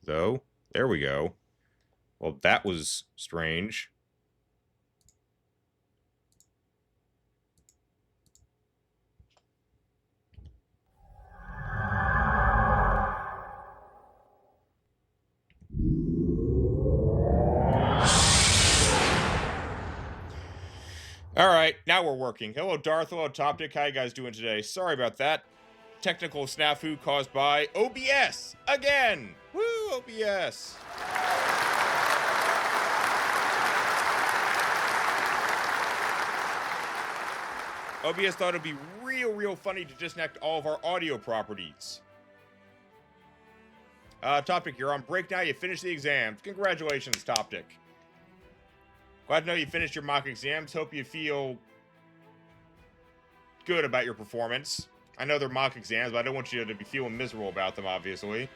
though. There we go. Well, that was strange. All right, now we're working. Hello, Darth. Hello, Toptic. How you guys doing today? Sorry about that. Technical snafu caused by OBS again. Woo, OBS. OBS thought it'd be real funny to disconnect all of our audio properties. Toptic, you're on break now. You finished the exams. Congratulations, Toptic. Glad to know you finished your mock exams. Hope you feel good about your performance. I know they're mock exams, but I don't want you to be feeling miserable about them, obviously.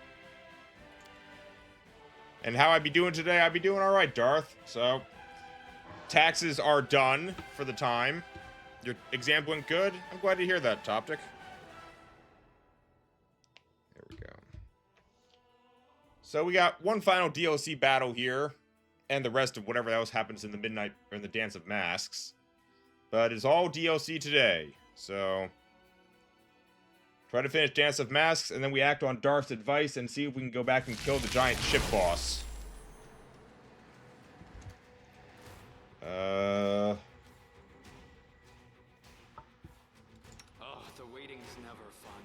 And how I be doing today? I be doing all right, Darth. So, taxes are done for the time. Your exam went good. I'm glad to hear that, Toptic. There we go. So we got one final DLC battle here, and the rest of whatever else happens in the midnight or in the Dance of Masks. But it's all DLC today. So try to finish Dance of Masks, and then we act on Darth's advice and see if we can go back and kill the giant ship boss. Oh, the waiting's never fun.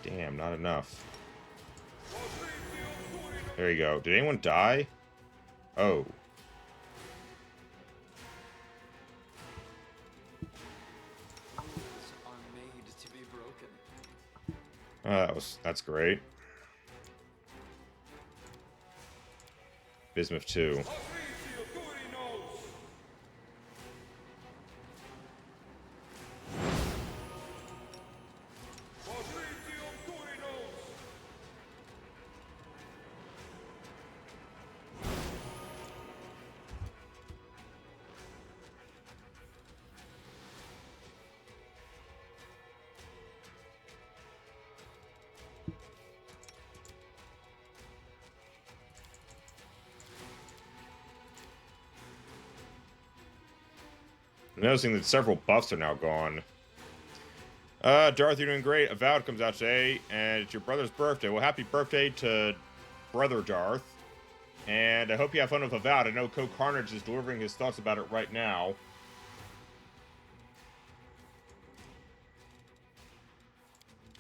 Damn, not enough. There you go. Did anyone die? Oh. Rules are made to be broken. That's great. Bismuth 2. I'm noticing that several buffs are now gone. Darth, you're doing great. Avowed comes out today, and it's your brother's birthday. Well, happy birthday to Brother Darth. And I hope you have fun with Avowed. I know Co Carnage is delivering his thoughts about it right now.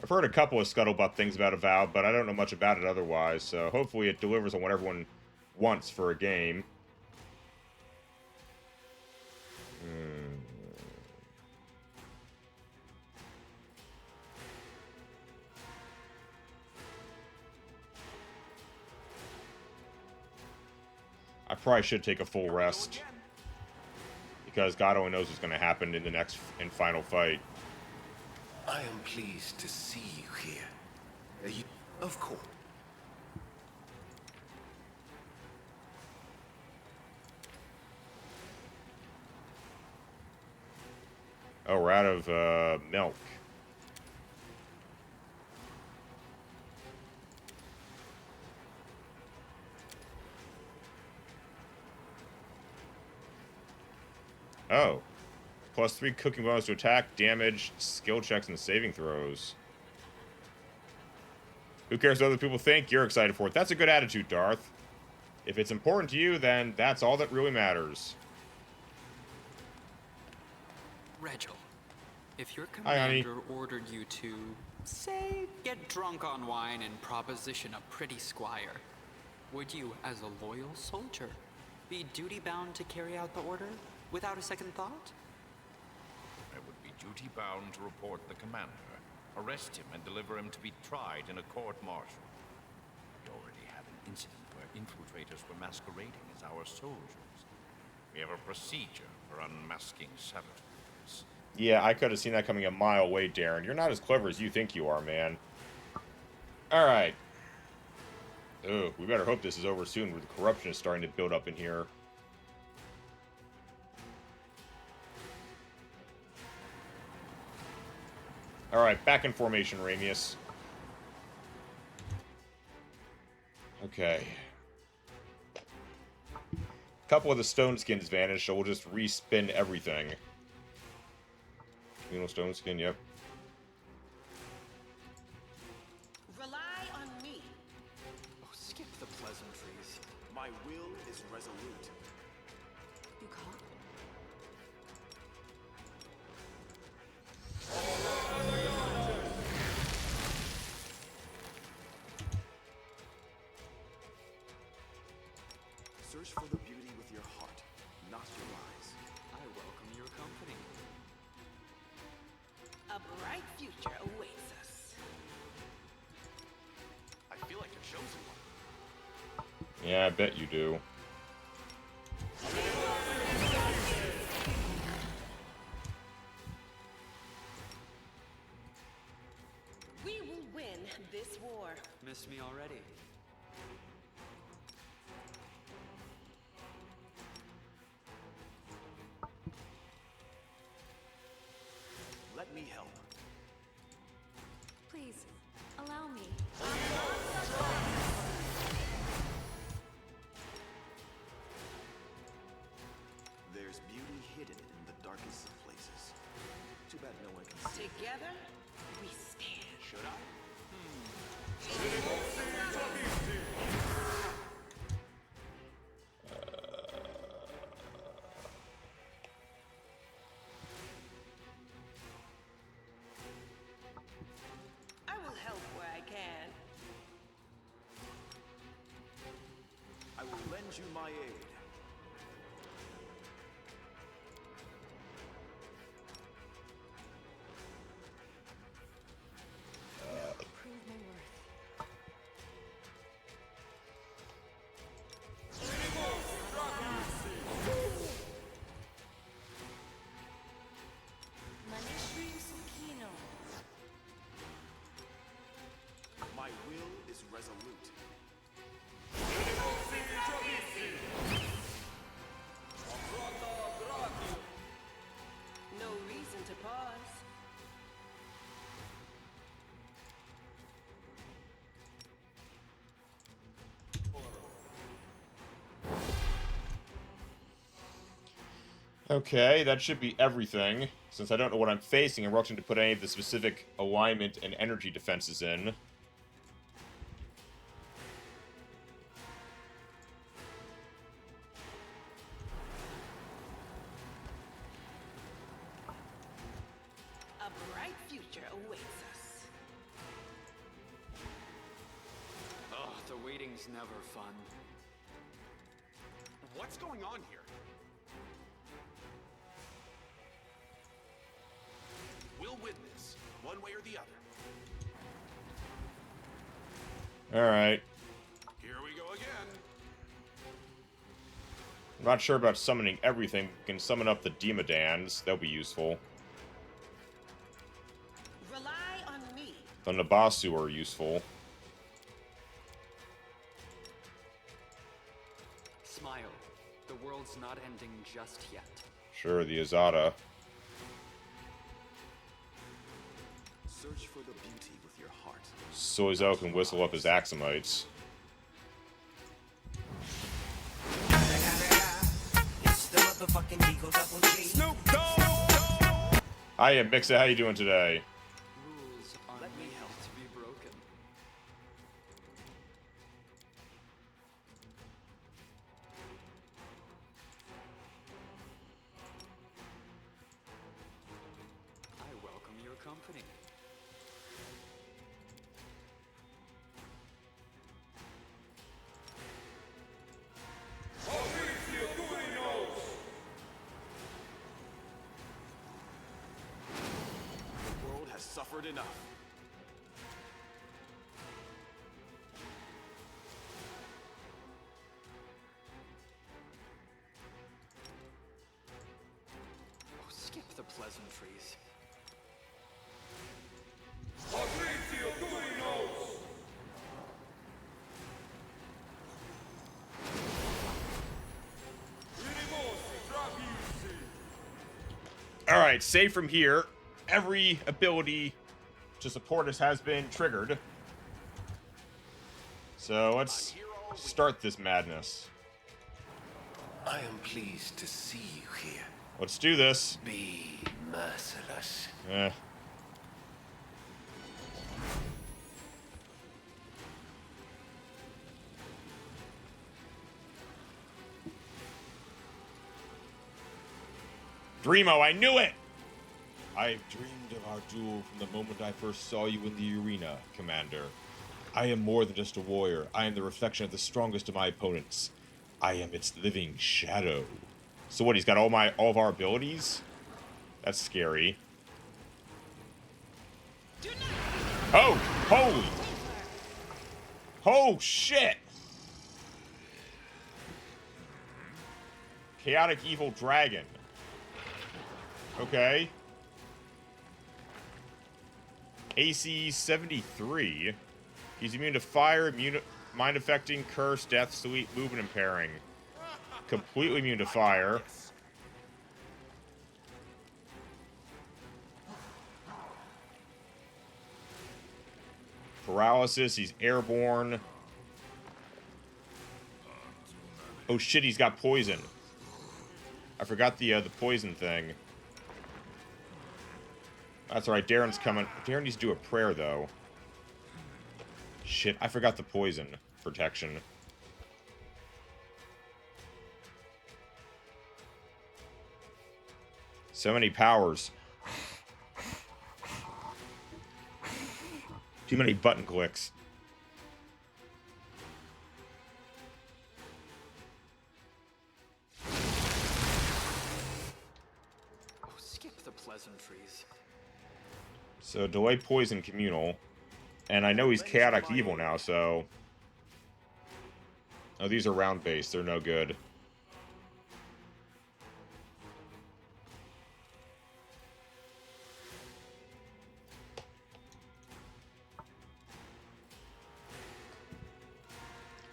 I've heard a couple of scuttlebutt things about Avowed, but I don't know much about it otherwise, so hopefully it delivers on what everyone wants for a game. I probably should take a full rest, because God only knows what's going to happen in the next and final fight. I am pleased to see you here. Of course. Oh, we're out of milk. Oh. +3 cooking bonus to attack, damage, skill checks, and saving throws. Who cares what other people think? You're excited for it. That's a good attitude, Darth. If it's important to you, then that's all that really matters. Regil, if your Hi, honey. commander ordered you to, say, get drunk on wine and proposition a pretty squire, would you, as a loyal soldier, be duty-bound to carry out the order without a second thought? I would be duty-bound to report the commander, arrest him, and deliver him to be tried in a court-martial. We already had an incident where infiltrators were masquerading as our soldiers. We have a procedure for unmasking saboteurs. Yeah, I could have seen that coming a mile away, Darren. You're not as clever as you think you are, man. Alright. Oh, we better hope this is over soon, where the corruption is starting to build up in here. Alright, back in formation, Ramius. Okay. A couple of the stone skins vanished, so we'll just respin everything. Stone skin, yep. Rely on me. Oh, skip the pleasantries. My will is resolute. You call? Search for the beauty with your heart, not your eyes. I welcome your company. A bright future awaits us. I feel like a chosen one. Yeah, I bet you do. We will win this war. Missed me already. Let me help. Please, allow me. There's beauty hidden in the darkest of places. Too bad no one can see. Together, we stand. Should I? I will help where I can. I will lend you my aid. Prove my worth. Manishri Sukino. My will is resolute. No reason to pause. Okay, that should be everything. Since I don't know what I'm facing, I'm reluctant to put any of the specific alignment and energy defenses in. A bright future awaits us. Oh, the waiting's never fun. What's going on here? We'll win this, one way or the other. Alright. Here we go again. I'm not sure about summoning everything. We can summon up the Demodans. That'll be useful. Rely on me. The Nabasu are useful. Smile. The world's not ending just yet. Sure, the Azada. Search for the beauty with your heart. Soizo can whistle up his Axamites. Hiya, Mixa. How you doing today? Rules aren't made to be broken. I welcome your company. The world has suffered enough. Oh, skip the pleasantries. Alright, save from here. Every ability to support us has been triggered. So let's start this madness. I am pleased to see you here. Let's do this. Be merciless. Dreamo, I knew it! I've dreamed of our duel from the moment I first saw you in the arena, Commander. I am more than just a warrior. I am the reflection of the strongest of my opponents. I am its living shadow. So what, he's got all of our abilities? That's scary. Oh! Holy! Oh, shit! Chaotic Evil Dragon. Okay. AC 73. He's immune to fire, immune to mind affecting, curse, death, sleep, movement impairing. Completely immune to fire. Paralysis, he's airborne. Oh shit, he's got poison. I forgot the poison thing. That's alright, Darren's coming. Darren needs to do a prayer, though. Shit, I forgot the poison protection. So many powers. Too many button clicks. Oh, skip the pleasantries. So, delay poison communal. And I know he's chaotic evil now, so... Oh, these are round-based. They're no good.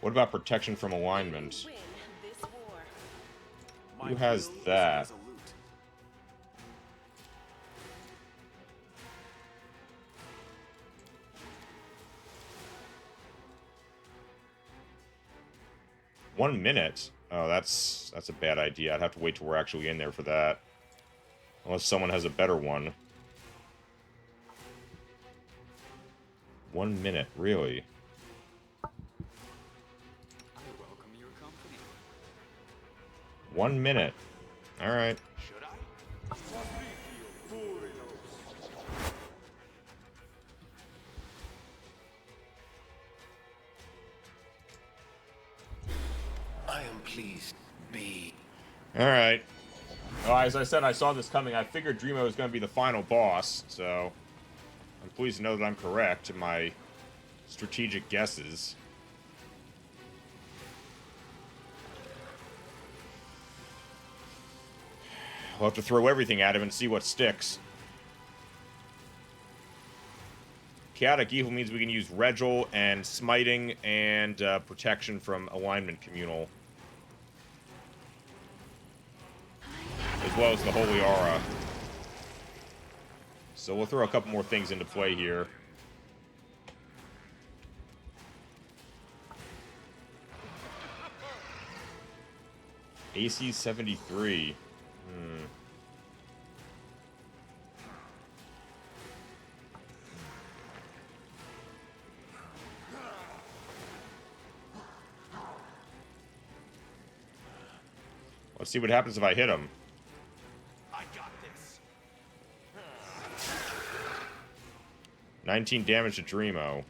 What about protection from alignment? Win this war. Who has that? One minute? Oh, that's a bad idea. I'd have to wait till we're actually in there for that. Unless someone has a better one. 1 minute, really? I welcome your company. 1 minute. Alright. Should I? I am pleased. Be. Alright. Well, as I said, I saw this coming. I figured Dreamo was going to be the final boss, so... I'm pleased to know that I'm correct in my strategic guesses. We'll have to throw everything at him and see what sticks. Chaotic Evil means we can use Regil and Smiting and protection from Alignment Communal. As well as the Holy Aura. So we'll throw a couple more things into play here. AC 73. Let's see what happens if I hit him. I got this. 19 damage to Dreamo.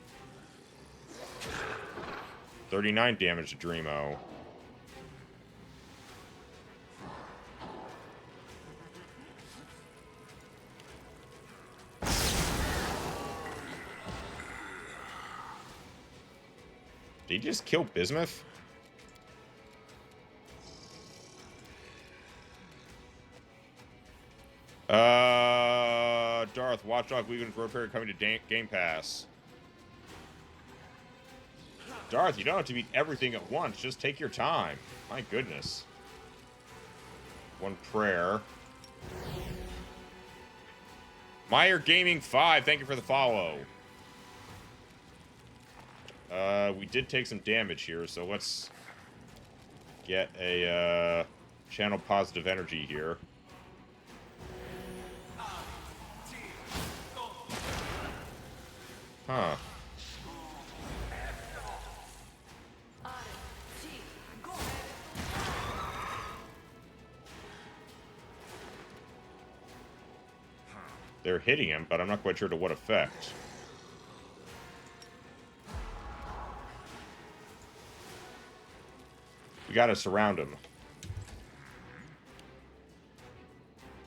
39 damage to Dreamo. Did he just kill Bismuth? Darth, Watchdog Weekend for Repair coming to Game Pass. Darth, you don't have to beat everything at once. Just take your time. My goodness. One prayer. Meyer Gaming 5, thank you for the follow. We did take some damage here, so let's get a channel positive energy here. Huh. They're hitting him, but I'm not quite sure to what effect. We gotta surround him.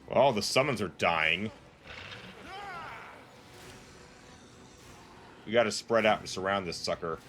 Well, the summons are dying. We gotta spread out and surround this sucker.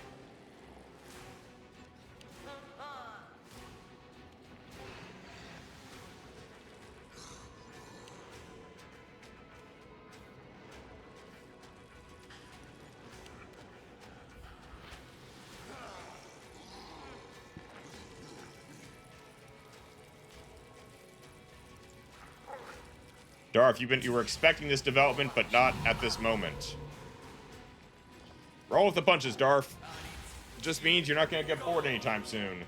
Darth, you were expecting this development, but not at this moment. Roll with the punches, Darth. Just means you're not gonna get bored anytime soon.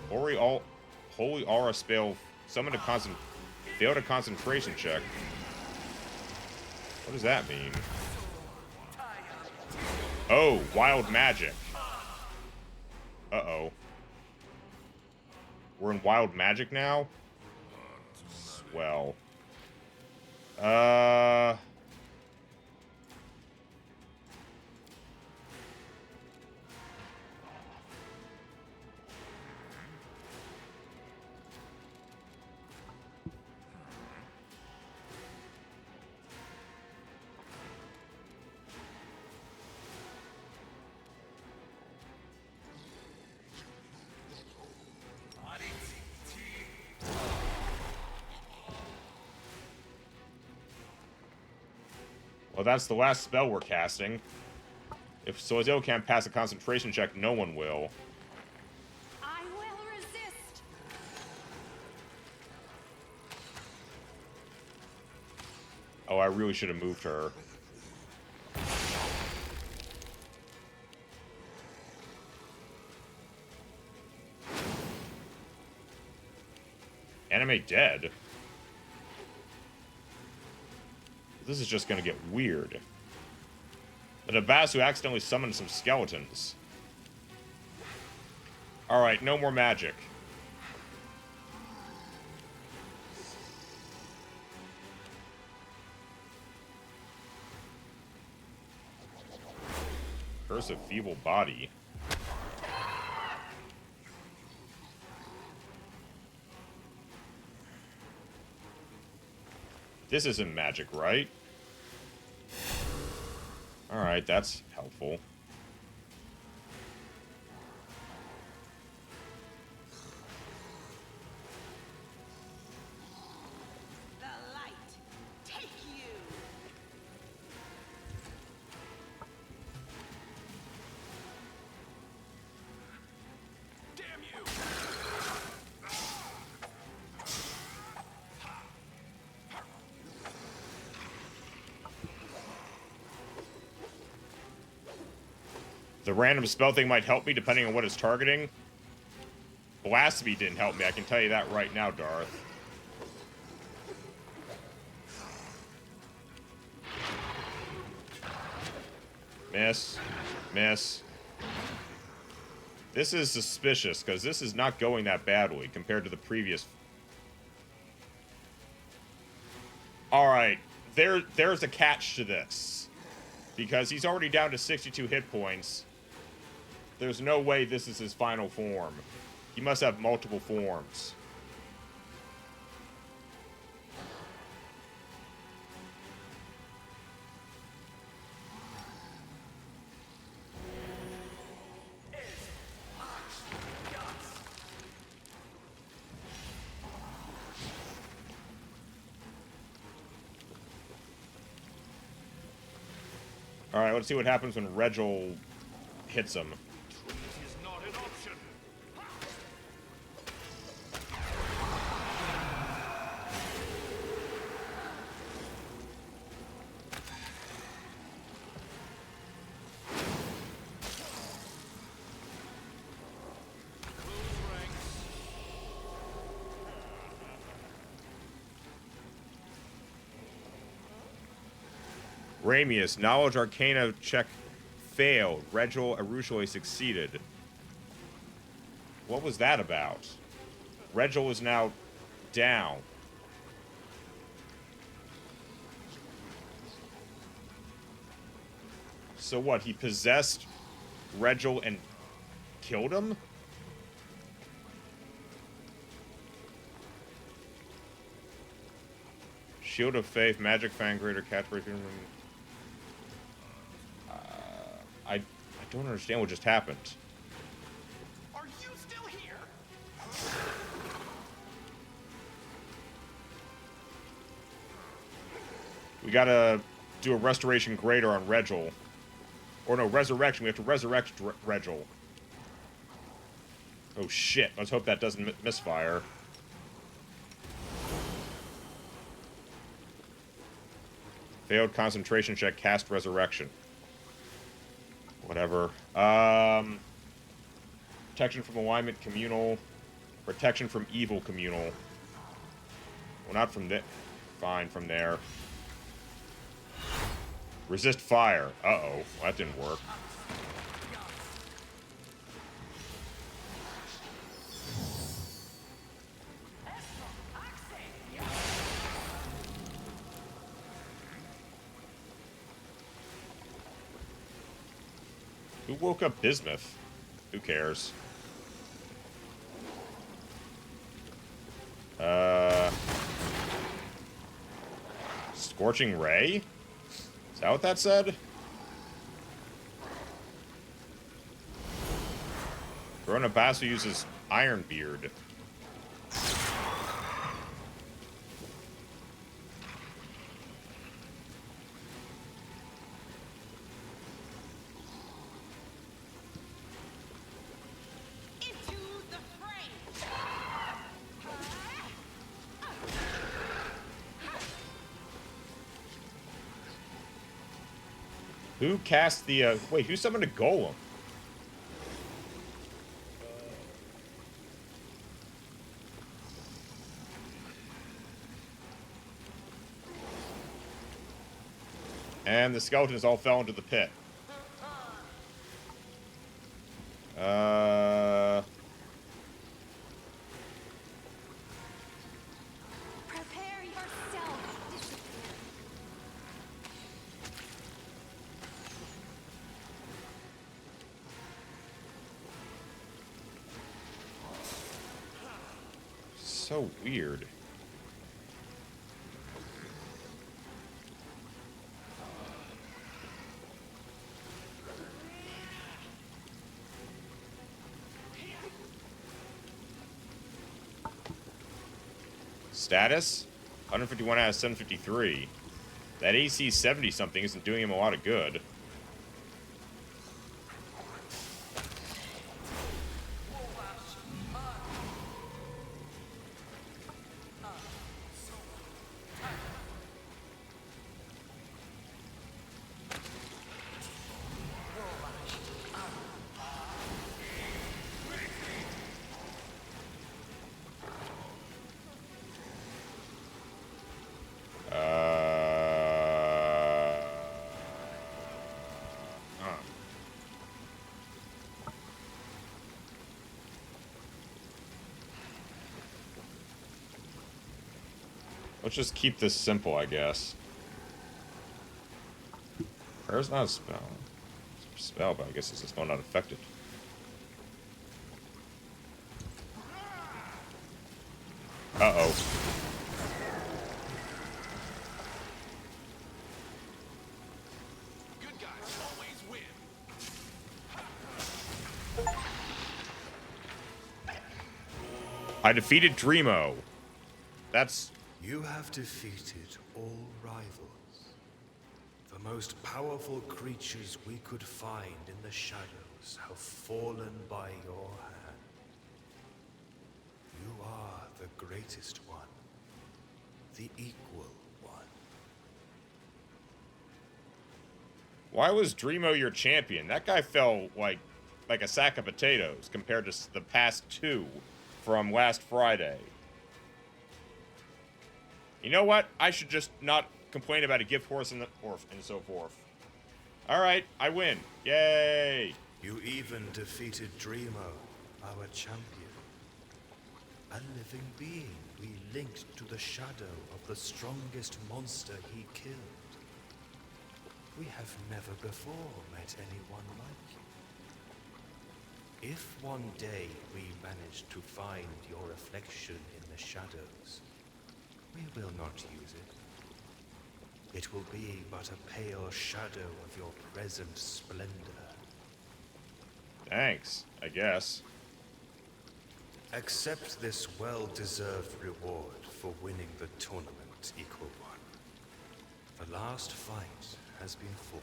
Holy aura spell failed a concentration check. What does that mean? Oh, wild magic. Uh-oh. We're in wild magic now? Swell. Well, that's the last spell we're casting. If Soizo can't pass a concentration check, no one will. I will resist. Oh, I really should have moved her. Anime dead? This is just gonna get weird. The Nabasu accidentally summoned some skeletons. Alright, no more magic. Curse of Feeble Body. This isn't magic, right? Alright, that's helpful. The light, take you. Damn you! The random spell thing might help me depending on what it's targeting. Blasphemy didn't help me, I can tell you that right now, Darth. Miss. Miss. This is suspicious, because this is not going that badly compared to the previous. Alright, there's a catch to this. Because he's already down to 62 hit points. There's no way this is his final form. He must have multiple forms. Alright, let's see what happens when Regil hits him. Is not an option. Ramius, knowledge arcana check failed. Regil Arushoi succeeded. What was that about? Regil is now down. So what, he possessed Regil and killed him? Shield of Faith, Magic Fang, Greater Catchbreaker. I don't understand what just happened. Are you still here? We gotta do a Restoration Greater on Regil. Or no, Resurrection. We have to resurrect Regil. Oh shit. Let's hope that doesn't misfire. Failed concentration check, cast Resurrection. Whatever. Protection from alignment, communal. Protection from evil, communal. Well, not from there. Fine, from there. Resist fire. Uh-oh. Well, that didn't work. Who woke up Bismuth? Who cares? Scorching Ray? Is that what that said? Verona Basso uses Iron Beard. Into the fray! Who cast the, wait, who summoned a golem? And the skeletons all fell into the pit. Prepare yourself. So weird. Status? 151 out of 753. That AC 70-something isn't doing him a lot of good. Let's just keep this simple, I guess. Prayer's not a spell. It's a spell, but I guess it's a spell not affected. Uh-oh. Good guys always win. I defeated Dreamo. That's... You have defeated all rivals. The most powerful creatures we could find in the shadows have fallen by your hand. You are the greatest one. The equal one. Why was Dreamo your champion? That guy fell like a sack of potatoes compared to the past two from last Friday. You know what? I should just not complain about a gift horse and so forth. Alright, I win. Yay! You even defeated Dreamo, our champion. A living being we linked to the shadow of the strongest monster he killed. We have never before met anyone like you. If one day we manage to find your reflection in the shadows, we will not use it. It will be but a pale shadow of your present splendor. Thanks, I guess. Accept this well-deserved reward for winning the tournament, Equal One. The last fight has been fought,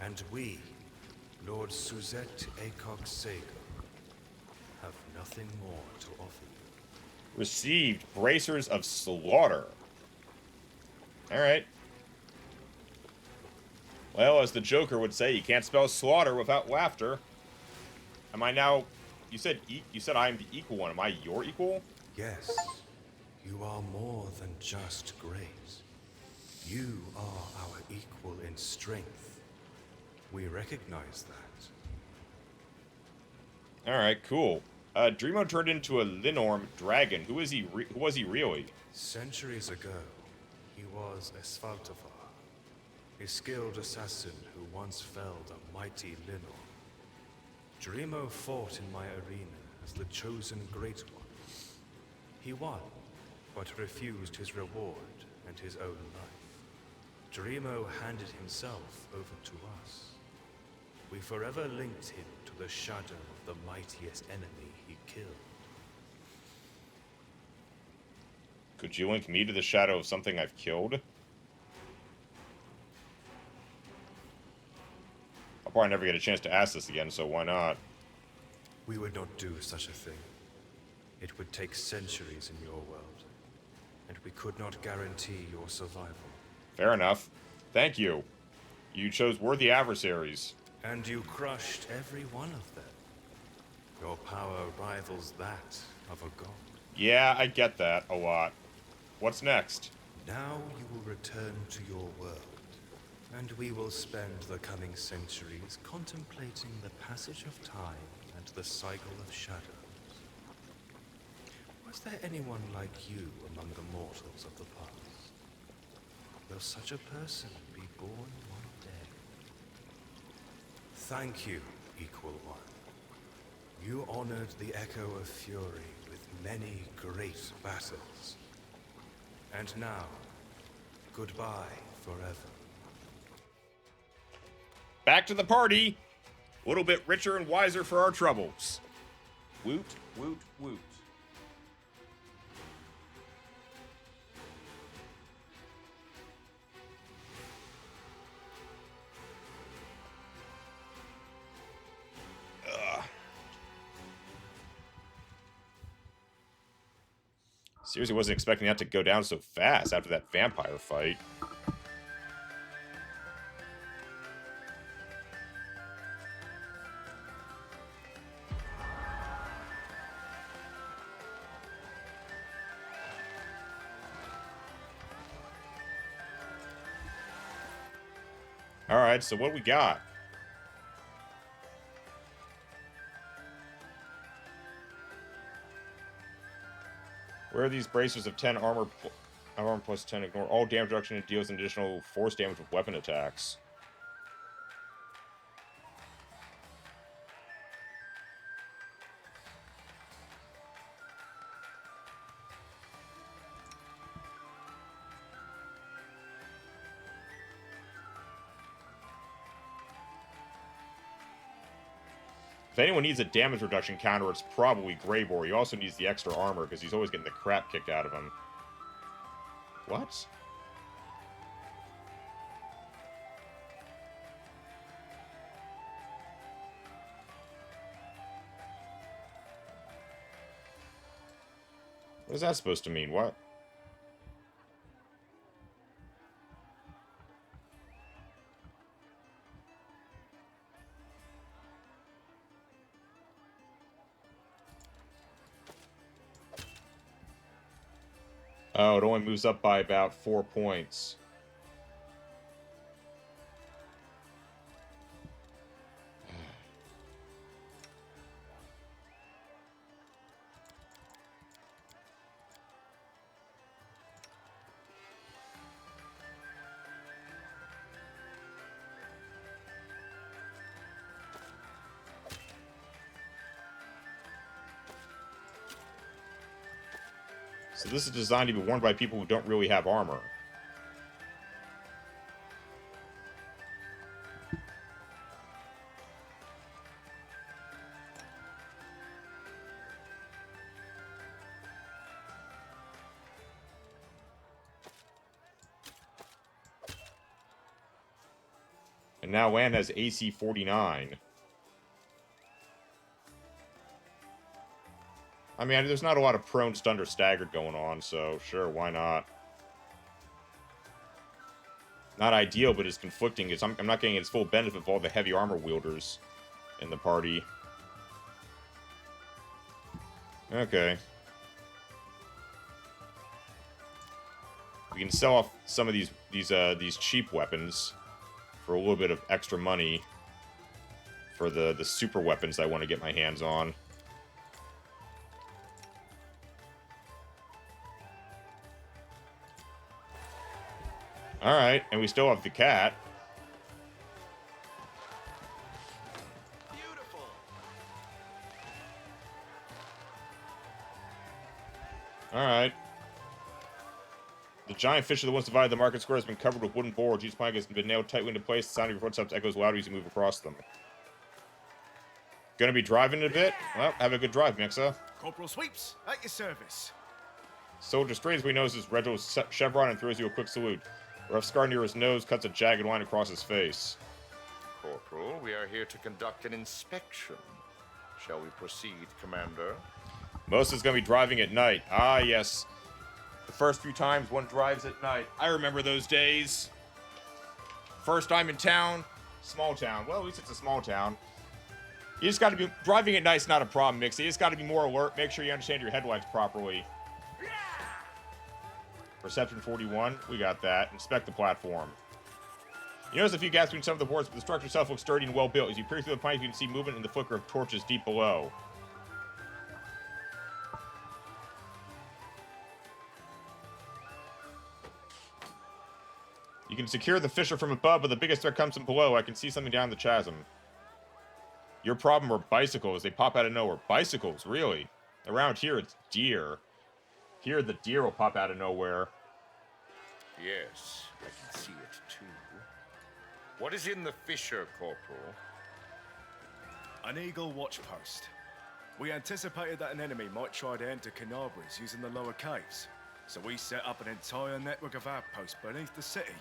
and we, Lord Suzette Acock Sago, have nothing more to offer you. Received Bracers of Slaughter. Alright. Well, as the Joker would say, you can't spell slaughter without laughter. Am I now... You said I am the equal one. Am I your equal? Yes, you are more than just great. You are our equal in strength. We recognize that. Alright, cool. Dreamo turned into a Linorm dragon. Who was he really? Centuries ago, he was Asphaltifar, a skilled assassin who once felled a mighty Linorm. Dreamo fought in my arena as the chosen Great One. He won, but refused his reward and his own life. Dreamo handed himself over to us. We forever linked him to the shadow of the mightiest enemy he killed. Could you link me to the shadow of something I've killed? I'll probably never get a chance to ask this again, so why not? We would not do such a thing. It would take centuries in your world, and we could not guarantee your survival. Fair enough. Thank you. You chose worthy adversaries. And you crushed every one of them. Your power rivals that of a god. Yeah, I get that a lot. What's next? Now you will return to your world, and we will spend the coming centuries contemplating the passage of time and the cycle of shadows. Was there anyone like you among the mortals of the past? Will such a person be born one day? Thank you, Equal One. You honored the Echo of Fury with many great battles. And now, goodbye forever. Back to the party! A little bit richer and wiser for our troubles. Woot, woot, woot. Seriously, wasn't expecting that to go down so fast after that vampire fight. Alright, so what we got? Where are these bracers of 10 armor plus 10? Ignore all damage reduction and deals an additional force damage with weapon attacks. If anyone needs a damage reduction counter, it's probably Greybor. He also needs the extra armor, because he's always getting the crap kicked out of him. What? What is that supposed to mean? What? Oh, it only moves up by about 4 points. So this is designed to be worn by people who don't really have armor. And now Land has AC 49. I mean, there's not a lot of prone, stunned, or staggered going on, so sure, why not? Not ideal, but it's conflicting. I'm not getting its full benefit of all the heavy armor wielders in the party. Okay. We can sell off some of these cheap weapons for a little bit of extra money for the super weapons I want to get my hands on. Alright, and we still have the cat. Beautiful. Alright. The giant fissure that once divided the market square has been covered with wooden boards. Each plank has been nailed tightly into place. The sound of your footsteps echoes louder as you move across them. Gonna be driving in a bit? Well, have a good drive, Mixa. Corporal Sweeps, at your service. Soldier straightens what he knows is Reginald's chevron and throws you a quick salute. A rough scar near his nose cuts a jagged line across his face. Corporal, we are here to conduct an inspection. Shall we proceed, Commander? Most is going to be driving at night. Ah, yes. The first few times one drives at night. I remember those days. First time in town. Small town. Well, at least it's a small town. You just got to be... Driving at night's not a problem, Mixie. You just got to be more alert. Make sure you understand your headlights properly. Perception 41. We got that. Inspect the platform. You notice a few gaps between some of the boards, but the structure itself looks sturdy and well built. As you peer through the planks, you can see movement in the flicker of torches deep below. You can secure the fissure from above, but the biggest threat comes from below. I can see something down the chasm. Your problem are bicycles. They pop out of nowhere. Bicycles, really? Around here, it's deer. Here, the deer will pop out of nowhere. Yes, I can see it too. What is in the fissure, Corporal? An eagle watch post. We anticipated that an enemy might try to enter Canabras using the lower caves, so we set up an entire network of outposts beneath the city.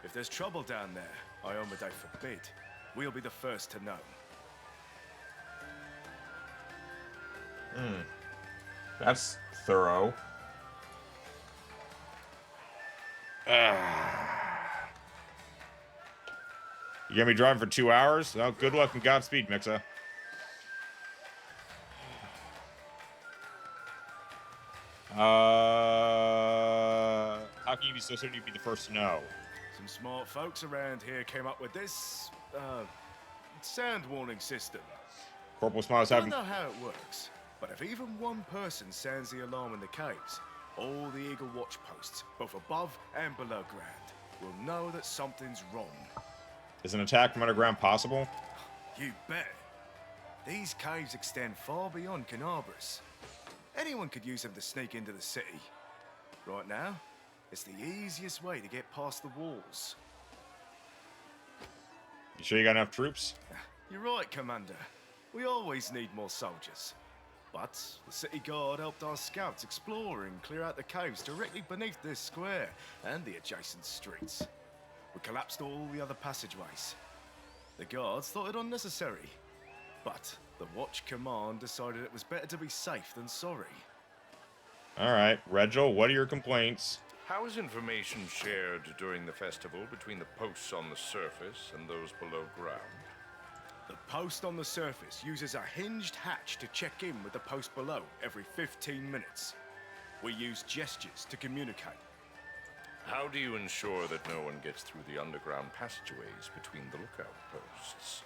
If there's trouble down there, Iomedae forbid, we'll be the first to know. That's thorough. You gonna be driving for 2 hours? Well, good luck and Godspeed, Mixa. How can you be so certain you'd be the first to know? Some smart folks around here came up with this, sound warning system. Corporal Smiles I having... don't know how it works, but if even one person sounds the alarm in the caves, all the Eagle watch posts, both above and below ground, will know that something's wrong. Is an attack from underground possible? You bet. These caves extend far beyond Canabras. Anyone could use them to sneak into the city. Right now, it's the easiest way to get past the walls. You sure you got enough troops? You're right, Commander. We always need more soldiers. But the city guard helped our scouts explore and clear out the caves directly beneath this square and the adjacent streets. We collapsed all the other passageways. The guards thought it unnecessary. But the Watch Command decided it was better to be safe than sorry. Alright, Regil, what are your complaints? How is information shared during the festival between the posts on the surface and those below ground? The post on the surface uses a hinged hatch to check in with the post below every 15 minutes. We use gestures to communicate. How do you ensure that no one gets through the underground passageways between the lookout posts?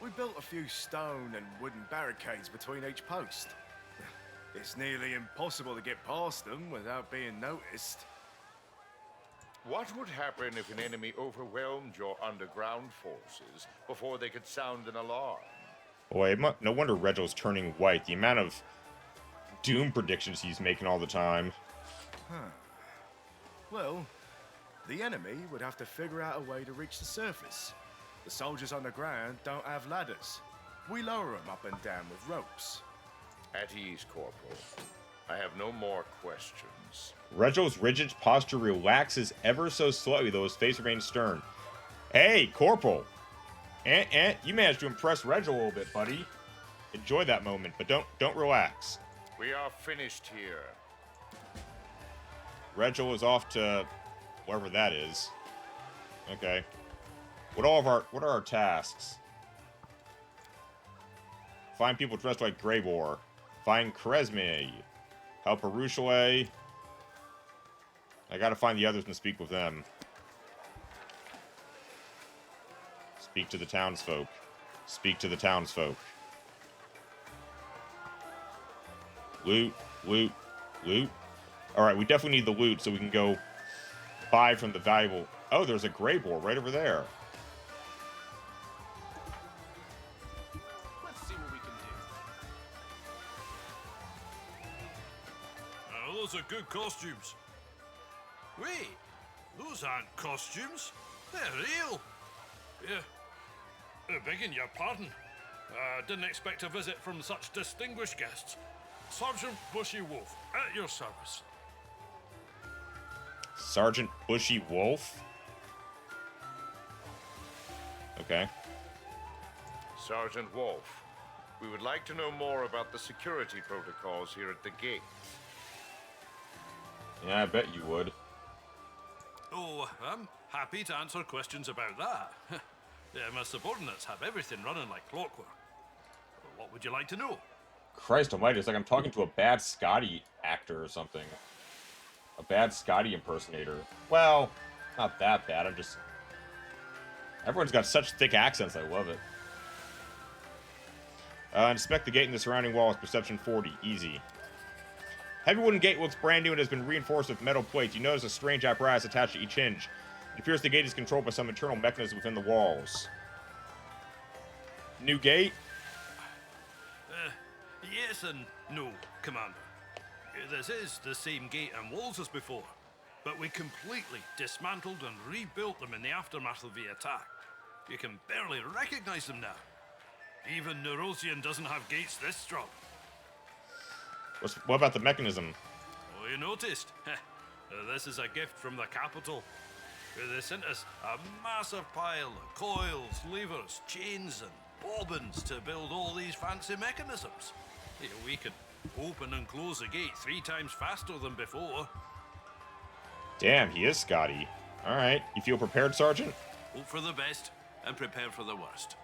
We built a few stone and wooden barricades between each post. It's nearly impossible to get past them without being noticed. What would happen if an enemy overwhelmed your underground forces before they could sound an alarm? Boy, no wonder Regil's turning white. The amount of doom predictions he's making all the time. Well, the enemy would have to figure out a way to reach the surface. The soldiers on the ground don't have ladders. We lower them up and down with ropes. At ease, Corporal. I have no more questions. Reginald's rigid posture relaxes ever so slightly, though his face remains stern. Hey, Corporal! You managed to impress Reginald a little bit, buddy. Enjoy that moment, but don't relax. We are finished here. Reginald is off to wherever that is. Okay. What are our tasks? Find people dressed like Greybor. Find Kresme. Help Arushale. I gotta find the others and speak with them. Speak to the townsfolk. Speak to the townsfolk. Loot, loot, loot. Alright, we definitely need the loot so we can go buy from the valuable... Oh, there's a Greybor right over there. Let's see what we can do. Those are good costumes. Wait, those aren't costumes. They're real. Yeah. Begging your pardon. Didn't expect a visit from such distinguished guests. Sergeant Bushy Wolf, at your service. Sergeant Bushy Wolf? Okay. Sergeant Wolf, we would like to know more about the security protocols here at the gate. Yeah, I bet you would. Oh, I'm happy to answer questions about that. Yeah, my subordinates have everything running like clockwork. What would you like to know? Christ almighty, it's like I'm talking to a bad Scotty actor or something. A bad Scotty impersonator. Well, not that bad, I'm just... Everyone's got such thick accents, I love it. Inspect the gate and the surrounding walls, perception 40, easy. Heavy wooden gate looks brand new and has been reinforced with metal plates. You notice a strange apparatus attached to each hinge. It appears the gate is controlled by some internal mechanism within the walls. New gate? Yes and no, Commander. This is the same gate and walls as before, but we completely dismantled and rebuilt them in the aftermath of the attack. You can barely recognize them now. Even Neurosian doesn't have gates this strong. What about the mechanism? Oh, you noticed? This is a gift from the capital. They sent us a massive pile of coils, levers, chains, and bobbins to build all these fancy mechanisms. We could open and close the gate 3 times faster than before. Damn, he is Scotty. Alright, you feel prepared, Sergeant? Hope for the best and prepare for the worst.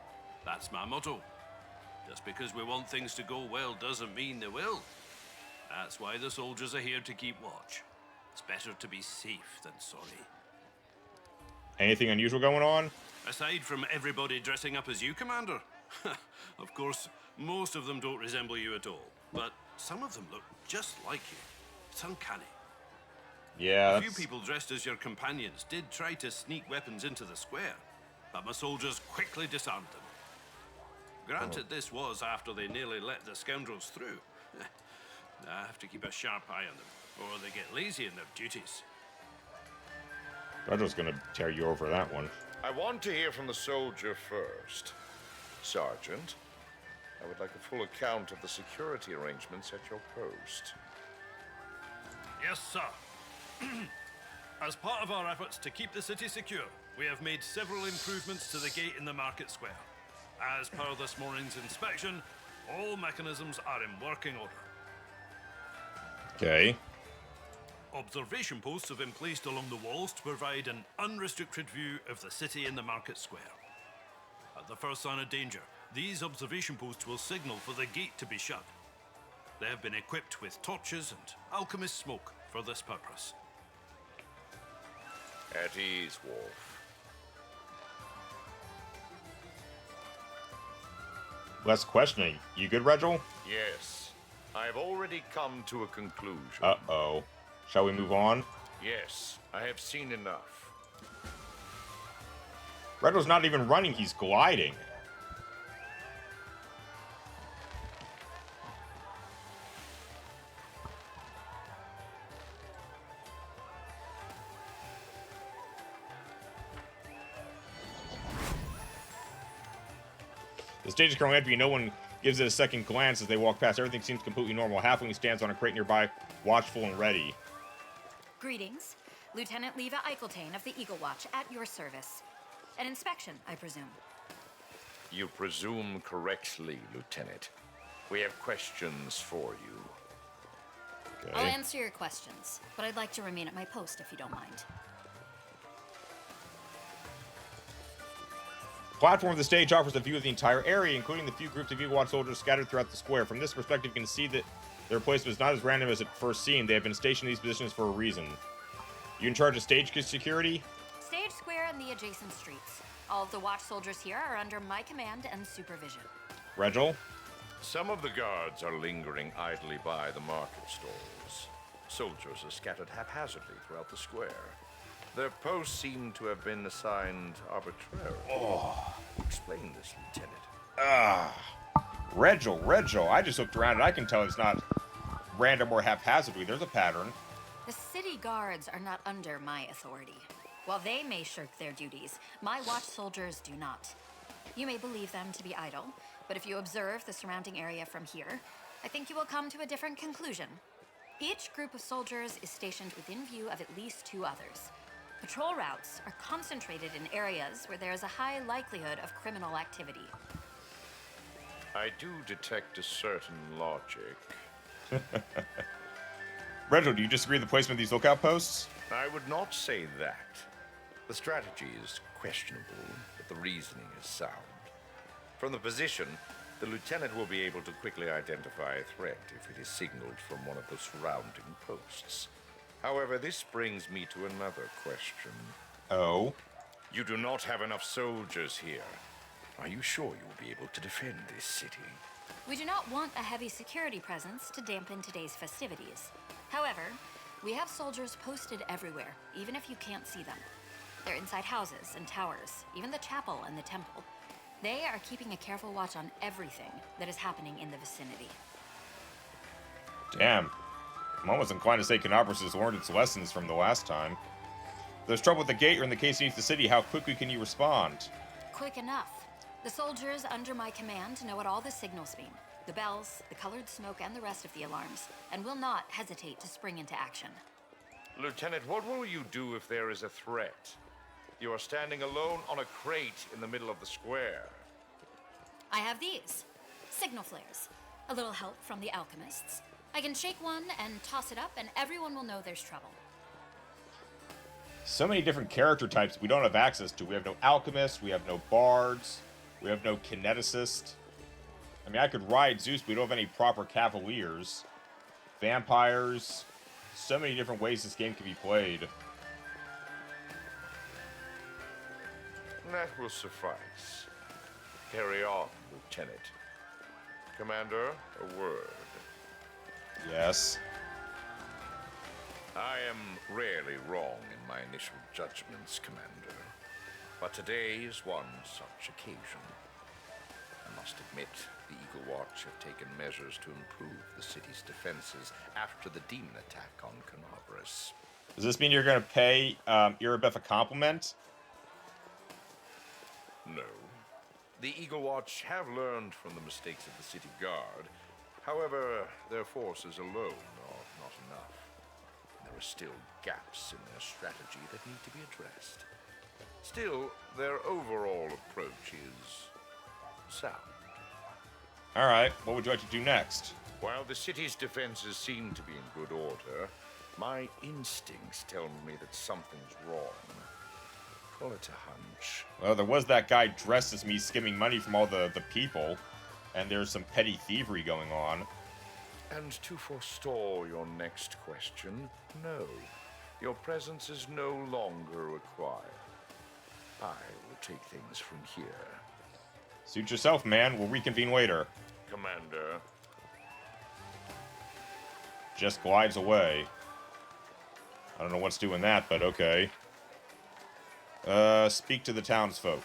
That's my motto. Just because we want things to go well doesn't mean they will. That's why the soldiers are here to keep watch. It's better to be safe than sorry. Anything unusual going on? Aside from everybody dressing up as you, Commander. Of course, most of them don't resemble you at all, but some of them look just like you. It's uncanny. Yeah, A few people dressed as your companions did try to sneak weapons into the square, but my soldiers quickly disarmed them. Granted, this was after they nearly let the scoundrels through. I have to keep a sharp eye on them, or they get lazy in their duties. Reginald's gonna tear you over that one. I want to hear from the soldier first. Sergeant, I would like a full account of the security arrangements at your post. Yes, sir. As part of our efforts to keep the city secure, we have made several improvements to the gate in the market square. As per this morning's inspection, all mechanisms are in working order. Okay. Observation posts have been placed along the walls to provide an unrestricted view of the city in the market square. At the first sign of danger, these observation posts will signal for the gate to be shut. They have been equipped with torches and alchemist smoke for this purpose. At ease, Wolf. Less questioning. You good, Reginald? Yes, I have already come to a conclusion. Uh-oh. Shall we move on? Yes, I have seen enough. Reginald's not even running, he's gliding. The stage is currently empty and no one gives it a second glance as they walk past. Everything seems completely normal. Halfling stands on a crate nearby, watchful and ready. Greetings. Lieutenant Leva Eicheltane of the Eagle Watch at your service. An inspection, I presume. You presume correctly, Lieutenant. We have questions for you. I'll answer your questions, but I'd like to remain at my post if you don't mind. The platform of the stage offers a view of the entire area, including the few groups of Eagle Watch soldiers scattered throughout the square. From this perspective, you can see that their placement is not as random as it first seemed. They have been stationed in these positions for a reason. You in charge of stage security? Stage square and the adjacent streets. All of the watch soldiers here are under my command and supervision. Regil? Some of the guards are lingering idly by the market stalls. Soldiers are scattered haphazardly throughout the square. Their posts seem to have been assigned arbitrarily. Explain this, Lieutenant. Regil, I just looked around and I can tell it's not random or haphazardly. There's a pattern. The city guards are not under my authority. While they may shirk their duties, my watch soldiers do not. You may believe them to be idle, but if you observe the surrounding area from here, I think you will come to a different conclusion. Each group of soldiers is stationed within view of at least 2 others. Patrol routes are concentrated in areas where there is a high likelihood of criminal activity. I do detect a certain logic. Regil, do you disagree with the placement of these lookout posts? I would not say that. The strategy is questionable, but the reasoning is sound. From the position, the lieutenant will be able to quickly identify a threat if it is signaled from one of the surrounding posts. However, this brings me to another question. Oh? You do not have enough soldiers here. Are you sure you will be able to defend this city? We do not want a heavy security presence to dampen today's festivities. However, we have soldiers posted everywhere, even if you can't see them. They're inside houses and towers, even the chapel and the temple. They are keeping a careful watch on everything that is happening in the vicinity. Damn. I'm almost inclined to say Canopus has learned its lessons from the last time. If there's trouble with the gate or in the case beneath the city, how quickly can you respond? Quick enough. The soldiers under my command know what all the signals mean. The bells, the colored smoke, and the rest of the alarms, and will not hesitate to spring into action. Lieutenant, what will you do if there is a threat? You are standing alone on a crate in the middle of the square. I have these. Signal flares. A little help from the alchemists. I can shake one and toss it up, and everyone will know there's trouble. So many different character types we don't have access to. We have no alchemists, we have no bards, we have no kineticist. I mean, I could ride Zeus, but we don't have any proper cavaliers. Vampires. So many different ways this game can be played. That will suffice. Carry on, Lieutenant. Commander, a word. Yes. I am rarely wrong in my initial judgments, Commander. But today is one such occasion. I must admit, the Eagle Watch have taken measures to improve the city's defenses after the demon attack on Canopus. Does this mean you're going to pay Irabeth a compliment? No. The Eagle Watch have learned from the mistakes of the city guard. However, their forces alone are not enough. There are still gaps in their strategy that need to be addressed. Still, their overall approach is sound. Alright, what would you like to do next? While the city's defenses seem to be in good order, my instincts tell me that something's wrong. Call it a hunch. Well, there was that guy dressed as me skimming money from all the people, and there's some petty thievery going on. And to forestall your next question, no. Your presence is no longer required. I will take things from here. Suit yourself, man. We'll reconvene later. Commander. Just glides away. I don't know what's doing that, but okay. Speak to the townsfolk.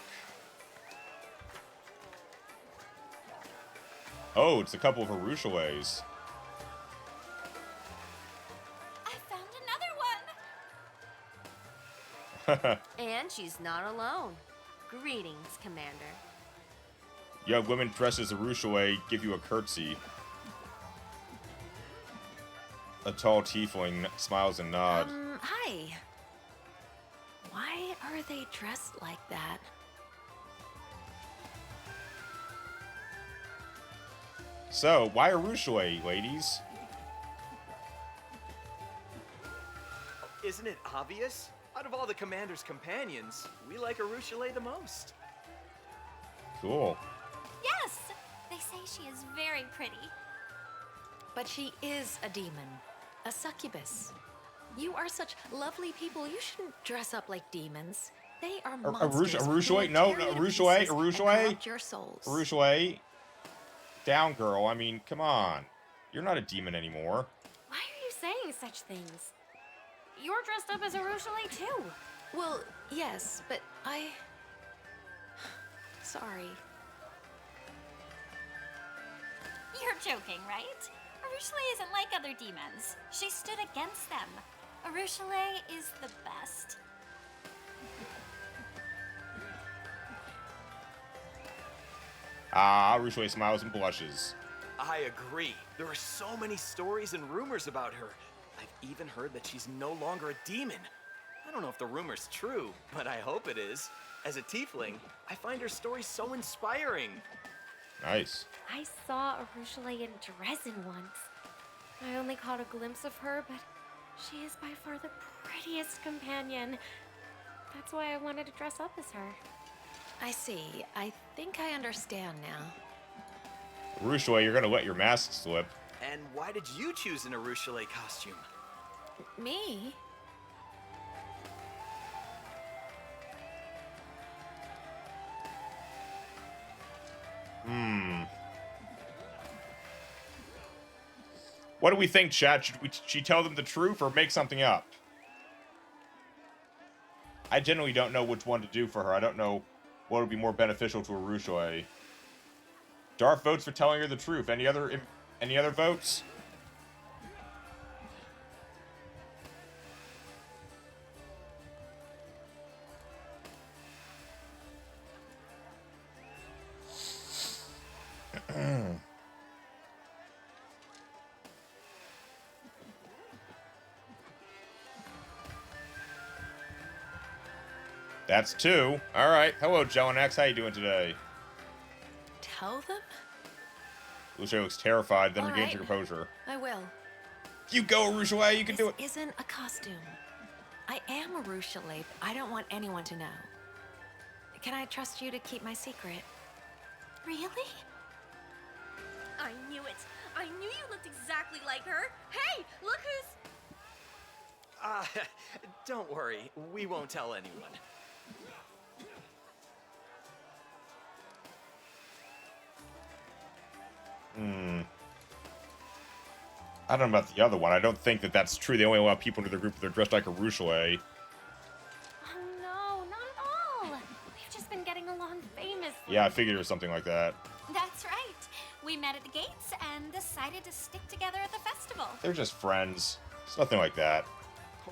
Oh, it's a couple of Harushalays. I found another one! And she's not alone. Greetings, Commander. You have women dressed as a Rushui give you a curtsy. A tall tiefling smiles and nods. Hi. Why are they dressed like that? So, why Rushui, ladies? Isn't it obvious? Out of all the commander's companions, we like Arushale the most. Cool. Yes! They say she is very pretty. But she is a demon. A succubus. You are such lovely people. You shouldn't dress up like demons. They are monsters. Rushui? No, Rushui? Corrupt your souls. Rushui? Down, girl. I mean, come on. You're not a demon anymore. Why are you saying such things? You're dressed up as a Rushalay too. Well, yes, but I... Sorry. You're joking, right? Arushalay isn't like other demons. She stood against them. Arushalay is the best. Ah, Rushui smiles and blushes. I agree. There are so many stories and rumors about her. I've even heard that she's no longer a demon. I don't know if the rumor's true, but I hope it is. As a tiefling, I find her story so inspiring. Nice. I saw Arushalay in Dresden once. I only caught a glimpse of her, but she is by far the prettiest companion. That's why I wanted to dress up as her. I see. I think I understand now. Rushui, you're gonna let your mask slip. And why did you choose an Arushale costume? Me? What do we think, chat? Should she tell them the truth or make something up? I generally don't know which one to do for her. I don't know what would be more beneficial to a Rushui. Darth votes for telling her the truth. Any other votes? That's 2. All right. Hello, Jelenax. How you doing today? Tell them? Rushui looks terrified, then All regains right. her composure. I will. You go, Rushui. You can do it. This isn't a costume. I am a Rushalay. I don't want anyone to know. Can I trust you to keep my secret? Really? I knew it. I knew you looked exactly like her. Hey, look who's... Don't worry. We won't tell anyone. I don't know about the other one. I don't think that that's true. They only allow people into their group if they're dressed like a Rushui. Oh no, not at all. We've just been getting along famously. Yeah, I figured it was something like that. That's right. We met at the gates and decided to stick together at the festival. They're just friends. It's nothing like that.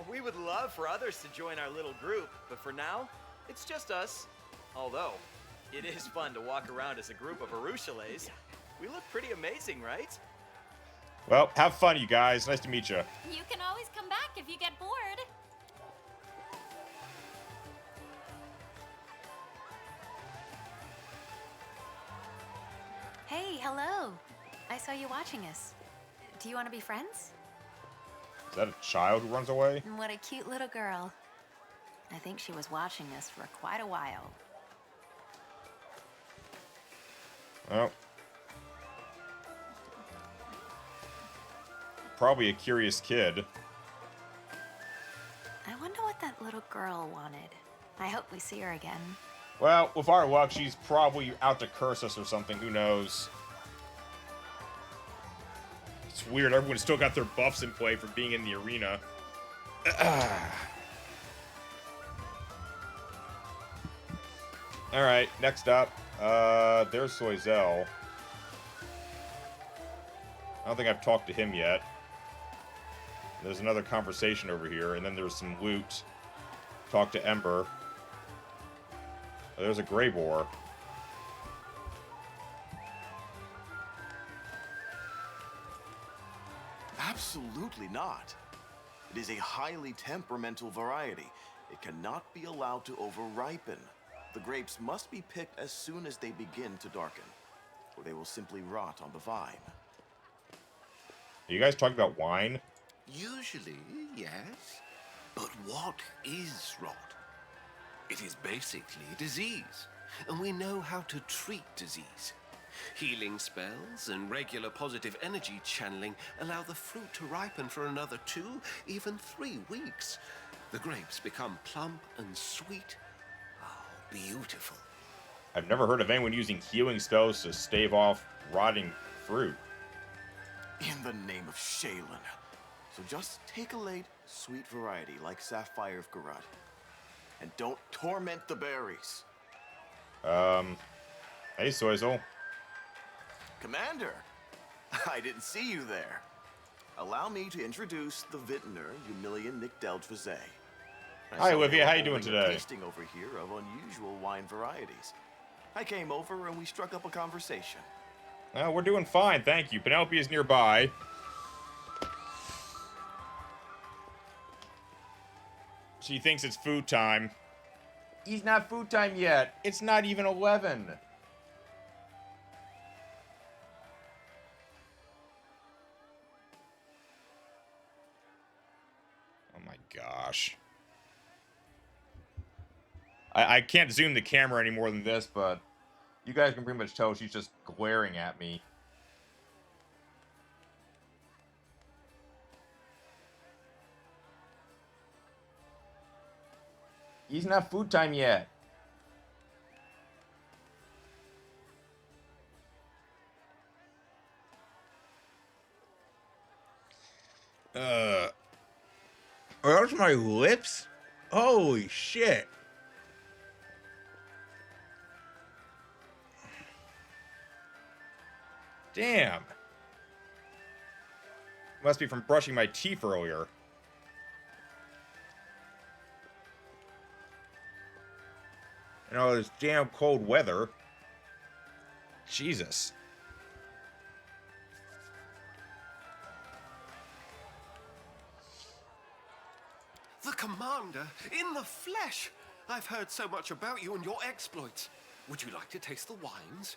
We would love for others to join our little group, but for now, it's just us. Although, it is fun to walk around as a group of Arushalays. We look pretty amazing, right? Well, have fun, you guys. Nice to meet you. You can always come back if you get bored. Hey, hello. I saw you watching us. Do you want to be friends? Is that a child who runs away? What a cute little girl. I think she was watching us for quite a while. Well. Probably a curious kid. I wonder what that little girl wanted. I hope we see her again. Well, with our luck, she's probably out to curse us or something. Who knows? It's weird. Everyone's still got their buffs in play for being in the arena. Alright, next up. There's Soizel. I don't think I've talked to him yet. There's another conversation over here, and then there's some loot. Talk to Ember. Oh, there's a Grey Boar. Absolutely not. It is a highly temperamental variety. It cannot be allowed to over-ripen. The grapes must be picked as soon as they begin to darken, or they will simply rot on the vine. Are you guys talking about wine? Usually, yes. But what is rot? It is basically disease, and we know how to treat disease. Healing spells and regular positive energy channeling allow the fruit to ripen for another 2, even 3 weeks. The grapes become plump and sweet. Oh, beautiful. I've never heard of anyone using healing spells to stave off rotting fruit. In the name of Shaylin. So just take a late, sweet variety like Sapphire of Garut. And don't torment the berries. Hey, Soizel. Commander, I didn't see you there. Allow me to introduce the vintner, Humilian Nick Deltrazé. Hi, Olivia. How you doing holding a today? tasting over here of unusual wine varieties. I came over and we struck up a conversation. We're doing fine, thank you. Penelope is nearby. She thinks it's food time. It's not food time yet. It's not even 11. Oh my gosh. I can't zoom the camera any more than this, but you guys can pretty much tell she's just glaring at me. It's not food time yet. Are those my lips? Holy shit. Damn. Must be from brushing my teeth earlier. And all this damn cold weather. Jesus. The commander, in the flesh! I've heard so much about you and your exploits. Would you like to taste the wines?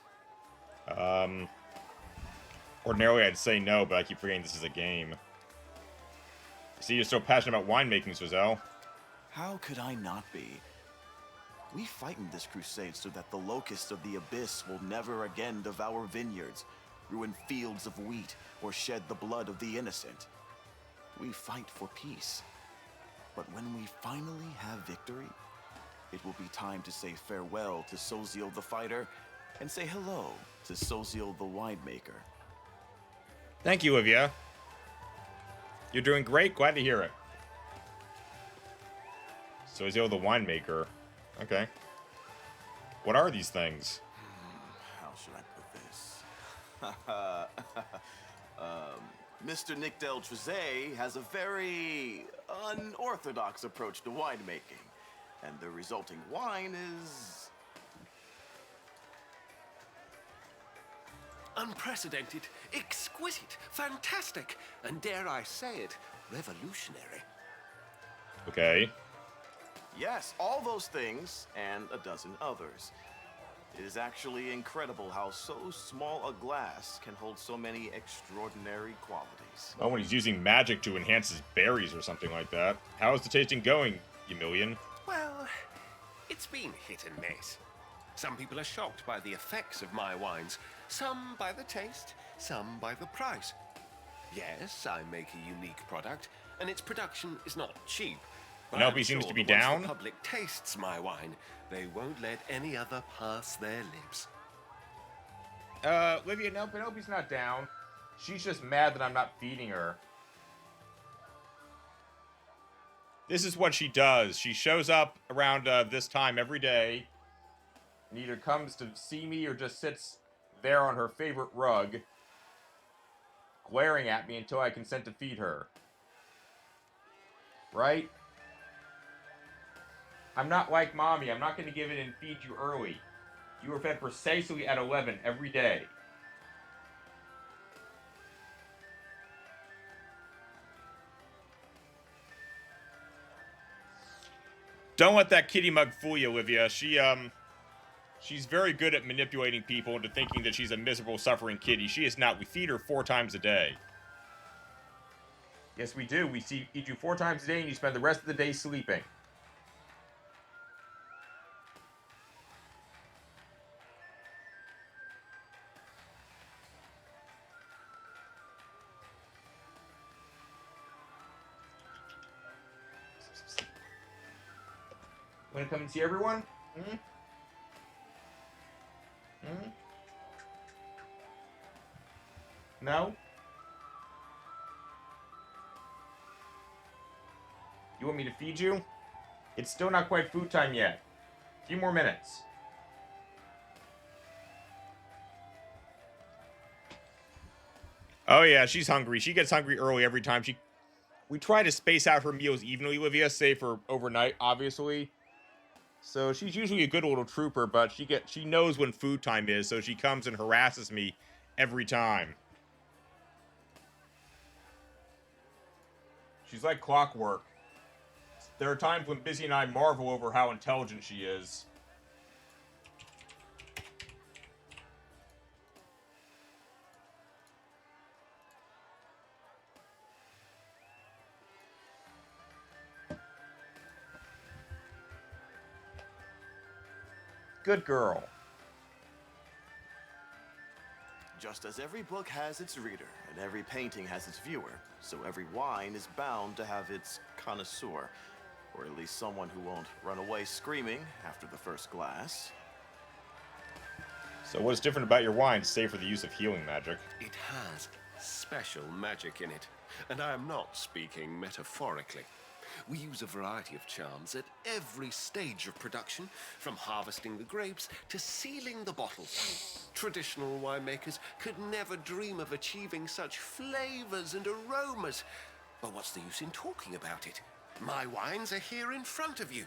Ordinarily I'd say no, but I keep forgetting this is a game. See, you're so passionate about winemaking, Swazel. How could I not be? We fight in this crusade so that the locusts of the abyss will never again devour vineyards, ruin fields of wheat, or shed the blood of the innocent. We fight for peace. But when we finally have victory, it will be time to say farewell to Soziel the fighter and say hello to Soziel the winemaker. Thank you, Olivia. You're doing great. Glad to hear it. Soziel the winemaker. Okay. What are these things? How should I put this? Mr. Nick Deltrazé has a very unorthodox approach to winemaking, and the resulting wine is Unprecedented, exquisite, fantastic, and dare I say it, revolutionary. Okay. yes, all those things and a dozen others. It is actually incredible how so small a glass can hold so many extraordinary qualities. Oh, when he's using magic to enhance his berries or something like that. How is the tasting going, you million? Well, it's been hit and miss. Some people are shocked by the effects of my wines, some by the taste, some by the price. Yes, I make a unique product, and its production is not cheap. But Penelope I'm seems sure to be that once down. the public tastes my wine, they won't let any other pass their lips. Olivia, no, Penelope's not down. She's just mad that I'm not feeding her. This is what she does. She shows up around this time every day and either comes to see me or just sits there on her favorite rug, glaring at me until I consent to feed her. Right? I'm not like Mommy. I'm not going to give in and feed you early. You are fed precisely at 11 every day. Don't let that kitty mug fool you, Olivia. She's very good at manipulating people into thinking that she's a miserable, suffering kitty. She is not. We feed her 4 times a day. Yes, we do. We eat you 4 times a day, and you spend the rest of the day sleeping. Want to come and see everyone? Hmm? Hmm? No? You want me to feed you? It's still not quite food time yet. A few more minutes. Oh yeah, she's hungry. She gets hungry early every time. We try to space out her meals evenly, Olivia, save for overnight, obviously. So she's usually a good little trooper, but she knows when food time is, so she comes and harasses me every time. She's like clockwork. There are times when Busy and I marvel over how intelligent she is. Good girl. Just as every book has its reader, and every painting has its viewer, so every wine is bound to have its connoisseur. Or at least someone who won't run away screaming after the first glass. So what's different about your wine, save for the use of healing magic? It has special magic in it, and I am not speaking metaphorically. We use a variety of charms at every stage of production, from harvesting the grapes to sealing the bottles. Traditional winemakers could never dream of achieving such flavors and aromas. But what's the use in talking about it? My wines are here in front of you.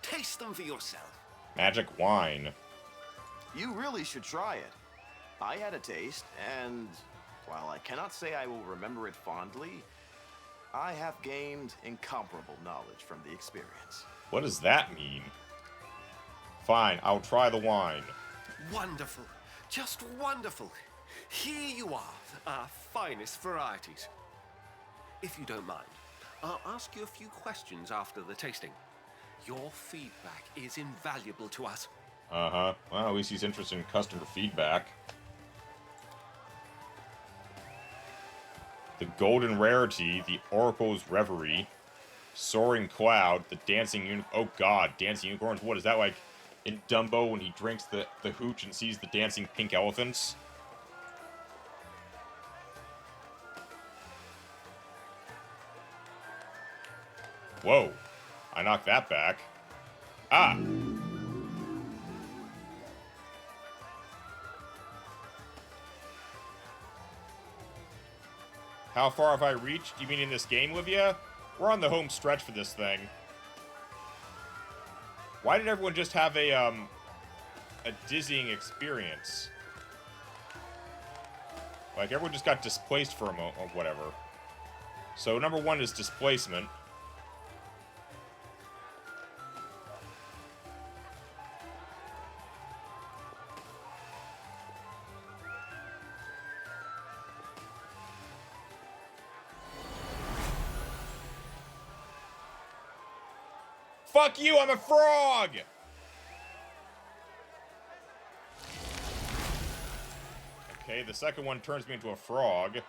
Taste them for yourself. Magic wine. You really should try it. I had a taste, and while I cannot say I will remember it fondly, I have gained incomparable knowledge from the experience. What does that mean? Fine, I'll try the wine. Wonderful. Just wonderful. Here you are, our finest varieties. If you don't mind, I'll ask you a few questions after the tasting. Your feedback is invaluable to us. Uh-huh. Well, at least he's interested in customer feedback. The Golden Rarity, the Oracle's Reverie, Soaring Cloud, the Dancing Unicorn. Oh god, Dancing Unicorns. What is that like in Dumbo when he drinks the hooch and sees the dancing pink elephants? Whoa. I knocked that back. Ah! How far have I reached? You mean in this game, Livia? We're on the home stretch for this thing. Why did everyone just have a dizzying experience? Like, everyone just got displaced for a moment, or whatever. So, number 1 is displacement. Fuck you, I'm a frog! Okay, the second one turns me into a frog. The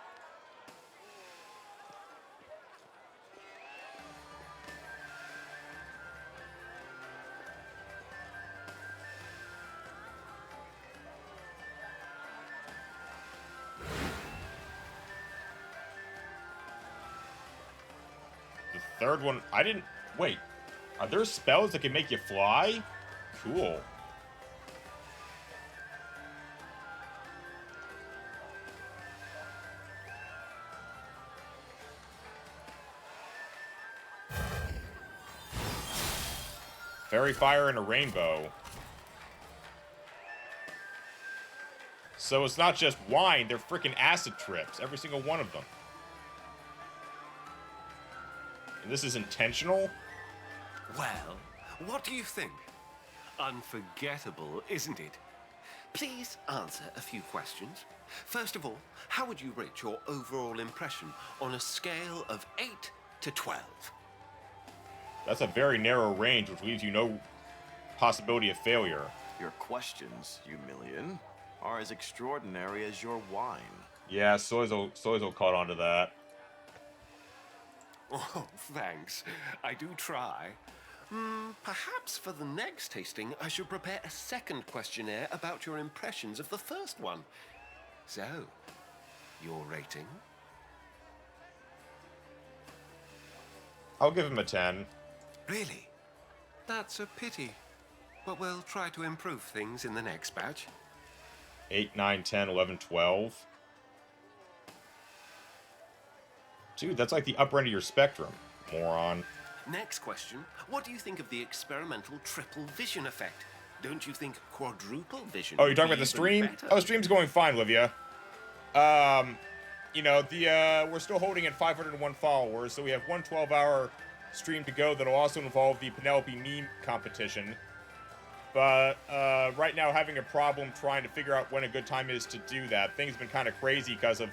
third one, I didn't... Wait. Are there spells that can make you fly? Cool. Fairy fire and a rainbow. So it's not just wine, they're freaking acid trips. Every single one of them. And this is intentional? Well, What do you think? Unforgettable, isn't it? Please answer a few questions. First of all, how would you rate your overall impression on a scale of 8 to 12? That's a very narrow range, which leaves you no possibility of failure. Your questions, you million, are as extraordinary as your wine. Yeah, Soizo caught on to that. Oh, thanks. I do try. Perhaps for the next tasting, I should prepare a second questionnaire about your impressions of the first one. So, your rating? I'll give him a 10. Really? That's a pity. But we'll try to improve things in the next batch. 8, 9, 10, 11, 12. Dude, that's like the upper end of your spectrum, moron. Next question. What do you think of the experimental triple vision effect? Don't you think quadruple vision? Oh, you're talking about the stream? Oh, the stream's going fine, Livia. You know, we're still holding at 501 followers, so we have one 12-hour stream to go that'll also involve the Penelope meme competition. But right now, having a problem trying to figure out when a good time is to do that. Things have been kind of crazy because of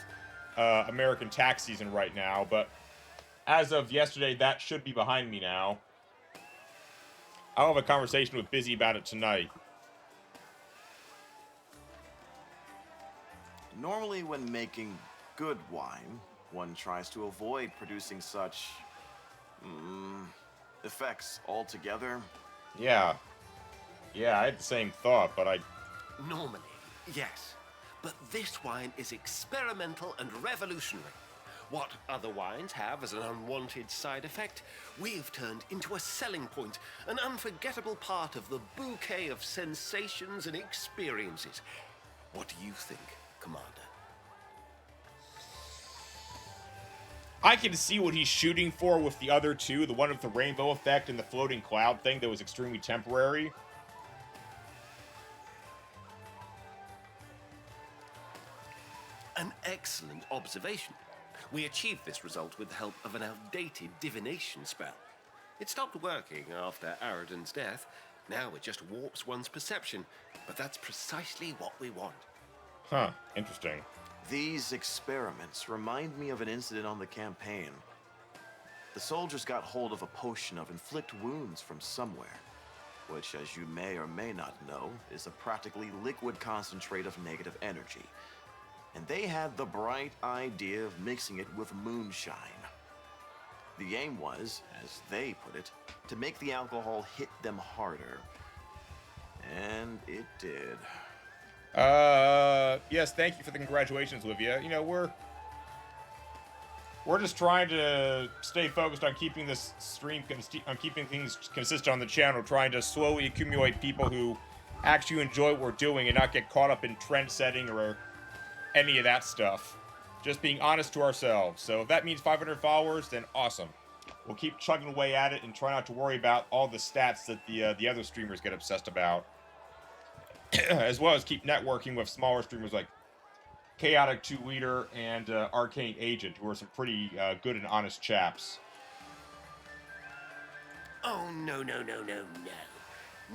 American tax season right now, but as of yesterday, that should be behind me now. I'll have a conversation with Busy about it tonight. Normally, when making good wine, one tries to avoid producing such effects altogether. Yeah. Yeah, I had the same thought, but Normally, yes. But this wine is experimental and revolutionary. What other wines have as an unwanted side effect, we've turned into a selling point, an unforgettable part of the bouquet of sensations and experiences. What do you think, Commander? I can see what he's shooting for with the other two, the one with the rainbow effect and the floating cloud thing that was extremely temporary. An excellent observation. We achieved this result with the help of an outdated divination spell. It stopped working after Aradon's death. Now it just warps one's perception, but that's precisely what we want. Huh, interesting. These experiments remind me of an incident on the campaign. The soldiers got hold of a potion of inflict wounds from somewhere, which, as you may or may not know, is a practically liquid concentrate of negative energy. And they had the bright idea of mixing it with moonshine. The aim was, as they put it, to make the alcohol hit them harder. And it did. Yes, thank you for the congratulations, Olivia. You know, we're just trying to stay focused on keeping this stream, on keeping things consistent on the channel, trying to slowly accumulate people who actually enjoy what we're doing and not get caught up in trend setting or any of that stuff. Just being honest to ourselves. So if that means 500 followers, then awesome. We'll keep chugging away at it and try not to worry about all the stats that the other streamers get obsessed about. As well as keep networking with smaller streamers like Chaotic 2 Liter and Arcane Agent, who are some pretty good and honest chaps. Oh, no.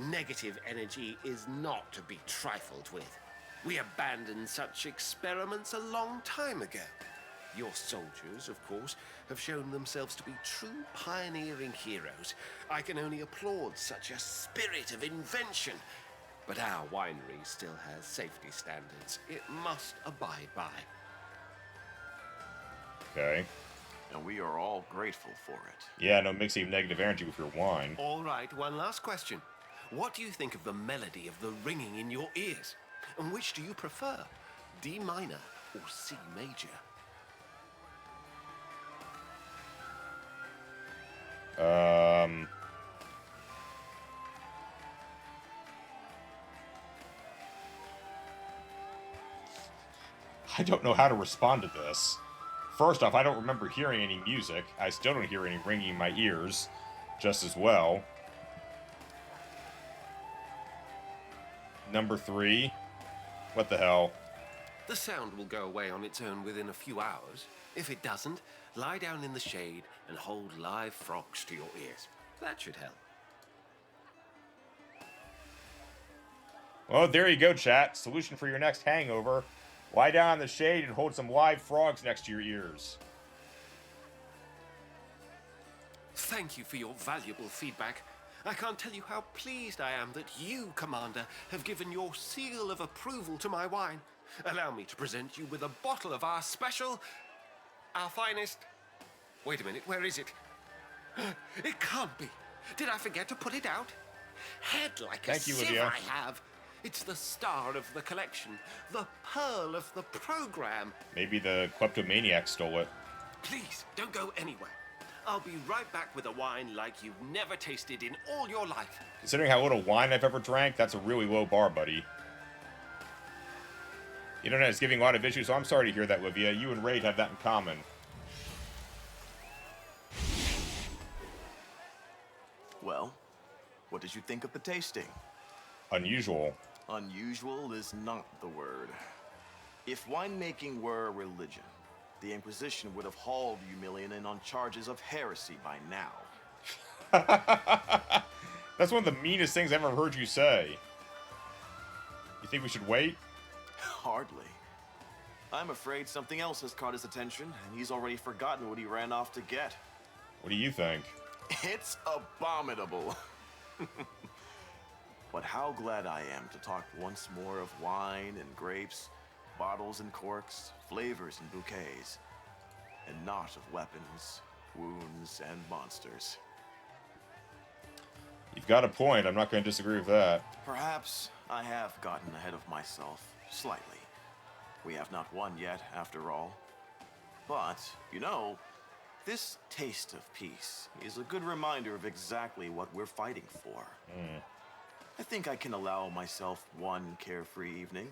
Negative energy is not to be trifled with. We abandoned such experiments a long time ago. Your soldiers, of course, have shown themselves to be true pioneering heroes. I can only applaud such a spirit of invention. But our winery still has safety standards it must abide by. Okay. And we are all grateful for it. Yeah, no mixing negative energy with your wine. All right, one last question. What do you think of the melody of the ringing in your ears? And which do you prefer, D minor or C major? I don't know how to respond to this. First off, I don't remember hearing any music. I still don't hear any ringing in my ears just as well. Number 3. What the hell? The sound will go away on its own within a few hours. If it doesn't, lie down in the shade and hold live frogs to your ears. That should help. Well, there you go, chat. Solution for your next hangover. Lie down in the shade and hold some live frogs next to your ears. Thank you for your valuable feedback. I can't tell you how pleased I am that you, Commander, have given your seal of approval to my wine. Allow me to present you with a bottle of our special, our finest... Wait a minute, where is it? It can't be. Did I forget to put it out? Head like Thank a you, sieve Olivia. I have. It's the star of the collection, the pearl of the program. Maybe the kleptomaniac stole it. Please, don't go anywhere. I'll be right back with a wine like you've never tasted in all your life. Considering how little wine I've ever drank, that's a really low bar, buddy. The internet is giving a lot of issues, so I'm sorry to hear that, Olivia. You and Raid have that in common. Well, what did you think of the tasting? Unusual. Unusual is not the word. If winemaking were a religion, the Inquisition would have hauled Eumillion in on charges of heresy by now. That's one of the meanest things I've ever heard you say. You think we should wait? Hardly. I'm afraid something else has caught his attention, and he's already forgotten what he ran off to get. What do you think? It's abominable. But how glad I am to talk once more of wine and grapes, bottles and corks, flavors and bouquets, and not of weapons, wounds, and monsters. You've got a point. I'm not going to disagree with that. Perhaps I have gotten ahead of myself, slightly. We have not won yet, after all. But, you know, this taste of peace is a good reminder of exactly what we're fighting for. I think I can allow myself one carefree evening,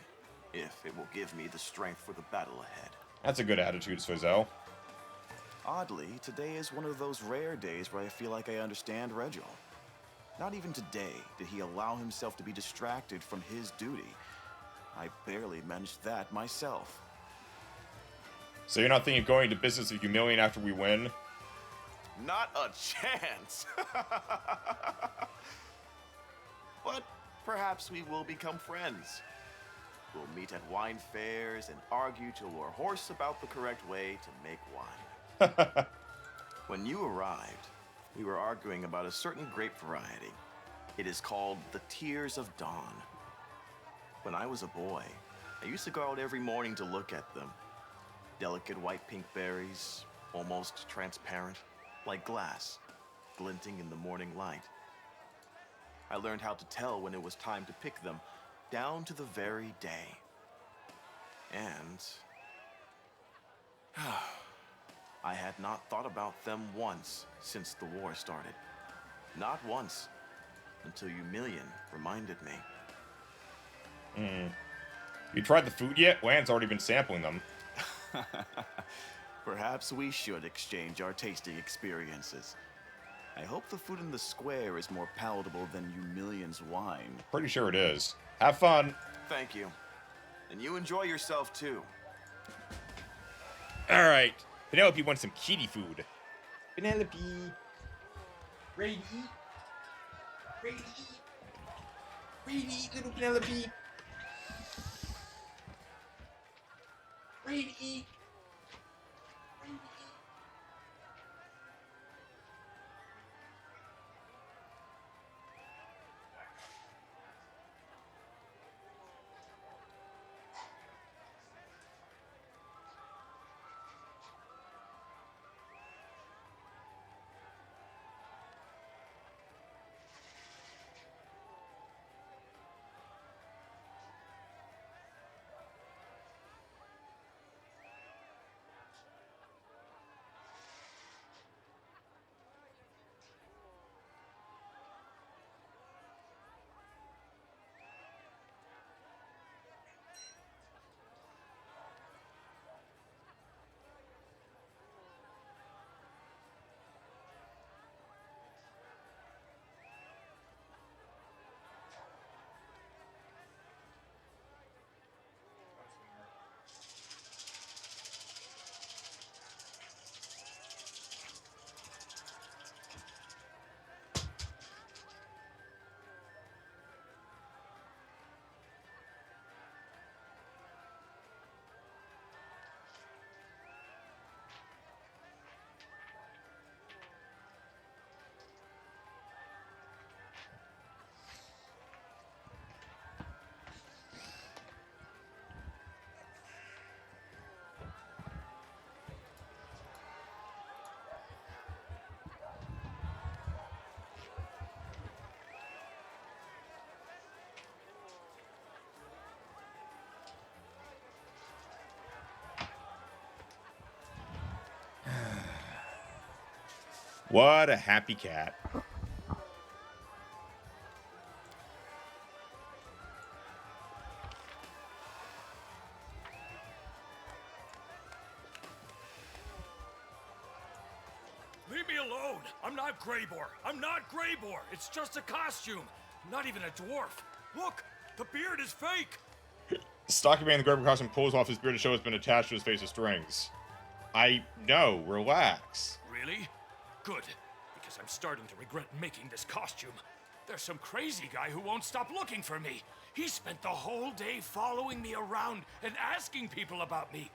if it will give me the strength for the battle ahead. That's a good attitude, Swizzell. Oddly, today is one of those rare days where I feel like I understand Regil. Not even today did he allow himself to be distracted from his duty. I barely managed that myself. So you're not thinking of going to business with Eumillion after we win? Not a chance! But perhaps we will become friends. We'll meet at wine fairs and argue till we're hoarse about the correct way to make wine. When you arrived, we were arguing about a certain grape variety. It is called the Tears of Dawn. When I was a boy, I used to go out every morning to look at them. Delicate white-pink berries, almost transparent, like glass, glinting in the morning light. I learned how to tell when it was time to pick them, down to the very day. And I had not thought about them once since the war started. Not once, until Eumillion reminded me. You tried the food yet? Lan's already been sampling them. Perhaps we should exchange our tasting experiences. I hope the food in the square is more palatable than Eumillion's wine. Pretty sure it is. Have fun. Thank you. And you enjoy yourself too. Alright. Penelope wants some kitty food. Penelope. Ready to eat? Ready to eat? Ready to eat, little Penelope? Ready to eat? What a happy cat. Leave me alone! I'm not Greybor! I'm not Greybor! It's just a costume! I'm not even a dwarf! Look! The beard is fake! The stocky man in the Gerber costume pulls off his beard to show it's been attached to his face with strings. I know, relax. Really? Good. Because I'm starting to regret making this costume. There's some crazy guy who won't stop looking for me. He spent the whole day following me around and asking people about me.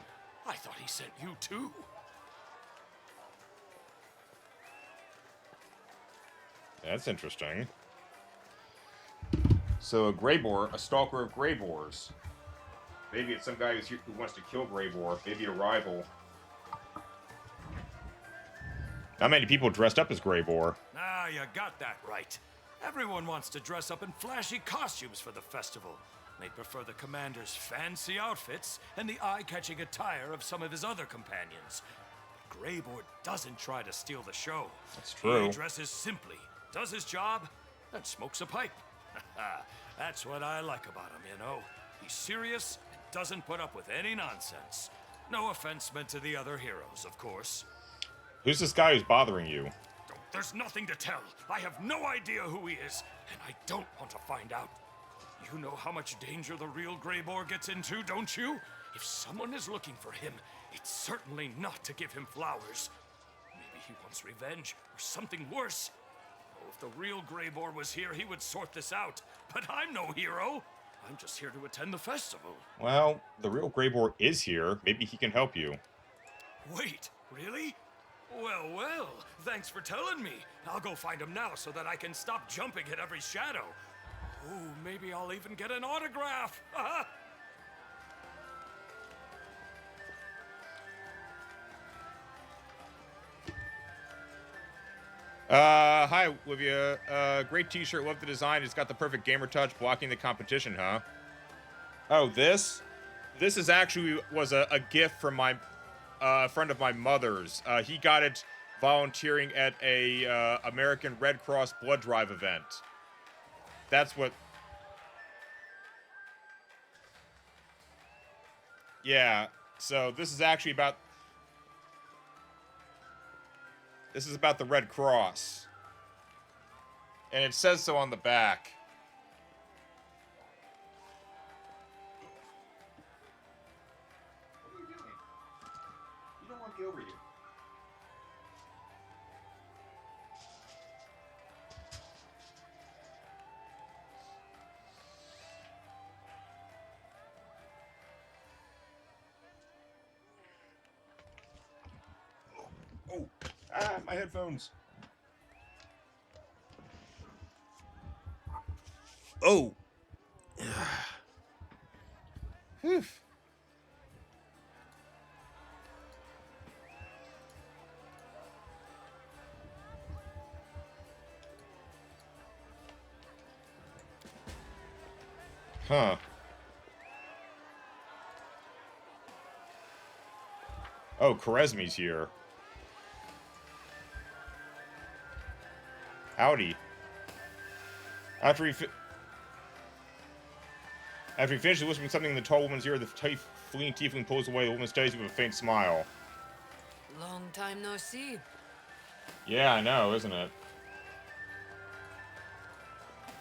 I thought he sent you too. That's interesting. So a Greybor, a stalker of Greybors. Maybe it's some guy who wants to kill Greybor. Maybe a rival. Not many people dressed up as Greybor. Ah, you got that right. Everyone wants to dress up in flashy costumes for the festival. They prefer the commander's fancy outfits and the eye-catching attire of some of his other companions. But Greybor doesn't try to steal the show. That's true. He dresses simply, does his job, and smokes a pipe. That's what I like about him, you know. He's serious and doesn't put up with any nonsense. No offense meant to the other heroes, of course. Who's this guy who's bothering you? There's nothing to tell. I have no idea who he is, and I don't want to find out. You know how much danger the real Greybor gets into, don't you? If someone is looking for him, it's certainly not to give him flowers. Maybe he wants revenge or something worse. Oh, if the real Greybor was here, he would sort this out. But I'm no hero. I'm just here to attend the festival. Well, the real Greybor is here. Maybe he can help you. Wait, really? Well, thanks for telling me. I'll go find him now so that I can stop jumping at every shadow. Ooh, maybe I'll even get an autograph. Hi, Olivia. Great t-shirt, love the design. It's got the perfect gamer touch, blocking the competition, huh? Oh, this? This is actually was a gift from my friend of my mother's. He got it volunteering at a American Red Cross blood drive event. That's what... Yeah, so this is actually about... This is about the Red Cross. And it says so on the back. What are you doing? You don't want to get over you. Oh, my headphones. Oh. Whew. Huh. Oh, Kharesmi's here. Howdy. After he finishes whispering something in the tall woman's ear, the fleeing tiefling pulls away. The woman stays with a faint smile. Long time no see. Yeah, I know, isn't it?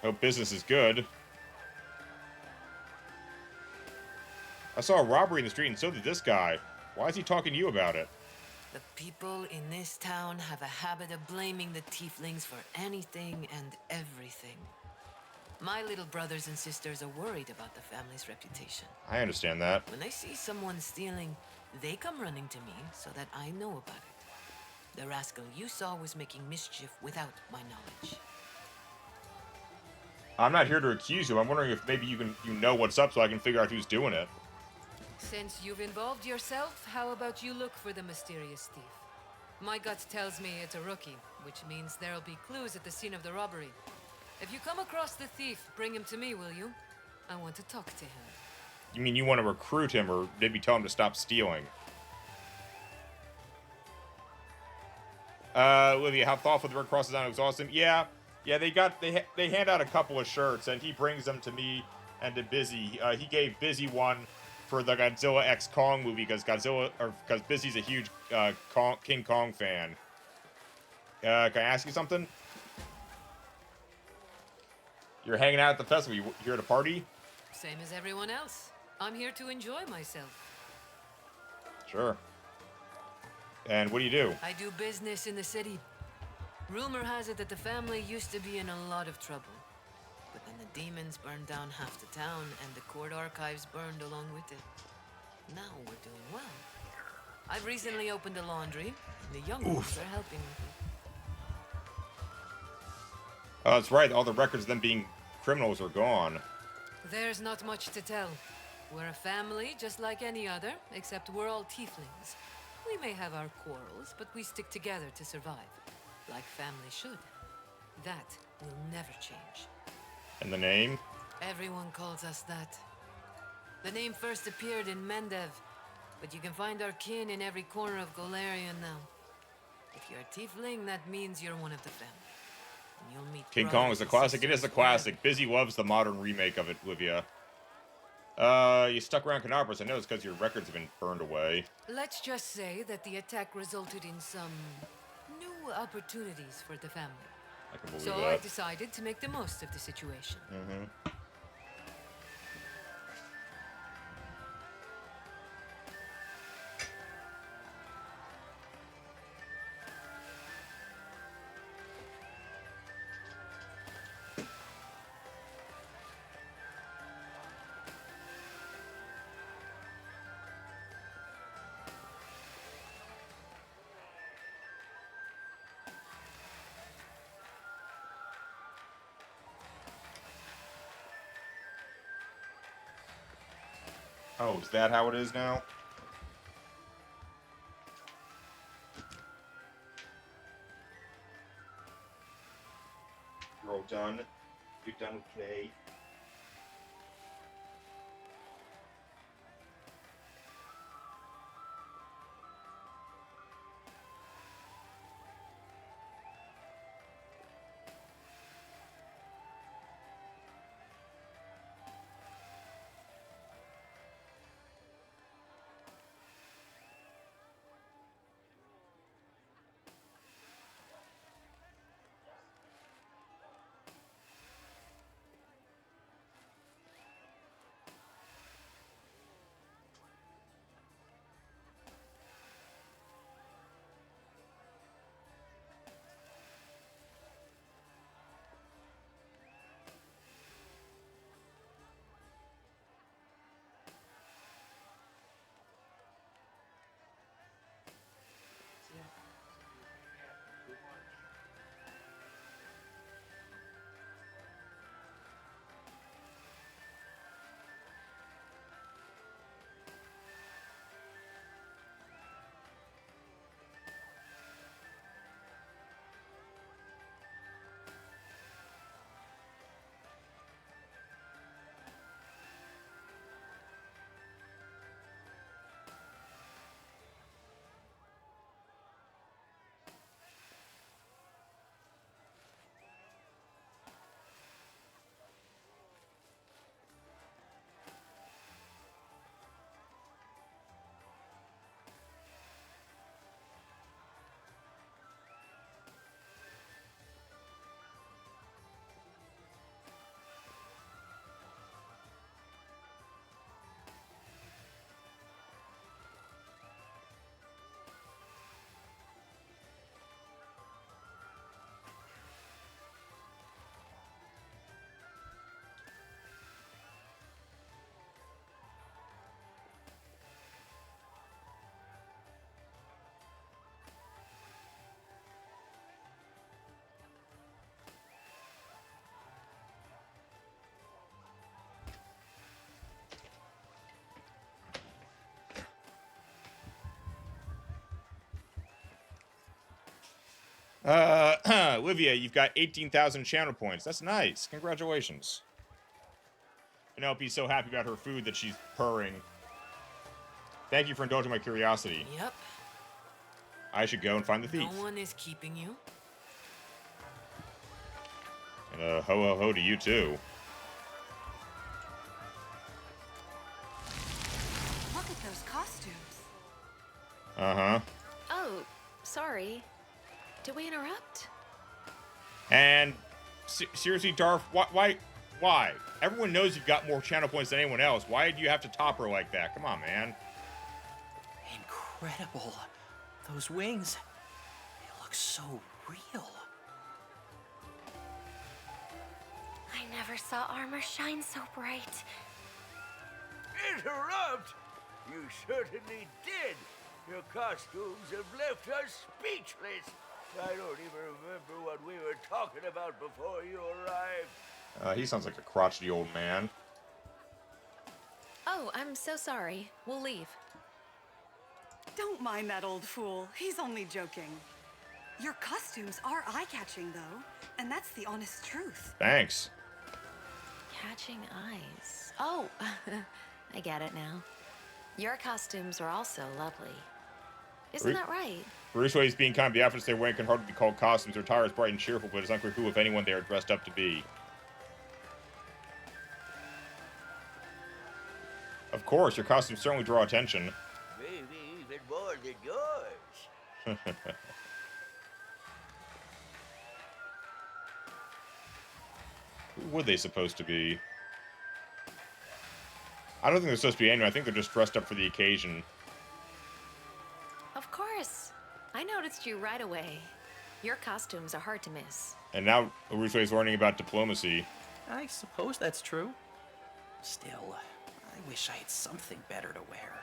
Hope business is good. I saw a robbery in the street, and so did this guy. Why is he talking to you about it? The people in this town have a habit of blaming the tieflings for anything and everything. My little brothers and sisters are worried about the family's reputation. I understand that. When they see someone stealing, they come running to me so that I know about it. The rascal you saw was making mischief without my knowledge. I'm not here to accuse you. I'm wondering if maybe you know what's up so I can figure out who's doing it. Since you've involved yourself, how about you look for the mysterious thief? My gut tells me it's a rookie, which means there'll be clues at the scene of the robbery. If you come across the thief, bring him to me, will you? I want to talk to him. You mean you want to recruit him or maybe tell him to stop stealing? Olivia, how thoughtful the Red Cross is on exhausting. Yeah, they hand out a couple of shirts, and he brings them to me and to Busy. He gave Busy one for the Godzilla X Kong movie because Busy's a huge King Kong fan. Can I ask you something? You're hanging out at the festival. You here at a party? Same as everyone else. I'm here to enjoy myself. Sure. And what do you do? I do business in the city. Rumor has it that the family used to be in a lot of trouble. But then the demons burned down half the town, and the court archives burned along with it. Now we're doing well. I've recently opened a laundry, and the young ones are helping with it. Oh, that's right. All the records of them being criminals are gone. There's not much to tell. We're a family just like any other, except we're all tieflings. We may have our quarrels, but we stick together to survive. Like family should. That will never change. And the name? Everyone calls us that. The name first appeared in Mendev, but you can find our kin in every corner of Golarion now. If you're a tiefling, that means you're one of the family. And you'll meet King Kong is a classic. It is a classic. Busy loves the modern remake of it, Livia. You stuck around Canopus. I know it's because your records have been burned away. Let's just say that the attack resulted in some new opportunities for the family. I can believe so that. I decided to make the most of the situation. Mm-hmm. Oh, is that how it is now? You're all done. You're done with play. Olivia, you've got 18,000 channel points. That's nice. Congratulations. Penelope's so happy about her food that she's purring. Thank you for indulging my curiosity. Yep. I should go and find the thief. No one is keeping you. And ho ho ho to you too. Look at those costumes. Uh-huh. Oh, sorry. Did we interrupt? And seriously, Darth, why? Everyone knows you've got more channel points than anyone else. Why do you have to top her like that? Come on, man. Incredible. Those wings, they look so real. I never saw armor shine so bright. Interrupt? You certainly did. Your costumes have left us speechless. I don't even remember what we were talking about before you arrived. He sounds like a crotchety old man. Oh, I'm so sorry. We'll leave. Don't mind that old fool. He's only joking. Your costumes are eye-catching, though, and that's the honest truth. Thanks. Catching eyes. Oh, I get it now. Your costumes are also lovely. Isn't that right? Urushway is being kind. The outfits they're wearing can hardly be called costumes. Their attire is bright and cheerful, but it's unclear who, if anyone, they are dressed up to be. Of course, your costumes certainly draw attention. Maybe even more than yours. Who would they supposed to be? I don't think they're supposed to be anyone. I think they're just dressed up for the occasion. Of course. I noticed you right away. Your costumes are hard to miss. And now Urushway is learning about diplomacy. I suppose that's true. Still, I wish I had something better to wear.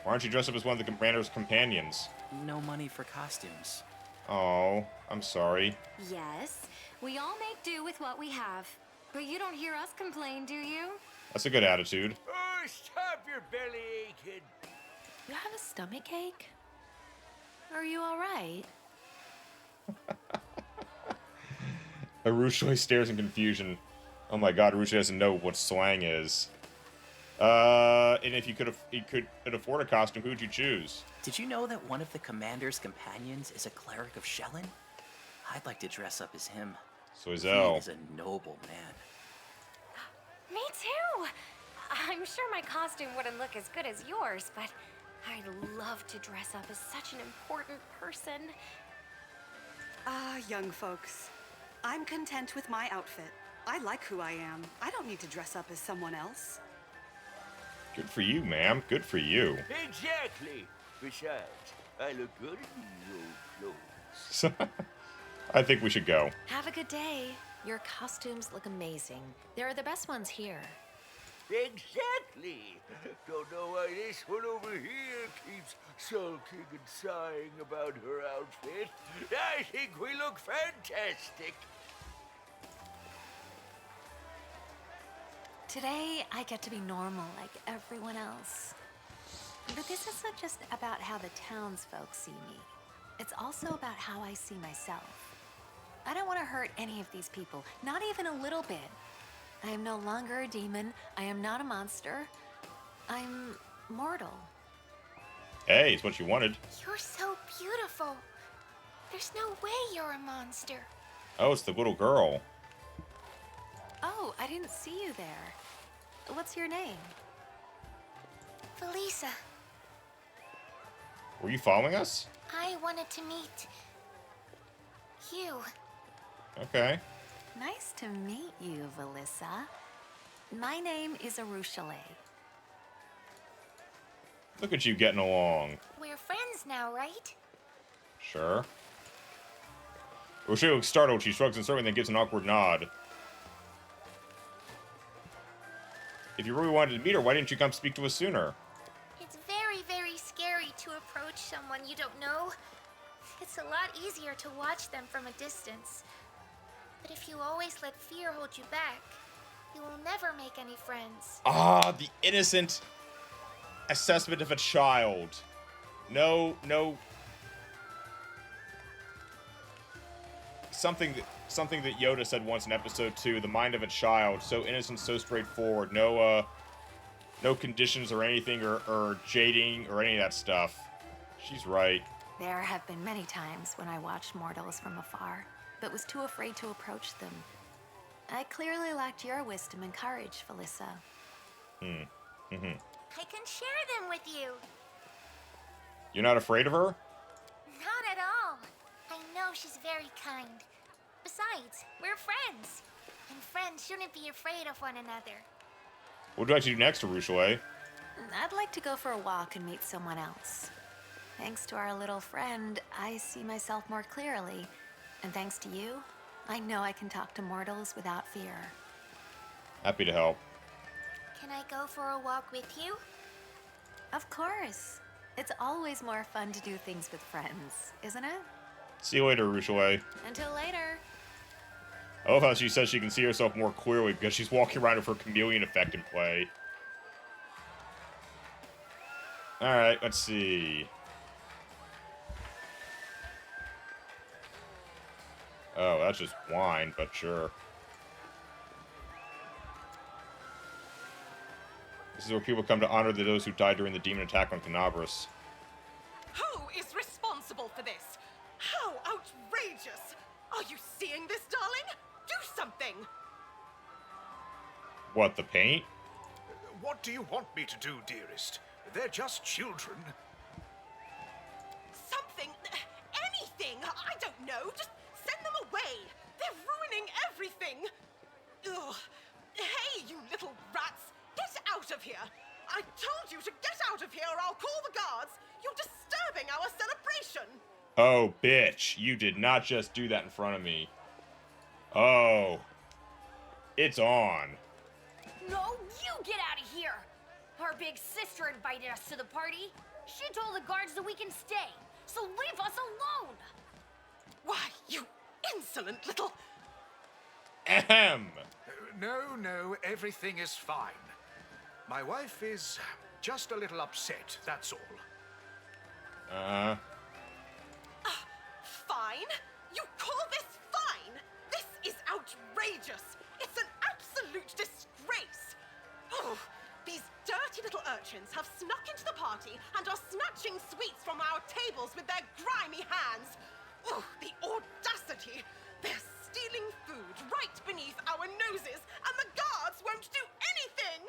Why don't you dress up as one of the commander's companions? No money for costumes. Oh, I'm sorry. Yes, we all make do with what we have. But you don't hear us complain, do you? That's a good attitude. Oh, stop your belly aching. You have a stomach ache? Are you all right? Urushway stares in confusion. Oh my god, Urushway doesn't know what slang is. And if you could afford a costume, who would you choose? Did you know that one of the commander's companions is a cleric of Shellen? I'd like to dress up as him. So is He Elle. is a noble man. Me too! I'm sure my costume wouldn't look as good as yours, but I'd love to dress up as such an important person. Ah, young folks. I'm content with my outfit. I like who I am. I don't need to dress up as someone else. Good for you, ma'am. Good for you. Exactly. Besides, I look good in these old clothes. I think we should go. Have a good day. Your costumes look amazing. They're the best ones here. Exactly. Don't know why this one over here keeps sulking and sighing about her outfit. I think we look fantastic. Today, I get to be normal like everyone else. But this isn't just about how the townsfolk see me. It's also about how I see myself. I don't want to hurt any of these people, not even a little bit. I am no longer a demon. I am not a monster. I'm mortal. Hey, it's what you wanted. You're so beautiful. There's no way you're a monster. Oh, it's the little girl. Oh, I didn't see you there. What's your name? Felisa, Were you following us? I wanted to meet you. Okay. Nice to meet you, Felisa. My name is Arushale. Look at you getting along. We're friends now, right? Sure. Rochelle looks startled. She shrugs and then gives an awkward nod. If you really wanted to meet her, why didn't you come speak to us sooner? It's very, very scary to approach someone you don't know. It's a lot easier to watch them from a distance. But if you always let fear hold you back, you will never make any friends. Ah, the innocent assessment of a child. No. Something something that Yoda said once in episode 2, the mind of a child, so innocent, so straightforward, no conditions or anything, or jading, or any of that stuff. She's right. There have been many times when I watched mortals from afar, but was too afraid to approach them. I clearly lacked your wisdom and courage, Felissa. I can share them with you. You're not afraid of her? Not at all. I know she's very kind. Besides, we're friends. And friends shouldn't be afraid of one another. What would you like to do next, Arushale? I'd like to go for a walk and meet someone else. Thanks to our little friend, I see myself more clearly. And thanks to you, I know I can talk to mortals without fear. Happy to help. Can I go for a walk with you? Of course. It's always more fun to do things with friends, isn't it? See you later, Arushale. Until later. I love how she says she can see herself more clearly because she's walking around with her chameleon effect in play. Alright, let's see. Oh, that's just wine, but sure. This is where people come to honor those who died during the demon attack on Canabras. Who is responsible for this? How outrageous! Are you seeing this, darling? Do something! What, the paint? What do you want me to do, dearest? They're just children. Something! Anything! I don't know! Just send them away! They're ruining everything! Ugh! Hey, you little rats! Get out of here! I told you to get out of here or I'll call the guards! You're disturbing our celebration! Oh, bitch. You did not just do that in front of me. Oh. It's on. No, you get out of here! Our big sister invited us to the party. She told the guards that we can stay, so leave us alone! Why, you insolent little... Ahem. No, everything is fine. My wife is just a little upset, that's all. Fine? You call this fine? This is outrageous! It's an absolute disgrace! Oh, these dirty little urchins have snuck into the party and are snatching sweets from our tables with their grimy hands! Oh, the audacity! They're stealing food right beneath our noses, and the guards won't do anything!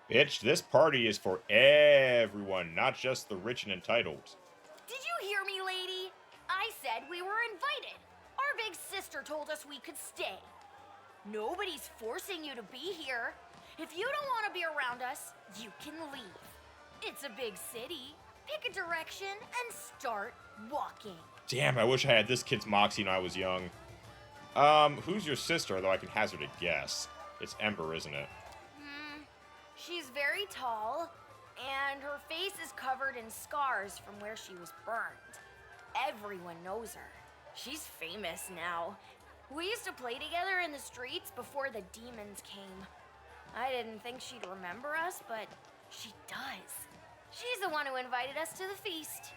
Bitch, this party is for everyone, not just the rich and entitled. Did you hear me, lady? I said we were invited. Our big sister told us we could stay. Nobody's forcing you to be here. If you don't want to be around us, you can leave. It's a big city. Pick a direction and start walking. Damn, I wish I had this kid's moxie when I was young. Who's your sister, though I can hazard a guess? It's Ember, isn't it? She's very tall, and her face is covered in scars from where she was burned. Everyone knows her. She's famous now. We used to play together in the streets before the demons came. I didn't think she'd remember us, but she does. She's the one who invited us to the feast.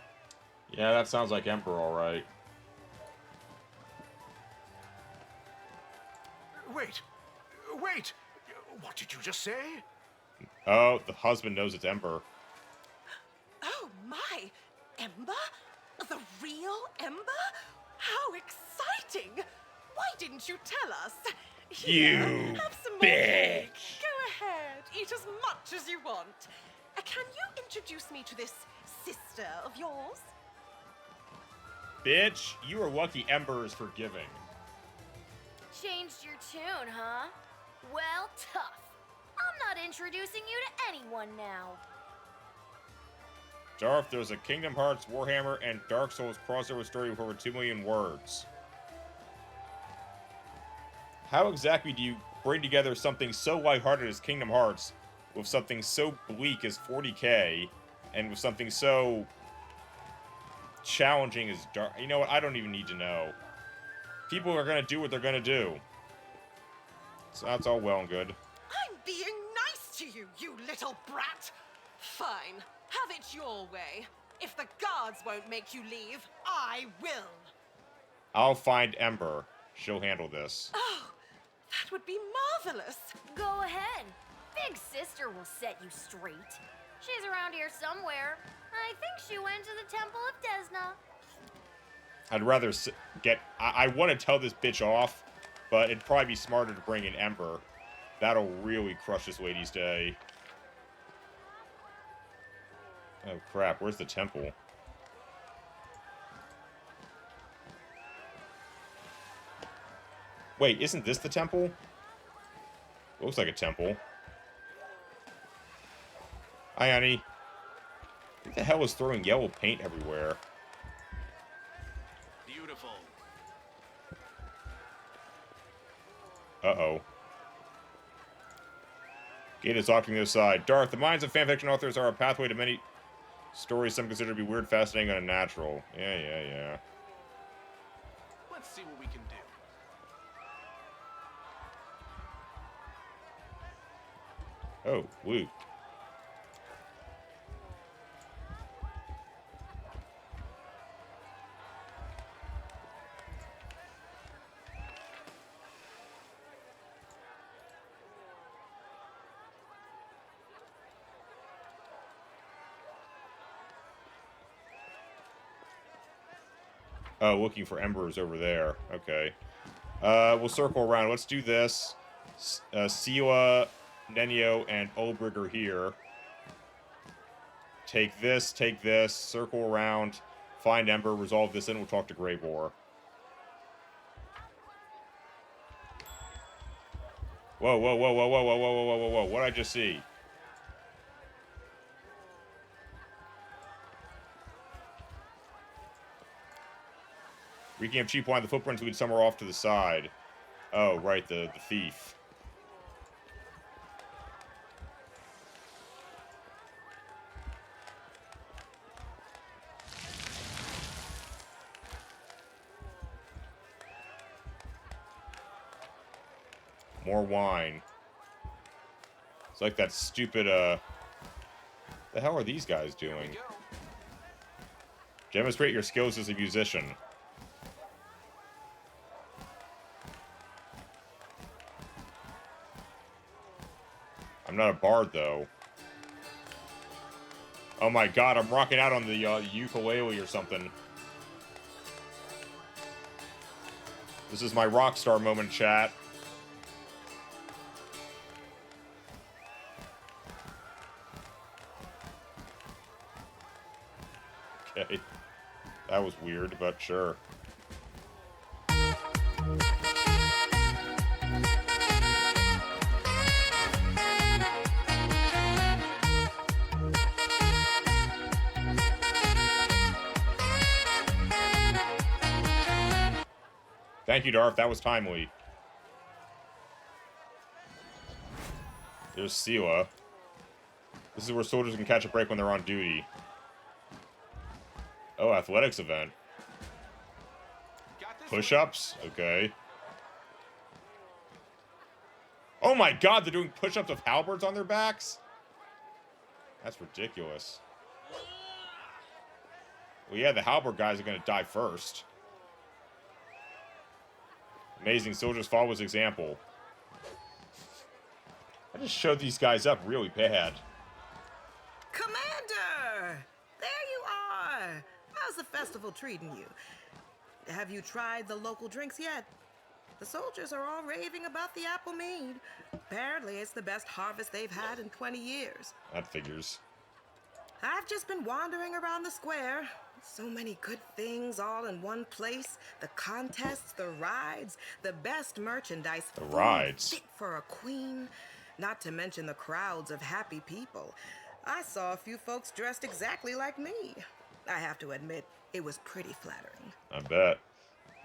Yeah, that sounds like Ember, alright. Wait! What did you just say? Oh, the husband knows it's Ember. Oh my! Ember? The real Ember? How exciting! Why didn't you tell us? Here, You have some more bitch! cake. Go ahead, eat as much as you want. Can you introduce me to this sister of yours? Bitch, you are lucky Ember is forgiving. Changed your tune, huh? Well, tough. I'm not introducing you to anyone now. Darth, there's a Kingdom Hearts, Warhammer, and Dark Souls crossover story with over 2 million words. How exactly do you bring together something so lighthearted as Kingdom Hearts with something so bleak as 40K and with something so challenging as Dark... You know what? I don't even need to know. People are going to do what they're going to do. So that's all well and good. I'm being nice to you, you little brat. Fine, have it your way. If the guards won't make you leave, I will. I'll find Ember. She'll handle this. Oh, that would be marvelous. Go ahead. Big sister will set you straight. She's around here somewhere. I think she went to the Temple of Desna. I'd rather get... I want to tell this bitch off, but it'd probably be smarter to bring in Ember. That'll really crush this lady's day. Oh, crap. Where's the temple? Wait, isn't this the temple? Looks like a temple. Hi, honey. Who the hell is throwing yellow paint everywhere? Beautiful. Uh-oh. Gate is locked on the other side. Darth, the minds of fanfiction authors are a pathway to many stories some consider to be weird, fascinating, and unnatural. Yeah. Let's see what we can do. Oh, Luke. Oh, looking for embers over there. Okay. We'll circle around. Let's do this. Siwa, Nenio, and Obrig are here. Take this, circle around, find Ember, resolve this, and we'll talk to Grey Boar. Whoa. What'd I just see? Wreaking of cheap wine, the footprints lead somewhere off to the side. Oh, right, the thief. More wine. It's like that stupid, the hell are these guys doing? Demonstrate your skills as a musician. I'm not a bard, though. Oh my god, I'm rocking out on the ukulele or something. This is my rock star moment, chat. Okay. That was weird, but sure. Thank you, Darth. That was timely. There's Siwa. This is where soldiers can catch a break when they're on duty. Oh, athletics event. Push-ups? Okay. Oh my god, they're doing push-ups with halberds on their backs? That's ridiculous. Well, yeah, the halberd guys are gonna die first. Amazing. Soldiers follow his example. I just showed these guys up really bad. Commander! There you are! How's the festival treating you? Have you tried the local drinks yet? The soldiers are all raving about the apple mead. Apparently, it's the best harvest they've had in 20 years. That figures. I've just been wandering around the square. So many good things all in one place. The contests, the rides, the best merchandise. The rides. Fit for a queen. Not to mention the crowds of happy people. I saw a few folks dressed exactly like me. I have to admit, it was pretty flattering. I bet.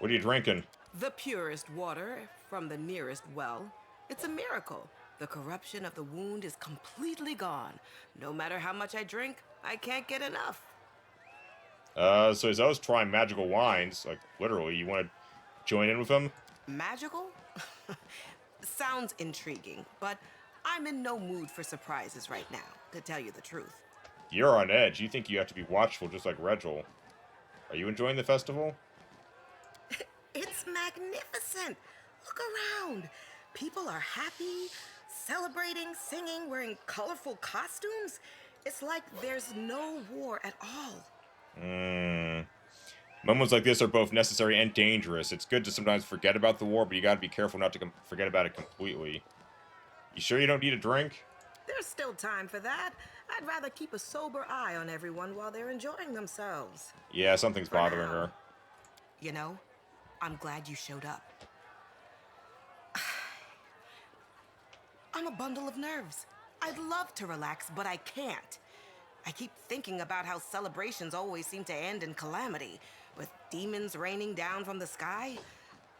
What are you drinking? The purest water from the nearest well. It's a miracle. The corruption of the wound is completely gone. No matter how much I drink, I can't get enough. So he's always trying magical wines. Like, literally, you want to join in with him? Magical? Sounds intriguing, but I'm in no mood for surprises right now, to tell you the truth. You're on edge. You think you have to be watchful just like Regil. Are you enjoying the festival? It's It's magnificent. Look around. People are happy, celebrating, singing, wearing colorful costumes. It's like there's no war at all. Moments like this are both necessary and dangerous. It's good to sometimes forget about the war, but you gotta be careful not to forget about it completely. You sure you don't need a drink? There's still time for that. I'd rather keep a sober eye on everyone while they're enjoying themselves. Yeah, something's For bothering now. her. You know, I'm glad you showed up. I'm a bundle of nerves. I'd love to relax, but I can't. I keep thinking about how celebrations always seem to end in calamity, with demons raining down from the sky.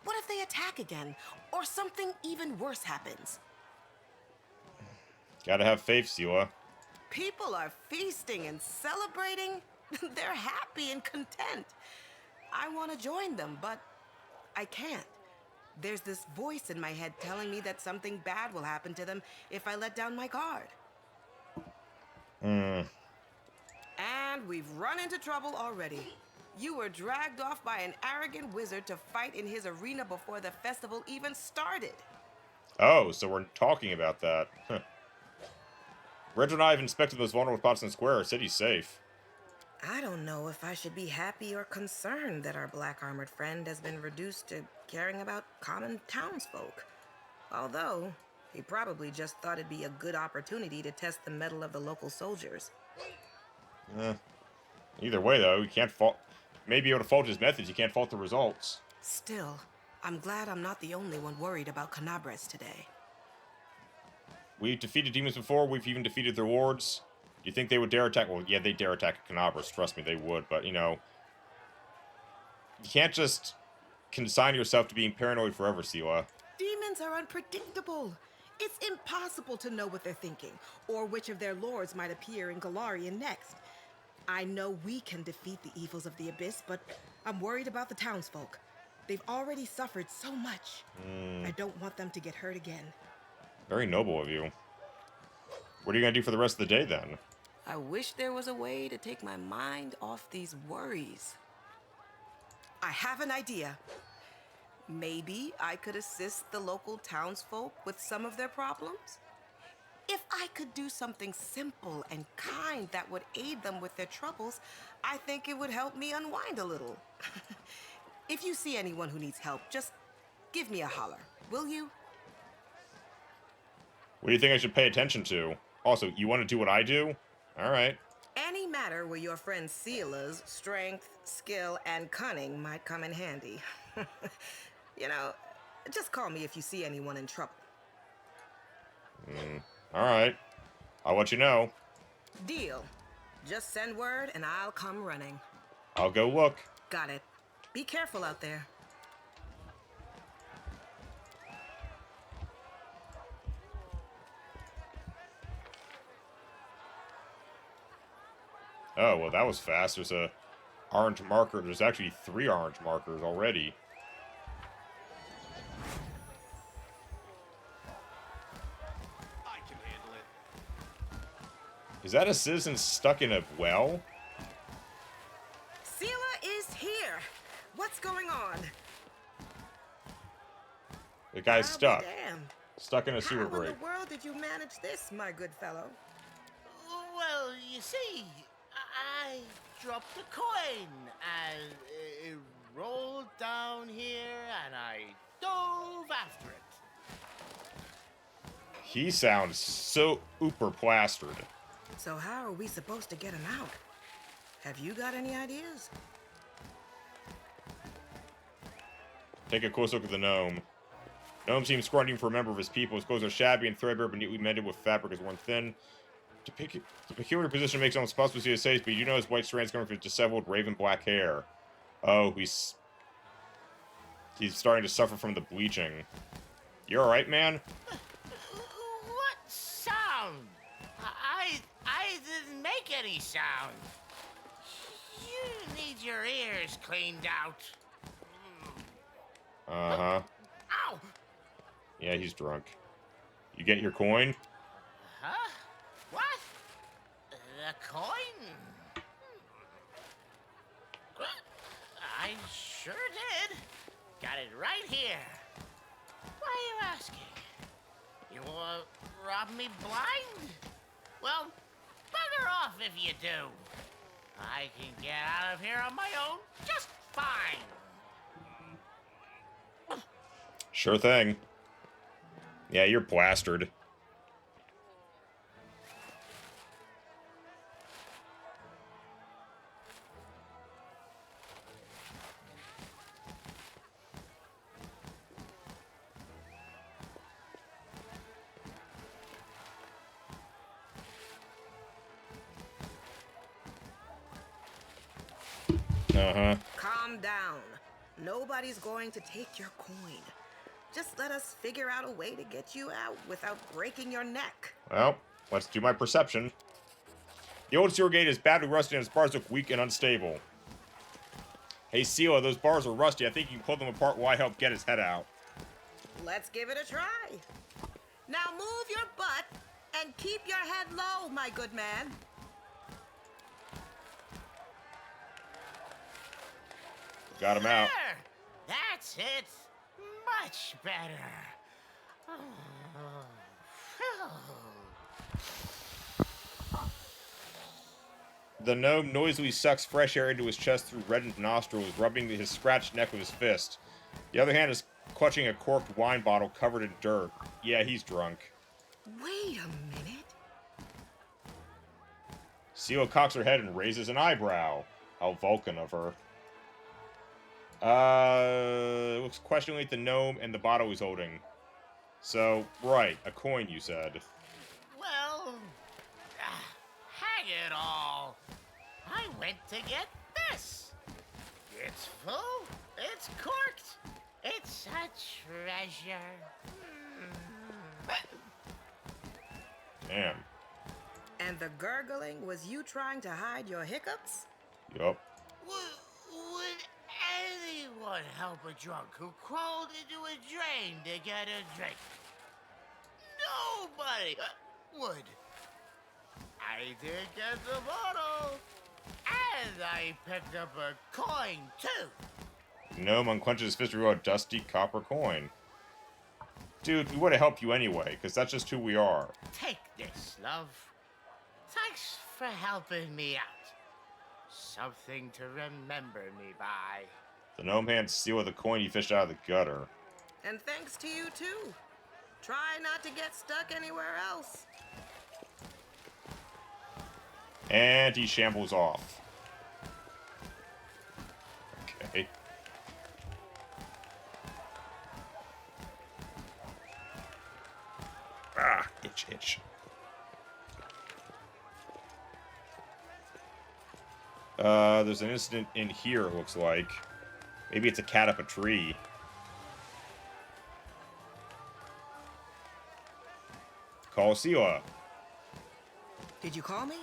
What if they attack again, or something even worse happens? Gotta have faith, Siwa. People are feasting and celebrating. They're happy and content. I want to join them, but I can't. There's this voice in my head telling me that something bad will happen to them if I let down my guard. And we've run into trouble already. You were dragged off by an arrogant wizard to fight in his arena before the festival even started. Oh, so we're talking about that. Huh. Reg and I have inspected those vulnerable spots in the square. Our city's safe. I don't know if I should be happy or concerned that our black armored friend has been reduced to caring about common townsfolk. Although, he probably just thought it'd be a good opportunity to test the mettle of the local soldiers. Either way, though, you can't fault. May be able to fault his methods. You can't fault the results. Still, I'm glad I'm not the only one worried about Canabres today. We've defeated demons before. We've even defeated their wards. Do you think they would dare attack? Well, yeah, they dare attack Canabres. Trust me, they would. But, you know, you can't just consign yourself to being paranoid forever, Siwa. Demons are unpredictable. It's impossible to know what they're thinking, or which of their lords might appear in Galarian next. I know we can defeat the evils of the Abyss, but I'm worried about the townsfolk. They've already suffered so much. I don't want them to get hurt again. Very noble of you. What are you going to do for the rest of the day, then? I wish there was a way to take my mind off these worries. I have an idea. Maybe I could assist the local townsfolk with some of their problems? If I could do something simple and kind that would aid them with their troubles, I think it would help me unwind a little. If you see anyone who needs help, just give me a holler, will you? What do you think I should pay attention to? Also, you want to do what I do? All right. Any matter where your friend Sela's strength, skill, and cunning might come in handy. You know, just call me if you see anyone in trouble. All right. I'll let you know. Deal. Just send word and I'll come running. I'll go look. Got it. Be careful out there. Oh, well, that was fast. There's a orange marker. There's actually 3 orange markers already. I can handle it. Is that a citizen stuck in a well? Sela is here. What's going on? The guy's stuck. Damn. Stuck in a sewer How in grate. the world did you manage this, my good fellow? Well, you see, I dropped a coin and it rolled down here and I dove after it. He sounds so uber plastered. So how are we supposed to get him out? Have you got any ideas? Take a close look at the gnome. Gnome seems scrunting for a member of his people. His clothes are shabby and threadbare, but neatly mended with fabric is worn thin. The peculiar position makes it almost possible to see his face, but you do know his white strands coming from his disheveled raven black hair. Oh, he's starting to suffer from the bleaching. You alright, man? What sound? I didn't make any sound. You need your ears cleaned out. Uh-huh. Ow! Yeah, he's drunk. You get your coin? Huh? What? The coin? I sure did. got it right here. Why are you asking? You rob me blind? Well, bugger off if you do. I can get out of here on my own just fine. Sure thing. Yeah, you're plastered. Uh-huh. Calm down. Nobody's going to take your coin. Just let us figure out a way to get you out without breaking your neck. Well, let's do my perception. The old sewer gate is badly rusty and its bars look weak and unstable. Hey, Sela, those bars are rusty. I think you can pull them apart while I help get his head out. Let's give it a try. Now move your butt and keep your head low, my good man. Got him out. There! That's it. Much better. The gnome noisily sucks fresh air into his chest through reddened nostrils, rubbing his scratched neck with his fist. The other hand is clutching a corked wine bottle covered in dirt. Yeah, he's drunk. Wait a minute. Sela cocks her head and raises an eyebrow. How Vulcan of her. Looks questioningly at the gnome and the bottle he's holding. So, right, a coin, you said. Well, hang it all. I went to get this. It's full, it's corked, it's a treasure. Damn. And the gurgling was you trying to hide your hiccups? Yup. Would anyone help a drunk who crawled into a drain to get a drink? Nobody would. I did get the bottle, and I picked up a coin, too. Gnome unclenches his fist to reveal a dusty copper coin. Dude, we would have helped you anyway, because that's just who we are. Take this, love. Thanks for helping me out. Something to remember me by. The gnome hands Sela the coin he fished out of the gutter. And thanks to you, too. Try not to get stuck anywhere else. And he shambles off. Okay. Ah, itch, itch. There's an incident in here, it looks like. Maybe it's a cat up a tree. Call Sela. Did you call me?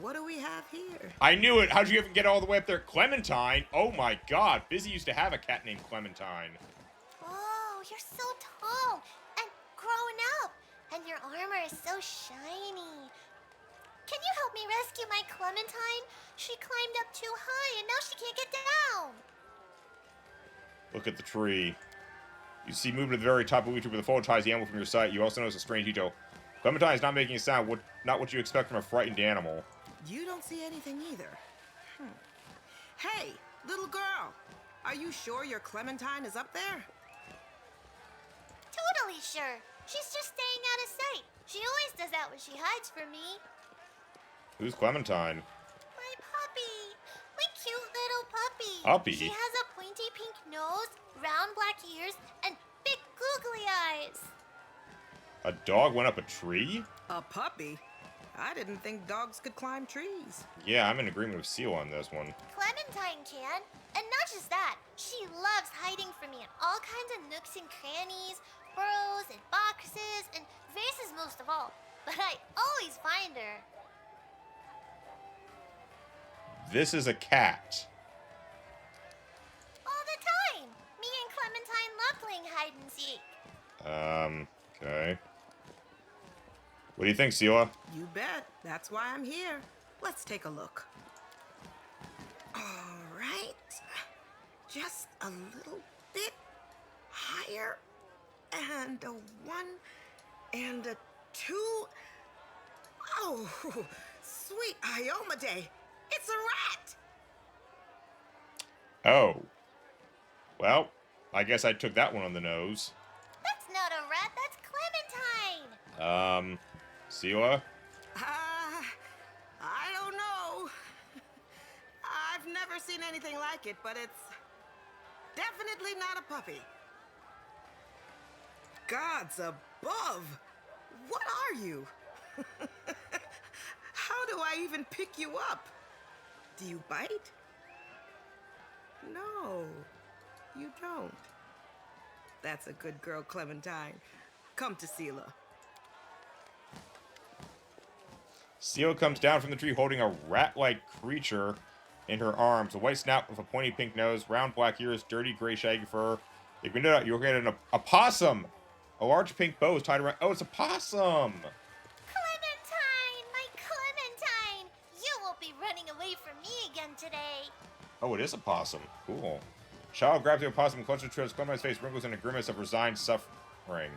What do we have here? I knew it! How'd you even get all the way up there? Clementine? Oh my god, Busy used to have a cat named Clementine. Oh, you're so tall and grown up, and your armor is so shiny. Can you help me rescue my Clementine? She climbed up too high and now she can't get down. Look at the tree. You see movement at the very top of the tree with the foliage hides the animal from your sight. You also notice a strange detail. Clementine is not making a sound, not what you expect from a frightened animal. You don't see anything either. Hey, little girl. Are you sure your Clementine is up there? Totally sure. She's just staying out of sight. She always does that when she hides from me. Who's Clementine? My puppy. My cute little puppy. Puppy? She has a pointy pink nose, round black ears, and big googly eyes. A dog went up a tree? A puppy? I didn't think dogs could climb trees. Yeah, I'm in agreement with Sela on this one. Clementine can. And not just that, she loves hiding from me in all kinds of nooks and crannies, burrows and boxes, and vases most of all. But I always find her. This is a cat. All the time. Me and Clementine love playing hide and seek. Okay. What do you think, Sela? You bet. That's why I'm here. Let's take a look. All right. Just a little bit higher. And a 1 and a 2. Oh, sweet Iomade. It's a rat. Oh. Well, I guess I took that one on the nose. That's not a rat, that's Clementine! Sela? I don't know. I've never seen anything like it, but it's definitely not a puppy. Gods above! What are you? How do I even pick you up? Do you bite? No, you don't. That's a good girl, Clementine. Come to Sela. Sela comes down from the tree holding a rat-like creature in her arms. A white snout with a pointy pink nose, round black ears, dirty gray shaggy fur. You're looking at a possum! A large pink bow is tied around... Oh, it's a possum! Clementine! My Clementine! You won't be running away from me again today. Oh, it is a possum. Cool. Child grabs the opossum and clutches to his Clementine's face, wrinkles in a grimace of resigned suffering.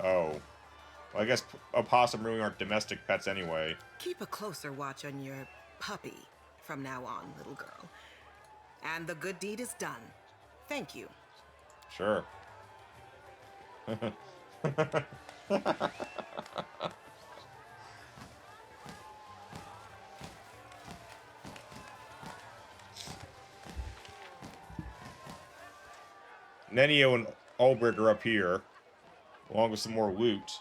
Oh. Well, I guess opossum really aren't domestic pets anyway. Keep a closer watch on your puppy from now on, little girl. And the good deed is done. Thank you. Sure. Nenio and Ulbrich are up here, along with some more loot.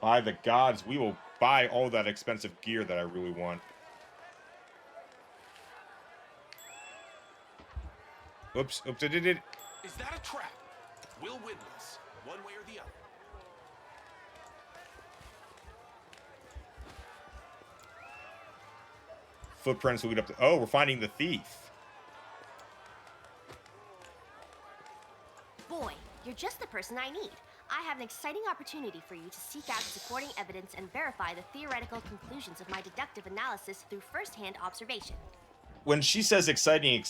By the gods, we will buy all that expensive gear that I really want. Oops, I did it. Is that a trap? We'll win this, one way or the other. Footprints lead up to... Oh, we're finding the thief. Boy, you're just the person I need. I have an exciting opportunity for you to seek out supporting evidence and verify the theoretical conclusions of my deductive analysis through first-hand observation. When she says exciting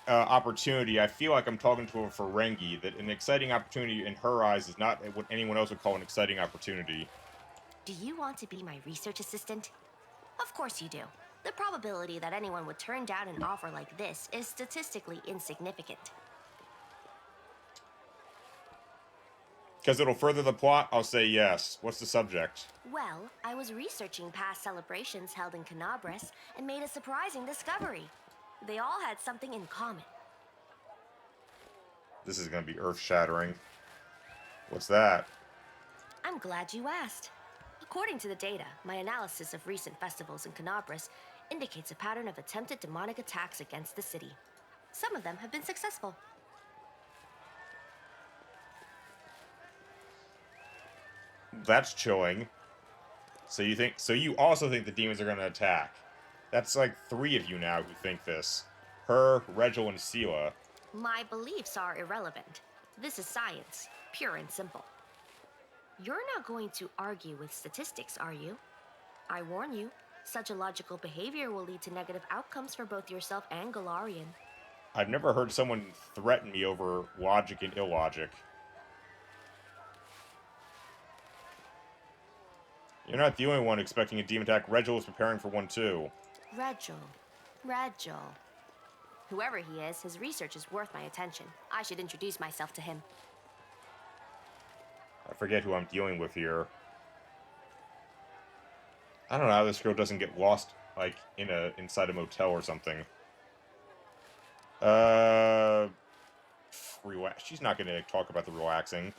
opportunity, I feel like I'm talking to a Ferengi, that an exciting opportunity in her eyes is not what anyone else would call an exciting opportunity. Do you want to be my research assistant? Of course you do. The probability that anyone would turn down an offer like this is statistically insignificant. Because it'll further the plot, I'll say yes. What's the subject? Well, I was researching past celebrations held in Canabras and made a surprising discovery. They all had something in common. This is going to be earth-shattering. What's that? I'm glad you asked. According to the data, my analysis of recent festivals in Canabras indicates a pattern of attempted demonic attacks against the city. Some of them have been successful. That's chilling. So you also think the demons are going to attack. That's like 3 of you now who think this. Her, Regil, and Sela. My beliefs are irrelevant. This is science, pure and simple. You're not going to argue with statistics, are you? I warn you, such illogical behavior will lead to negative outcomes for both yourself and Galarian. I've never heard someone threaten me over logic and illogic. You're not the only one expecting a demon attack. Regil is preparing for one too. Regil. Whoever he is, his research is worth my attention. I should introduce myself to him. I forget who I'm dealing with here. I don't know how this girl doesn't get lost, like, inside a motel or something. She's not gonna talk about the relaxing.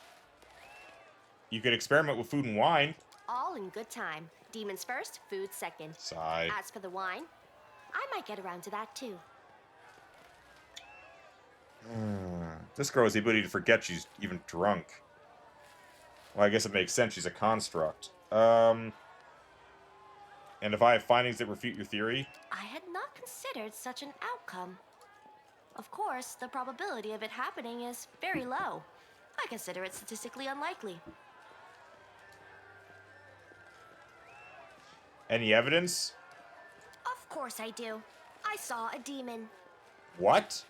You could experiment with food and wine. All in good time. Demons first, food second. Sigh. As for the wine, I might get around to that too. This girl has the ability to forget she's even drunk. Well, I guess it makes sense. She's a construct. And if I have findings that refute your theory? I had not considered such an outcome. Of course, the probability of it happening is very low. I consider it statistically unlikely. Any evidence? Of course I do. I saw a demon. What?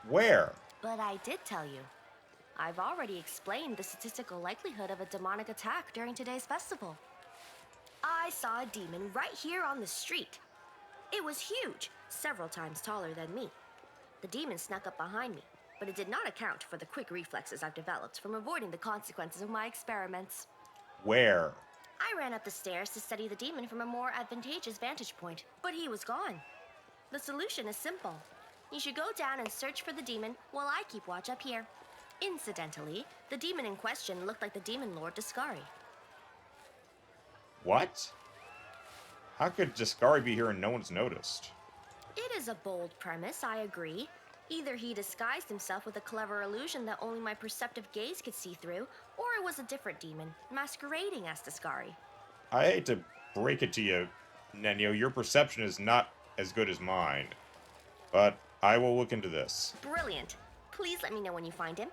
Where? But I did tell you. I've already explained the statistical likelihood of a demonic attack during today's festival. I saw a demon right here on the street. It was huge, several times taller than me. The demon snuck up behind me, but it did not account for the quick reflexes I've developed from avoiding the consequences of my experiments. Where? I ran up the stairs to study the demon from a more advantageous vantage point, but he was gone. The solution is simple. You should go down and search for the demon while I keep watch up here. Incidentally, the demon in question looked like the demon lord Discari. What? How could Discari be here and no one's noticed? It is a bold premise, I agree. Either he disguised himself with a clever illusion that only my perceptive gaze could see through, or it was a different demon, masquerading as Discari. I hate to break it to you, Nenio, your perception is not as good as mine. But I will look into this. Brilliant. Please let me know when you find him.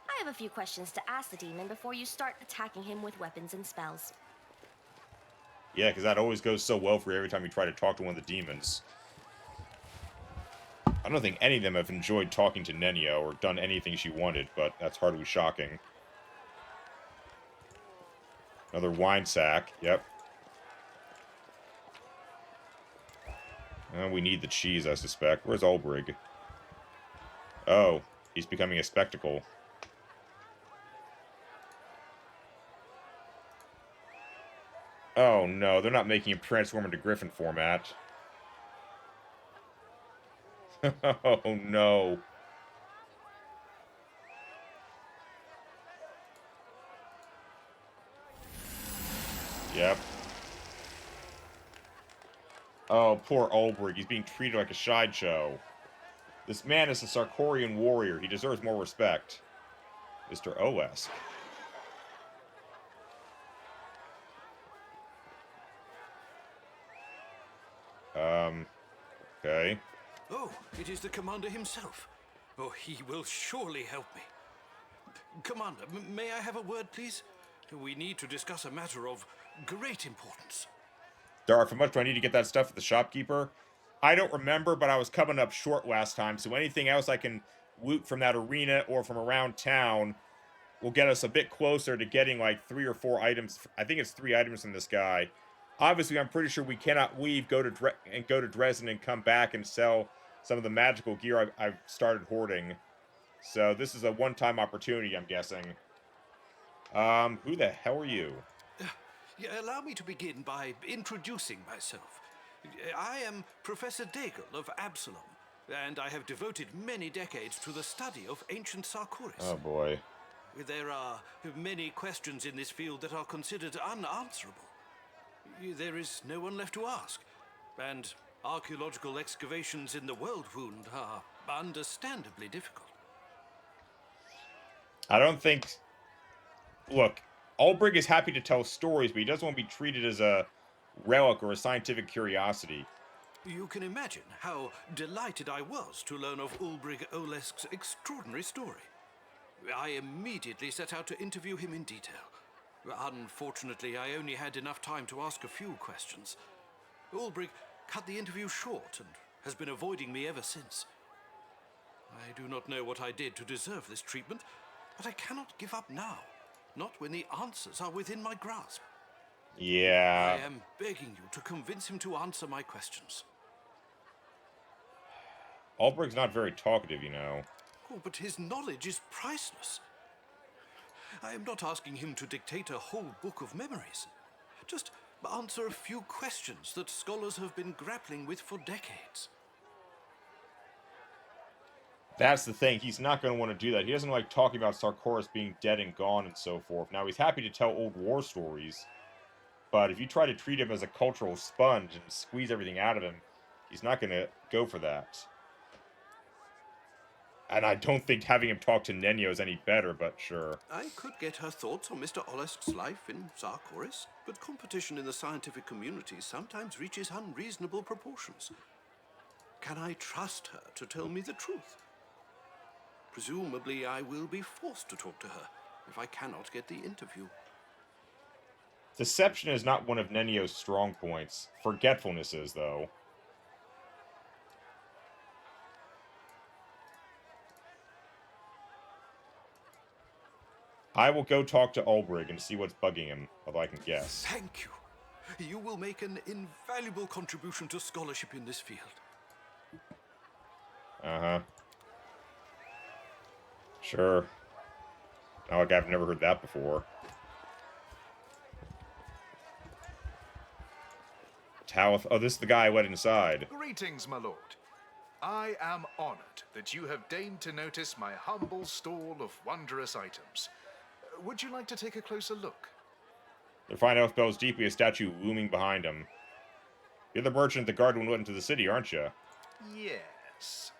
I have a few questions to ask the demon before you start attacking him with weapons and spells. Yeah, because that always goes so well for you every time you try to talk to one of the demons. I don't think any of them have enjoyed talking to Nenio or done anything she wanted, but that's hardly shocking. Another wine sack, yep. We need the cheese, I suspect. Where's Ulbrig? Oh, he's becoming a spectacle. Oh no, they're not making him transform into Griffin format. Oh no. Yep. Oh, poor Ulbrig. He's being treated like a sideshow. This man is a Sarkorian warrior. He deserves more respect. Mr. Olesk. Okay. Oh, it is the commander himself. Oh, he will surely help me. Commander, may I have a word, please? We need to discuss a matter of great importance. Darth, how much do I need to get that stuff at the shopkeeper? I don't remember, but I was coming up short last time, so anything else I can loot from that arena or from around town will get us a bit closer to getting like 3 or 4 items. I think it's 3 items from this guy. Obviously, I'm pretty sure we cannot leave, go to Dresden and come back and sell some of the magical gear I've started hoarding. So this is a one-time opportunity, I'm guessing. Who the hell are you? Allow me to begin by introducing myself. I am Professor Daigle of Absalom, and I have devoted many decades to the study of ancient Sarkoris. Oh boy. There are many questions in this field that are considered unanswerable. There is no one left to ask, and archaeological excavations in the World Wound are understandably difficult. I don't think... Look, Ulbrig is happy to tell stories, but he doesn't want to be treated as a relic or a scientific curiosity. You can imagine how delighted I was to learn of Ulbrig Olesk's extraordinary story. I immediately set out to interview him in detail. Unfortunately, I only had enough time to ask a few questions. Ulbrig cut the interview short and has been avoiding me ever since. I do not know what I did to deserve this treatment, but I cannot give up now. Not when the answers are within my grasp. Yeah. I am begging you to convince him to answer my questions. Ulbrig's not very talkative, you know. Oh, but his knowledge is priceless. I am not asking him to dictate a whole book of memories. Just answer a few questions that scholars have been grappling with for decades. That's the thing. He's not going to want to do that. He doesn't like talking about Sarkoris being dead and gone and so forth. Now, he's happy to tell old war stories. But if you try to treat him as a cultural sponge and squeeze everything out of him, he's not going to go for that. And I don't think having him talk to Nenio is any better, but sure. I could get her thoughts on Mr. Olesk's life in Sarkoris, but competition in the scientific community sometimes reaches unreasonable proportions. Can I trust her to tell me the truth? Presumably, I will be forced to talk to her if I cannot get the interview. Deception is not one of Nenio's strong points. Forgetfulness is, though. I will go talk to Ulbrig and see what's bugging him, although I can guess. Thank you. You will make an invaluable contribution to scholarship in this field. Uh-huh. Sure. Not like I've never heard that before. Talith. Oh, this is the guy I went inside. Greetings, my lord. I am honored that you have deigned to notice my humble stall of wondrous items. Would you like to take a closer look? The fine elf bells deeply, a statue looming behind him. You're the merchant the guard went into the city, aren't you? Yes.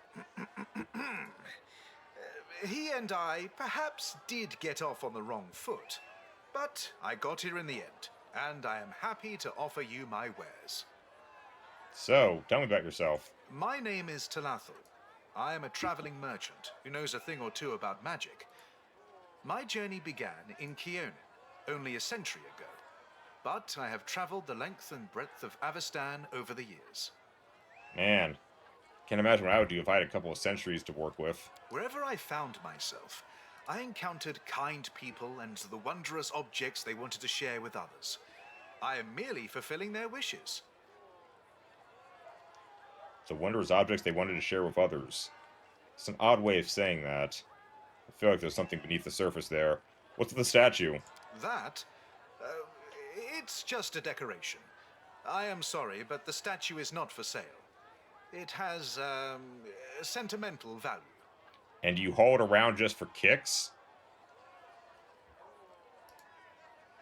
He and I perhaps did get off on the wrong foot, but I got here in the end, and I am happy to offer you my wares. So, tell me about yourself. My name is Talathel. I am a traveling merchant who knows a thing or two about magic. My journey began in Keonin, only a century ago, but I have traveled the length and breadth of Avestan over the years. Man, can't imagine what I would do if I had a couple of centuries to work with. Wherever I found myself, I encountered kind people and the wondrous objects they wanted to share with others. I am merely fulfilling their wishes. The wondrous objects they wanted to share with others. It's an odd way of saying that. I feel like there's something beneath the surface there. What's the statue? That? It's just a decoration. I am sorry, but the statue is not for sale. It has, sentimental value. And you haul it around just for kicks?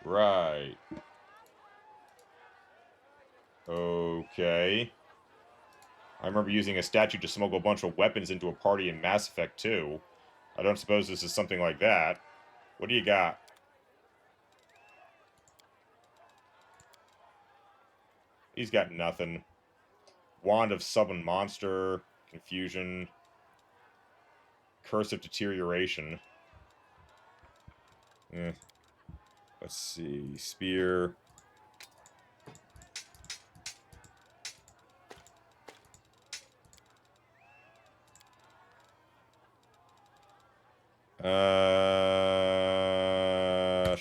Right. Okay. I remember using a statue to smuggle a bunch of weapons into a party in Mass Effect 2. I don't suppose this is something like that. What do you got? He's got nothing. Wand of Summon Monster. Confusion. Curse of Deterioration. Let's see. Spear.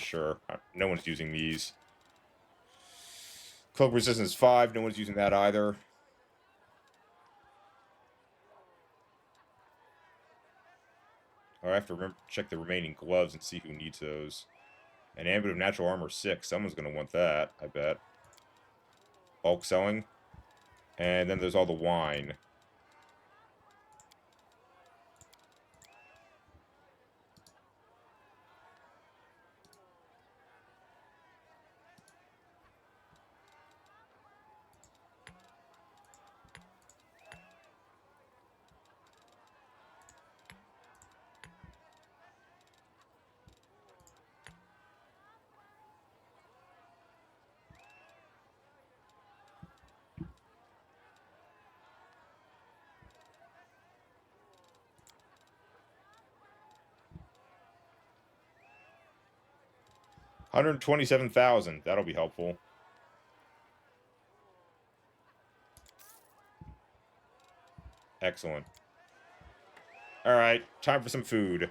Sure. No one's using these. Cloak resistance 5. No one's using that either. I have to check the remaining gloves and see who needs those. An ambit of natural armor 6. Someone's going to want that, I bet. Bulk selling. And then there's all the wine. $127,000. That'll be helpful. Excellent. Alright, time for some food.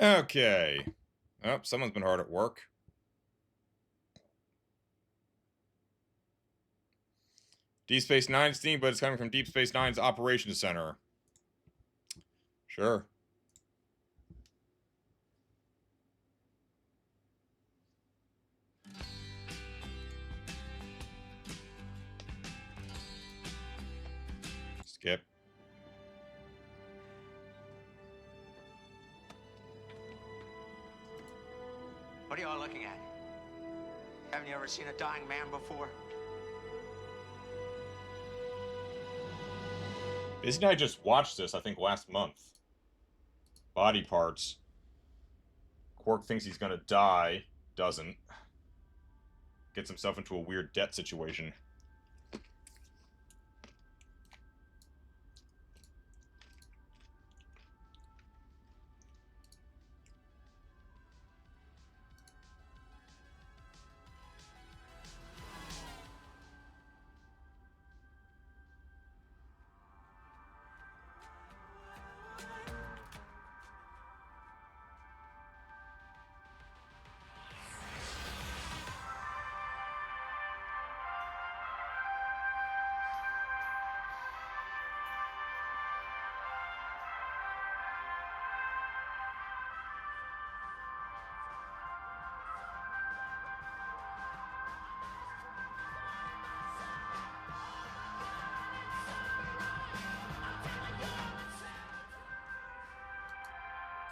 Okay. Oh, someone's been hard at work. Deep Space Nine's theme, but it's coming from Deep Space Nine's Operations Center. Sure. Skip. What are you all looking at? Haven't you ever seen a dying man before? Isn't I just watched this, I think, last month. Body parts. Quark thinks he's gonna die. Doesn't. Gets himself into a weird debt situation.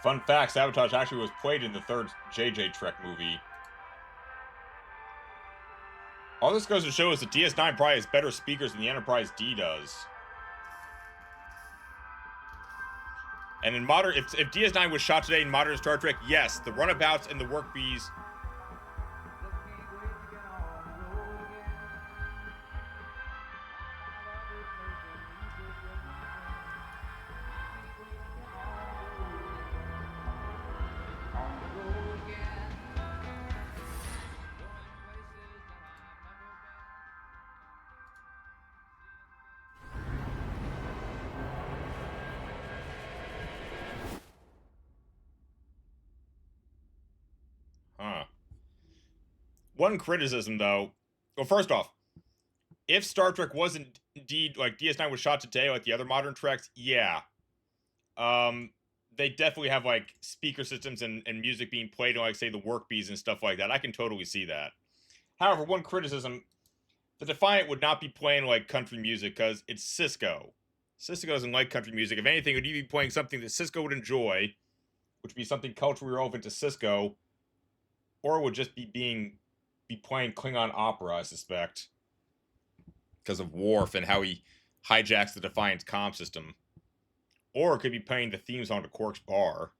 Fun fact, Sabotage actually was played in the third JJ Trek movie. All this goes to show is that DS9 probably has better speakers than the Enterprise D does. And in modern, if DS9 was shot today in modern Star Trek, yes, the runabouts and the work bees. Huh. One criticism, though. Well, first off, if Star Trek was indeed, like, DS9 was shot today, like the other modern Treks, yeah. They definitely have, like, speaker systems and music being played on, like, say, the work bees and stuff like that. I can totally see that. However, one criticism, the Defiant would not be playing, like, country music, because it's Cisco. Cisco doesn't like country music. If anything, it would be playing something that Cisco would enjoy, which would be something culturally relevant to Cisco, or it would just be playing Klingon opera, I suspect, because of Worf and how he hijacks the Defiant's comm system. Or it could be playing the theme song to Quark's bar.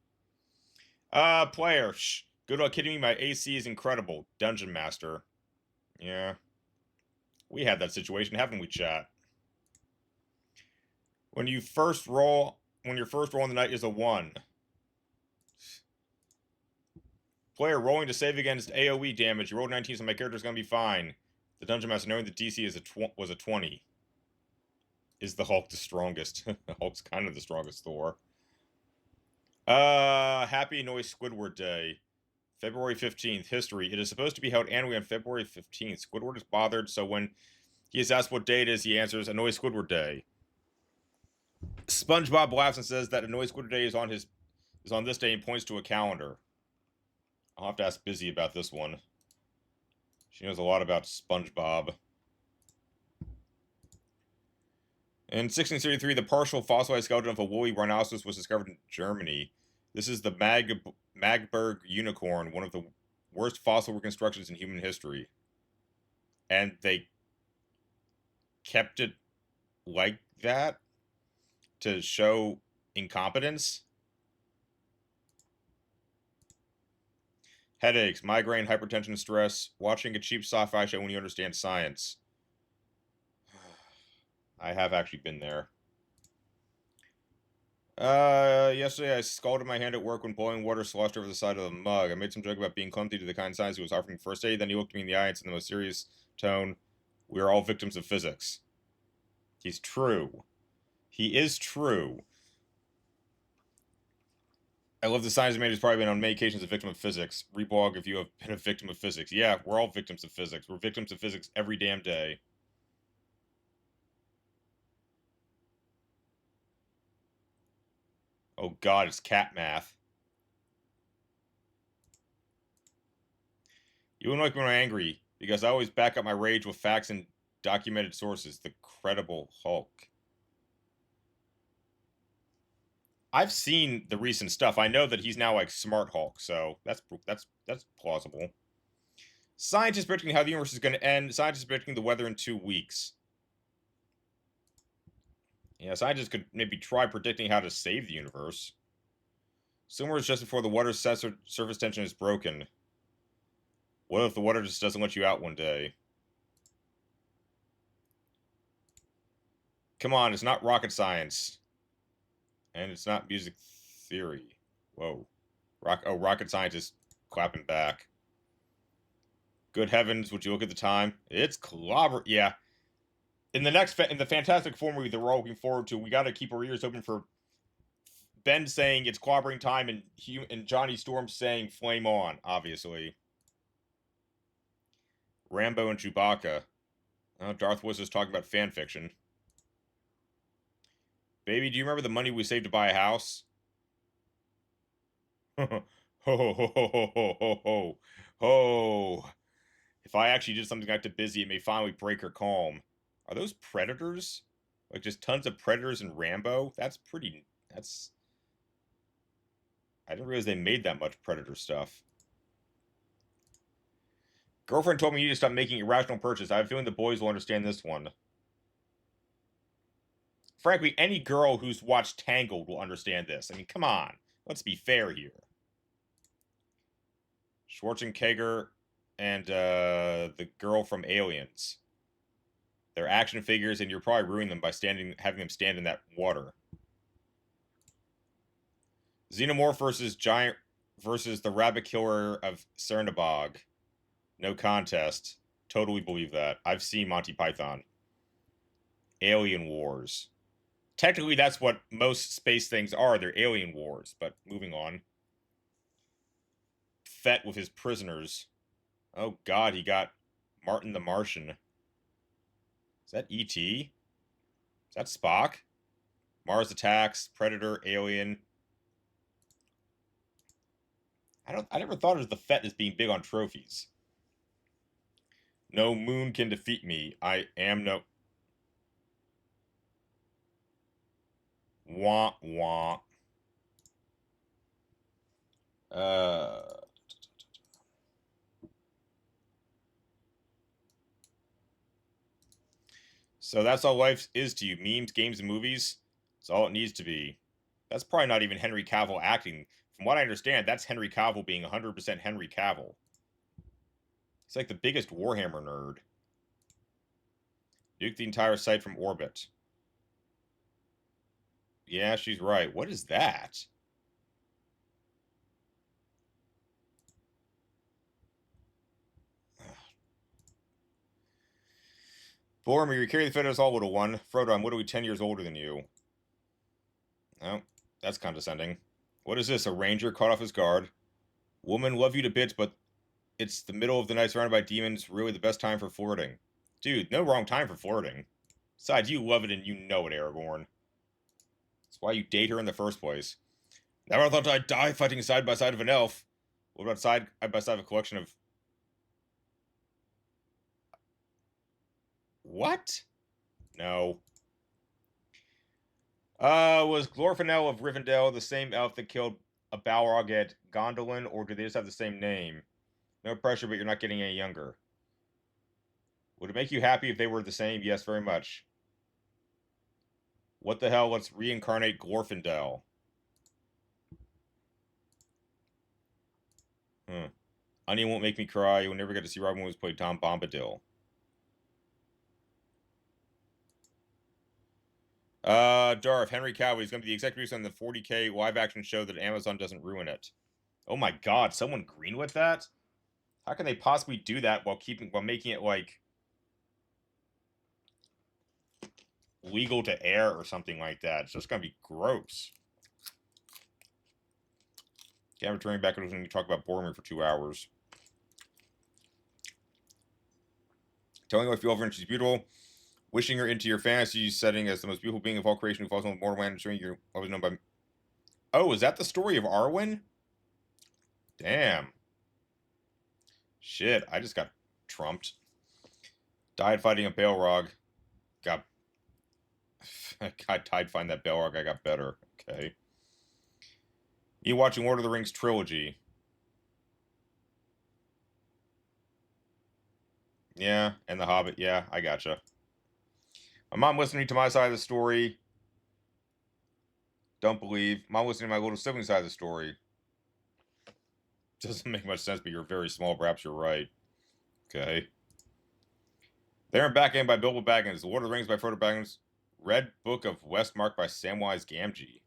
Player, shh. Good luck kidding me, my AC is incredible. Dungeon Master. Yeah. We had that situation, haven't we, chat? When your first roll on the night is a 1. Player, rolling to save against AoE damage. You rolled 19, so my character's gonna be fine. The Dungeon Master, knowing the DC is was a 20. Is the Hulk the strongest? Hulk's kind of the strongest Thor. Happy Noise Squidward Day. February 15th. History. It is supposed to be held annually on February 15th. Squidward is bothered, so when he is asked what day it is, he answers, Annoy Squidward Day. SpongeBob laughs and says that Annoy Squidward Day is on this day and points to a calendar. I'll have to ask Busy about this one. She knows a lot about SpongeBob. In 1633, the partial fossilized skeleton of a woolly rhinoceros was discovered in Germany. This is the Magberg unicorn, one of the worst fossil reconstructions in human history. And they kept it like that to show incompetence? Headaches, migraine, hypertension, stress. Watching a cheap sci-fi show when you understand science. I have actually been there. Yesterday I scalded my hand at work when boiling water sloshed over the side of the mug. I made some joke about being clumsy to the kind science who was offering first aid. Then he looked me in the eye and said in the most serious tone, "We are all victims of physics." He's true. He is true. I love the science man who's probably been on many occasions a victim of physics. Reblog if you have been a victim of physics. Yeah, we're all victims of physics. We're victims of physics every damn day. Oh god, it's cat math. You won't like me when I'm angry, because I always back up my rage with facts and documented sources. The credible Hulk. I've seen the recent stuff. I know that he's now like Smart Hulk, so that's plausible. Scientists predicting how the universe is going to end. Scientists predicting the weather in 2 weeks. Yeah, scientists could maybe try predicting how to save the universe. Somewhere is just before the water's surface tension is broken. What if the water just doesn't let you out one day? Come on, it's not rocket science. And it's not music theory. Whoa. Rocket scientist clapping back. Good heavens, would you look at the time? It's clobber. Yeah. In the Fantastic Four movie that we're all looking forward to, we got to keep our ears open for Ben saying it's clobbering time and Johnny Storm saying flame on, obviously. Rambo and Chewbacca. Oh, Darth was just talking about fan fiction. Baby, do you remember the money we saved to buy a house? Ho ho ho ho ho ho ho ho. Ho. If I actually did something like to Busy, it may finally break her calm. Are those predators? Like just tons of predators in Rambo? I didn't realize they made that much predator stuff. Girlfriend told me you need to stop making irrational purchases. I have a feeling the boys will understand this one. Frankly, any girl who's watched Tangled will understand this. I mean, come on. Let's be fair here. Schwarzenegger and the girl from Aliens. They're action figures, and you're probably ruining them by having them stand in that water. Xenomorph versus the Rabbit Killer of Cernabog. No contest. Totally believe that. I've seen Monty Python. Alien Wars. Technically, that's what most space things are. They're alien wars, but moving on. Fett with his prisoners. Oh god, he got Martin the Martian. Is that E.T.? Is that Spock? Mars Attacks, Predator, Alien. I never thought of the Fett as being big on trophies. No moon can defeat me. I am no... Wah, wah. So that's all life is to you. Memes, games, and movies? That's all it needs to be. That's probably not even Henry Cavill acting. From what I understand, that's Henry Cavill being 100% Henry Cavill. He's like the biggest Warhammer nerd. Nuke the entire site from orbit. Yeah, she's right. What is that? Boromir, you carry the feathers all would have won. Frodo, I'm literally 10 years older than you. Oh, that's condescending. What is this? A ranger caught off his guard. Woman, love you to bits, but it's the middle of the night surrounded by demons. Really the best time for flirting. Dude, no wrong time for flirting. Besides, you love it and you know it, Aragorn. That's why you date her in the first place. Never thought I'd die fighting side by side of an elf. What about side by side of a collection of... What? No. Was Glorfindel of Rivendell the same elf that killed a Balrog at Gondolin, or do they just have the same name? No pressure, but you're not getting any younger. Would it make you happy if they were the same? Yes, very much. What the hell? Let's reincarnate Glorfindel. Onion won't make me cry. You'll never get to see Robin Williams play Tom Bombadil. Darth, Henry Cavill is going to be the executive producer on the 40K live-action show that Amazon doesn't ruin it. Oh my god, someone greenlit that? How can they possibly do that while making it, like, legal to air or something like that? It's just going to be gross. Okay, I'm returning back and we talk about Boromir for 2 hours. Telling her I feel over and she's beautiful. Wishing her into your fantasy setting as the most beautiful being of all creation who falls in love with mortal man, ensuring you're always known by... Oh, is that the story of Arwen? Damn. Shit, I just got trumped. Died fighting a Balrog. I died fighting that Balrog, I got better. Okay. You watching Lord of the Rings trilogy. Yeah, and The Hobbit. Yeah, I gotcha. My mom listening to my side of the story. Don't believe. Mom listening to my little sibling side of the story. Doesn't make much sense, but you're very small. Perhaps you're right. Okay. There and Back End by Bilbo Baggins. The Lord of the Rings by Frodo Baggins. Red Book of Westmark by Samwise Gamgee.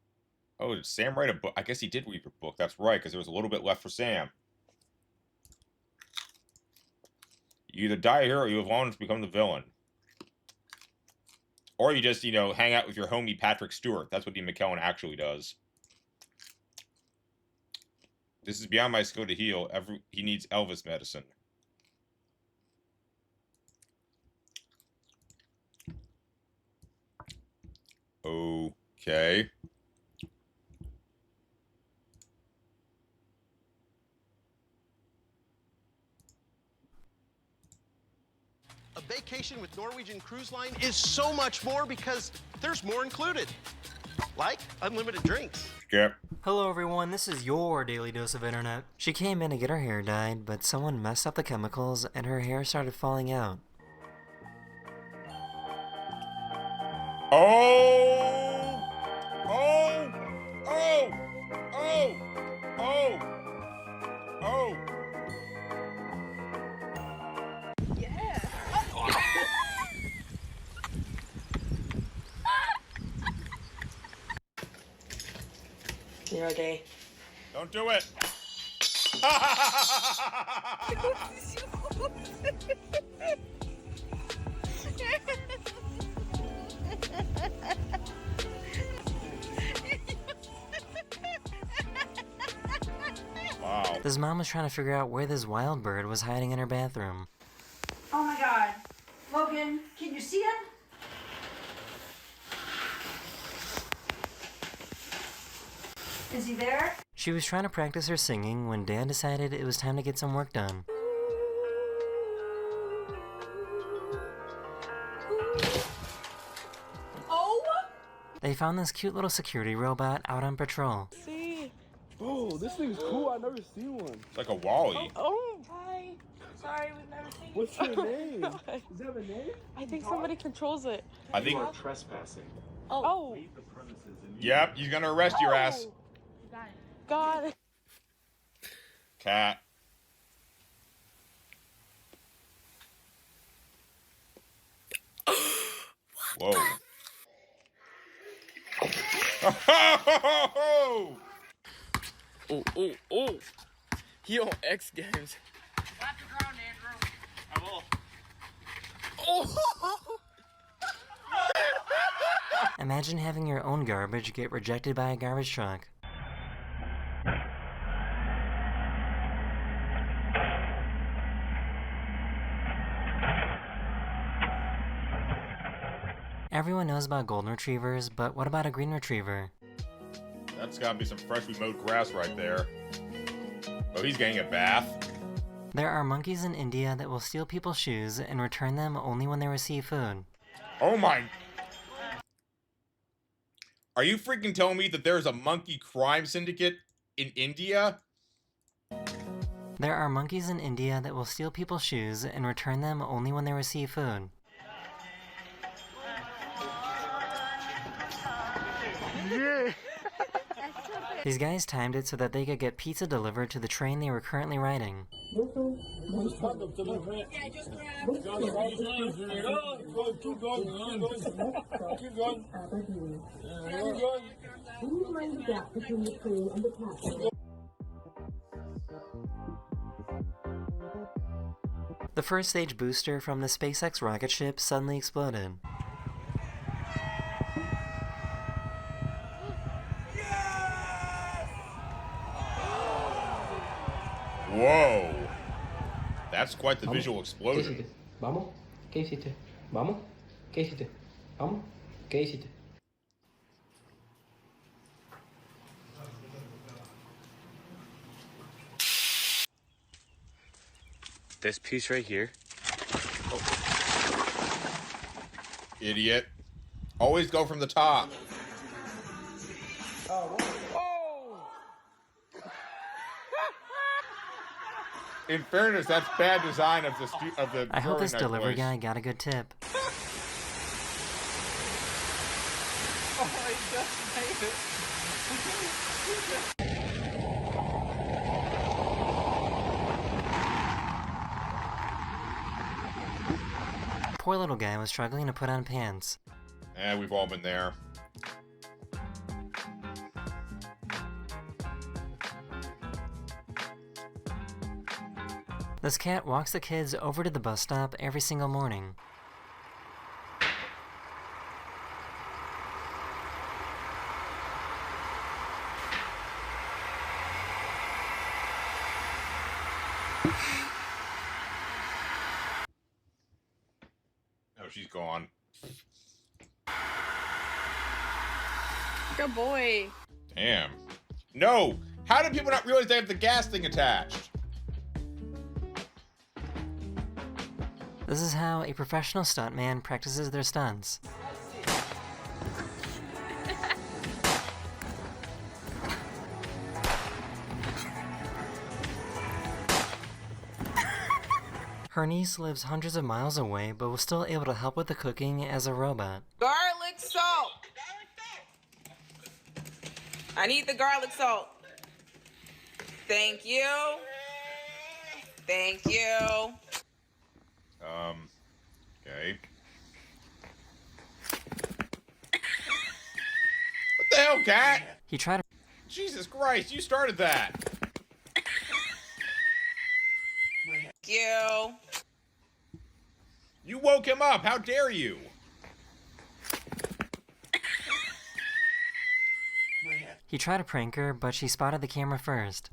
Oh, did Sam write a book? I guess he did read a book. That's right, because there was a little bit left for Sam. You either die a hero or you have long to become the villain. Or you just, hang out with your homie Patrick Stewart. That's what Ian McKellen actually does. This is beyond my skill to heal. He needs Elvis medicine. Okay. A vacation with Norwegian Cruise Line is so much more because there's more included. Like unlimited drinks. Yep. Hello everyone, this is your daily dose of internet. She came in to get her hair dyed, but someone messed up the chemicals and her hair started falling out. Oh! Oh! Oh! Oh! Oh! Oh! You're okay. Don't do it! Wow. This mom was trying to figure out where this wild bird was hiding in her bathroom. Oh my god. Logan, can you see him? Is he there? She was trying to practice her singing when Dan decided it was time to get some work done. Oh! They found this cute little security robot out on patrol. See? Oh, this thing's cool. I've never seen one. It's like a Wall-E. Oh! Hi. Sorry, we've never seen What's you. your name? Does it have a name? I think somebody controls it. I think... trespassing. Oh. Yep, he's gonna arrest your ass. God. Cat. Whoa. Oh, oh, oh. He on X Games. Slap the ground, Andrew. I will. Oh! Imagine having your own garbage get rejected by a garbage truck. Everyone knows about golden retrievers, but what about a green retriever? That's gotta be some freshly mowed grass right there. Oh, he's getting a bath. There are monkeys in India that will steal people's shoes and return them only when they receive food. Oh my... Are you freaking telling me that there's a monkey crime syndicate in India? There are monkeys in India that will steal people's shoes and return them only when they receive food. Yeah. These guys timed it so that they could get pizza delivered to the train they were currently riding. The first stage booster from the SpaceX rocket ship suddenly exploded. Whoa. That's quite the visual explosion. Vamos. ¿Qué hiciste? Vamos. ¿Qué hiciste? Vamos. ¿Qué hiciste? This piece right here. Idiot. Always go from the top. In fairness, that's bad design of the. I hope this throwing knife delivery boys. guy got a good tip. Oh, I just made it. Poor little guy was struggling to put on pants. We've all been there. This cat walks the kids over to the bus stop every single morning. Oh, she's gone. Good boy. Damn. No! How did people not realize they have the gas thing attached? This is how a professional stuntman practices their stunts. Her niece lives hundreds of miles away, but was still able to help with the cooking as a robot. Garlic salt. I need the garlic salt. Thank you. Thank you. Okay. What the hell, cat? He tried to... Jesus Christ, you started that. Thank you. You woke him up. How dare you? He tried to prank her, but she spotted the camera first.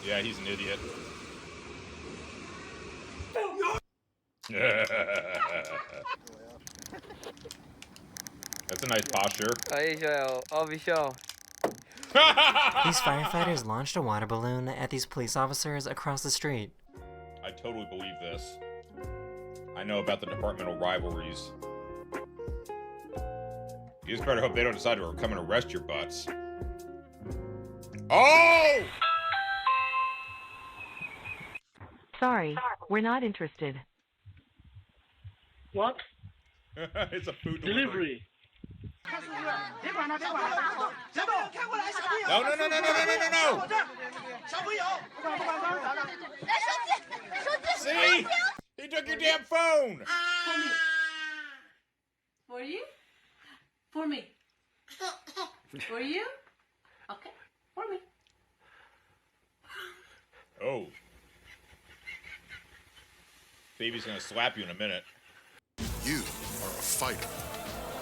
Yeah, he's an idiot. That's a nice posture. These firefighters launched a water balloon at these police officers across the street. I totally believe this. I know about the departmental rivalries. You just better hope they don't decide to come and arrest your butts. Oh! Sorry, we're not interested. What? It's a food Delivery. No, no, no, no, no, no, no, no, no! See? He took your damn phone! For you? For me. For you? Okay. For me. Oh. Baby's gonna slap you in a minute. You are a fighter,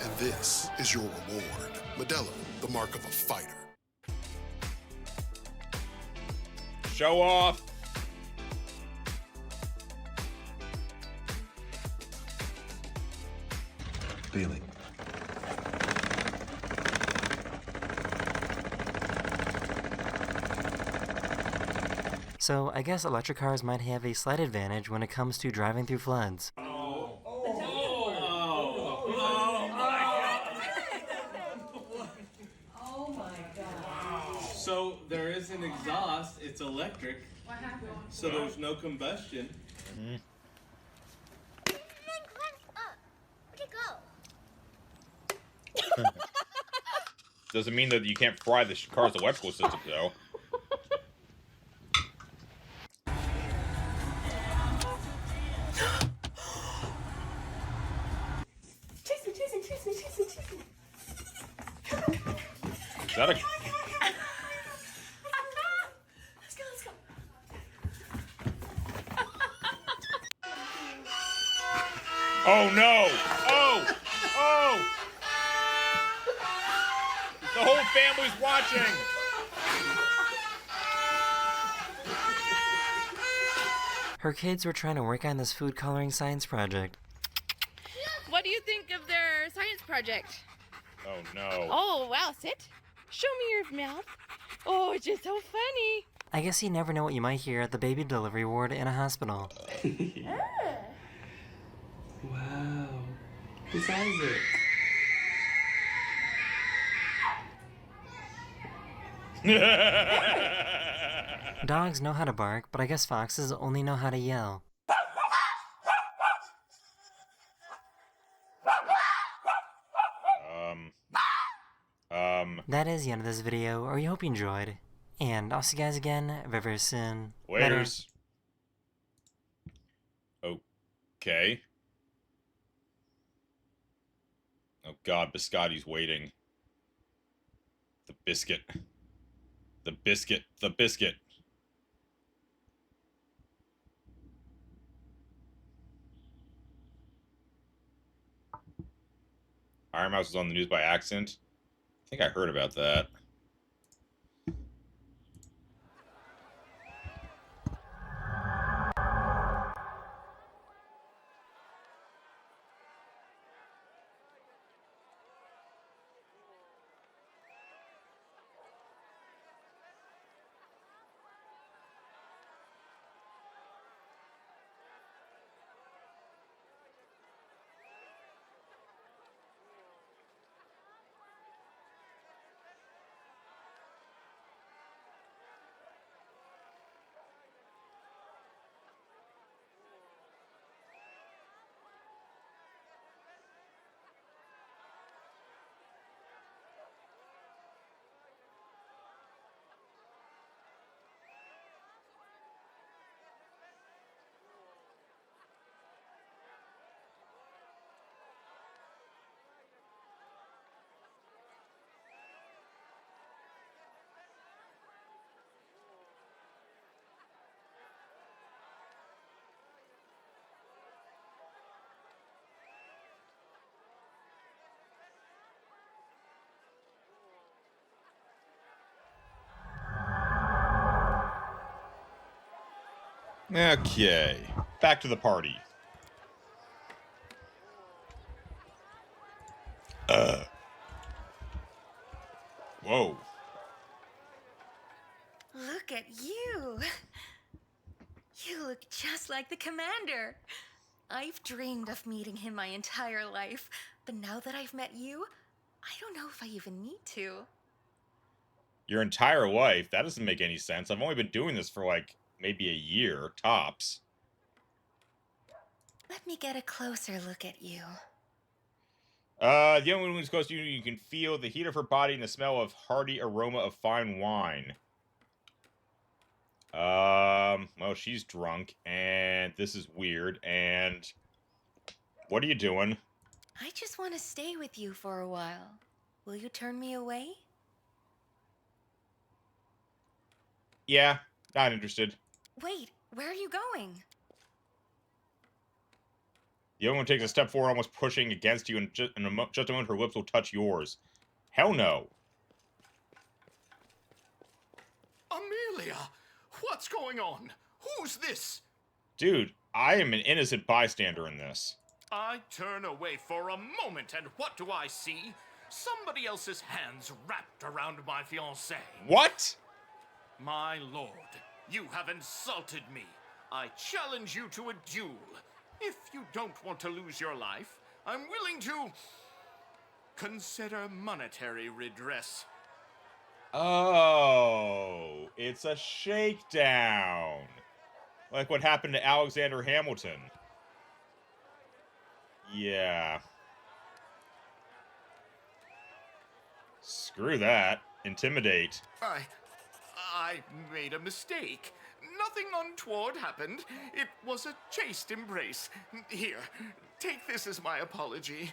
and this is your reward. Modelo, the mark of a fighter. Show off! Feeling. So I guess electric cars might have a slight advantage when it comes to driving through floods. So there is an exhaust, it's electric, What happened? so there's no combustion. Where'd it go? Doesn't mean that you can't fry the car's electrical system, though. Chase me, chase me, chase me, chase me, chase me. Is that a... Let's go, let's go. Oh, no! Oh! Oh! The whole family's watching! Her kids were trying to work on this food coloring science project. What do you think of their science project? Oh no. Oh, wow, sit. Show me your mouth. Oh, it's just so funny. I guess you never know what you might hear at the baby delivery ward in a hospital. Wow. Whose eye is it? Dogs know how to bark, but I guess foxes only know how to yell. That is the end of this video, or we hope you enjoyed. And I'll see you guys again very, very soon. Laters. Okay. Oh god, Biscotti's waiting. The biscuit. The biscuit. The biscuit. Iron Mouse was on the news by accident. I think I heard about that. Okay, back to the party. Whoa. Look at you. You look just like the commander. I've dreamed of meeting him my entire life, but now that I've met you, I don't know if I even need to. Your entire life? That doesn't make any sense. I've only been doing this for like maybe a year, tops. Let me get a closer look at you. The young woman who's close to you, you can feel the heat of her body and the smell of hearty aroma of fine wine. Well, she's drunk, and this is weird, and what are you doing? I just want to stay with you for a while. Will you turn me away? Yeah, not interested. Wait, where are you going? The young one takes a step forward, almost pushing against you, and just a moment her lips will touch yours. Hell no. Amelia! What's going on? Who's this? Dude, I am an innocent bystander in this. I turn away for a moment, and what do I see? Somebody else's hands wrapped around my fiancée. What? My lord, you have insulted me. I challenge you to a duel. If you don't want to lose your life, I'm willing to consider monetary redress. Oh, it's a shakedown. Like what happened to Alexander Hamilton. Yeah. Screw that. Intimidate. I made a mistake. Nothing untoward happened. It was a chaste embrace. Here, take this as my apology.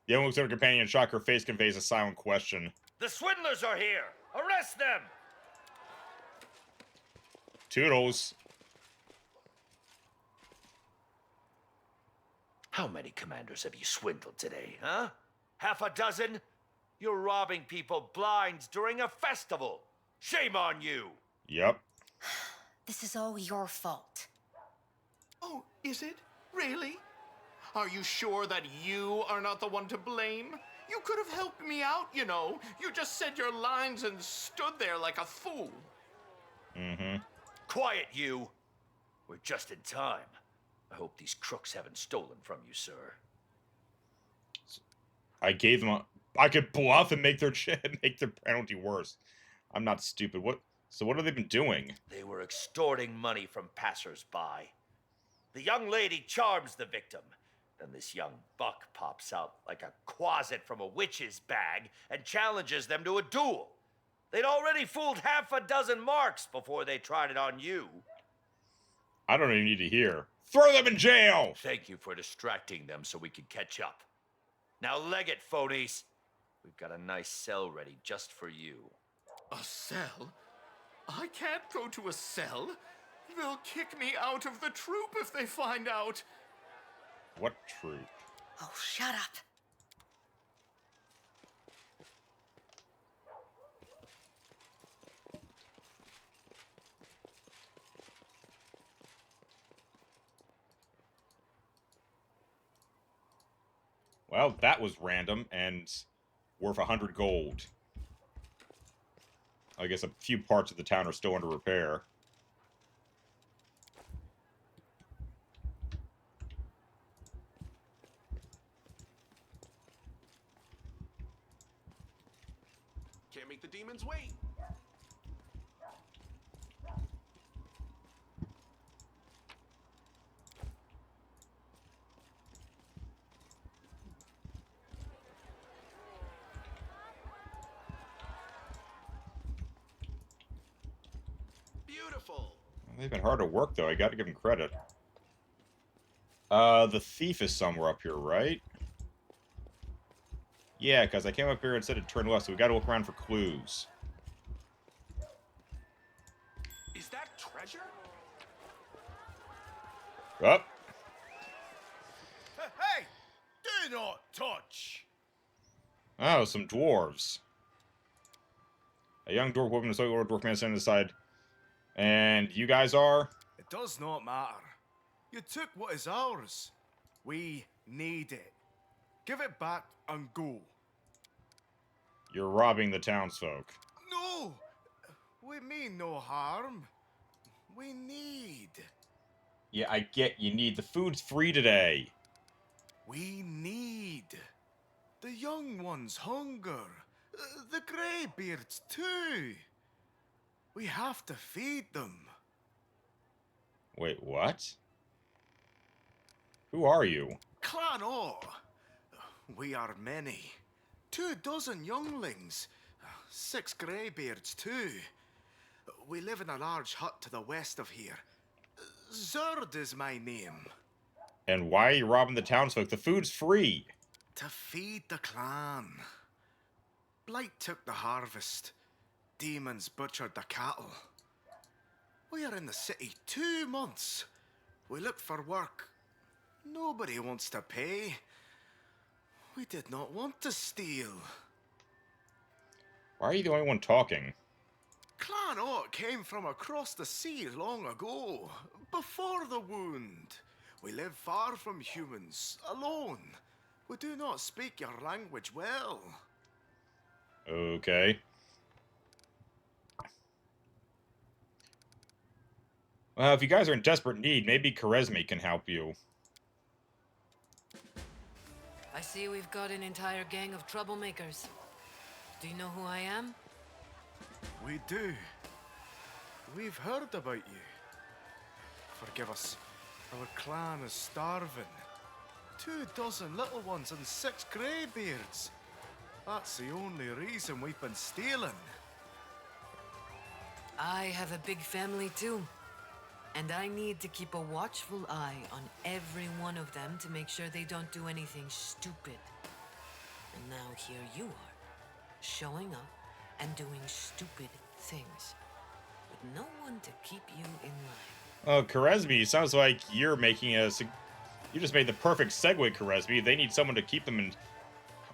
The young looks at her companion and shock. Her face conveys a silent question. The swindlers are here! Arrest them! Toodles. How many commanders have you swindled today, huh? Half a dozen? You're robbing people blind during a festival. Shame on you. Yep. This is all your fault. Oh, is it? Really? Are you sure that you are not the one to blame? You could have helped me out, you know. You just said your lines and stood there like a fool. Mm-hmm. Quiet, you. We're just in time. I hope these crooks haven't stolen from you, sir. I gave them I could bluff and make their penalty worse. I'm not stupid. So what have they been doing? They were extorting money from passers-by. The young lady charms the victim. Then this young buck pops out like a quasit from a witch's bag and challenges them to a duel. They'd already fooled half a dozen marks before they tried it on you. I don't even need to hear. Throw them in jail! Thank you for distracting them so we could catch up. Now leg it, phonies. We've got a nice cell ready just for you. A cell? I can't go to a cell. They'll kick me out of the troop if they find out. What troop? Oh, shut up. Well, that was random and worth 100 gold. I guess a few parts of the town are still under repair. Can't make the demons wait. Beautiful. They've been hard to work, though. I gotta give them credit. The thief is somewhere up here, right? Yeah, because I came up here and said to turn left, so we gotta look around for clues. Is that treasure? Up. Hey! Do not touch! Oh, some dwarves. A young dwarf woman and a slightly older dwarf man standing on the side. And you guys are? It does not matter. You took what is ours. We need it. Give it back and go. You're robbing the townsfolk. No! We mean no harm. We need. Yeah, I get you need. The food's free today. We need. The young ones hunger. The greybeards too. We have to feed them. Wait, what? Who are you? Clan O. We are many. 24 younglings. 6 greybeards too. We live in a large hut to the west of here. Zerd is my name. And why are you robbing the townsfolk? The food's free. To feed the clan. Blight took the harvest. Demons butchered the cattle. We are in the city 2 months. We look for work. Nobody wants to pay. We did not want to steal. Why are you the only one talking? Clan Ott came from across the sea long ago, before the wound. We live far from humans, alone. We do not speak your language well. Okay. Well, if you guys are in desperate need, maybe Kharesmi can help you. I see we've got an entire gang of troublemakers. Do you know who I am? We do. We've heard about you. Forgive us. Our clan is starving. 24 little ones and 6 greybeards. That's the only reason we've been stealing. I have a big family too. And I need to keep a watchful eye on every one of them to make sure they don't do anything stupid. And now here you are, showing up and doing stupid things. With no one to keep you in line. Oh, Kharesmi, sounds like you're making a... You just made the perfect segue, Kharesmi. They need someone to keep them in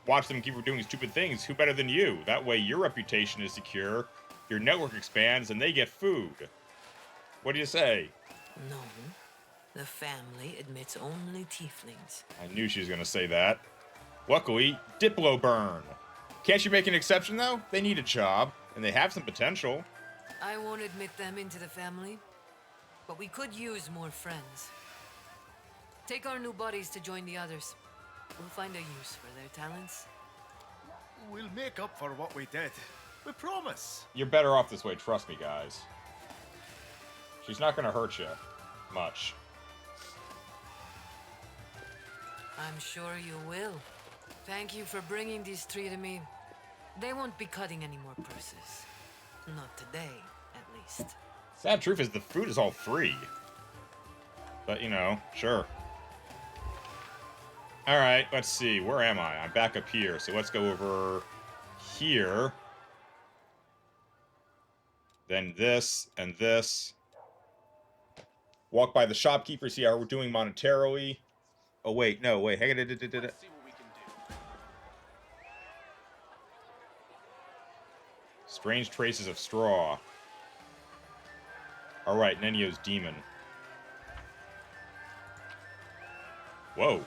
watch them keep doing stupid things. Who better than you? That way your reputation is secure, your network expands, and they get food. What do you say? No. The family admits only tieflings. I knew she was going to say that. Luckily, Diplo burn. Can't you make an exception, though? They need a job, and they have some potential. I won't admit them into the family, but we could use more friends. Take our new buddies to join the others. We'll find a use for their talents. We'll make up for what we did. We promise. You're better off this way, trust me, guys. She's not going to hurt you much. I'm sure you will. Thank you for bringing these three to me. They won't be cutting any more purses. Not today, at least. Sad truth is the food is all free. But, you know, sure. Alright, let's see. Where am I? I'm back up here. So let's go over here. Then this and this. Walk by the shopkeeper, see how we're doing monetarily. Oh, wait, no, wait. Hey, strange traces of straw. Alright, Nenio's demon. Whoa.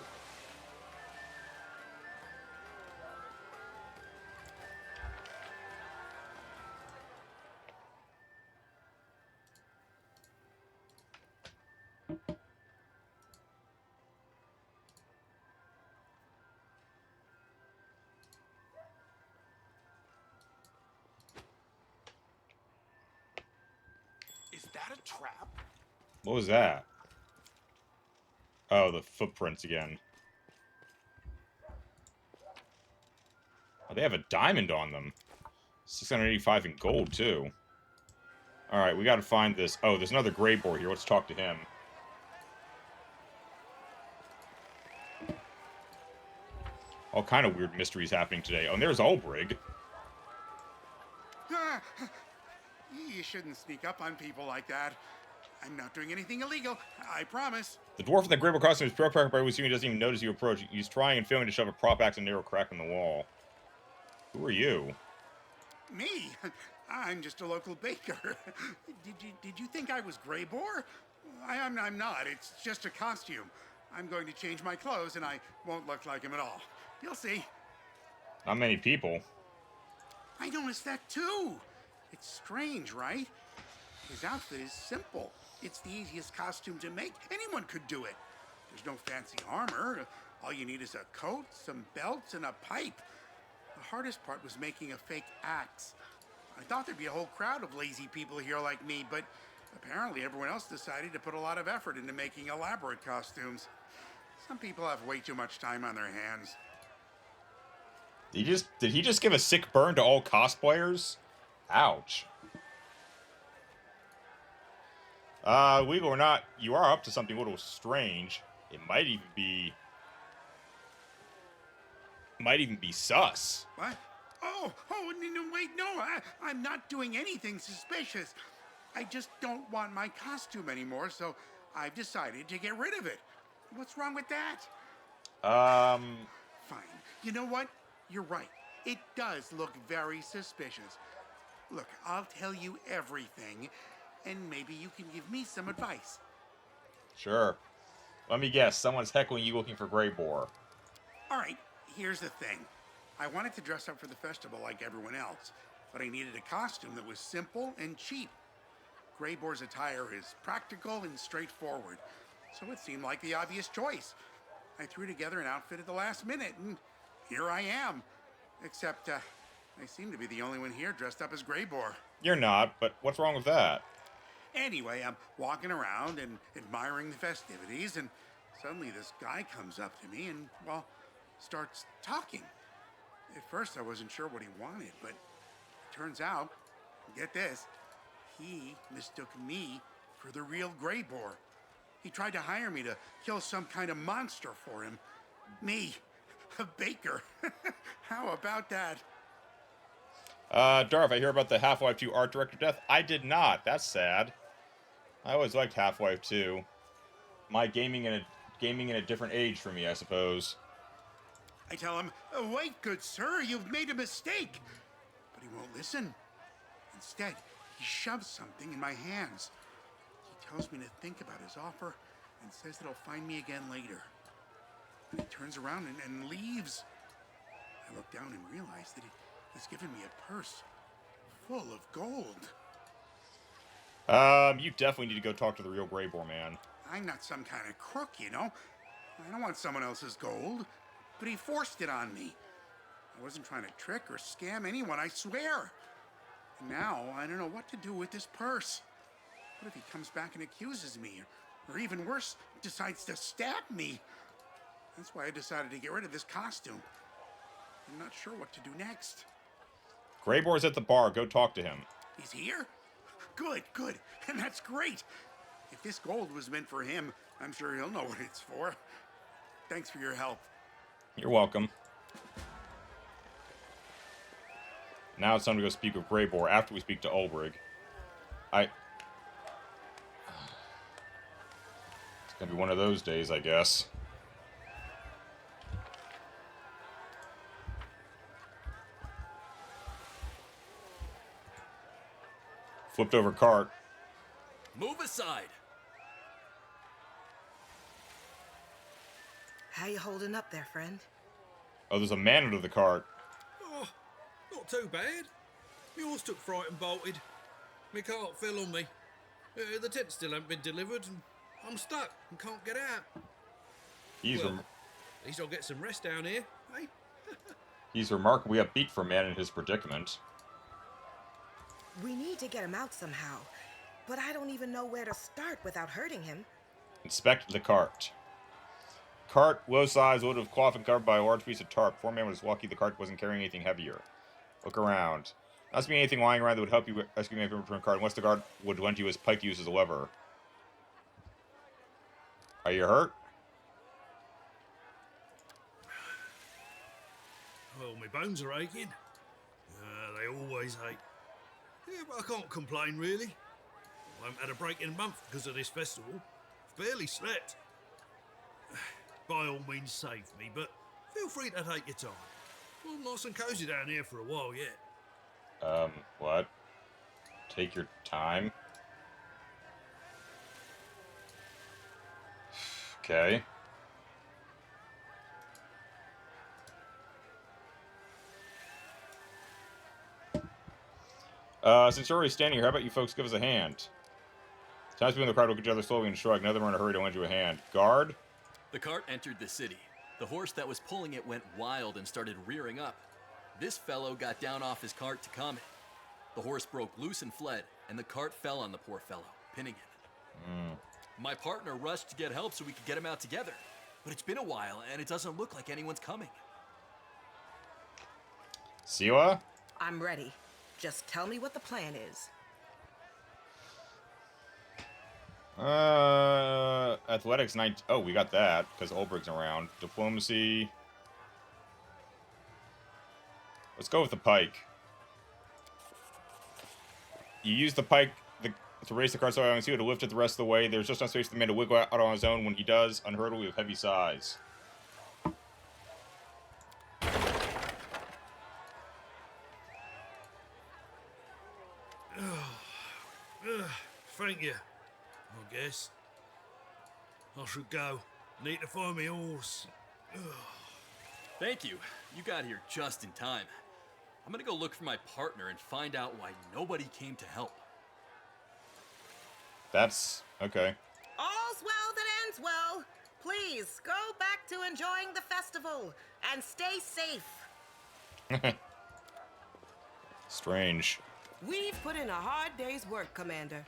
Is that a trap? What was that? Oh, the footprints again. Oh, they have a diamond on them. 685 in gold, too. Alright, we gotta find this. Oh, there's another gray boar here. Let's talk to him. All kind of weird mysteries happening today. Oh, and there's Ulbrig. You shouldn't sneak up on people like that. I'm not doing anything illegal, I promise. The dwarf in the grayboar costume is preoccupied by assuming he doesn't even notice you approach. He's trying and failing to shove a prop axe in a narrow crack in the wall. Who are you? Me? I'm just a local baker. Did you think I was Greyboar? I'm not. It's just a costume. I'm going to change my clothes and I won't look like him at all. You'll see. Not many people. I noticed that too. It's strange, right? His outfit is simple. It's the easiest costume to make. Anyone could do it. There's no fancy armor. All you need is a coat, some belts, and a pipe. The hardest part was making a fake axe. I thought there'd be a whole crowd of lazy people here like me, but apparently everyone else decided to put a lot of effort into making elaborate costumes. Some people have way too much time on their hands. Did he just give a sick burn to all cosplayers? Ouch. Legal or not, you are up to something a little strange. It might even be sus. What? Oh, no, wait, no, I'm not doing anything suspicious. I just don't want my costume anymore, so I've decided to get rid of it. What's wrong with that? Fine. You know what? You're right. It does look very suspicious. Look, I'll tell you everything, and maybe you can give me some advice. Sure. Let me guess, someone's heckling you looking for Greyboar. All right, here's the thing. I wanted to dress up for the festival like everyone else, but I needed a costume that was simple and cheap. Greyboar's attire is practical and straightforward, so it seemed like the obvious choice. I threw together an outfit at the last minute, and here I am. Except, I seem to be the only one here dressed up as Greyboar. You're not, but what's wrong with that? Anyway, I'm walking around and admiring the festivities, and suddenly this guy comes up to me and, well, starts talking. At first, I wasn't sure what he wanted, but it turns out, get this, he mistook me for the real Greyboar. He tried to hire me to kill some kind of monster for him. Me, a baker. How about that? Darth, I hear about the Half-Life 2 art director death. I did not. That's sad. I always liked Half-Life 2. My gaming in a different age for me, I suppose. I tell him, wait, good sir, you've made a mistake. But he won't listen. Instead, he shoves something in my hands. He tells me to think about his offer and says that he'll find me again later. And he turns around and leaves. I look down and realize that he's given me a purse full of gold. You definitely need to go talk to the real Grey Boar man. I'm not some kind of crook, you know. I don't want someone else's gold. But he forced it on me. I wasn't trying to trick or scam anyone, I swear. And now, I don't know what to do with this purse. What if he comes back and accuses me? Or even worse, decides to stab me? That's why I decided to get rid of this costume. I'm not sure what to do next. Grey Boar's at the bar. Go talk to him. He's here? Good, good. And that's great. If this gold was meant for him, I'm sure he'll know what it's for. Thanks for your help. You're welcome. Now it's time to go speak with Grey Boar after we speak to Ulbrig. It's gonna be one of those days, I guess. Flipped over cart. Move aside. How you holding up there, friend? Oh, there's a man under the cart. Oh, not too bad. My horse took fright and bolted. My cart fell on me. The tent still hasn't been delivered, and I'm stuck and can't get out. At least I'll get some rest down here, eh? He's remarkably upbeat for a man in his predicament. We need to get him out somehow, but I don't even know where to start without hurting him. Inspect the cart. Cart, low size, wood of cloth and covered by a large piece of tarp. Poor man was lucky the cart wasn't carrying anything heavier. Look around. Not seeing anything lying around that would help you rescue me from the cart, unless the guard would lend you his pike to use as a lever. Are you hurt? Well, my bones are aching. They always ache. Yeah, but I can't complain, really. I haven't had a break in a month because of this festival. Barely slept. By all means, save me, but feel free to take your time. Well, nice and cozy down here for a while yet. What? Take your time? Okay. Since you're already standing here, how about you folks give us a hand? Times people in the crowd look at each other slowly and shrug. None of them are in a hurry to lend you a hand. Guard? The cart entered the city. The horse that was pulling it went wild and started rearing up. This fellow got down off his cart to calm it. The horse broke loose and fled, and the cart fell on the poor fellow, pinning him. My partner rushed to get help so we could get him out together. But it's been a while, and it doesn't look like anyone's coming. Siwa? I'm ready. Just tell me what the plan is. Athletics 9. Oh, we got that because Ulbrig's around. Diplomacy. Let's go with the pike. You use the pike to race the cart so I can see it to lift it the rest of the way. There's just enough space for the man to wiggle out on his own. When he does, unhurdle of heavy size. Thank you, I guess. I should go. Need to find my horse. Thank you. You got here just in time. I'm gonna go look for my partner and find out why nobody came to help. That's okay. All's well that ends well. Please go back to enjoying the festival and stay safe. Strange. We've put in a hard day's work, Commander.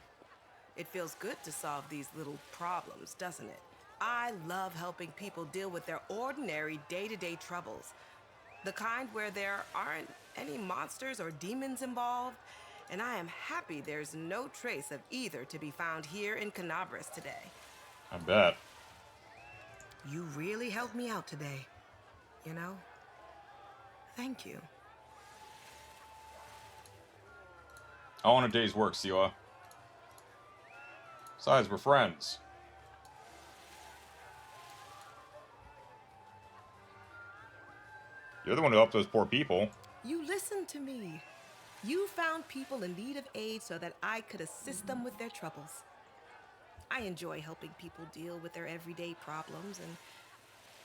It feels good to solve these little problems, doesn't it? I love helping people deal with their ordinary day-to-day troubles. The kind where there aren't any monsters or demons involved, and I am happy there's no trace of either to be found here in Canabras today. I bet. You really helped me out today, you know? Thank you. All in a day's work, Siwa. Besides, we're friends. You're the one who helped those poor people. You listened to me. You found people in need of aid so that I could assist them with their troubles. I enjoy helping people deal with their everyday problems, and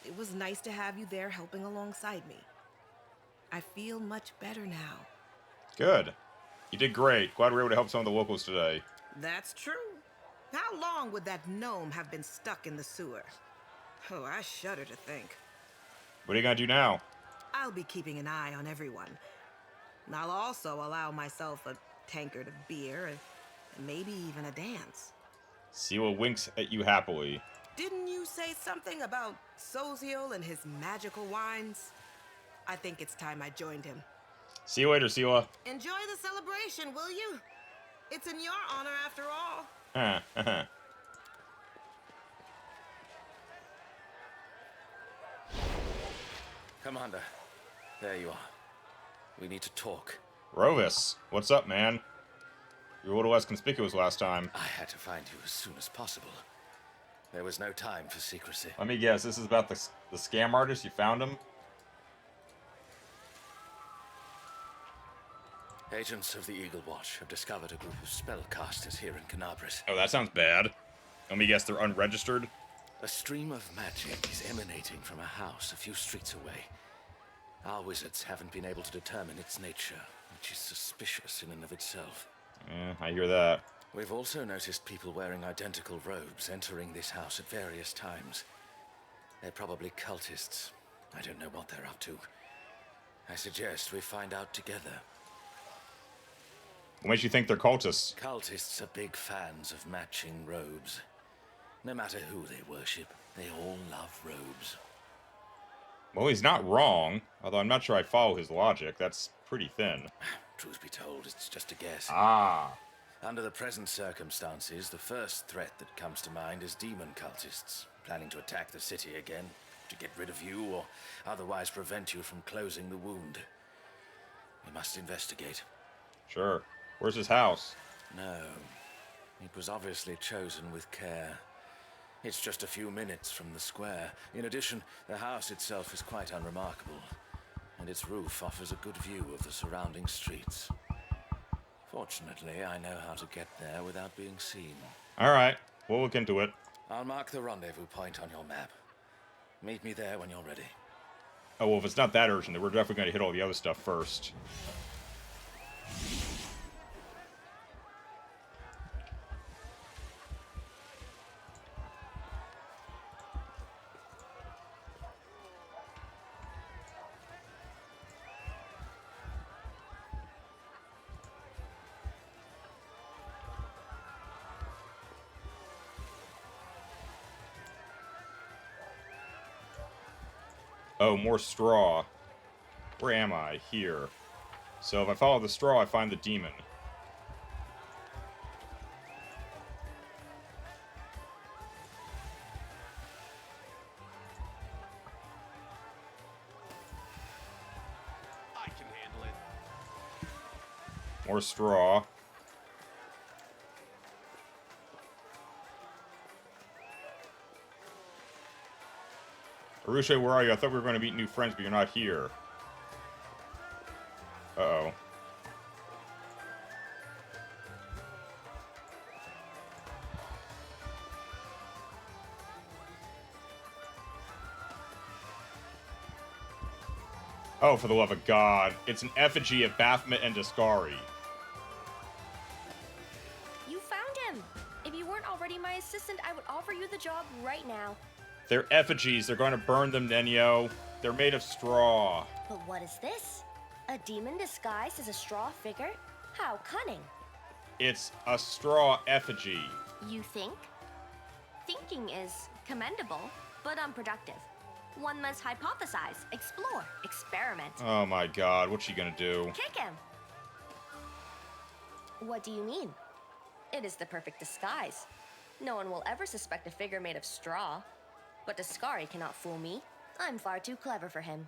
it was nice to have you there helping alongside me. I feel much better now. Good. You did great. Glad we were able to help some of the locals today. That's true. How long would that gnome have been stuck in the sewer? Oh, I shudder to think. What are you gonna do now? I'll be keeping an eye on everyone. And I'll also allow myself a tankard of beer and maybe even a dance. Sela winks at you happily. Didn't you say something about Soziel and his magical wines? I think it's time I joined him. See you later, Sela. Enjoy the celebration, will you? It's in your honor after all. Commander, there you are. We need to talk. Rovis, what's up, man? You were a little less conspicuous last time. I had to find you as soon as possible. There was no time for secrecy. Let me guess, this is about the scam artist? You found him? Agents of the Eagle Watch have discovered a group of spellcasters here in Canabris. Oh, that sounds bad. Let me guess, they're unregistered? A stream of magic is emanating from a house a few streets away. Our wizards haven't been able to determine its nature, which is suspicious in and of itself. Yeah, I hear that. We've also noticed people wearing identical robes entering this house at various times. They're probably cultists. I don't know what they're up to. I suggest we find out together. What makes you think they're cultists? Cultists are big fans of matching robes. No matter who they worship, they all love robes. Well, he's not wrong, although I'm not sure I follow his logic. That's pretty thin. Truth be told, it's just a guess. Ah. Under the present circumstances, the first threat that comes to mind is demon cultists, planning to attack the city again, to get rid of you or otherwise prevent you from closing the wound. We must investigate. Sure. Where's his house? No. It was obviously chosen with care. It's just a few minutes from the square. In addition, the house itself is quite unremarkable, and its roof offers a good view of the surrounding streets. Fortunately, I know how to get there without being seen. Alright, we'll look into it. I'll mark the rendezvous point on your map. Meet me there when you're ready. Oh, well, if it's not that urgent, then we're definitely going to hit all the other stuff first. Oh, more straw. Where am I? Here. So if I follow the straw, I find the demon. I can handle it. More straw. Arusha, where are you? I thought we were going to meet new friends, but you're not here. Uh-oh. Oh, for the love of God. It's an effigy of Baphomet and Daskari. You found him! If you weren't already my assistant, I would offer you the job right now. They're effigies. They're going to burn them, Nenyo. They're made of straw. But what is this? A demon disguised as a straw figure? How cunning. It's a straw effigy. You think? Thinking is commendable, but unproductive. One must hypothesize, explore, experiment. Oh my God, what's she gonna do? Kick him! What do you mean? It is the perfect disguise. No one will ever suspect a figure made of straw. But Daskari cannot fool me. I'm far too clever for him.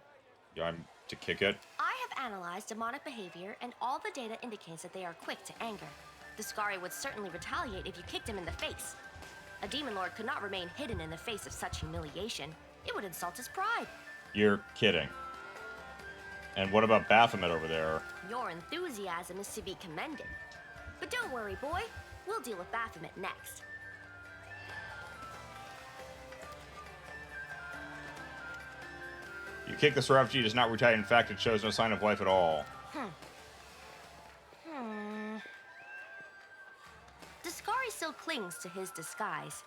Yeah, I'm to kick it. I have analyzed demonic behavior, and all the data indicates that they are quick to anger. Daskari would certainly retaliate if you kicked him in the face. A demon lord could not remain hidden in the face of such humiliation. It would insult his pride. You're kidding. And what about Baphomet over there? Your enthusiasm is to be commended. But don't worry, boy. We'll deal with Baphomet next. You kick this refugee, does not retaliate. In fact, it shows no sign of life at all. Discari still clings to his disguise.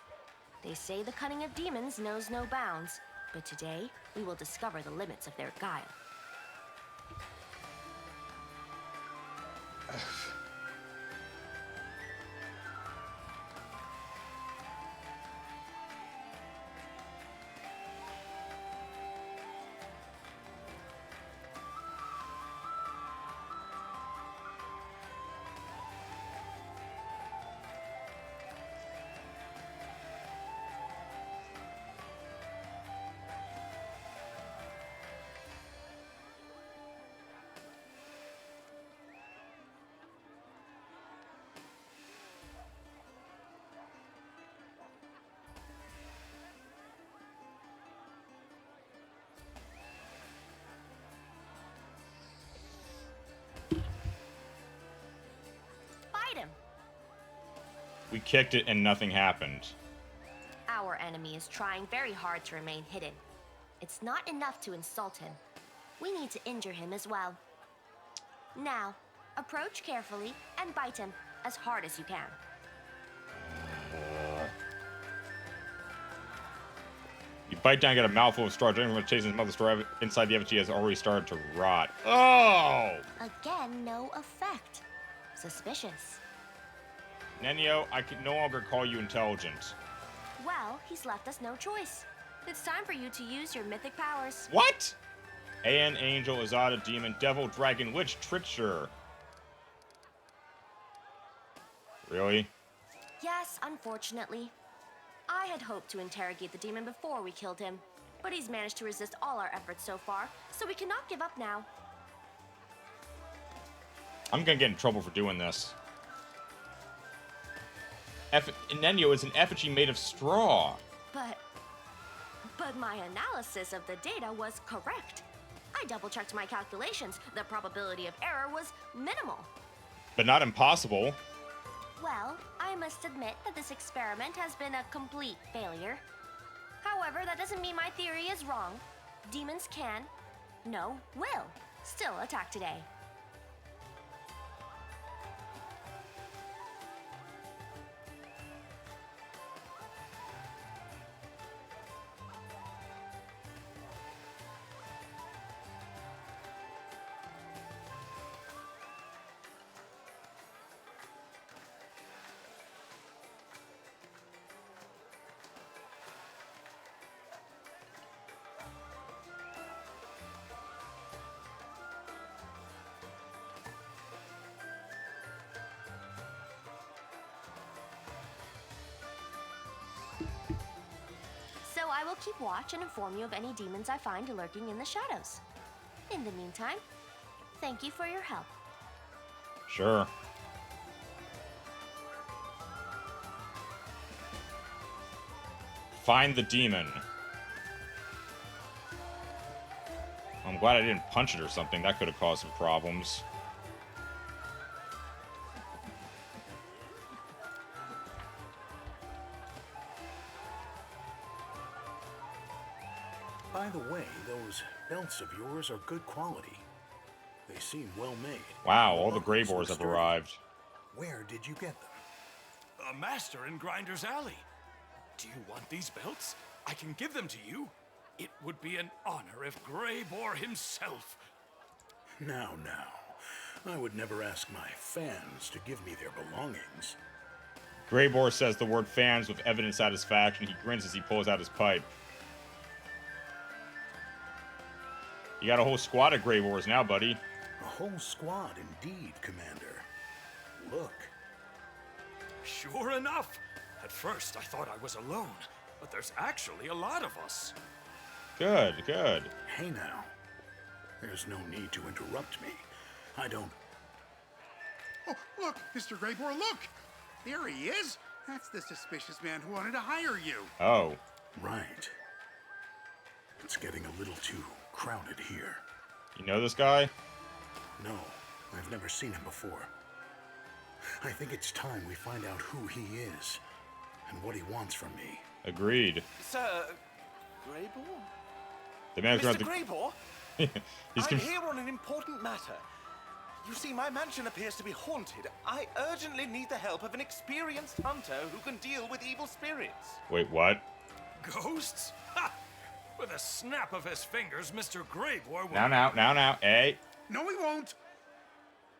They say the cunning of demons knows no bounds, but today we will discover the limits of their guile. We kicked it and nothing happened. Our enemy is trying very hard to remain hidden. It's not enough to insult him. We need to injure him as well. Now, approach carefully and bite him as hard as you can. You bite down, get a mouthful of straw. Drinking from chasing his mother's straw inside the effigy has already started to rot. Oh! Again, no effect. Suspicious. Nenio, I can no longer call you intelligent. Well, he's left us no choice. It's time for you to use your mythic powers. What? An angel, Azada, demon, devil, dragon, witch, trickster. Really? Yes, unfortunately. I had hoped to interrogate the demon before we killed him, but he's managed to resist all our efforts so far, so we cannot give up now. I'm gonna get in trouble for doing this. Nenio is an effigy made of straw. But my analysis of the data was correct. I double-checked my calculations. The probability of error was minimal. But not impossible. Well, I must admit that this experiment has been a complete failure. However, that doesn't mean my theory is wrong. Demons can, no, will, still attack today. So I will keep watch and inform you of any demons I find lurking in the shadows. In the meantime, thank you for your help. Sure. Find the demon. I'm glad I didn't punch it or something. That could have caused some problems. By the way, those belts of yours are good quality. They seem well made. Wow, all the Grey Boars have arrived. Where did you get them? A master in Grinder's Alley. Do you want these belts? I can give them to you. It would be an honor if Grey Boar himself... Now, I would never ask my fans to give me their belongings. Grey Boar says the word fans with evident satisfaction. He grins as he pulls out his pipe. You got a whole squad of Grey Boars now, buddy. A whole squad indeed, Commander. Look. Sure enough. At first, I thought I was alone, but there's actually a lot of us. Good, good. Hey now. There's no need to interrupt me. I don't... Oh, look, Mr. Grey Boar, look! There he is. That's the suspicious man who wanted to hire you. Oh. Right. It's getting a little too crowded here. You know this guy? No, I've never seen him before. I think it's time we find out who he is and what he wants from me. Agreed. Sir, Greybor? The man's Mr. Greybor? He's I'm here on an important matter. You see, my mansion appears to be haunted. I urgently need the help of an experienced hunter who can deal with evil spirits. Wait, what? Ghosts? Ha! With a snap of his fingers, Mr. Greybor will... Now, hey. No, he won't.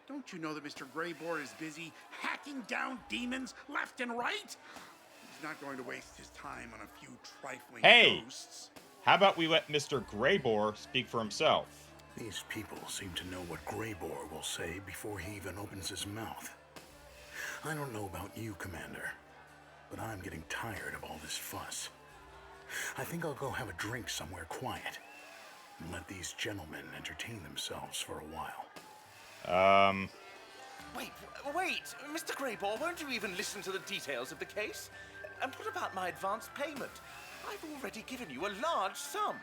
Don't you know that Mr. Greybor is busy hacking down demons left and right? He's not going to waste his time on a few trifling ghosts. How about we let Mr. Greybor speak for himself? These people seem to know what Greybor will say before he even opens his mouth. I don't know about you, Commander, but I'm getting tired of all this fuss. I think I'll go have a drink somewhere quiet and let these gentlemen entertain themselves for a while. Wait, Mr. Greybor, won't you even listen to the details of the case? And what about my advance payment? I've already given you a large sum.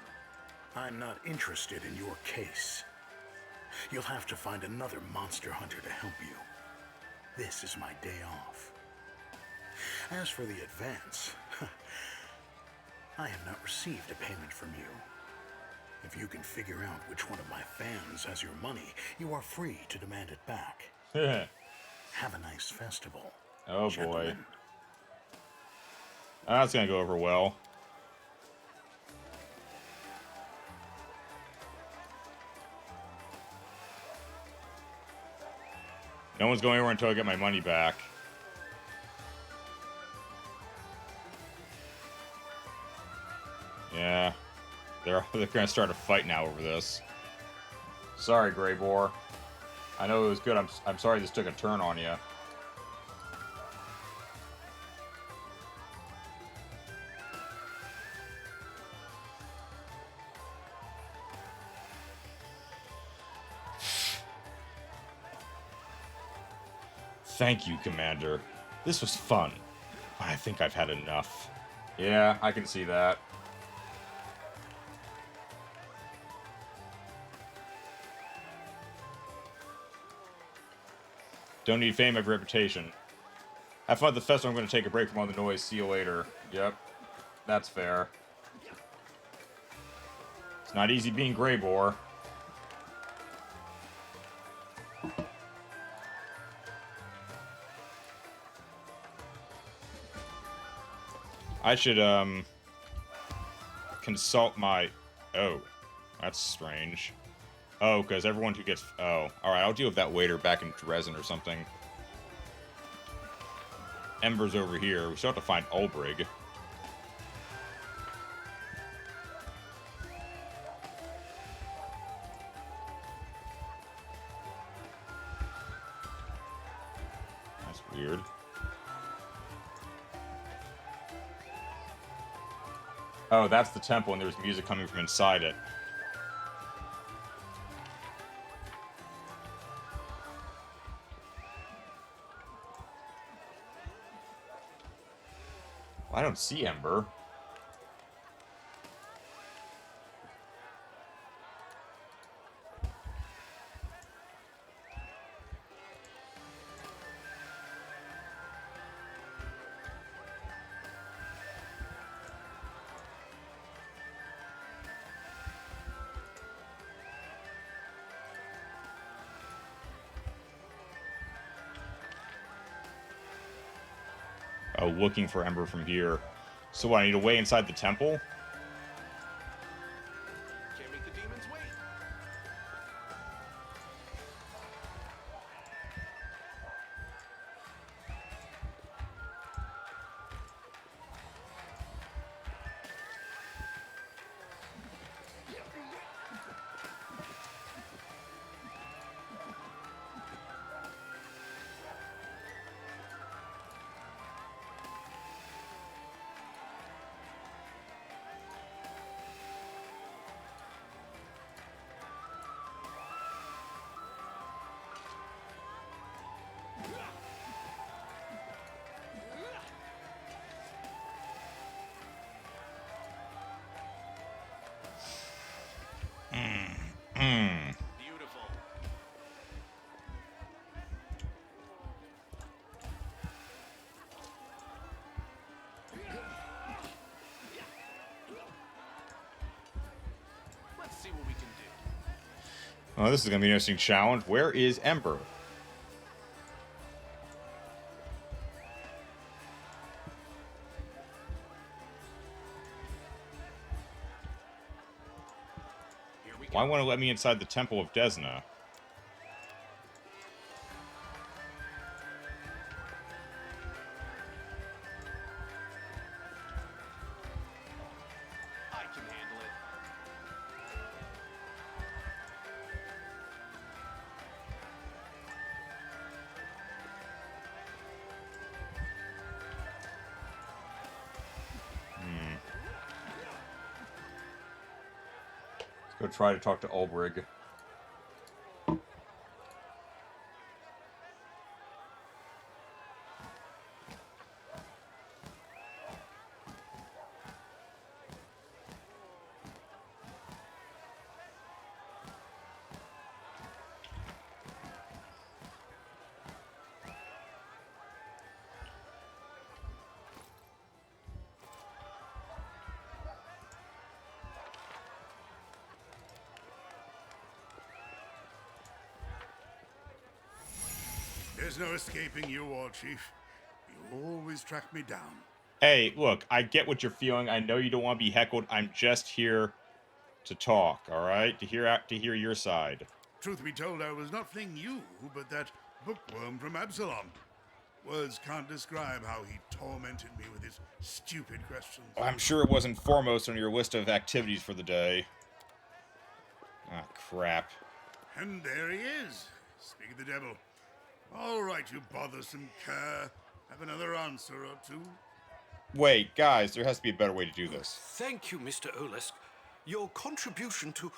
I'm not interested in your case. You'll have to find another monster hunter to help you. This is my day off. As for the advance, I have not received a payment from you. If you can figure out which one of my fans has your money, you are free to demand it back. Have a nice festival. Oh, gentlemen. boy. That's gonna go over well. No one's going anywhere until I get my money back. Yeah. They're gonna start a fight now over this. Sorry, Greybor. I know it was good. I'm sorry this took a turn on you. Thank you, Commander. This was fun, but I think I've had enough. Yeah, I can see that. Don't need fame, I have reputation. Have fun at the festival. I'm going to take a break from all the noise. See you later. Yep. That's fair. It's not easy being Greybor. I should, consult my... Oh. That's strange. Oh, because everyone who gets... Oh. Alright, I'll deal with that waiter back in Dresden or something. Ember's over here. We still have to find Ulbrig. That's weird. Oh, that's the temple, and there's music coming from inside it. I don't see Ember. Oh, looking for Ember from here. So what, I need a way inside the temple? Can't make the demons wait. Oh, this is going to be an interesting challenge. Where is Ember? Why won't it let me inside the Temple of Desna? I can handle it. Let's go try to talk to Ulbrig. There's no escaping you, War Chief. You always track me down. Hey, look, I get what you're feeling. I know you don't want to be heckled. I'm just here to talk, all right? To hear your side. Truth be told, I was not fleeing you, but that bookworm from Absalom. Words can't describe how he tormented me with his stupid questions. I'm sure it wasn't foremost on your list of activities for the day. Ah, crap. And there he is. Speak of the devil. All right, you bothersome cur. Have another answer or two? Wait, guys, there has to be a better way to do this. Thank you, Mr. Olesk. Your contribution to...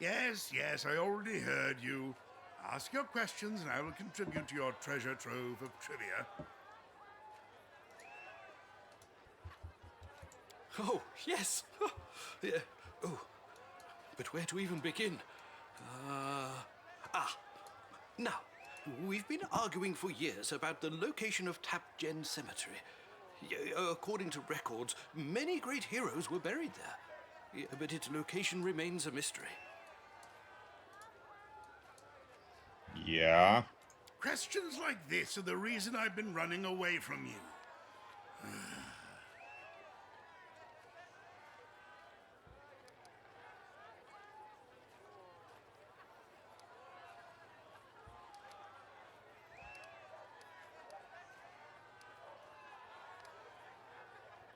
Yes, I already heard you. Ask your questions and I will contribute to your treasure trove of trivia. Oh, yes. Yeah. Oh, but where to even begin? Now, we've been arguing for years about the location of Tapgen Cemetery. According to records, many great heroes were buried there. But its location remains a mystery. Yeah? Questions like this are the reason I've been running away from you.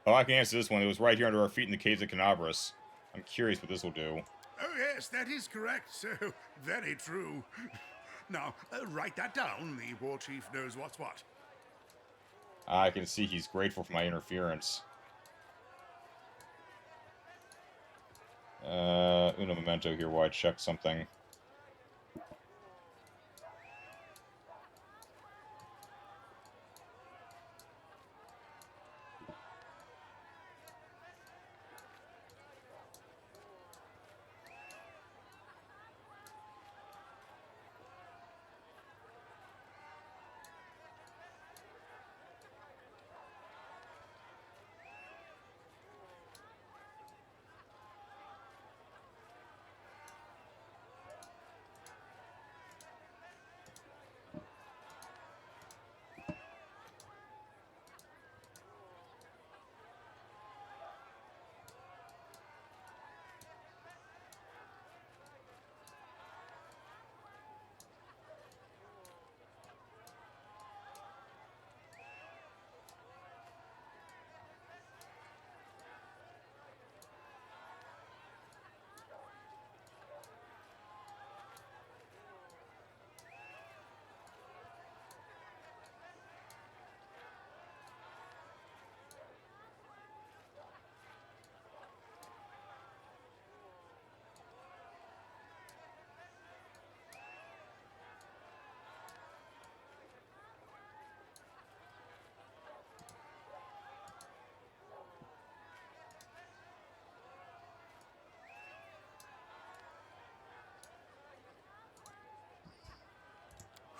Oh, I can answer this one. It was right here under our feet in the caves of Canabras. I'm curious what this will do. Oh yes, that is correct, so very true. Now, write that down. The war chief knows what's what. I can see he's grateful for my interference. Uno memento here while I check something.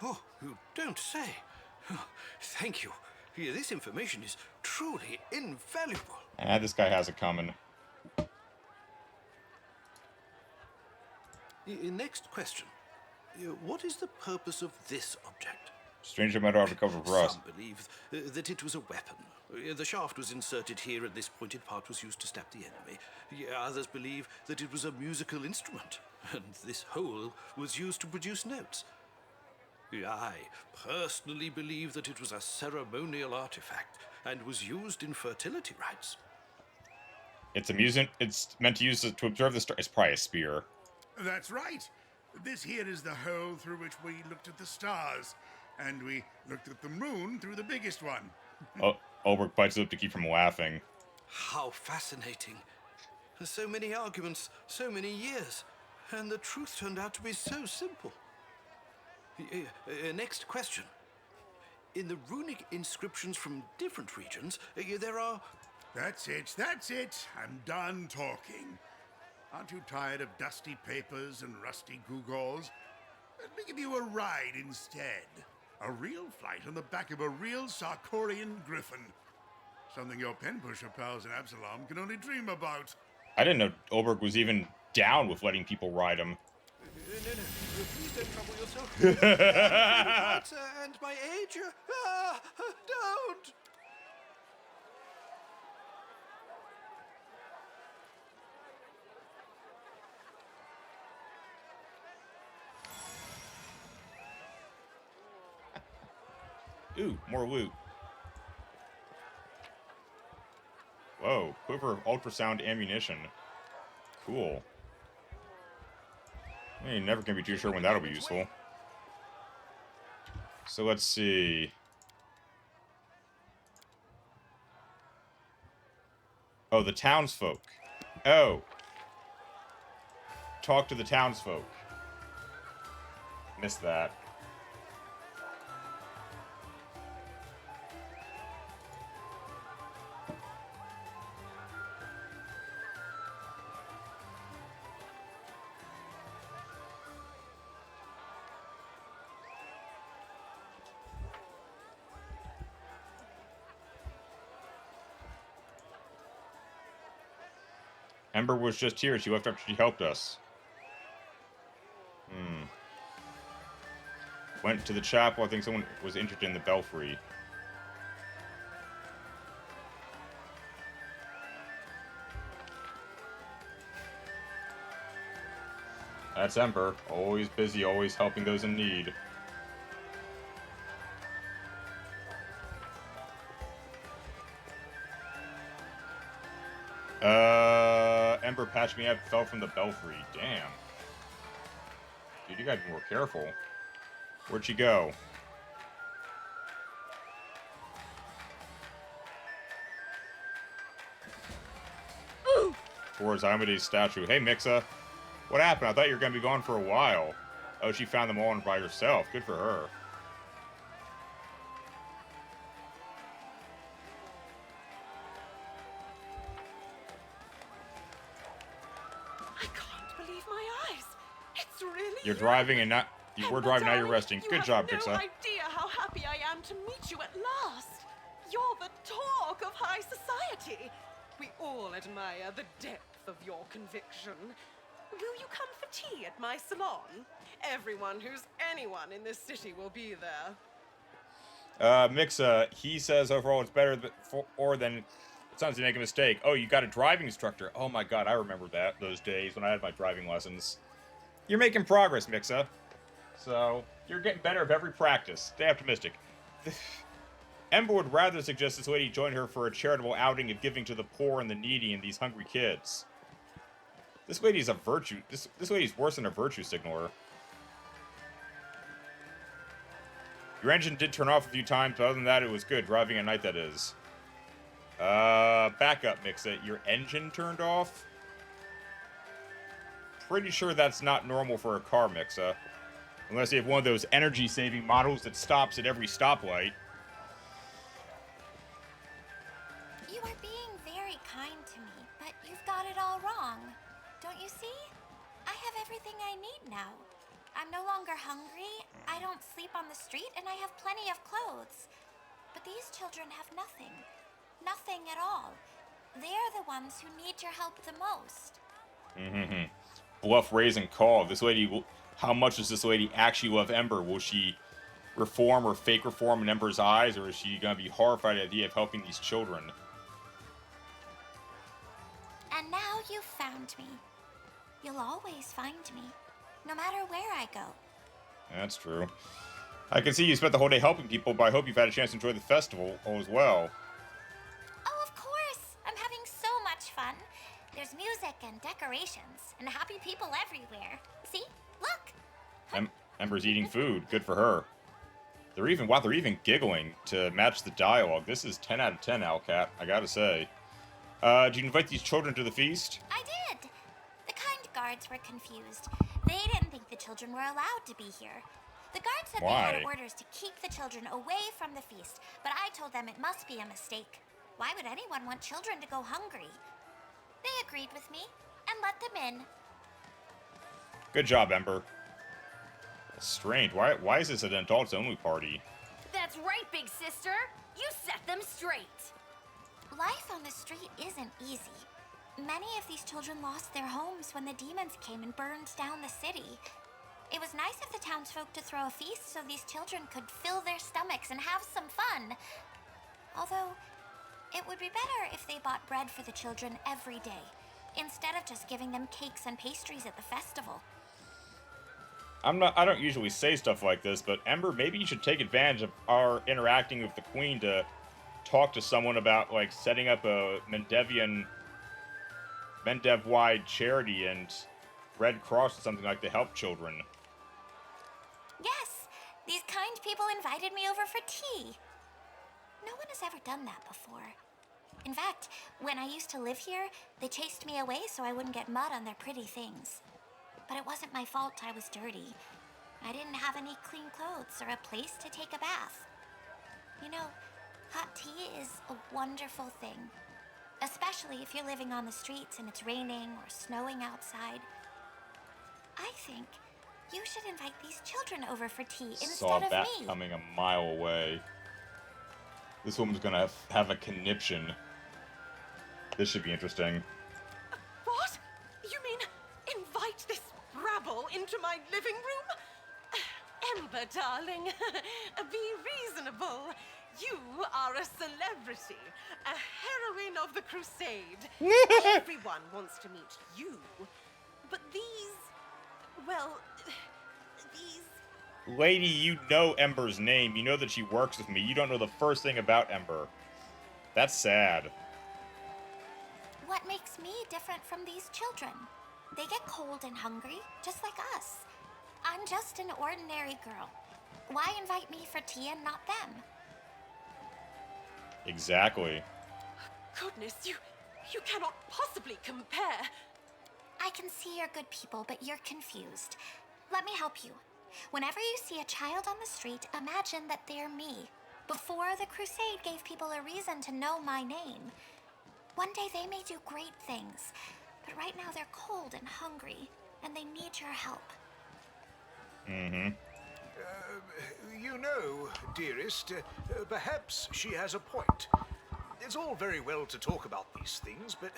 Oh, you don't say. Oh, thank you. This information is truly invaluable. This guy has it coming. Next question. What is the purpose of this object? Stranger might have to cover for us. Some believe that it was a weapon. The shaft was inserted here, and this pointed part was used to stab the enemy. Others believe that it was a musical instrument, and this hole was used to produce notes. I personally believe that it was a ceremonial artifact and was used in fertility rites. It's meant to use it to observe the star. It's probably a spear. That's right. This here is the hole through which we looked at the stars, and we looked at the moon through the biggest one. Oh, Ulrich bites his lip to keep from laughing. How fascinating. So many arguments, so many years, and the truth turned out to be so simple. Next question. In the runic inscriptions from different regions, there are... That's it. I'm done talking. Aren't you tired of dusty papers and rusty gewgaws? Let me give you a ride instead. A real flight on the back of a real Sarkorian griffin. Something your pen pusher pals in Absalom can only dream about. I didn't know Ulrich was even down with letting people ride him. No, please don't trouble yourself. And my age? Don't! Ooh, more loot. Whoa, quiver of ultrasound ammunition. Cool. You're never gonna be too sure when that'll be useful. So let's see. Oh, the townsfolk. Oh. Talk to the townsfolk. Missed that. Ember was just here. She left after she helped us. Went to the chapel. I think someone was injured in the belfry. That's Ember. Always busy, always helping those in need. Ember patched me up, fell from the belfry. Damn. Dude, you gotta be more careful. Where'd she go? Towards Amide's statue. Hey, Mixa. What happened? I thought you were gonna be gone for a while. Oh, she found them all by herself. Good for her. You're driving and not. You were driving, now you're resting. Good job, Mixa. You have no idea how happy I am to meet you at last. You're the talk of high society. We all admire the depth of your conviction. Will you come for tea at my salon? Everyone who's anyone in this city will be there. Mixa, he says overall it's better than it sounds to make a mistake. Oh, you got a driving instructor. Oh my god, I remember those days when I had my driving lessons. You're making progress, Mixa. So, you're getting better with every practice. Stay optimistic. Ember would rather suggest this lady join her for a charitable outing of giving to the poor and the needy and these hungry kids. This lady's a virtue. This lady's worse than a virtue signaler. Your engine did turn off a few times, but other than that, it was good. Driving at night, that is. Back up, Mixa. Your engine turned off? Pretty sure that's not normal for a car, Mixa. Unless you have one of those energy-saving models that stops at every stoplight. You are being very kind to me, but you've got it all wrong. Don't you see? I have everything I need now. I'm no longer hungry, I don't sleep on the street, and I have plenty of clothes. But these children have nothing. Nothing at all. They're the ones who need your help the most. bluff raising call. This lady, how much does this lady actually love Ember? Will she reform or fake reform in Ember's eyes, or is she gonna be horrified at the idea of helping these children? And now you've found me. You'll always find me, no matter where I go. That's true. I can see you spent the whole day helping people, but I hope you've had a chance to enjoy the festival as well. Oh, of course! I'm having so much fun. There's music and decorations, and happy people everywhere. See? Look! Ember's eating food. Good for her. They're even giggling to match the dialogue. This is 10 out of 10, Alcat, I gotta say. Did you invite these children to the feast? I did! The kind guards were confused. They didn't think the children were allowed to be here. The guards said Why? they had orders to keep the children away from the feast, but I told them it must be a mistake. Why would anyone want children to go hungry? They agreed with me and let them in. Good job, Ember. Strange. Why is this an adults-only party? That's right, big sister. You set them straight. Life on the street isn't easy. Many of these children lost their homes when the demons came and burned down the city. It was nice of the townsfolk to throw a feast so these children could fill their stomachs and have some fun. Although, it would be better if they bought bread for the children every day, instead of just giving them cakes and pastries at the festival. I don't usually say stuff like this, but Ember, maybe you should take advantage of our interacting with the Queen to talk to someone about, like, setting up a Mendev-wide charity and Red Cross or something like to help children. Yes, these kind people invited me over for tea. No one has ever done that before. In fact, when I used to live here, they chased me away so I wouldn't get mud on their pretty things. But it wasn't my fault I was dirty. I didn't have any clean clothes or a place to take a bath. You know, hot tea is a wonderful thing. Especially if you're living on the streets and it's raining or snowing outside. I think you should invite these children over for tea Saw instead of that me. coming a mile away. This woman's gonna have a conniption. This should be interesting. What? You mean invite this rabble into my living room? Ember, darling, be reasonable. You are a celebrity, a heroine of the crusade. Everyone wants to meet you. But these... Lady, you know Ember's name. You know that she works with me. You don't know the first thing about Ember. That's sad. What makes me different from these children? They get cold and hungry, just like us. I'm just an ordinary girl. Why invite me for tea and not them? Exactly. Goodness, you cannot possibly compare. I can see you're good people, but you're confused. Let me help you. Whenever you see a child on the street, imagine that they're me. Before the crusade gave people a reason to know my name. One day they may do great things, but right now they're cold and hungry, and they need your help. Mm-hmm. You know, dearest, perhaps she has a point. It's all very well to talk about these things, but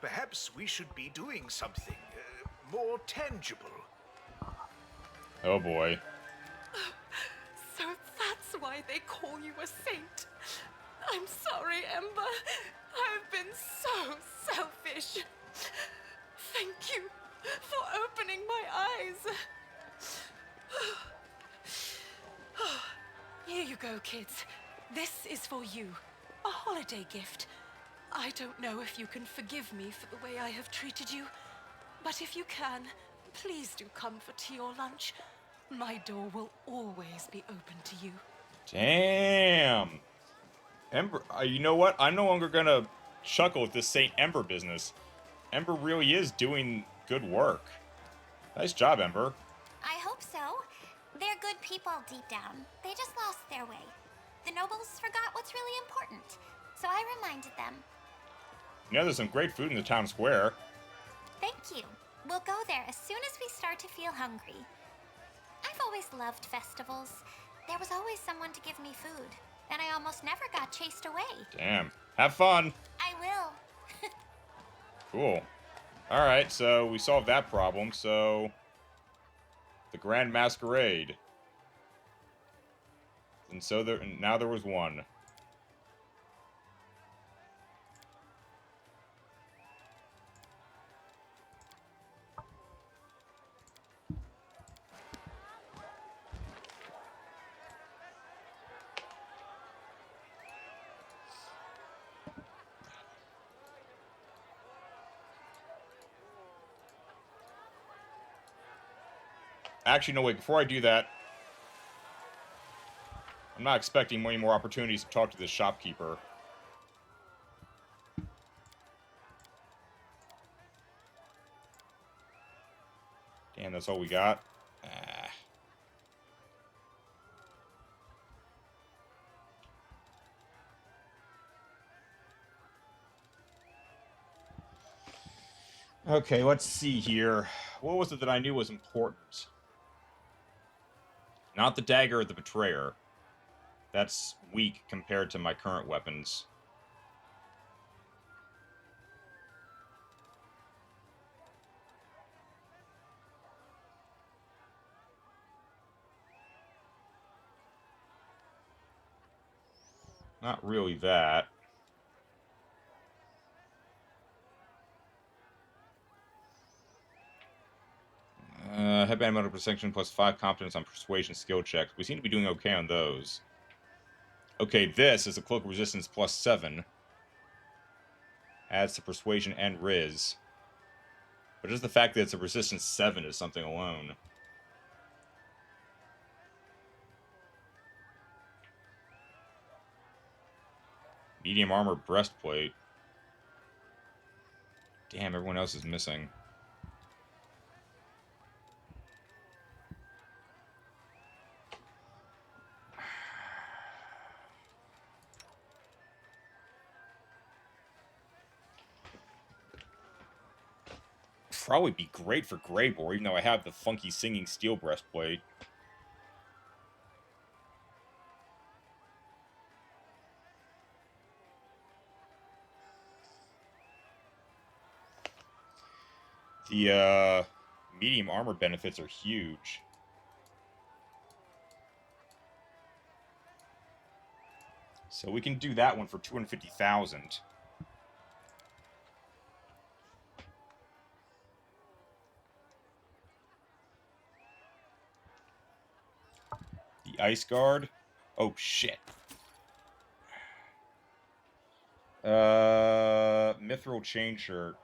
perhaps we should be doing something more tangible. Oh boy. So that's why they call you a saint. I'm sorry, Ember. I've been so selfish. Thank you for opening my eyes. Here you go, kids. This is for you. A holiday gift. I don't know if you can forgive me for the way I have treated you, but if you can, please do come for tea or lunch. My door will always be open to you. Damn. Ember, you know what? I'm no longer gonna chuckle at this Saint Ember business. Ember really is doing good work. Nice job, Ember. I hope so. They're good people deep down. They just lost their way. The nobles forgot what's really important, so I reminded them. You know, there's some great food in the town square. Thank you. We'll go there as soon as we start to feel hungry. I've always loved festivals. There was always someone to give me food, and I almost never got chased away. Damn. Have fun. I will. Cool. Alright, so we solved that problem, so... The Grand Masquerade. And so now there was one. Actually, no, wait, before I do that, I'm not expecting many more opportunities to talk to this shopkeeper. Damn, that's all we got? Ah. Okay, let's see here. What was it that I knew was important? Not the dagger of the betrayer. That's weak compared to my current weapons. Not really that. Headband motor perception plus 5 competence on persuasion skill checks. We seem to be doing okay on those. Okay, this is a cloak resistance plus 7. Adds to persuasion and riz. But just the fact that it's a resistance 7 is something alone. Medium armor breastplate. Damn, everyone else is missing. Probably be great for Greybore, even though I have the funky singing steel breastplate. The medium armor benefits are huge. So we can do that one for 250,000. The Ice Guard. Oh, shit. Mithril Chain Shirt.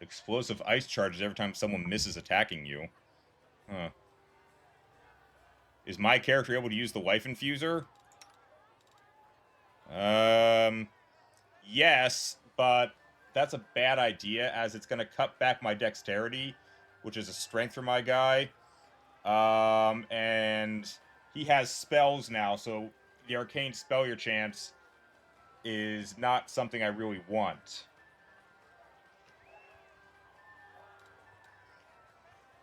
Explosive ice charges every time someone misses attacking you. Huh. Is my character able to use the Life Infuser? Yes, but that's a bad idea, as it's going to cut back my dexterity, which is a strength for my guy. And he has spells now, so the arcane spell chance is not something I really want.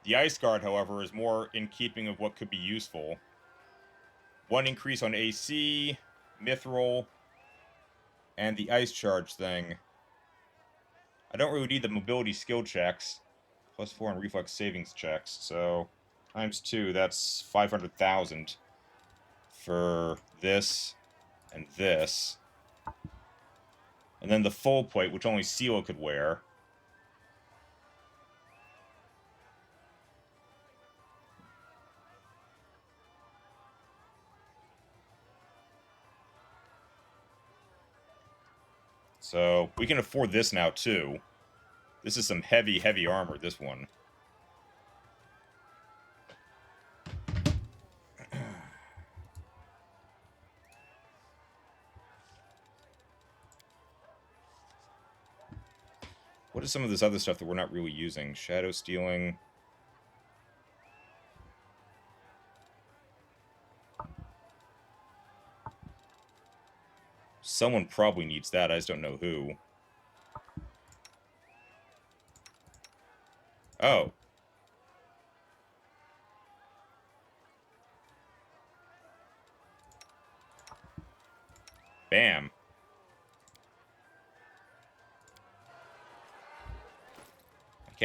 The Ice Guard, however, is more in keeping of what could be useful. 1 increase on AC, Mithril, and the Ice Charge thing. I don't really need the mobility skill checks. Plus 4 on reflex savings checks, so times 2, that's 500,000 for this and this. And then the full plate, which only Silo could wear. So we can afford this now, too. This is some heavy, heavy armor, this one. What is some of this other stuff that we're not really using? Shadow stealing. Someone probably needs that, I just don't know who. Oh.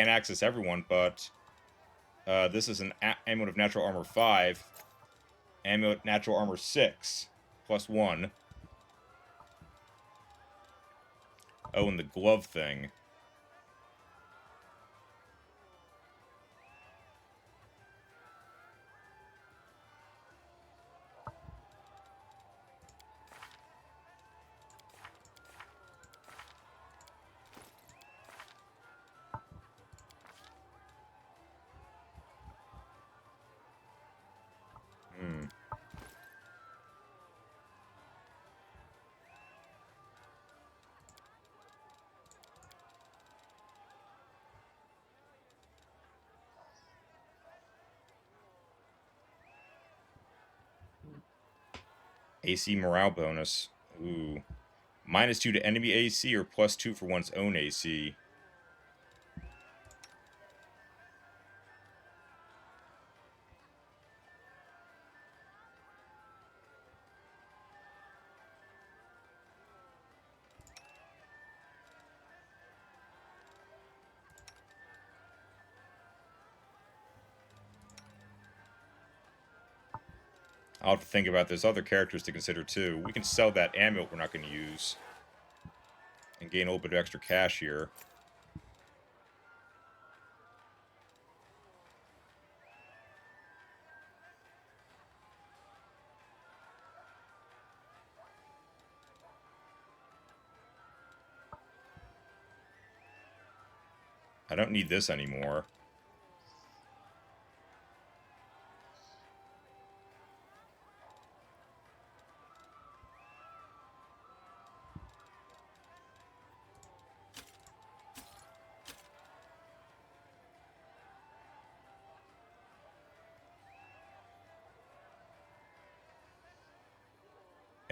can't access everyone, but this is an amulet of natural armor 5, amulet natural armor 6, +1. Oh, and the glove thing. AC morale bonus. Ooh. -2 to enemy AC or +2 for one's own AC. I'll have to think about this. Other characters to consider too. We can sell that amulet we're not going to use. And gain a little bit of extra cash here. I don't need this anymore.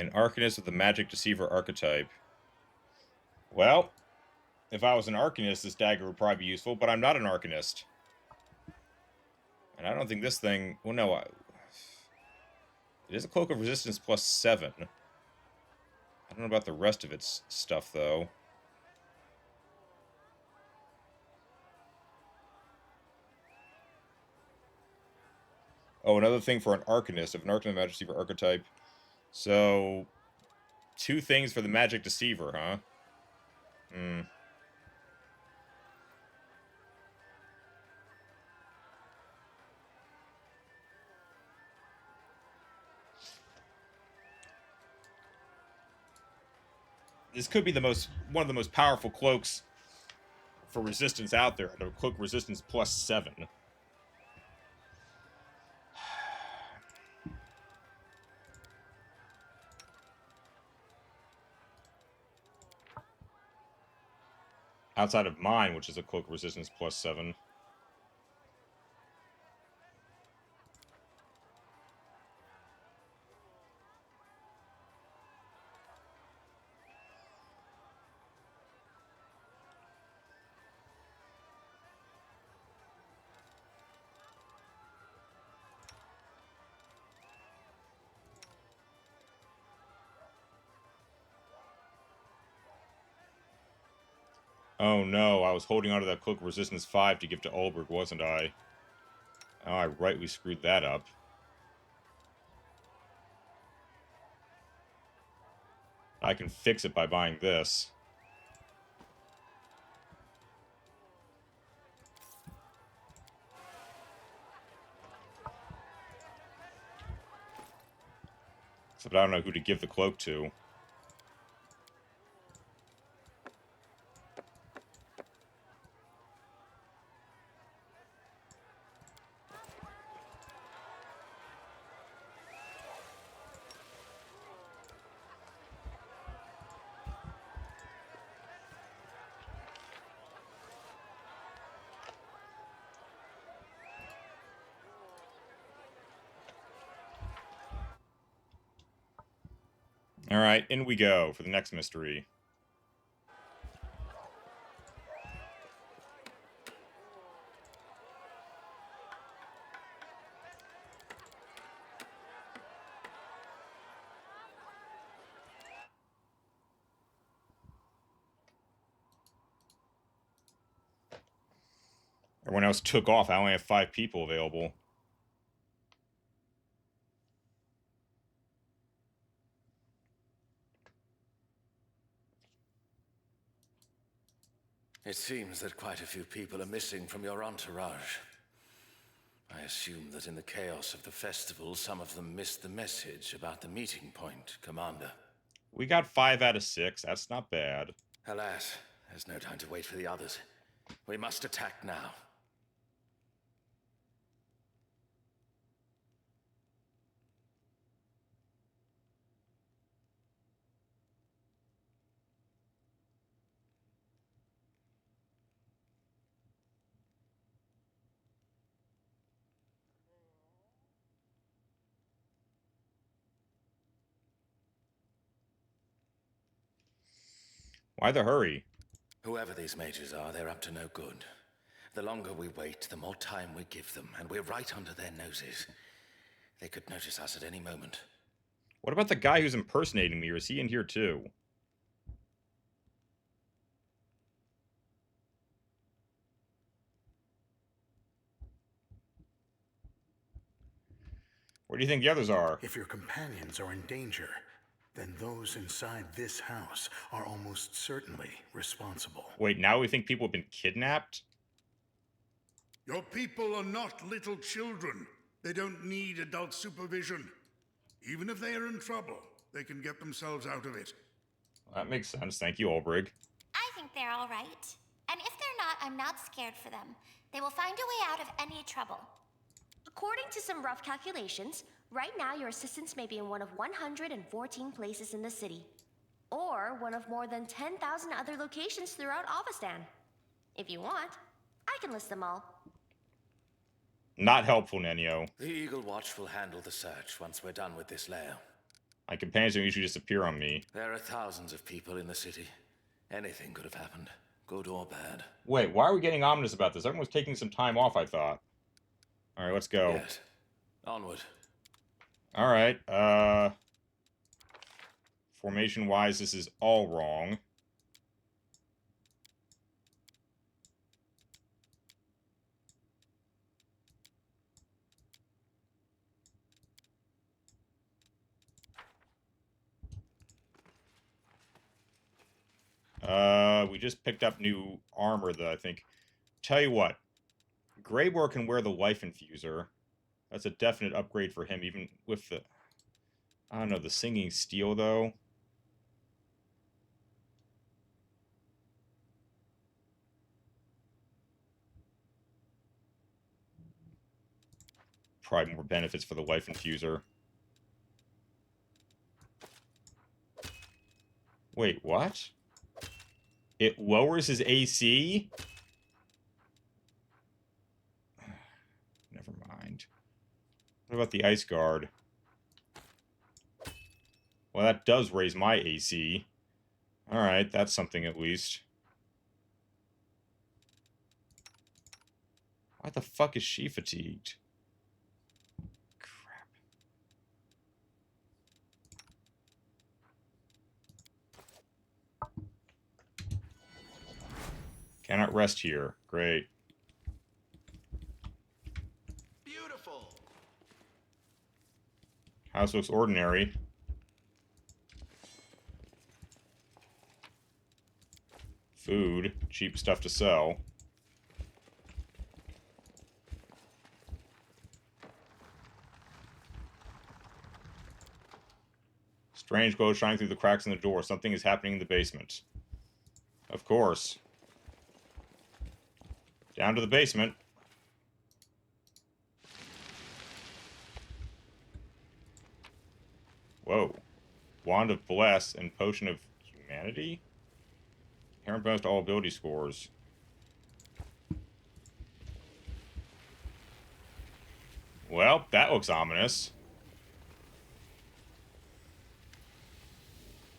An Arcanist with the Magic Deceiver archetype. Well, if I was an Arcanist, this dagger would probably be useful, but I'm not an Arcanist. And I don't think this thing... Well, no. It is a Cloak of Resistance +7. I don't know about the rest of its stuff, though. Oh, another thing for an Arcanist. If an Arcanist Magic Deceiver archetype. So, 2 things for the Magic Deceiver, huh? Hmm. This could be one of the most powerful cloaks for resistance out there. The cloak resistance +7. Outside of mine, which is a cloak resistance +7. Oh no, I was holding onto that cloak resistance 5 to give to Ulberg, wasn't I? Oh, I rightly screwed that up. I can fix it by buying this. Except I don't know who to give the cloak to. Alright, in we go for the next mystery. Everyone else took off. I only have 5 people available. It seems that quite a few people are missing from your entourage. I assume that in the chaos of the festival, some of them missed the message about the meeting point, Commander. We got 5 out of 6. That's not bad. Alas, there's no time to wait for the others. We must attack now. Why the hurry? Whoever these mages are, they're up to no good. The longer we wait, the more time we give them, and we're right under their noses. They could notice us at any moment. What about the guy who's impersonating me, or is he in here too? Where do you think the others are? If your companions are in danger, then those inside this house are almost certainly responsible. Wait, now we think people have been kidnapped? Your people are not little children. They don't need adult supervision. Even if they are in trouble, they can get themselves out of it. Well, that makes sense. Thank you, Olbrig. I think they're all right. And if they're not, I'm not scared for them. They will find a way out of any trouble. According to some rough calculations, right now your assistants may be in one of 114 places in the city, or one of more than 10,000 other locations throughout Avestan. If you want, I can list them all. Not helpful, Nenio. The Eagle Watch will handle the search once we're done with this lair. My companions don't usually disappear on me. There are thousands of people in the city. Anything could have happened, good or bad. Wait, why are we getting ominous about this? Everyone was taking some time off, I thought. Alright, let's go. Yes. Onward. Alright, formation-wise, this is all wrong. We just picked up new armor that I think... Tell you what. Greybor can wear the Life Infuser. That's a definite upgrade for him, even with the... I don't know, the Singing Steel, though. Probably more benefits for the Life Infuser. Wait, what? It lowers his AC? Never mind. What about the Ice Guard? Well, that does raise my AC. Alright, that's something at least. Why the fuck is she fatigued? Crap. Cannot rest here. Great. Beautiful. House looks ordinary. Food. Cheap stuff to sell. Strange glow shining through the cracks in the door. Something is happening in the basement. Of course. Down to the basement. Whoa. Wand of Bless and Potion of Humanity? Inherent bonus to all ability scores. Well, that looks ominous.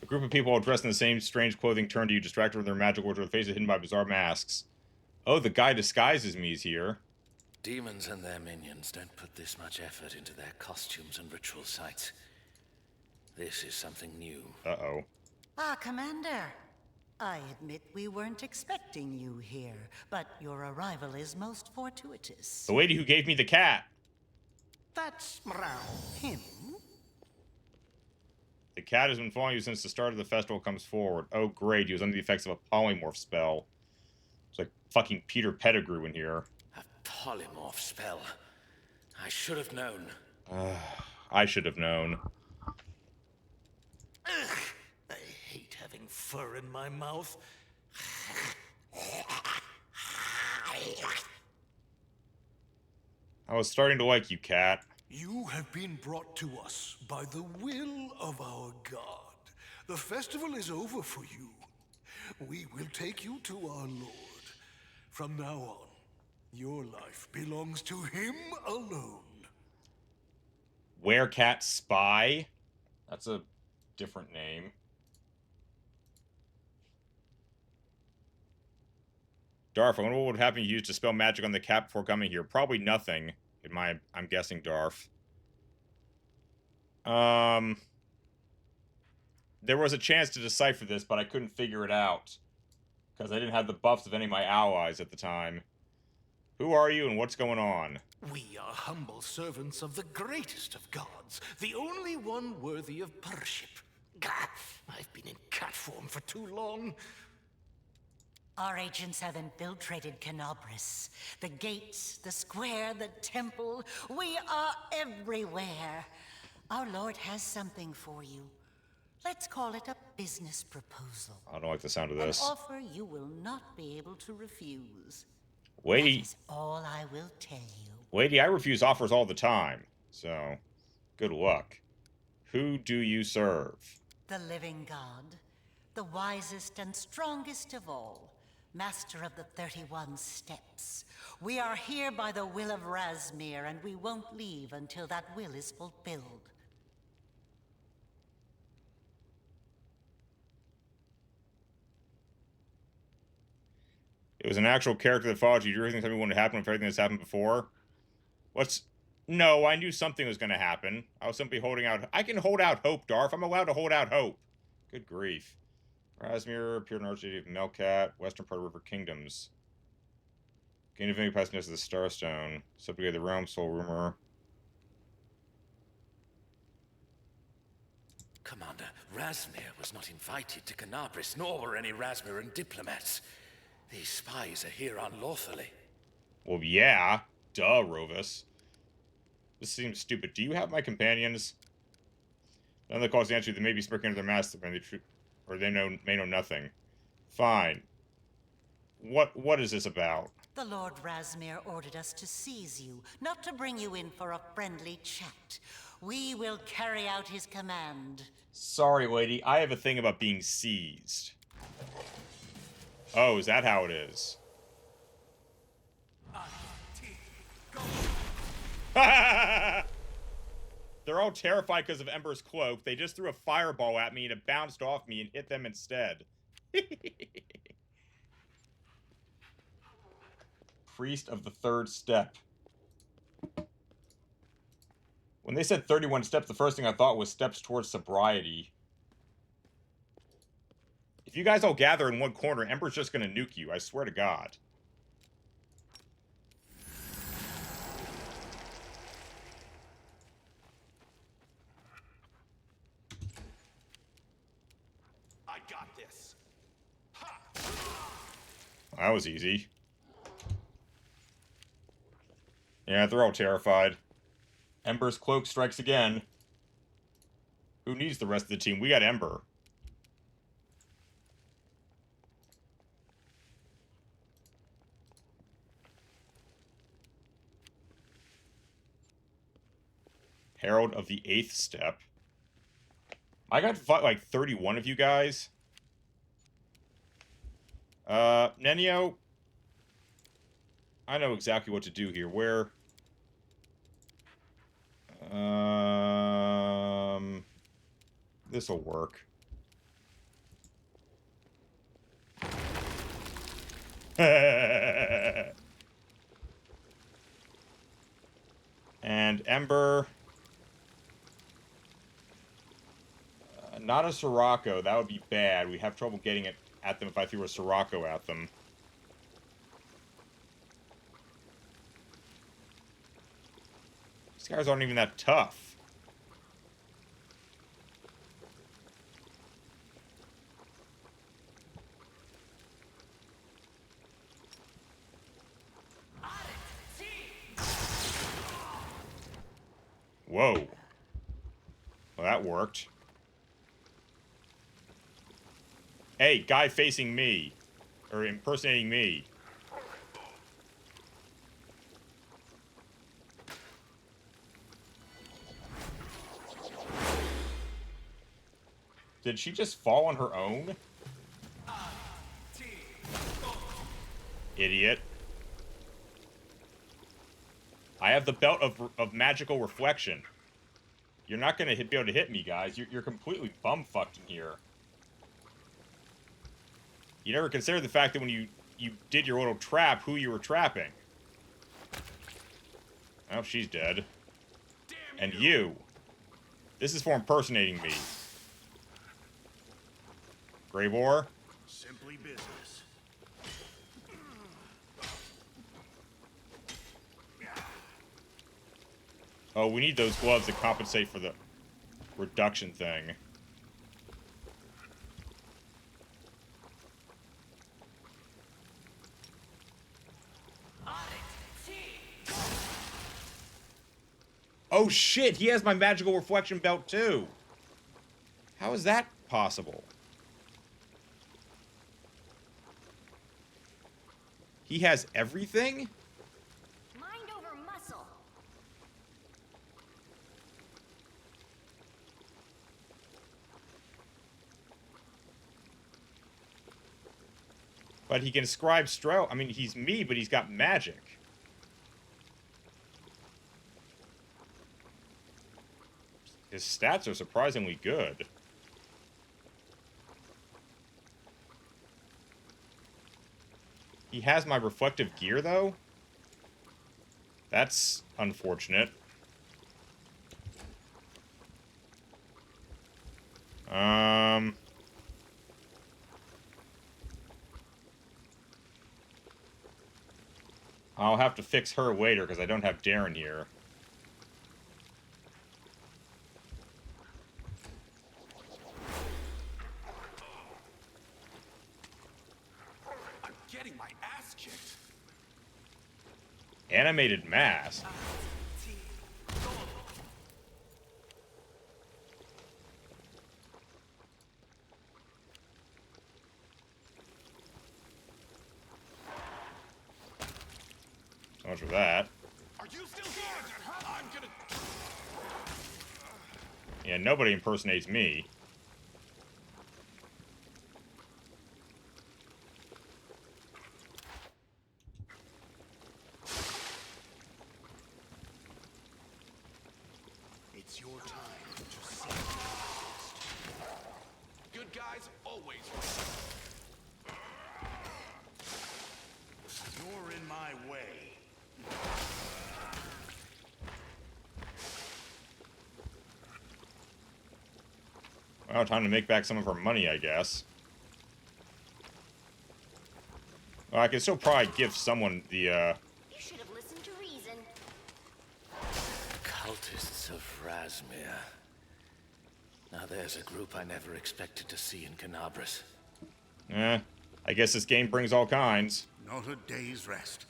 A group of people all dressed in the same strange clothing turn to you, distracted from their magic words with faces hidden by bizarre masks. Oh, the guy disguised as me is here. Demons and their minions don't put this much effort into their costumes and ritual sites. This is something new. Uh-oh. Ah, Commander. I admit we weren't expecting you here, but your arrival is most fortuitous. The lady who gave me the cat. That's him. The cat has been following you since the start of the festival comes forward. Oh, great. He was under the effects of a polymorph spell. It's like fucking Peter Pettigrew in here. A polymorph spell. I should have known. I should have known. Ugh, I hate having fur in my mouth. I was starting to like you, cat. You have been brought to us by the will of our god. The festival is over for you. We will take you to our lord. From now on, your life belongs to him alone. Werecat Spy? That's a different name. Darf, I wonder what would happen if you used to spell magic on the cat before coming here. Probably nothing. I'm guessing, Darf. There was a chance to decipher this, but I couldn't figure it out. Because I didn't have the buffs of any of my allies at the time. Who are you and what's going on? We are humble servants of the greatest of gods, the only one worthy of worship. Gah, I've been in cat form for too long. Our agents have infiltrated Canobris. The gates, the square, the temple. We are everywhere. Our lord has something for you. Let's call it a business proposal. I don't like the sound of this. An offer you will not be able to refuse. Lady. That is all I will tell you. Lady, I refuse offers all the time. So, good luck. Who do you serve? The living god. The wisest and strongest of all. Master of the 31 steps. We are here by the will of Razmir, and we won't leave until that will is fulfilled. It was an actual character that followed you. Do you really think something wouldn't happen if everything that's happened before? No, I knew something was going to happen. I was simply holding out... I can hold out hope, Darf. I'm allowed to hold out hope. Good grief. Razmir, appeared in Archduke of Melkat, western part of River Kingdoms. Gained divinity past next to the Starstone. Subjugated the realm, soul rumor. Commander, Razmir was not invited to Canabris, nor were any Razmiran diplomats. These spies are here unlawfully. Well, yeah. Duh, Rovus. This seems stupid. Do you have my companions? None of the calls to answer, they may be smirking under their masks, or they may know nothing. Fine. What is this about? The Lord Razmir ordered us to seize you, not to bring you in for a friendly chat. We will carry out his command. Sorry, lady. I have a thing about being seized. Oh, is that how it is? They're all terrified because of Ember's cloak. They just threw a fireball at me and it bounced off me and hit them instead. Priest of the third step. When they said 31 steps, the first thing I thought was steps towards sobriety. If you guys all gather in one corner, Ember's just gonna nuke you, I swear to God. I got this. That was easy. Yeah, they're all terrified. Ember's cloak strikes again. Who needs the rest of the team? We got Ember. Herald of the 8th step. I got to fight like 31 of you guys. Nenio. I know exactly what to do here. Where? This'll work. And Ember. Not a Sirocco. That would be bad. We have trouble getting it at them if I threw a Sirocco at them. These guys aren't even that tough. Whoa. Well, that worked. Hey, guy facing me. Or impersonating me. Did she just fall on her own? Idiot. I have the belt of magical reflection. You're not going to be able to hit me, guys. You're completely bum-fucked in here. You never considered the fact that when you did your little trap, who you were trapping. Oh, she's dead. And you. This is for impersonating me. Gravor? Simply business. Oh, we need those gloves to compensate for the reduction thing. Oh shit, he has my magical reflection belt too. How is that possible? He has everything? Mind over muscle. But he can scribe Strel. I mean, he's me, but he's got magic. His stats are surprisingly good. He has my reflective gear, though? That's unfortunate. I'll have to fix her later, because I don't have Darren here. I'm getting my ass kicked. Animated mask. So much for that. Are you still here? I'm gonna. Yeah, nobody impersonates me. It's your time to see. Good guys always win. You're in my way. Well, time to make back some of her money, I guess. Well, I can still probably give someone the, You should have listened to reason. Cultists of Razmir. Now there's a group I never expected to see in Canabras. I guess this game brings all kinds. Not a day's rest.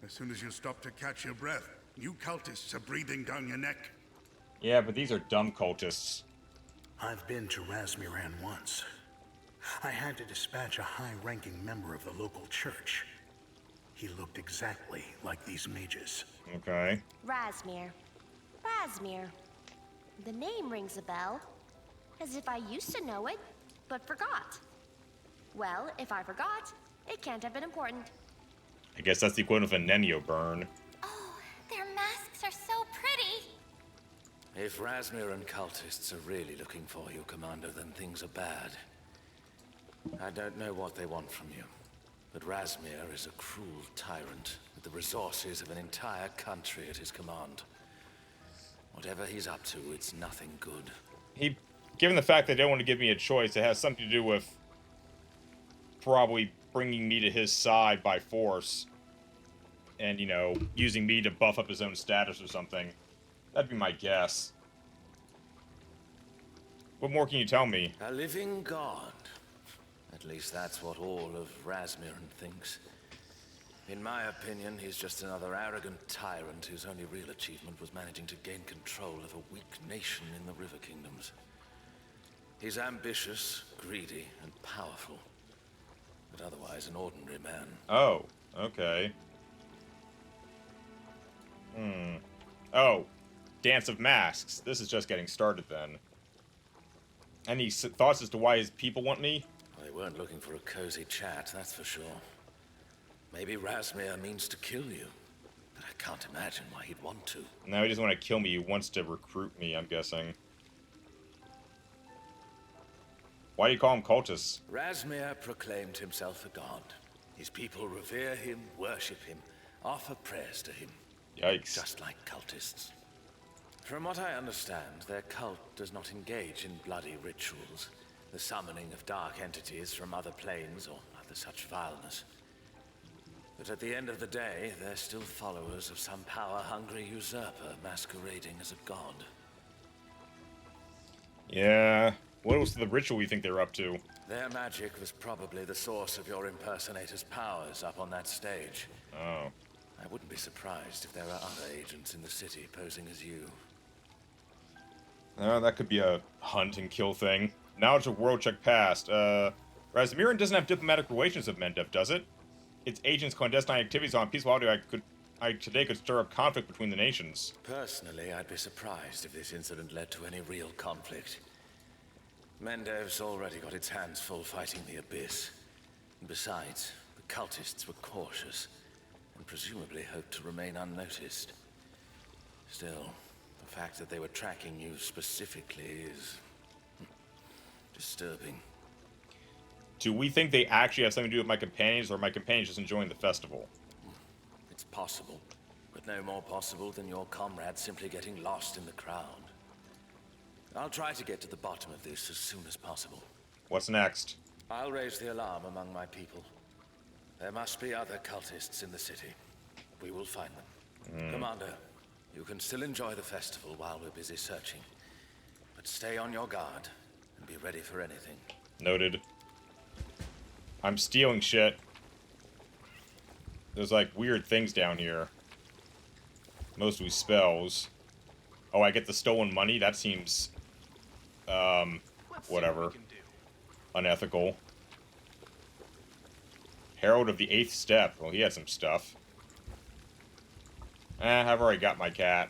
As soon as you stop to catch your breath, new cultists are breathing down your neck. Yeah, but these are dumb cultists. I've been to Razmiran once. I had to dispatch a high-ranking member of the local church. He looked exactly like these mages. Okay. Razmir. Razmir. The name rings a bell. As if I used to know it, but forgot. Well, if I forgot, it can't have been important. I guess that's the equivalent of a Nenio burn. Oh, their masks are so pretty. If Razmir and cultists are really looking for you, Commander, then things are bad. I don't know what they want from you, but Razmir is a cruel tyrant with the resources of an entire country at his command. Whatever he's up to, it's nothing good. Given the fact that they don't want to give me a choice, it has something to do with probably bringing me to his side by force. And, you know, using me to buff up his own status or something. That'd be my guess. What more can you tell me? A living god. At least that's what all of Razmiran thinks. In my opinion, he's just another arrogant tyrant whose only real achievement was managing to gain control of a weak nation in the River Kingdoms. He's ambitious, greedy, and powerful, but otherwise an ordinary man. Oh, okay. Oh, Dance of Masks. This is just getting started then. Any thoughts as to why his people want me? Well, they weren't looking for a cozy chat, that's for sure. Maybe Razmir means to kill you, but I can't imagine why he'd want to. No, he doesn't want to kill me. He wants to recruit me, I'm guessing. Why do you call him cultists? Razmir proclaimed himself a god. His people revere him, worship him, offer prayers to him. Yikes. Just like cultists. From what I understand, their cult does not engage in bloody rituals, the summoning of dark entities from other planes, or other such vileness. But at the end of the day, they're still followers of some power-hungry usurper masquerading as a god. Yeah. What was the ritual you think they're up to? Their magic was probably the source of your impersonator's powers up on that stage. Oh. I wouldn't be surprised if there are other agents in the city posing as you. That could be a hunt and kill thing. Knowledge of world check past. Razmiran doesn't have diplomatic relations with Mendev, does it? Its agents' clandestine activities on peaceful audio today could stir up conflict between the nations. Personally, I'd be surprised if this incident led to any real conflict. Mendev's already got its hands full fighting the Abyss. And besides, the cultists were cautious, and presumably hoped to remain unnoticed. Still, the fact that they were tracking you specifically is disturbing. Do we think they actually have something to do with my companions, or are my companions just enjoying the festival? It's possible, but no more possible than your comrades simply getting lost in the crowd. I'll try to get to the bottom of this as soon as possible. What's next? I'll raise the alarm among my people. There must be other cultists in the city. We will find them. Commander, you can still enjoy the festival while we're busy searching. But stay on your guard and be ready for anything. Noted. I'm stealing shit. There's like weird things down here. Mostly spells. Oh, I get the stolen money? That seems... whatever. Unethical. Herald of the 8th Step. Well, he had some stuff. I've already got my cat.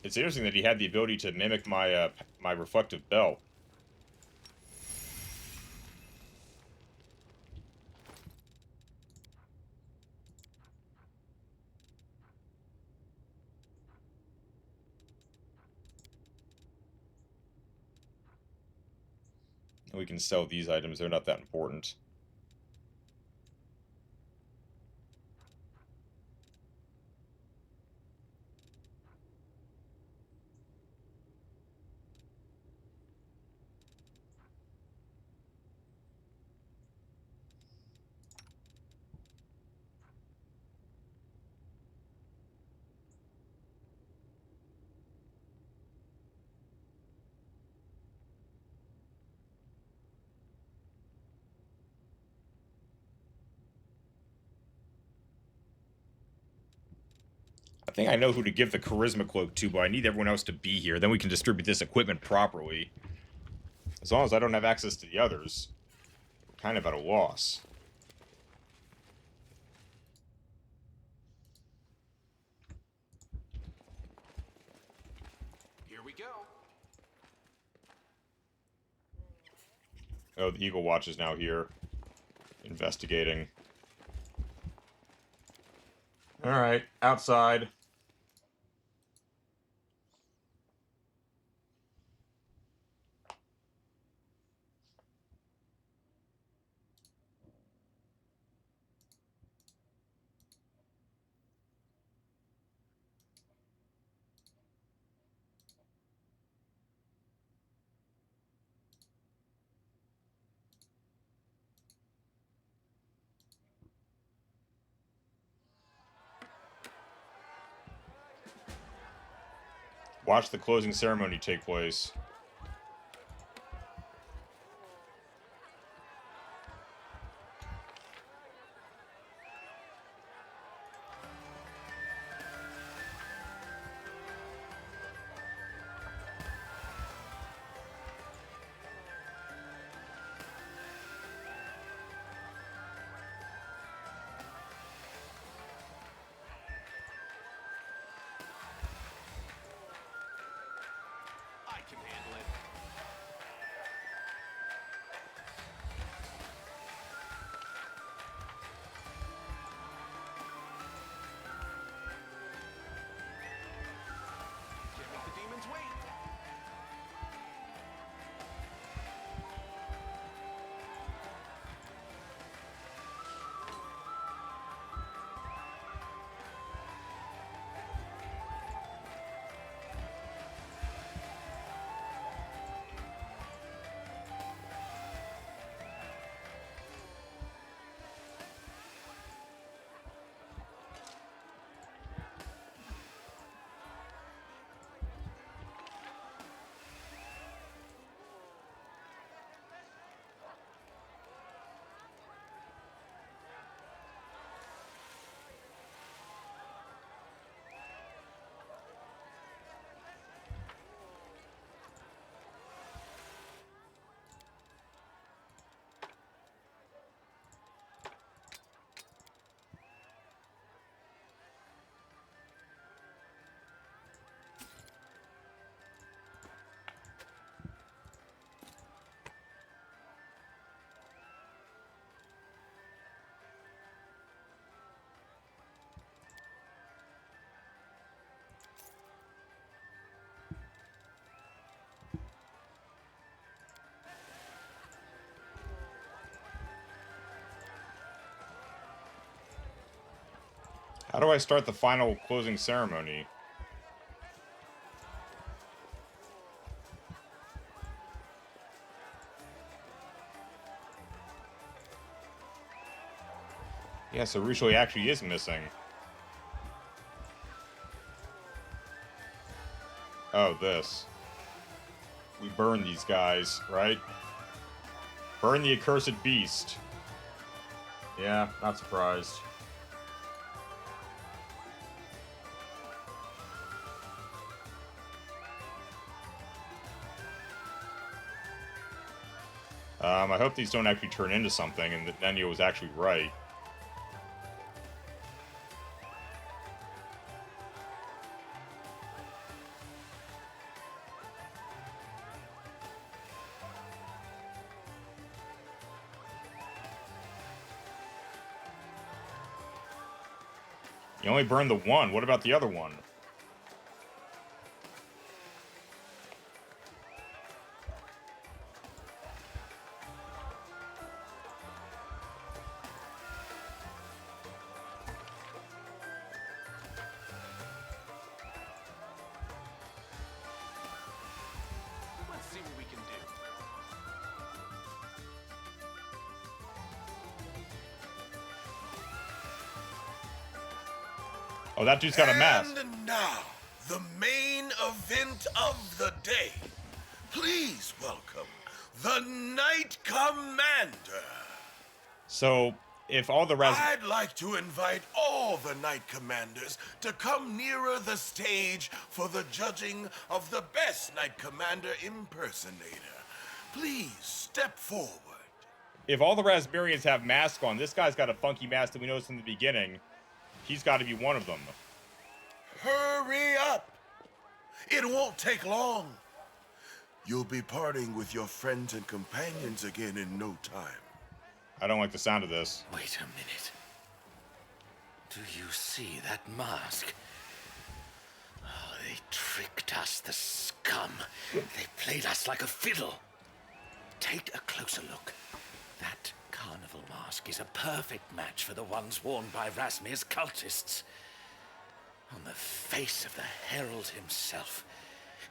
It's interesting that he had the ability to mimic my my reflective belt. We can sell these items, they're not that important. I think I know who to give the charisma cloak to, but I need everyone else to be here. Then we can distribute this equipment properly. As long as I don't have access to the others, we're kind of at a loss. Here we go. Oh, the Eagle Watch is now here. Investigating. Alright, outside. Watch the closing ceremony take place. I can handle it. Can't make the demons wait. How do I start the final closing ceremony? Yeah, so Richelieu actually is missing. Oh, this. We burn these guys, right? Burn the accursed beast. Yeah, not surprised. I hope these don't actually turn into something and that Nenio was actually right. You only burned the one. What about the other one? Let's see what we can do. Oh, that dude's got a mask. And now, the main event of the day. Please welcome the Knight Commander. So, if all the rest... I'd like to invite all the Knight Commanders to come nearer the stage for the judging of the best Knight Commander impersonator. Please step forward. If all the Rasmurians have masks on, this guy's got a funky mask that we noticed in the beginning. He's got to be one of them. Hurry up! It won't take long. You'll be parting with your friends and companions again in no time. I don't like the sound of this. Wait a minute. Do you see that mask? Oh, they tricked us, the scum. They played us like a fiddle. Take a closer look. That carnival mask is a perfect match for the ones worn by Rasmir's cultists. On the face of the herald himself.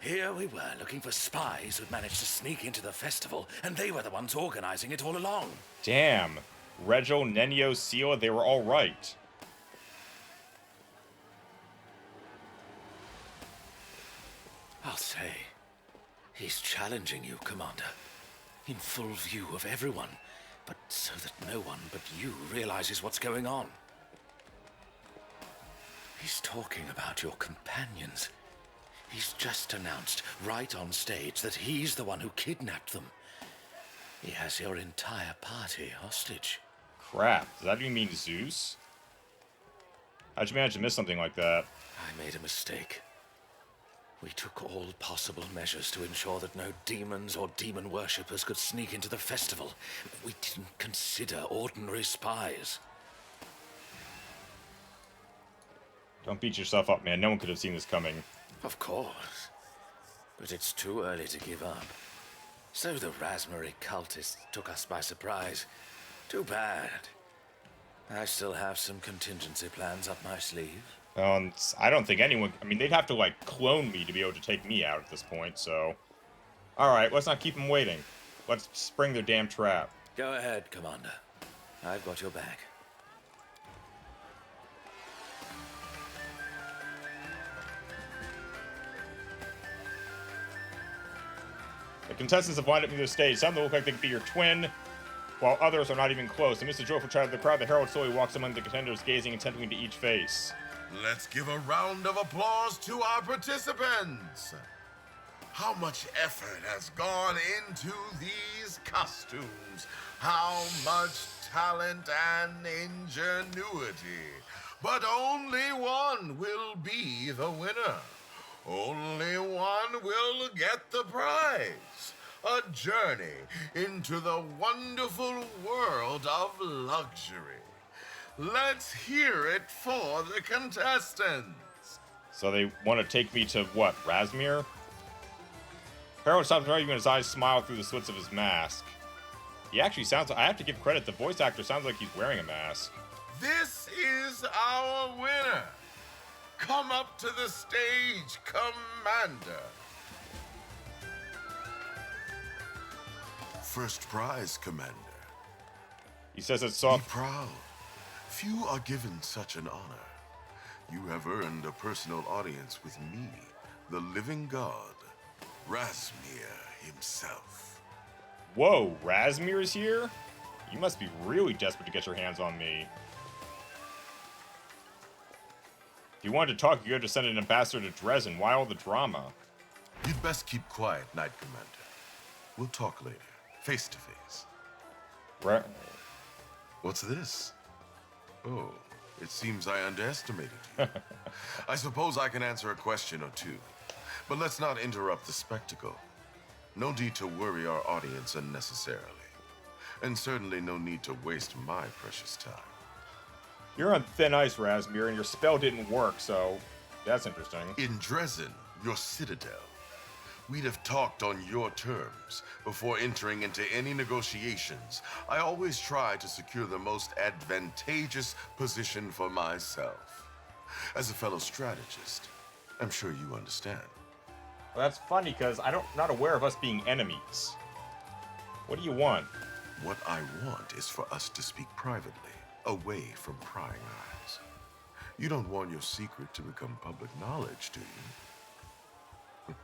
Here we were looking for spies who'd managed to sneak into the festival, and they were the ones organizing it all along. Damn. Regil, Nenio, Sila, they were all right. say, he's challenging you, Commander. In full view of everyone, but so that no one but you realizes what's going on. He's talking about your companions. He's just announced right on stage that he's the one who kidnapped them. He has your entire party hostage. Crap, does that even mean Zeus? How'd you manage to miss something like that? I made a mistake. We took all possible measures to ensure that no demons or demon worshippers could sneak into the festival. We didn't consider ordinary spies. Don't beat yourself up, man. No one could have seen this coming. Of course. But it's too early to give up. So the Raspberry cultists took us by surprise. Too bad. I still have some contingency plans up my sleeve. I don't think anyone... I mean, they'd have to, like, clone me to be able to take me out at this point, so... Alright, let's not keep them waiting. Let's spring their damn trap. Go ahead, Commander. I've got your back. The contestants have lined up near the stage. Some of them look like they could be your twin, while others are not even close. Amidst the joyful chatter of the crowd, the herald slowly walks among the contenders, gazing intently into each face. Let's give a round of applause to our participants. How much effort has gone into these costumes? How much talent and ingenuity? But only one will be the winner. Only one will get the prize. A journey into the wonderful world of luxury. Let's hear it for the contestants. So they want to take me to, what, Razmir? Harold stops arguing, his eyes smile through the slits of his mask. He actually sounds... I have to give credit, the voice actor sounds like he's wearing a mask. This is our winner. Come up to the stage, Commander. First prize, Commander. He says it's soft. Be proud. Few are given such an honor. You have earned a personal audience with me, the living god, Razmir himself. Whoa, Razmir's here? You must be really desperate to get your hands on me. If you wanted to talk, you had to send an ambassador to Dresden. Why all the drama? You'd best keep quiet, Knight Commander. We'll talk later, face to face. Right. What's this? Oh, it seems I underestimated you. I suppose I can answer a question or two. But let's not interrupt the spectacle. No need to worry our audience unnecessarily. And certainly no need to waste my precious time. You're on thin ice, Razmir, and your spell didn't work, so that's interesting. In Dresden, your citadel, we'd have talked on your terms before entering into any negotiations. I always try to secure the most advantageous position for myself. As a fellow strategist, I'm sure you understand. Well, that's funny, because I'm not aware of us being enemies. What do you want? What I want is for us to speak privately, away from prying eyes. You don't want your secret to become public knowledge, do you?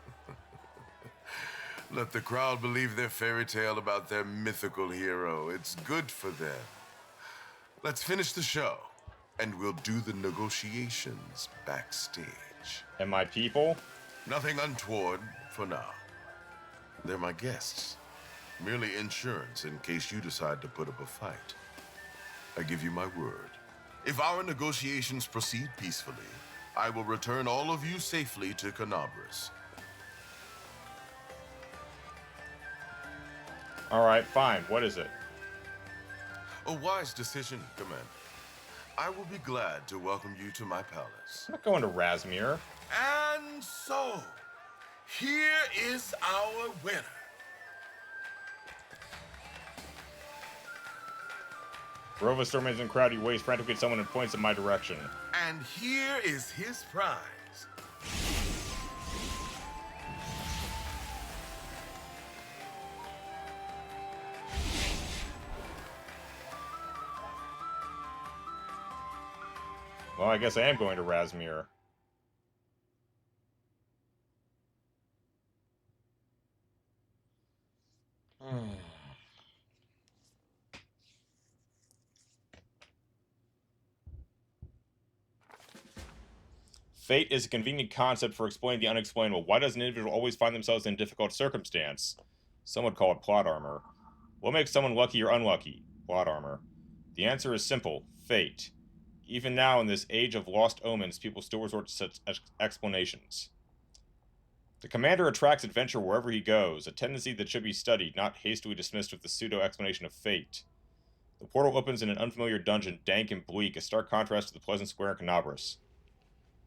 Let the crowd believe their fairy tale about their mythical hero. It's good for them. Let's finish the show, and we'll do the negotiations backstage. And my people? Nothing untoward for now. They're my guests. Merely insurance in case you decide to put up a fight. I give you my word. If our negotiations proceed peacefully, I will return all of you safely to Canabras. Alright, fine. What is it? A wise decision, Commander. I will be glad to welcome you to my palace. I'm not going to Razmir. And so, here is our winner. Rova still remains in the crowd. He waves frantically at someone and points in my direction. And here is his prize. Well, I guess I am going to Razmir. Fate is a convenient concept for explaining the unexplainable. Why does an individual always find themselves in a difficult circumstance? Some would call it plot armor. What makes someone lucky or unlucky? Plot armor. The answer is simple. Fate. Even now, in this age of lost omens, people still resort to such explanations. The commander attracts adventure wherever he goes, a tendency that should be studied, not hastily dismissed with the pseudo-explanation of fate. The portal opens in an unfamiliar dungeon, dank and bleak, a stark contrast to the pleasant square in Canabras.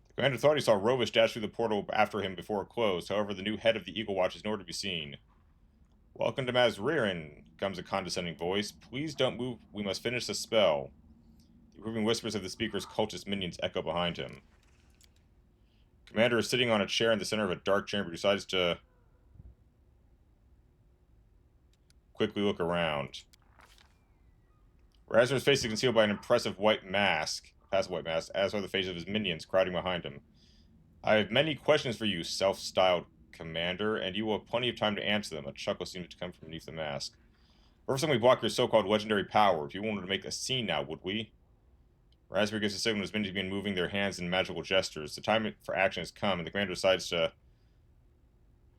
The commander thought he saw Rovish dash through the portal after him before it closed. However, the new head of the Eagle Watch is nowhere to be seen. Welcome to Mazririn, comes a condescending voice. Please don't move, we must finish the spell. The approving whispers of the speaker's cultist minions echo behind him. Commander is sitting on a chair in the center of a dark chamber. He decides to quickly look around. Razmir's face is concealed by an impressive white mask, passive white mask, as are the faces of his minions crowding behind him. I have many questions for you, self-styled commander, and you will have plenty of time to answer them. A chuckle seems to come from beneath the mask. First time we block your so-called legendary power. If you wanted to make a scene now, would we? Razmir gives a signal to his minions to begin moving their hands in magical gestures. The time for action has come, and the commander decides to...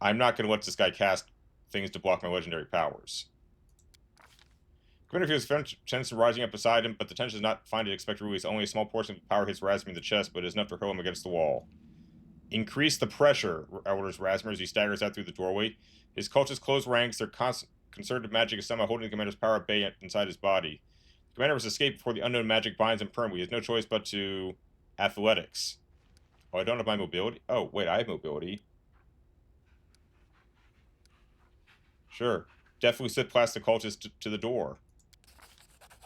I'm not going to let this guy cast things to block my legendary powers. Commander feels tension rising up beside him, but the tension does not find its expected release. Only a small portion of the power hits Razmir in the chest, but it is enough to hurl him against the wall. Increase the pressure, orders Razmir as he staggers out through the doorway. His cultists close ranks, their concerted magic is somehow holding the commander's power at bay inside his body. The commander must escape before the unknown magic binds him permanently. He has no choice but to... athletics. Oh, I don't have my mobility? Oh, wait, I have mobility. Sure. Definitely slip past the cultist to the door.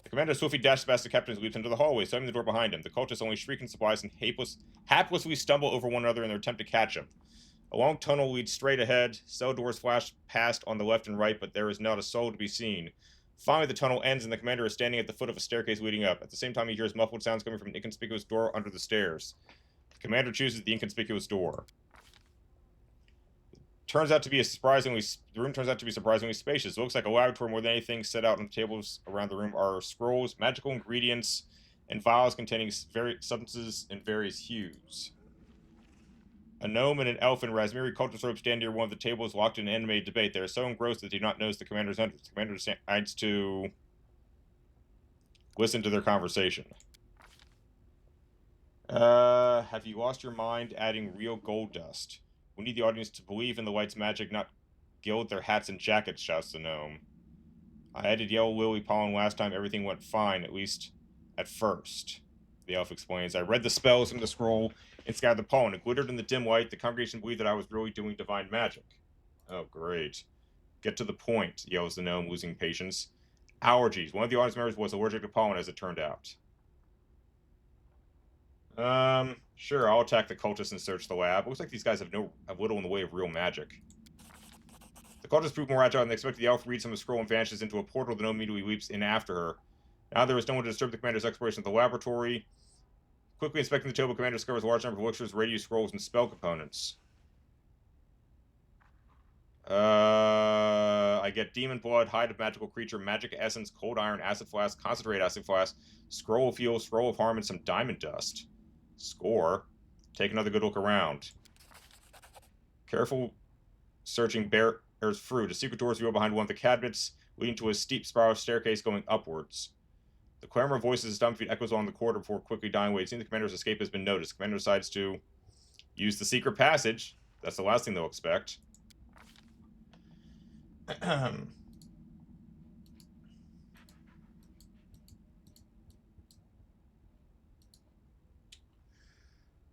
The commander swiftly dashes past the captain and leaps into the hallway, slamming the door behind him. The cultists only shriek in surprise and haplessly stumble over one another in their attempt to catch him. A long tunnel leads straight ahead. Cell doors flash past on the left and right, but there is not a soul to be seen. Finally, the tunnel ends and the commander is standing at the foot of a staircase leading up. At the same time, he hears muffled sounds coming from an inconspicuous door under the stairs. The commander chooses the inconspicuous door. The room turns out to be surprisingly spacious. It looks like a laboratory more than anything. Set out on the tables around the room are scrolls, magical ingredients, and vials containing substances in various hues. A gnome and an elf in Razmiri cultist robes stand near one of the tables, locked in an animated debate. They are so engrossed that they do not notice the commander's entrance. The commander decides to listen to their conversation. Have you lost your mind adding real gold dust? We need the audience to believe in the light's magic, not gild their hats and jackets, shouts the gnome. I added yellow lily pollen last time. Everything went fine, at least at first. The elf explains. I read the spells from the scroll and scattered the pollen. It glittered in the dim light. The congregation believed that I was really doing divine magic. Oh, great. Get to the point, yells the gnome, losing patience. Allergies. One of the audience members was allergic to pollen, as it turned out. Sure, I'll attack the cultists and search the lab. Looks like these guys have little in the way of real magic. The cultists prove more agile than they expected. The elf reads from the scroll and vanishes into a portal. The gnome immediately leaps in after her. Now there is no one to disturb the commander's exploration of the laboratory. Quickly inspecting the table, the commander discovers a large number of elixirs, radio scrolls, and spell components. I get demon blood, hide of magical creature, magic essence, cold iron, acid flask, concentrate acid flask, scroll of fuel, scroll of harm, and some diamond dust. Score. Take another good look around. Careful searching bears fruit. A secret door is revealed behind one of the cabinets, leading to a steep spiral staircase going upwards. The clamor of voices and stomp feet echoes along the corridor before quickly dying away. It seems the commander's escape has been noticed. The commander decides to use the secret passage. That's the last thing they'll expect.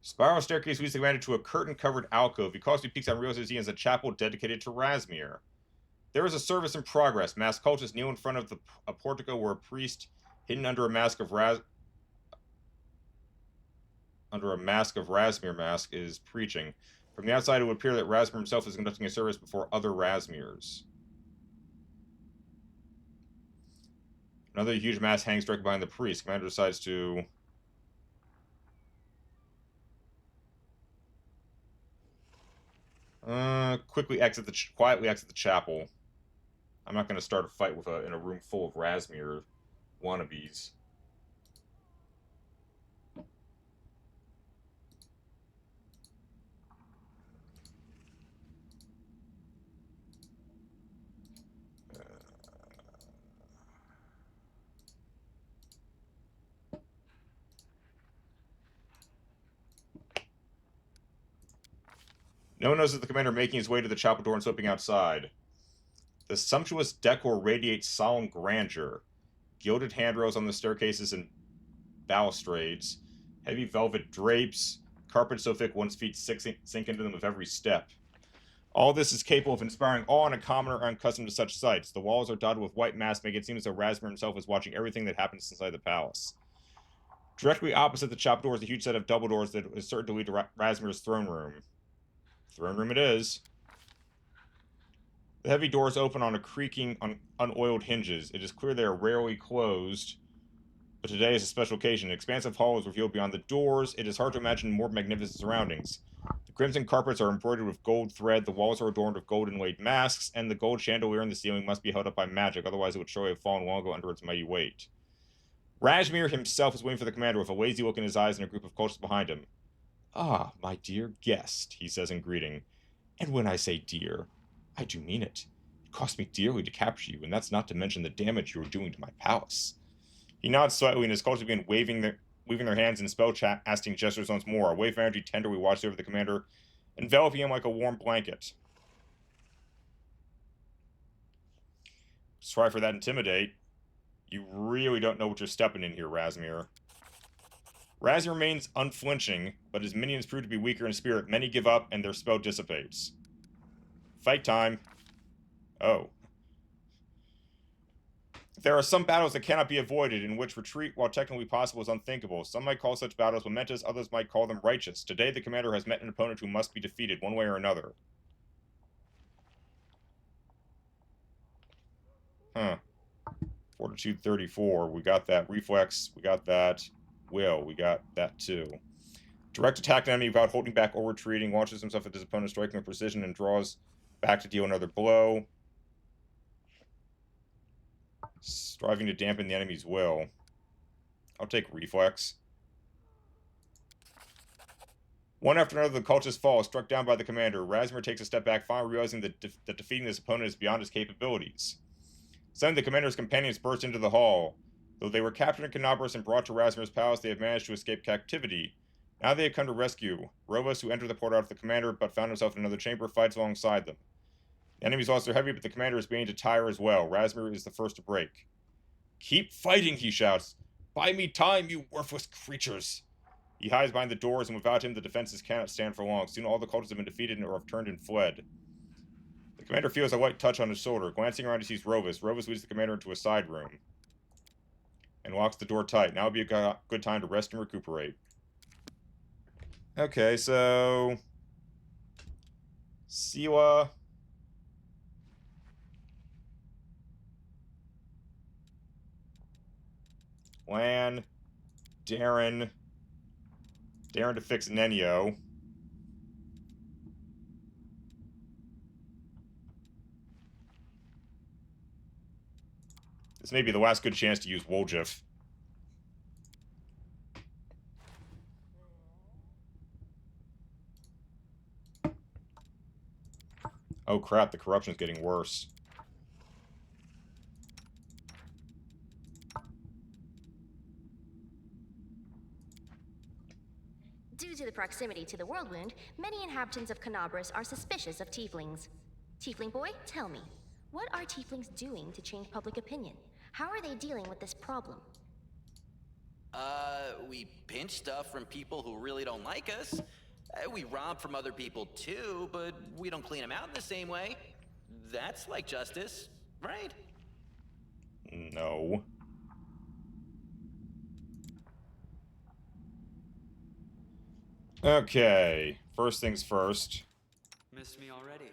Spiral staircase leads the commander to a curtain-covered alcove. He cautiously peeks out and realizes he is a chapel dedicated to Razmir. There is a service in progress. Masked cultists kneel in front of a portico where a priest, hidden under a mask of Razmir mask, is preaching. From the outside, it would appear that Razmir himself is conducting a service before other Razmirs. Another huge mask hangs directly behind the priest. Commander decides to quietly exit the chapel. I'm not going to start a fight with in a room full of Razmir wannabes. No one notices the commander making his way to the chapel door and slipping outside. The sumptuous decor radiates solemn grandeur. Gilded handrails on the staircases and balustrades, heavy velvet drapes, carpets so thick one's feet sink into them with every step. All this is capable of inspiring awe in a commoner unaccustomed to such sights. The walls are dotted with white masks, making it seem as though Razmir himself is watching everything that happens inside the palace. Directly opposite the chapel door is a huge set of double doors that is certain to lead to Razmir's throne room. Throne room it is. The heavy doors open on a creaking, unoiled hinges. It is clear they are rarely closed, but today is a special occasion. An expansive hall is revealed beyond the doors. It is hard to imagine more magnificent surroundings. The crimson carpets are embroidered with gold thread, the walls are adorned with gold inlaid masks, and the gold chandelier in the ceiling must be held up by magic, otherwise it would surely have fallen long ago under its mighty weight. Razmir himself is waiting for the commander with a lazy look in his eyes and a group of cultists behind him. "Ah, my dear guest," he says in greeting. "And when I say dear, I do mean it. It cost me dearly to capture you, and that's not to mention the damage you are doing to my palace." He nods slightly, and his cultists begin waving their hands in spell-casting gestures once more. A wave of energy tenderly washes over the commander, enveloping him like a warm blanket. Sorry for that intimidate. You really don't know what you're stepping in here, Razmir. Razmir remains unflinching, but his minions prove to be weaker in spirit. Many give up, and their spell dissipates. Fight time. Oh. There are some battles that cannot be avoided, in which retreat, while technically possible, is unthinkable. Some might call such battles momentous, others might call them righteous. Today, the commander has met an opponent who must be defeated, one way or another. Huh. Fortitude 34, we got that. Reflex, we got that. Will, we got that too. Direct attack an enemy without holding back or retreating, launches himself at his opponent, striking with precision, and draws back to deal another blow. Striving to dampen the enemy's will. I'll take Reflex. One after another, the cultists fall, struck down by the commander. Razmir takes a step back, finally realizing that defeating his opponent is beyond his capabilities. Suddenly, the commander's companions burst into the hall. Though they were captured in Canobras and brought to Razmir's palace, they have managed to escape captivity. Now they have come to rescue. Rovos, who entered the port after the commander but found himself in another chamber, fights alongside them. The enemy's lost their heavy, but the commander is beginning to tire as well. Razmir is the first to break. "Keep fighting," he shouts. "Buy me time, you worthless creatures." He hides behind the doors, and without him, the defenses cannot stand for long. Soon all the cultists have been defeated or have turned and fled. The commander feels a light touch on his shoulder. Glancing around, he sees Rovos. Rovos leads the commander into a side room and locks the door tight. Now would be a good time to rest and recuperate. Okay, so Siwa, Lan, Darren to fix Nenio. This may be the last good chance to use Woljif. Oh crap, the corruption's getting worse. Due to the proximity to the world wound, many inhabitants of Canobras are suspicious of tieflings. Tiefling boy, tell me, what are tieflings doing to change public opinion? How are they dealing with this problem? We pinch stuff from people who really don't like us. We rob from other people too, but we don't clean them out in the same way. That's like justice, right? No. Okay, first things first. Missed me already?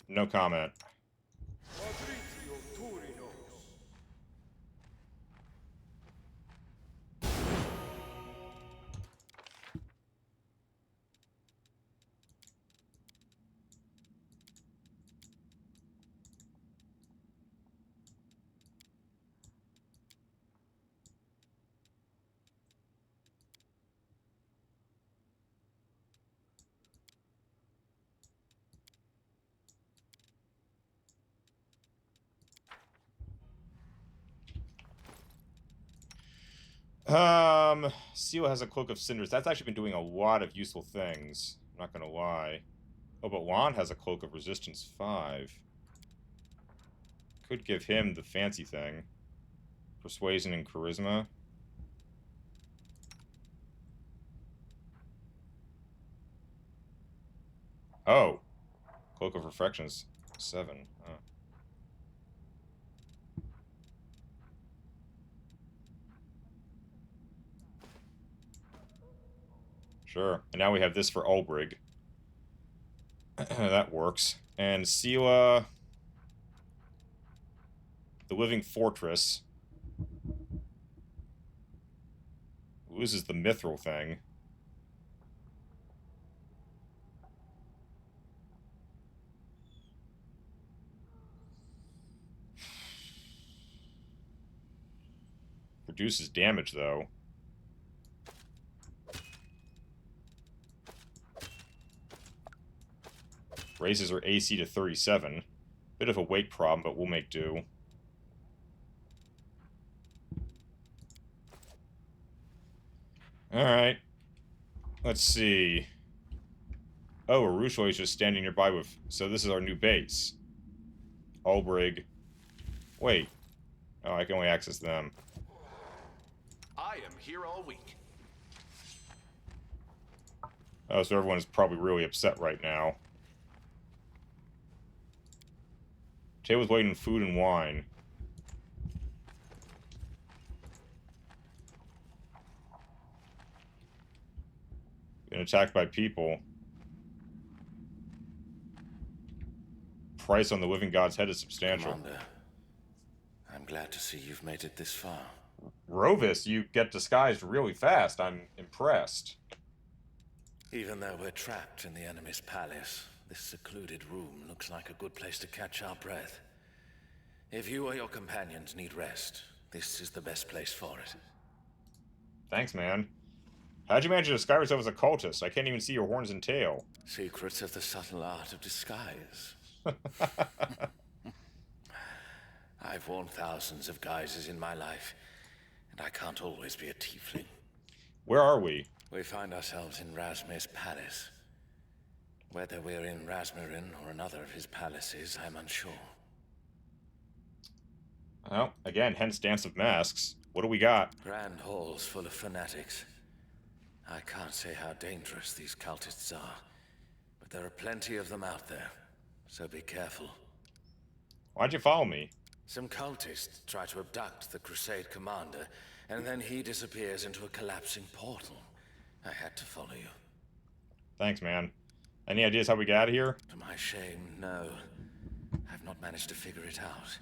No comment. Seal has a Cloak of Cinders. That's actually been doing a lot of useful things. I'm not gonna lie. Oh, but Juan has a Cloak of Resistance 5. Could give him the fancy thing. Persuasion and Charisma. Oh. Cloak of Reflections 7. Huh. Sure. And now we have this for Ulbrig. That works. And Sela... The Living Fortress. Loses the Mithril thing. Reduces damage, though. Raises her AC to 37. Bit of a weight problem, but we'll make do. Alright. Let's see. Oh, Arushoy is just standing nearby with... So this is our new base. Ulbrig. Wait. Oh, I can only access them. I am here all week. Oh, so everyone is probably really upset right now. Tay was waiting food and wine. Been attacked by people. Price on the living god's head is substantial. Commander, I'm glad to see you've made it this far. Rovis, you get disguised really fast. I'm impressed. Even though we're trapped in the enemy's palace, this secluded room looks like a good place to catch our breath. If you or your companions need rest, this is the best place for it. Thanks, man. How'd you manage to disguise yourself as a cultist? I can't even see your horns and tail. Secrets of the subtle art of disguise. I've worn thousands of guises in my life, and I can't always be a tiefling. Where are we? We find ourselves in Razmir's palace. Whether we're in Razmirin or another of his palaces, I'm unsure. Well, again, hence Dance of Masks. What do we got? Grand halls full of fanatics. I can't say how dangerous these cultists are, but there are plenty of them out there, so be careful. Why'd you follow me? Some cultists try to abduct the Crusade commander, and then he disappears into a collapsing portal. I had to follow you. Thanks, man. Any ideas how we get out of here? To my shame, no. I've not managed to figure it out.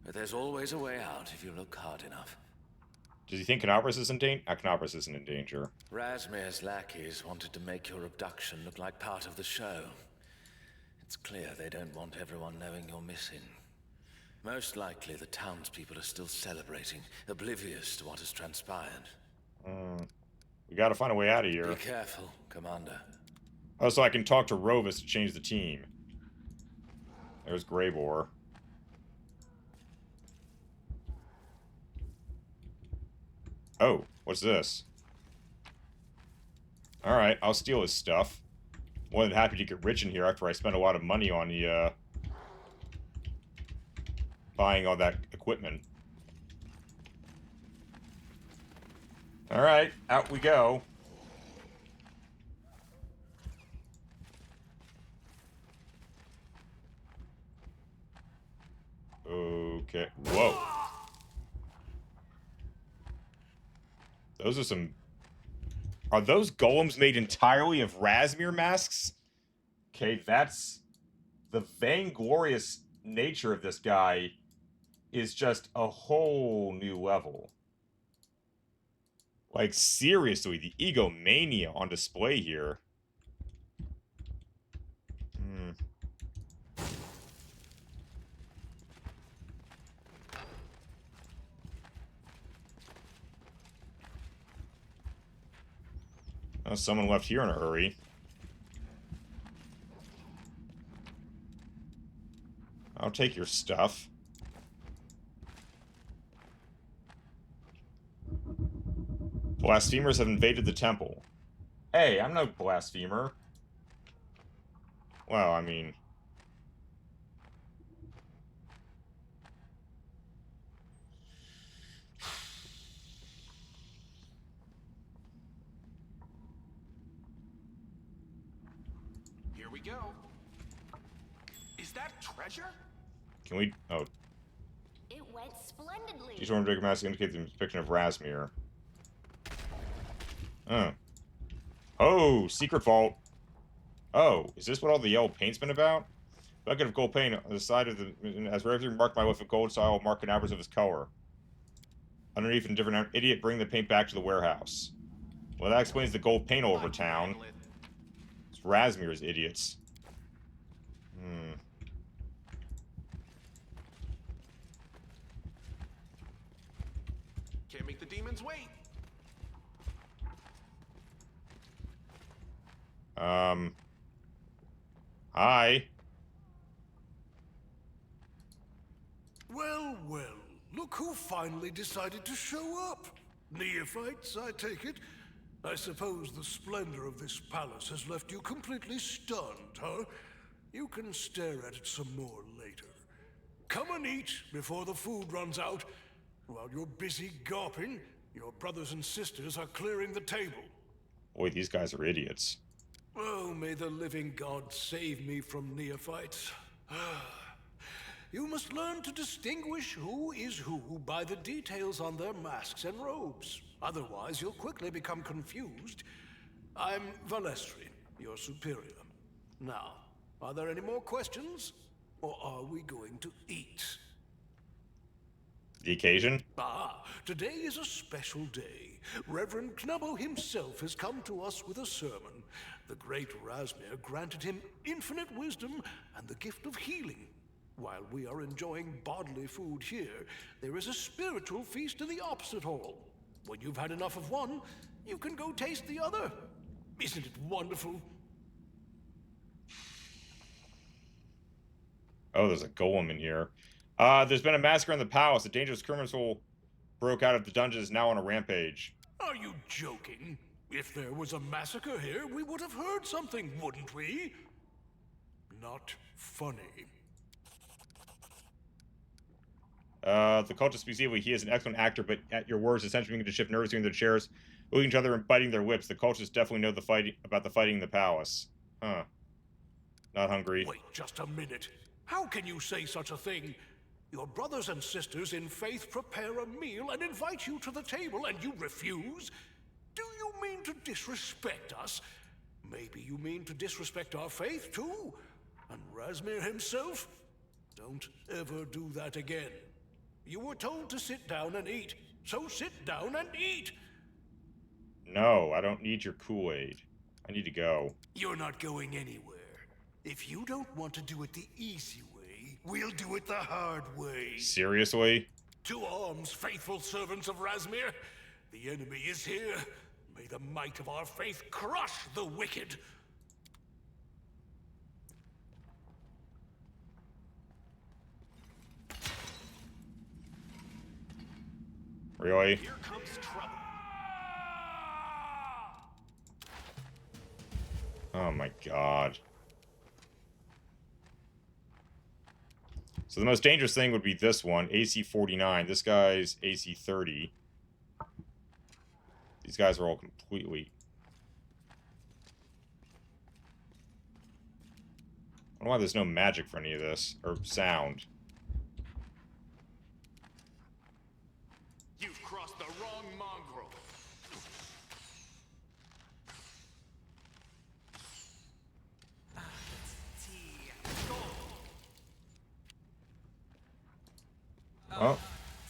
But there's always a way out if you look hard enough. Does he think Canopus is in danger? Canopus isn't in danger. Razmir's lackeys wanted to make your abduction look like part of the show. It's clear they don't want everyone knowing you're missing. Most likely the townspeople are still celebrating, oblivious to what has transpired. We gotta find a way out of here. Be careful, Commander. Oh, so I can talk to Rovis to change the team. There's Greybor. Oh, what's this? Alright, I'll steal his stuff. More than happy to get rich in here after I spend a lot of money on the, buying all that equipment. Alright, out we go. Okay. Whoa. Those are some... Are those golems made entirely of Razmir masks? Okay, that's... The vainglorious nature of this guy is just a whole new level. Like, seriously, the egomania on display here. Oh, someone left here in a hurry. I'll take your stuff. Blasphemers have invaded the temple. Hey, I'm no blasphemer. Well, I mean... Here we go. Is that treasure? Can we... Oh. It went splendidly. Each one big mask indicates the depiction of Razmir. Oh, secret vault. Oh, is this what all the yellow paint's been about? Bucket of gold paint on the side of the... As Razmir marked my with a gold style mark an hours of his color. Underneath, a different idiot bring the paint back to the warehouse. Well, that explains the gold paint all over town. It's Razmir's idiots. Can't make the demons wait. Hi. Well, well, look who finally decided to show up. Neophytes, I take it. I suppose the splendor of this palace has left you completely stunned, huh? You can stare at it some more later. Come and eat before the food runs out. While you're busy gawping, your brothers and sisters are clearing the table. Boy, these guys are idiots. Oh, may the living God save me from neophytes. You must learn to distinguish who is who by the details on their masks and robes. Otherwise, you'll quickly become confused. I'm Valestri, your superior. Now, are there any more questions? Or are we going to eat? The occasion? Ah, today is a special day. Reverend Knubbo himself has come to us with a sermon. The great Razmir granted him infinite wisdom and the gift of healing. While we are enjoying bodily food here, there is a spiritual feast in the opposite hall. When you've had enough of one, you can go taste the other. Isn't it wonderful? Oh, there's a golem in here. There's been a massacre in the palace. A dangerous criminal broke out of the dungeon is now on a rampage. Are you joking? If there was a massacre here, we would have heard something, wouldn't we? Not funny. The cultist speaks evilly. He is an excellent actor, but at your words, essentially beginning to shift nervously in their chairs, looking at each other and biting their lips. The cultists definitely know about the fighting in the palace. Huh. Not hungry. Wait just a minute. How can you say such a thing? Your brothers and sisters in faith prepare a meal and invite you to the table, and you refuse? Do you mean to disrespect us? Maybe you mean to disrespect our faith, too? And Razmir himself? Don't ever do that again. You were told to sit down and eat, so sit down and eat! No, I don't need your Kool-Aid. I need to go. You're not going anywhere. If you don't want to do it the easy way, we'll do it the hard way. Seriously? To arms, faithful servants of Razmir. The enemy is here. May the might of our faith crush the wicked. Really? Here comes trouble. Oh my god. So the most dangerous thing would be this one, AC 49. This guy's AC 30. These guys are all completely... I don't know why there's no magic for any of this, or sound. You've crossed the wrong mongrel. Oh,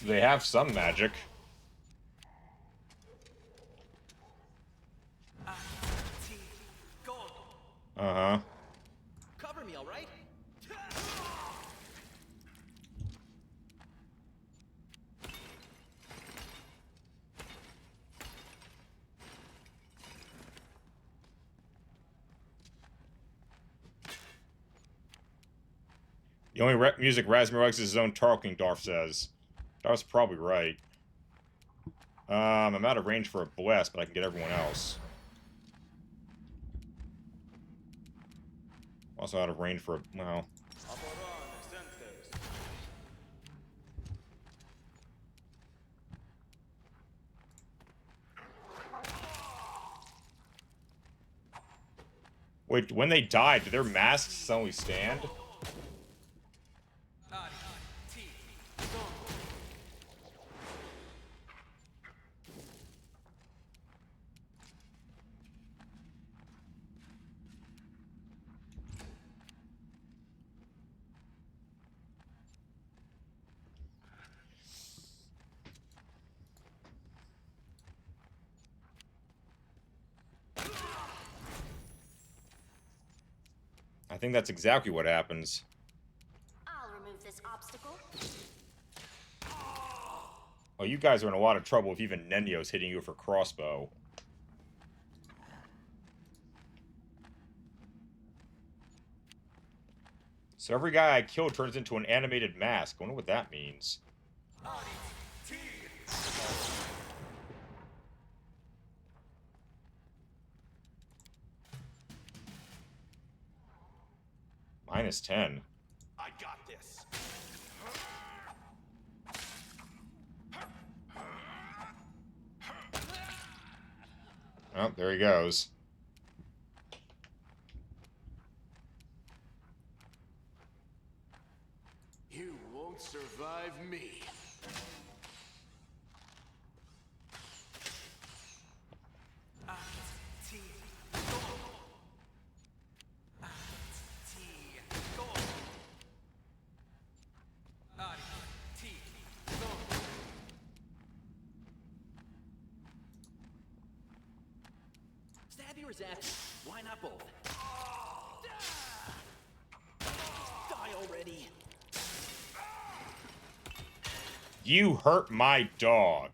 they have some magic. Uh-huh. Cover me, all right? The only music Razmir likes is his own talking, Darth says. Darth's probably right. I'm out of range for a bless, but I can get everyone else. Also out of range for a... well... Wait, when they die, do their masks suddenly stand? I think that's exactly what happens. I'll remove this obstacle. Oh, you guys are in a lot of trouble if even Nenyo's hitting you with her crossbow. So every guy I kill turns into an animated mask. I wonder what that means. -10. I got this. Oh, there he goes. You won't survive me. Stab yours at. Why not both? Die already. You hurt my dog.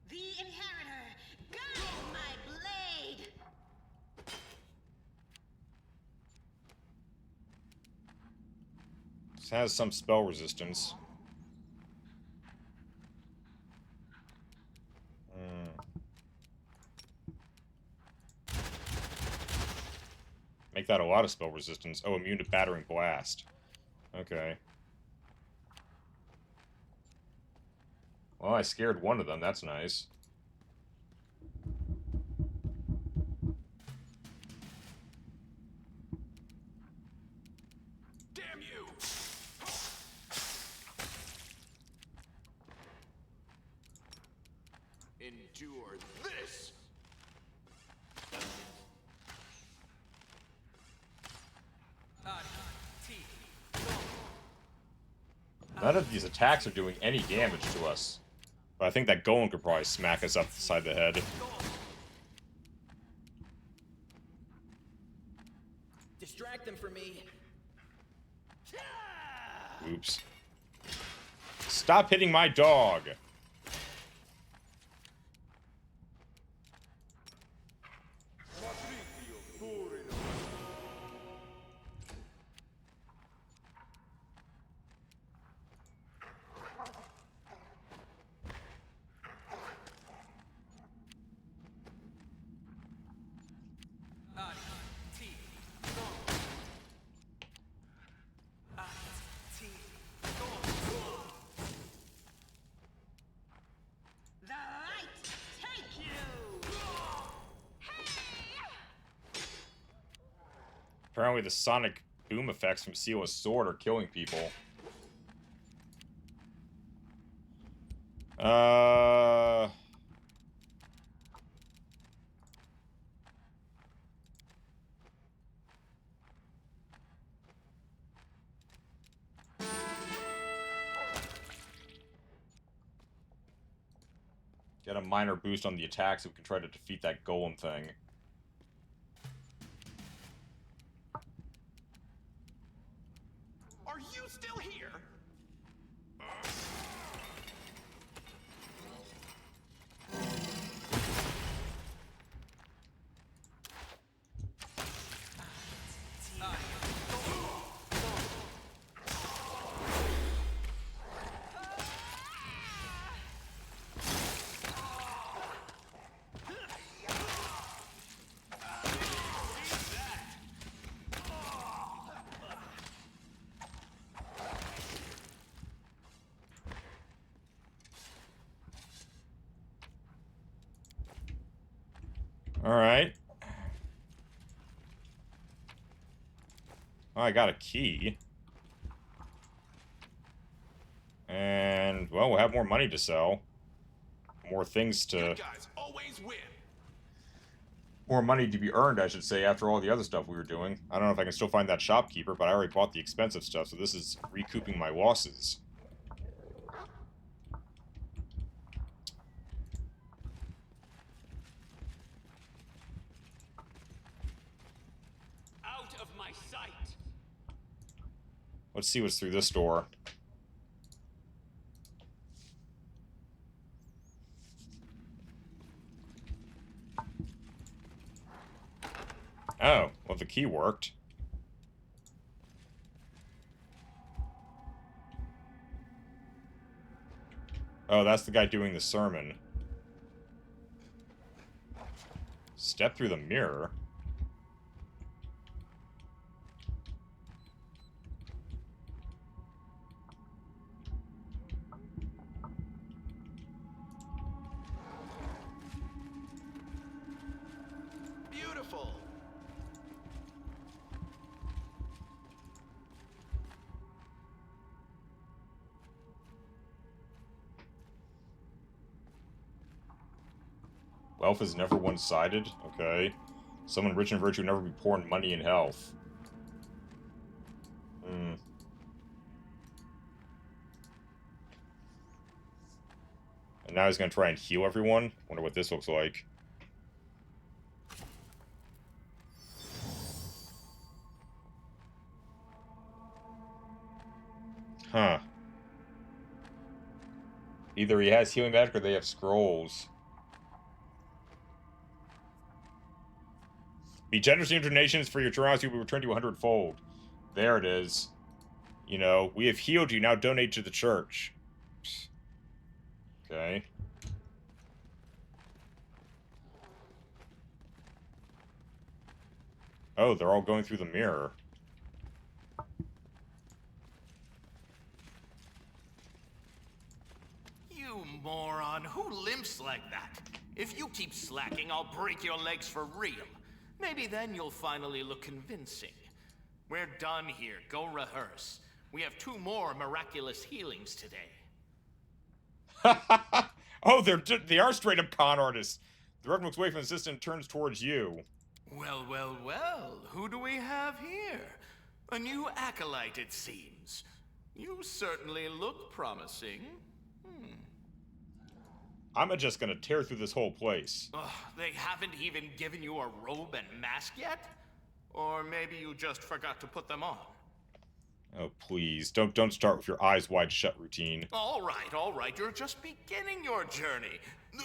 The Inheritor, guide my blade! This has some spell resistance. Make that a lot of spell resistance. Oh, immune to battering blast. Okay. Well, I scared one of them. That's nice. Damn you! Endure this! None of these attacks are doing any damage to us. But I think that golem could probably smack us up the side of the head. Distract them from me. Oops. Stop hitting my dog! The light take you! Apparently the sonic boom effects from Seal's sword are killing people. Get a minor boost on the attack so we can try to defeat that golem thing. Are you still here? Alright. Oh, I got a key. And, well, we'll have more money to sell. More things to... Good guys always win. More money to be earned, I should say, after all the other stuff we were doing. I don't know if I can still find that shopkeeper, but I already bought the expensive stuff, so this is recouping my losses. Out of my sight. Let's see what's through this door. Oh, well, the key worked. Oh, that's the guy doing the sermon. Step through the mirror. Beautiful. Wealth is never one-sided. Okay. Someone rich in virtue never be poor in money and health. Hmm. And now he's gonna try and heal everyone? Wonder what this looks like. Huh. Either he has healing magic or they have scrolls. Be generous in your donations, for your generosity will be returned to you 100-fold. There it is. You know, we have healed you, now donate to the church. Okay. Oh, they're all going through the mirror. You moron, who limps like that? If you keep slacking, I'll break your legs for real. Maybe then you'll finally look convincing. We're done here. Go rehearse. We have 2 more miraculous healings today. Oh, they are straight up con artists. The Reverend looks away from the assistant and turns towards you. Well, well, well. Who do we have here? A new acolyte, it seems. You certainly look promising. I'm just gonna tear through this whole place. Ugh, they haven't even given you a robe and mask yet? Or maybe you just forgot to put them on. Oh, please. Don't start with your eyes wide shut routine. All right. You're just beginning your journey.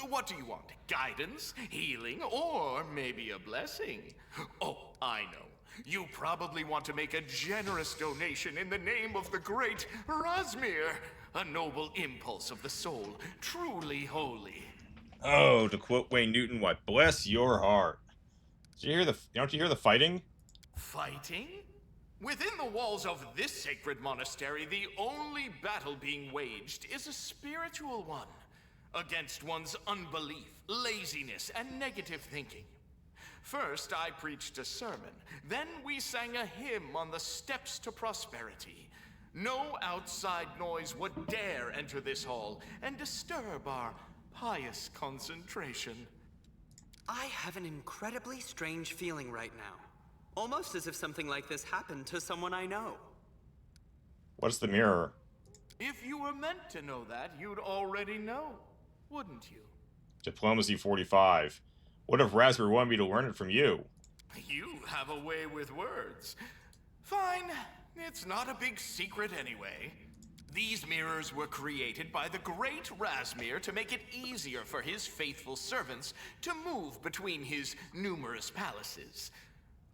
What do you want? Guidance, healing, or maybe a blessing? Oh, I know. You probably want to make a generous donation in the name of the great Razmir. A noble impulse of the soul, truly holy. Oh, to quote Wayne Newton, why, bless your heart. Don't you hear the fighting? Fighting? Within the walls of this sacred monastery, the only battle being waged is a spiritual one, against one's unbelief, laziness, and negative thinking. First, I preached a sermon. Then we sang a hymn on the steps to prosperity. No outside noise would dare enter this hall and disturb our pious concentration. I have an incredibly strange feeling right now. Almost as if something like this happened to someone I know. What's the mirror? If you were meant to know that, you'd already know, wouldn't you? Diplomacy 45. What if Raspberry wanted me to learn it from you? You have a way with words. Fine, it's not a big secret anyway. These mirrors were created by the great Rasmir to make it easier for his faithful servants to move between his numerous palaces.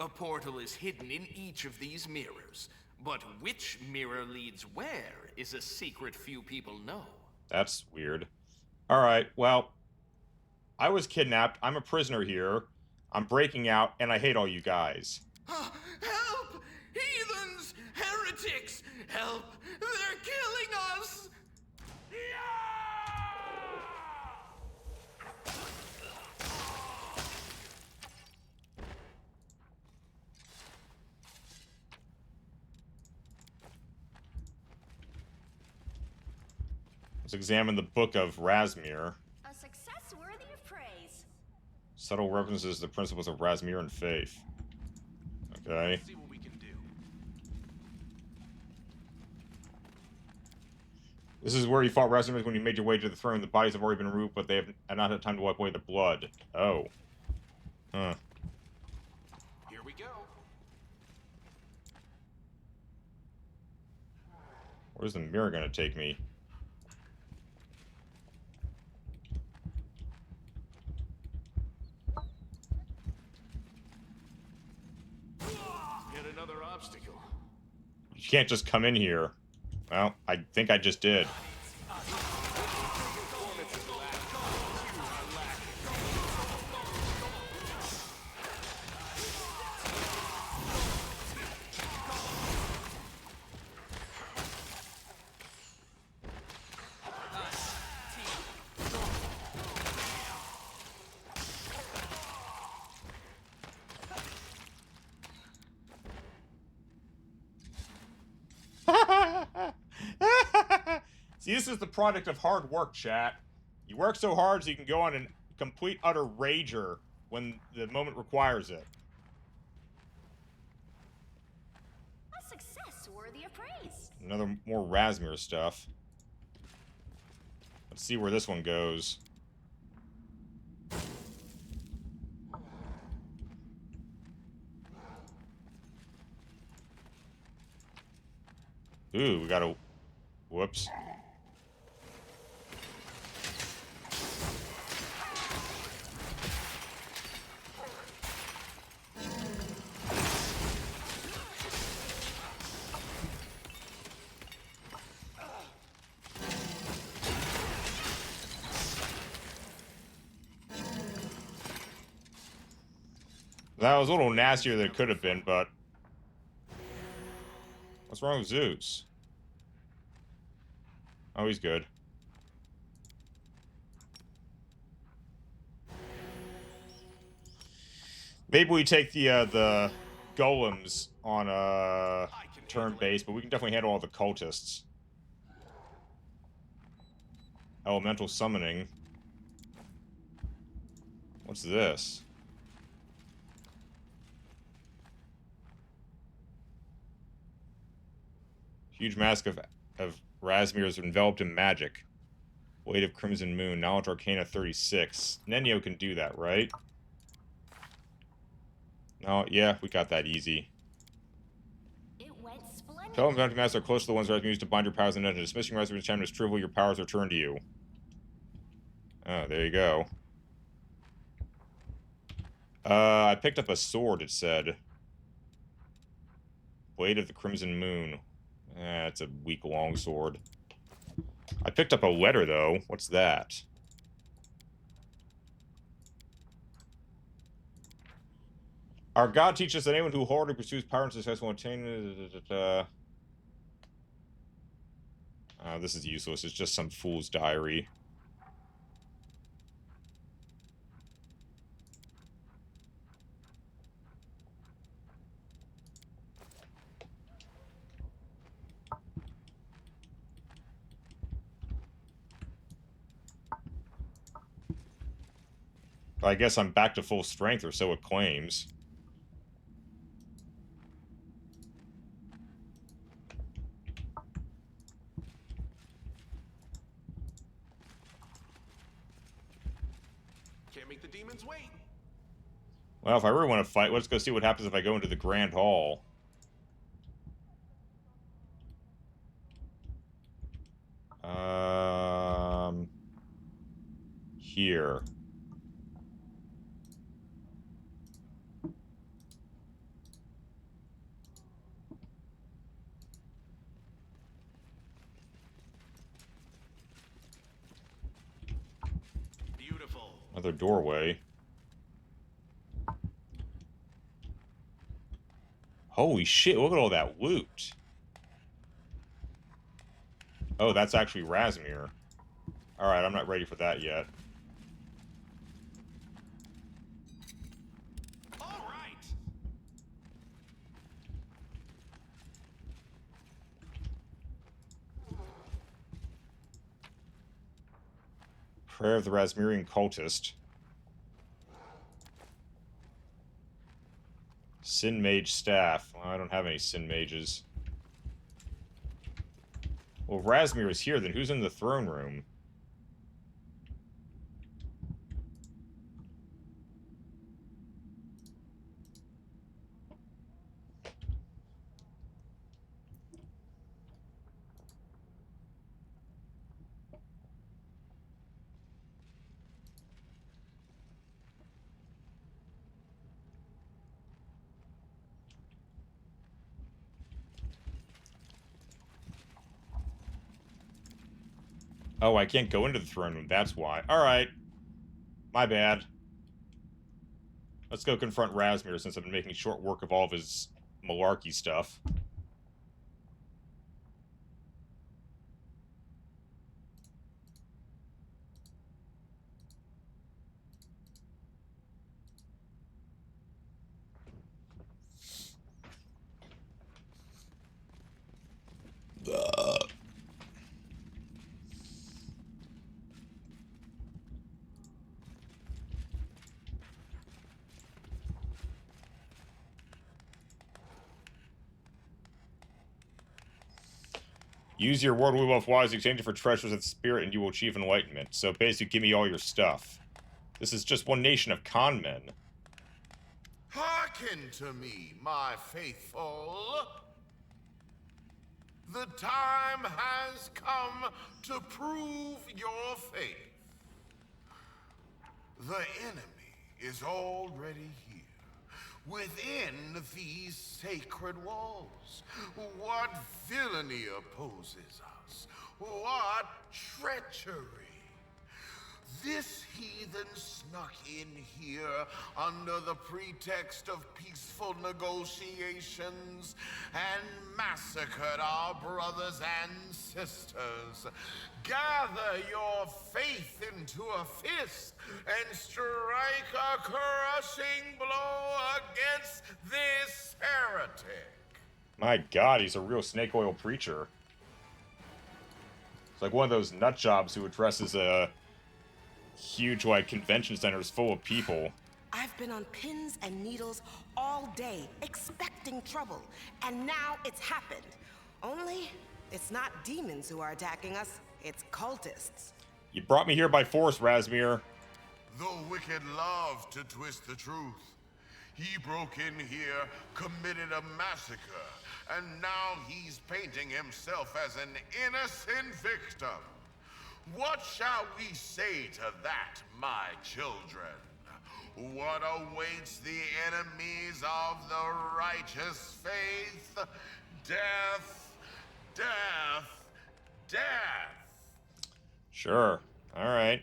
A portal is hidden in each of these mirrors, but which mirror leads where is a secret few people know. That's weird. Alright, well, I was kidnapped. I'm a prisoner here. I'm breaking out, and I hate all you guys. Help! Heathens! Heretics! Help! They're killing us! Let's examine the Book of Rasmir. A success worthy of praise. Subtle references to the principles of Rasmir and faith. Okay. See what we can do. This is where you fought Rasmir when you made your way to the throne. The bodies have already been removed, but they have not had time to wipe away the blood. Oh. Huh. Here we go. Where's the mirror gonna take me? Yet another obstacle. You can't just come in here. Well, I think I just did. See, this is the product of hard work, chat. You work so hard so you can go on a complete utter rager when the moment requires it. A success worthy of praise. Another more Rasmir stuff. Let's see where this one goes. Ooh, we got a... Whoops. That was a little nastier than it could have been, but... What's wrong with Zeus? Oh, he's good. Maybe we take the golems on a turn base, but we can definitely handle all the cultists. Elemental summoning. What's this? Huge mask of Rasmir is enveloped in magic. Weight of Crimson Moon. Knowledge Arcana 36. Nenio can do that, right? No, yeah, we got that easy. Tell them bounty masks are close to the ones Rasmir used to bind your powers and dungeon. Dismissing Rasmir's enchantment is trivial. Your powers return to you. Oh, there you go. I picked up a sword, it said. Blade of the Crimson Moon. It's a weak long sword. I picked up a letter, though. What's that? Our God teaches that anyone who wholeheartedly pursues power and success will attain... this is useless. It's just some fool's diary. I guess I'm back to full strength, or so it claims. can't make the demons wait. Well, if I really want to fight, let's go see what happens if I go into the Grand Hall. Here. Beautiful. Another doorway. Holy shit, look at all that loot. Oh, that's actually Razmir. Alright, I'm not ready for that yet. All right. Prayer of the Razmirian Cultist. Sin Mage Staff. Well, I don't have any Sin Mages. Well, if Razmir is here, then who's in the throne room? Oh, I can't go into the throne room, that's why. Alright. My bad. Let's go confront Razmir since I've been making short work of all of his malarkey stuff. Use your word we love wise, exchange it for treasures of the spirit, and you will achieve enlightenment. So basically, give me all your stuff. This is just one nation of con men. Hearken to me, my faithful. The time has come to prove your faith. The enemy is already here, within these sacred walls. What villainy opposes us? What treachery? This heathen snuck in here under the pretext of peaceful negotiations and massacred our brothers and sisters. Gather your faith into a fist and strike a crushing blow against this heretic. My god, he's a real snake oil preacher. It's like one of those nut jobs who addresses a huge, like, convention centers full of people. I've been on pins and needles all day, expecting trouble, and now it's happened. Only, it's not demons who are attacking us, it's cultists. You brought me here by force, Razmir. The wicked love to twist the truth. He broke in here, committed a massacre, and now he's painting himself as an innocent victim. What shall we say to that, my children? What awaits the enemies of the righteous faith? Death, death, death. Sure. Alright.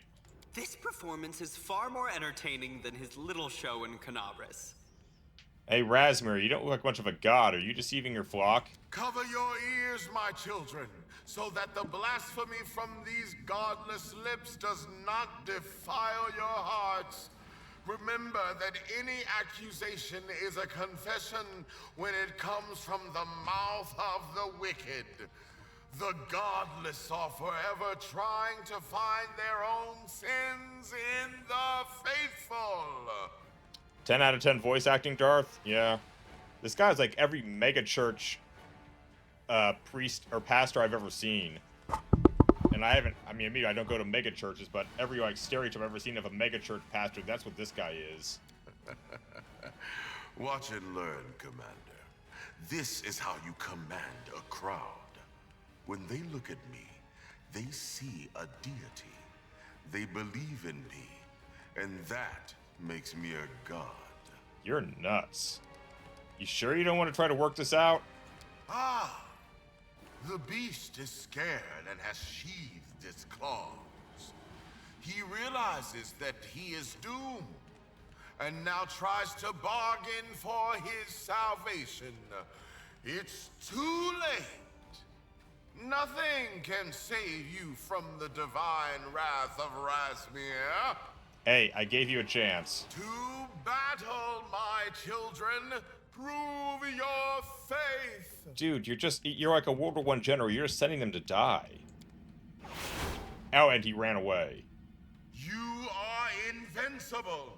This performance is far more entertaining than his little show in Canabris. Hey, Razmir, you don't look like much of a god. Are you deceiving your flock? Cover your ears, my children, so that the blasphemy from these godless lips does not defile your hearts. Remember that any accusation is a confession when it comes from the mouth of the wicked. The godless are forever trying to find their own sins in the faithful. 10 out of 10 voice acting, Darth? Yeah. This guy's like every megachurch priest or pastor I've ever seen. And I haven't, I mean, maybe I don't go to mega churches, but every like stereotype I've ever seen of a mega church pastor, that's what this guy is. Watch and learn, Commander. This is how you command a crowd. When they look at me, they see a deity. They believe in me, and that makes me a god. You're nuts. You sure you don't want to try to work this out? Ah! The beast is scared and has sheathed its claws. He realizes that he is doomed, and now tries to bargain for his salvation. It's too late. Nothing can save you from the divine wrath of Razmir. Hey, I gave you a chance. To battle, my children. Prove your faith. Dude, you're like a World War I general. You're just sending them to die. Oh, and he ran away. You are invincible.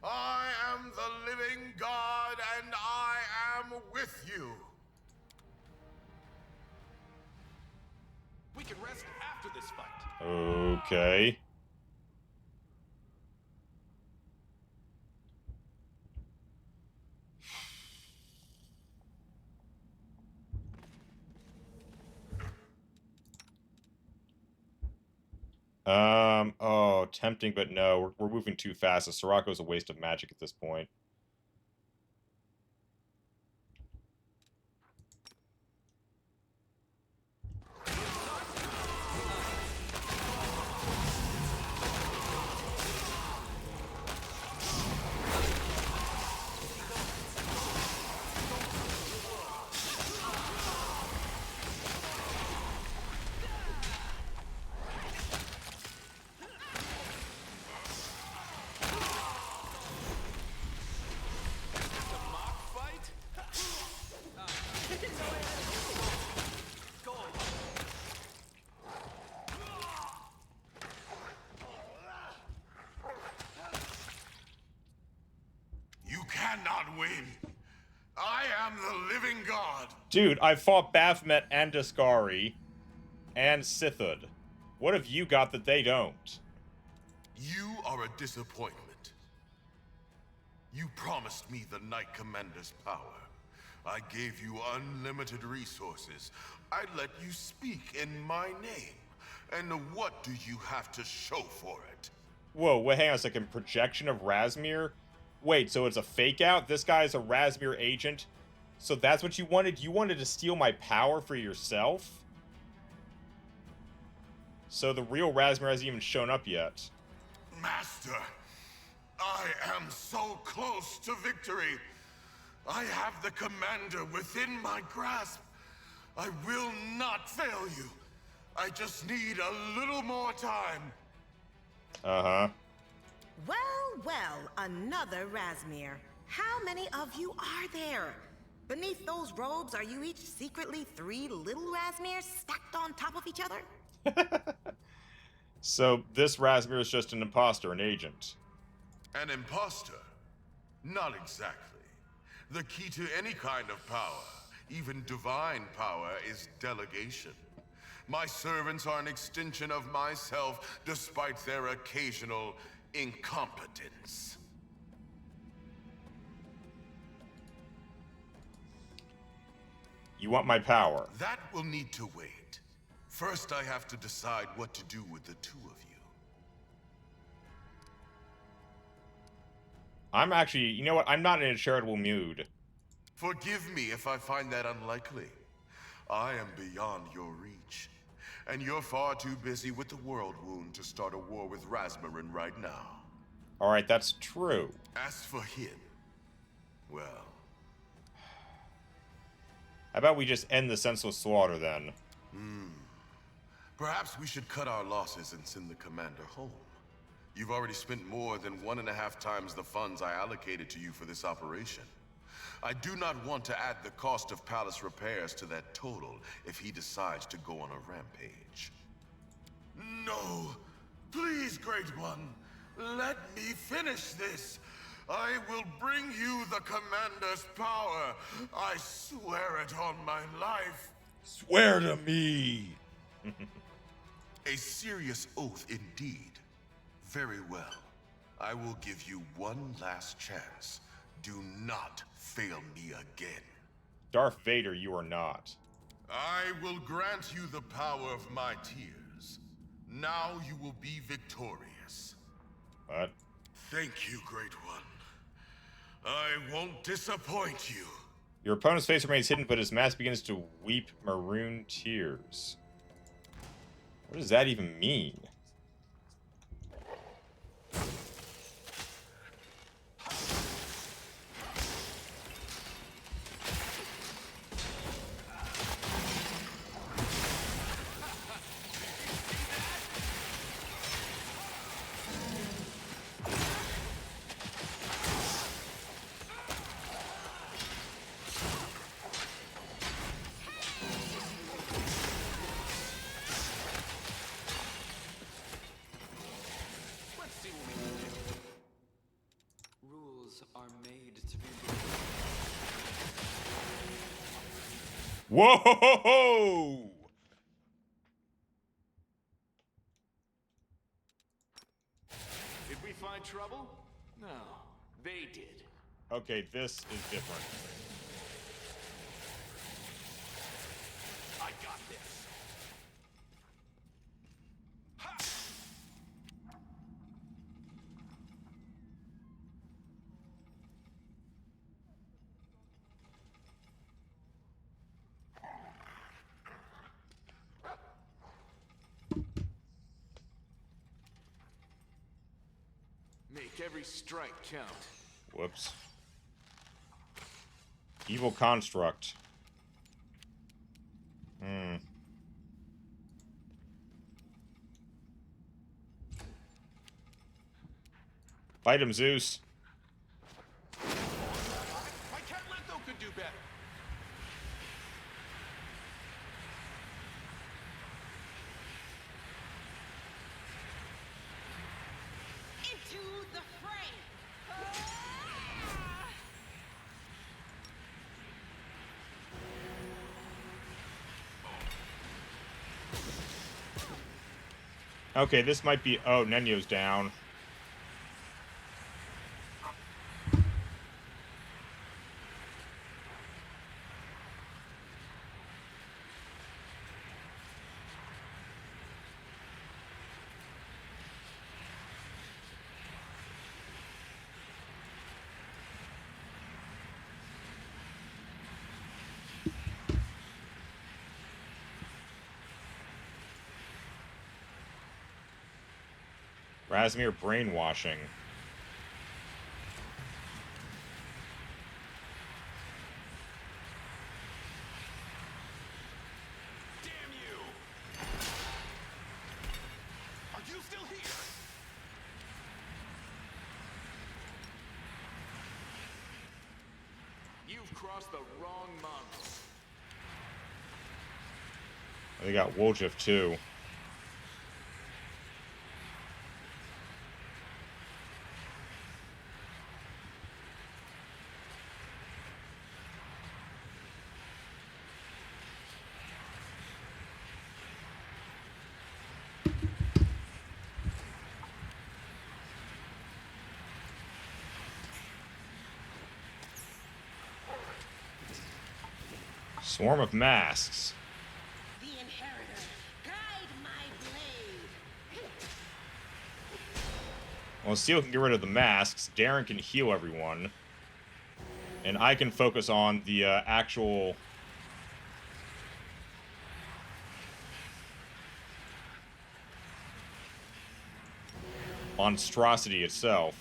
I am the living God, and I am with you. We can rest after this fight. Okay. Oh, tempting, but no, we're moving too fast. The Sirocco's a waste of magic at this point. You cannot win. I am the living God. Dude, I fought Baphomet and Daskari and Sithud. What have you got that they don't? You are a disappointment. You promised me the Knight Commander's power. I gave you unlimited resources. I let you speak in my name. And what do you have to show for it? Whoa, wait, hang on a second. Projection of Razmir? Wait, so it's a fake out? This guy is a Razmir agent? So that's what you wanted? You wanted to steal my power for yourself? So the real Razmir hasn't even shown up yet. Master, I am so close to victory. I have the commander within my grasp. I will not fail you. I just need a little more time. Uh-huh. Well, well, another Razmir. How many of you are there? Beneath those robes, are you each secretly 3 little Razmirs stacked on top of each other? So this Razmir is just an imposter, an agent. An imposter? Not exactly. The key to any kind of power, even divine power, is delegation. My servants are an extension of myself, despite their occasional incompetence. You want my power? That will need to wait. First, I have to decide what to do with the 2 of you. I'm actually, you know what? I'm not in a charitable mood. Forgive me if I find that unlikely. I am beyond your reach. And you're far too busy with the World Wound to start a war with Razmarin right now. Alright, that's true. As for him, well... How about we just end the senseless slaughter, then? Perhaps we should cut our losses and send the commander home. You've already spent more than 1.5 times the funds I allocated to you for this operation. I do not want to add the cost of palace repairs to that total if he decides to go on a rampage. No! Please, Great One! Let me finish this! I will bring you the commander's power! I swear it on my life! Swear to me! A serious oath indeed. Very well. I will give you one last chance. Do not fail me again. Darth Vader, you are not. I will grant you the power of my tears. Now you will be victorious. What? Thank you, Great One. I won't disappoint you. Your opponent's face remains hidden, but his mask begins to weep maroon tears. What does that even mean? Let's see what we can do. Rules are made to be broken. Whoa! Did we find trouble? No, they did. Okay, this is different. I got this. Make every strike count. Whoops. Evil construct. Fight him, Zeus. My cat Lento could do better. Into the frame! Okay, this might be... Oh, Nenyo's down. Razmir brainwashing. Damn you! Are you still here? You've crossed the wrong mongrel. They got Woljif too. Swarm of masks. The Inheritor, guide my blade! Well, Steel can get rid of the masks. Darren can heal everyone. And I can focus on the actual... monstrosity itself.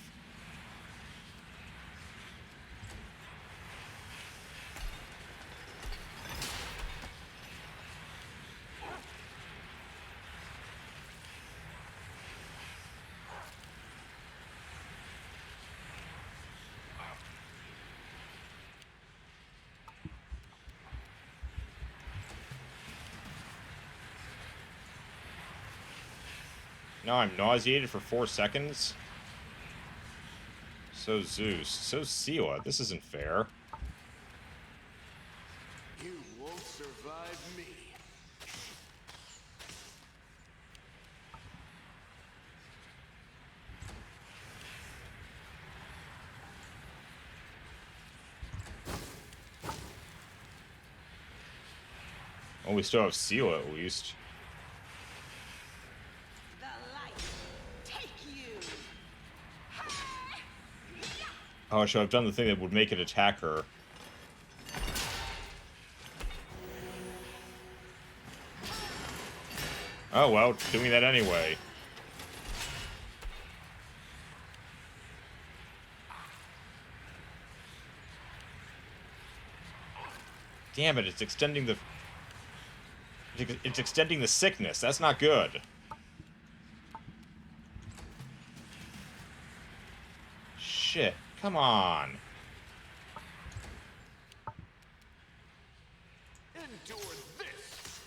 Now I'm nauseated for 4 seconds. So Zeus. So Sela. This isn't fair. You won't survive me. Oh, we still have Seal at least. Oh, I should have done the thing that would make it attack her. Oh, well, doing that anyway. Damn it, it's extending the... It's extending the sickness. That's not good. Shit. Come on. Endure this.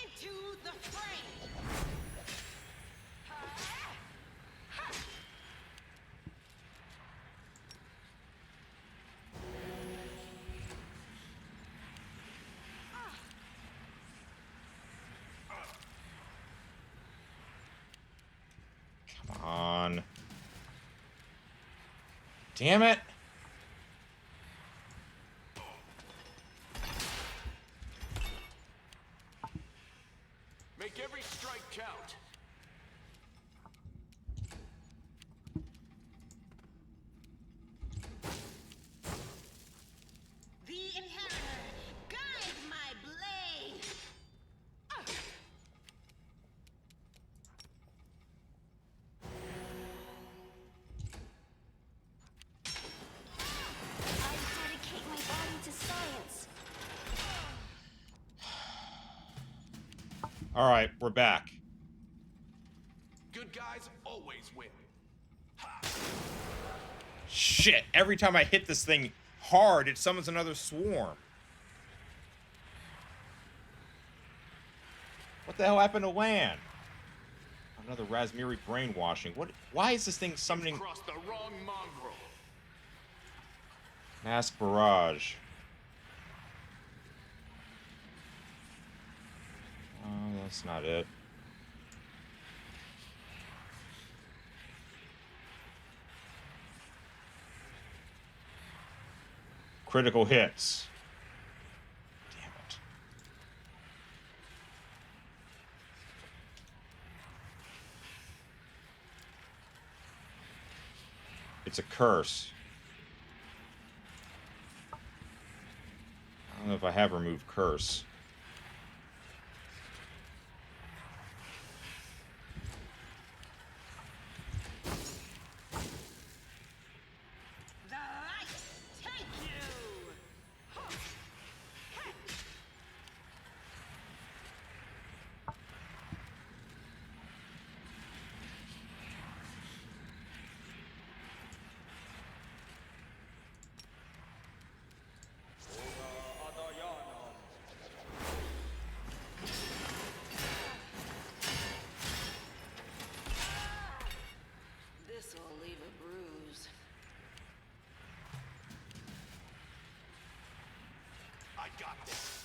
Into the fray! Come on. Damn it. Make every strike count. The Inheritor, guide my blade! I dedicate my body to science. Alright, we're back. Good guys always win. Shit, every time I hit this thing hard, it summons another swarm. What the hell happened to Lan? Another Razmiri brainwashing. What? Why is this thing summoning... Crossed the wrong mongrel. Mass Barrage. Oh, that's not it. Critical hits. Damn it. It's a curse. I don't know if I have removed curse. The light take you! This will leave a bruise. I got this.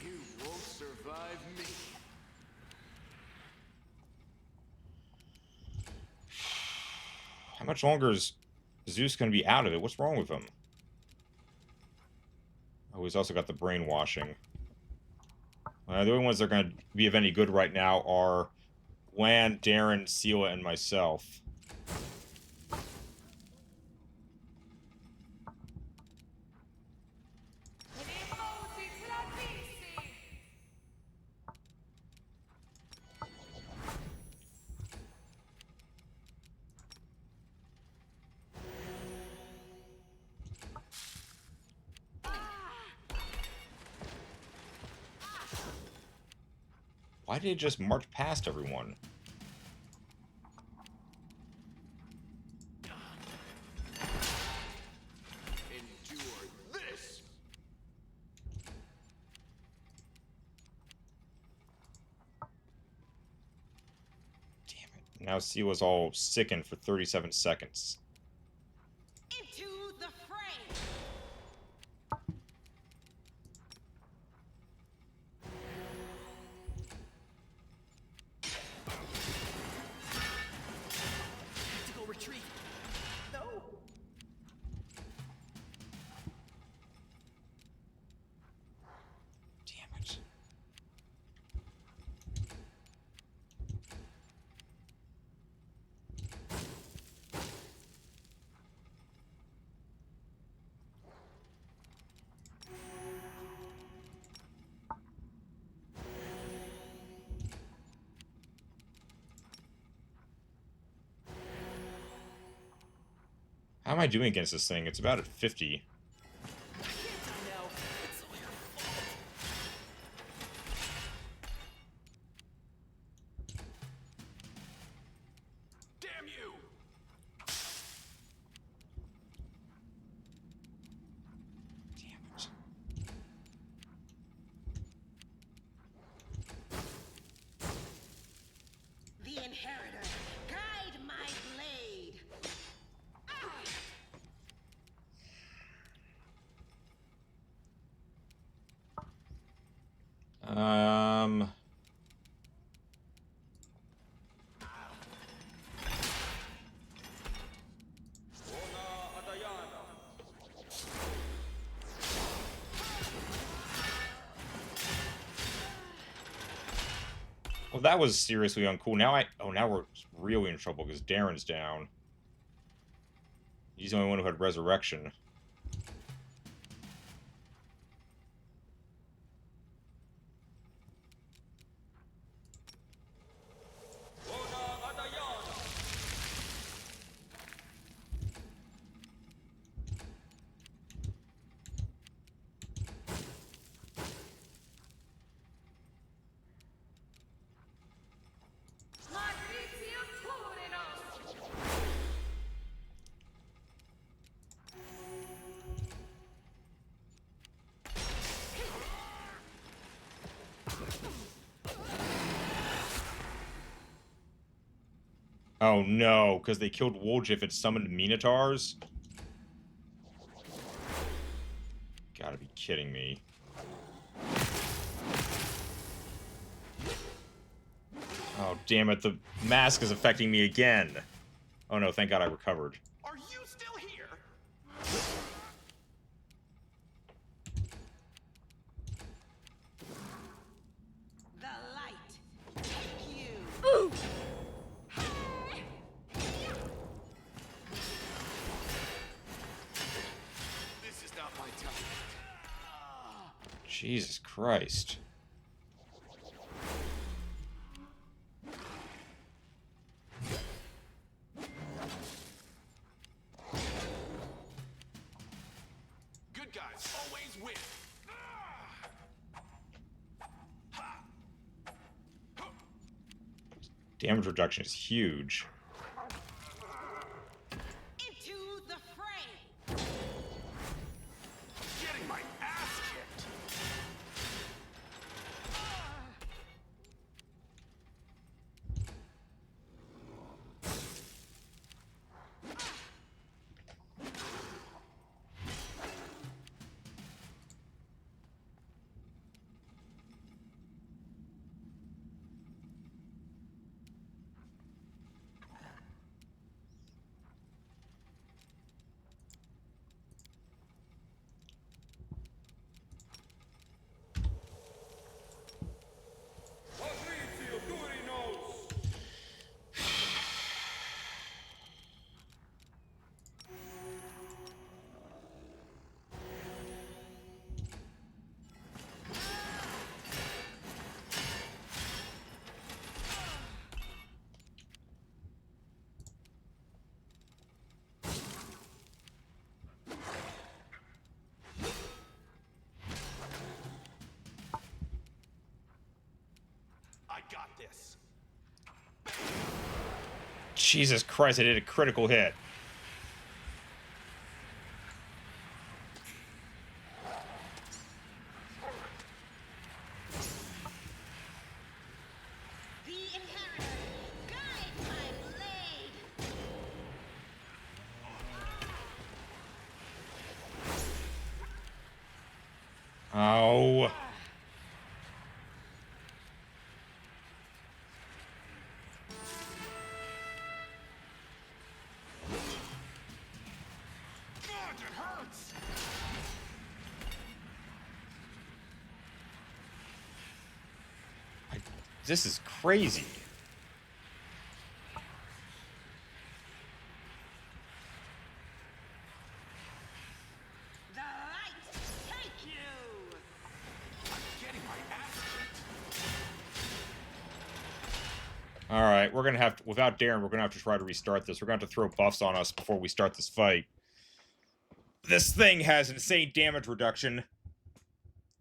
You won't survive me. How much longer is Zeus going to be out of it? What's wrong with him? Oh, he's also got the brainwashing. The only ones that are going to be of any good right now are Lan, Darren, Sela, and myself. Why did it just march past everyone? Endure this. Now Sela's all sickened for 37 seconds. Into the fray! How am I doing against this thing? It's about at 50. Damn you! The Inheritor, guide my blade. Well, that was seriously uncool. Now we're really in trouble because Darren's down. He's the only one who had resurrection. Oh no, because they killed Woljif and summoned Minotaurs? Gotta be kidding me. Oh, damn it, the mask is affecting me again. Oh no, thank God I recovered. Are you still here? The light. Take you. Ooh. This is not my time. Jesus Christ. Good guys always win. Damage reduction is huge. Into the fray. Getting my ass kicked. I got this. Jesus Christ, I did a critical hit. The Inheritor, guide my blade. Oh. God, it hurts. This is crazy. The light. Take you. I'm getting my ass kicked. Alright, we're gonna have to, without Darren, we're gonna have to try to restart this. We're gonna have to throw buffs on us before we start this fight. This thing has insane damage reduction.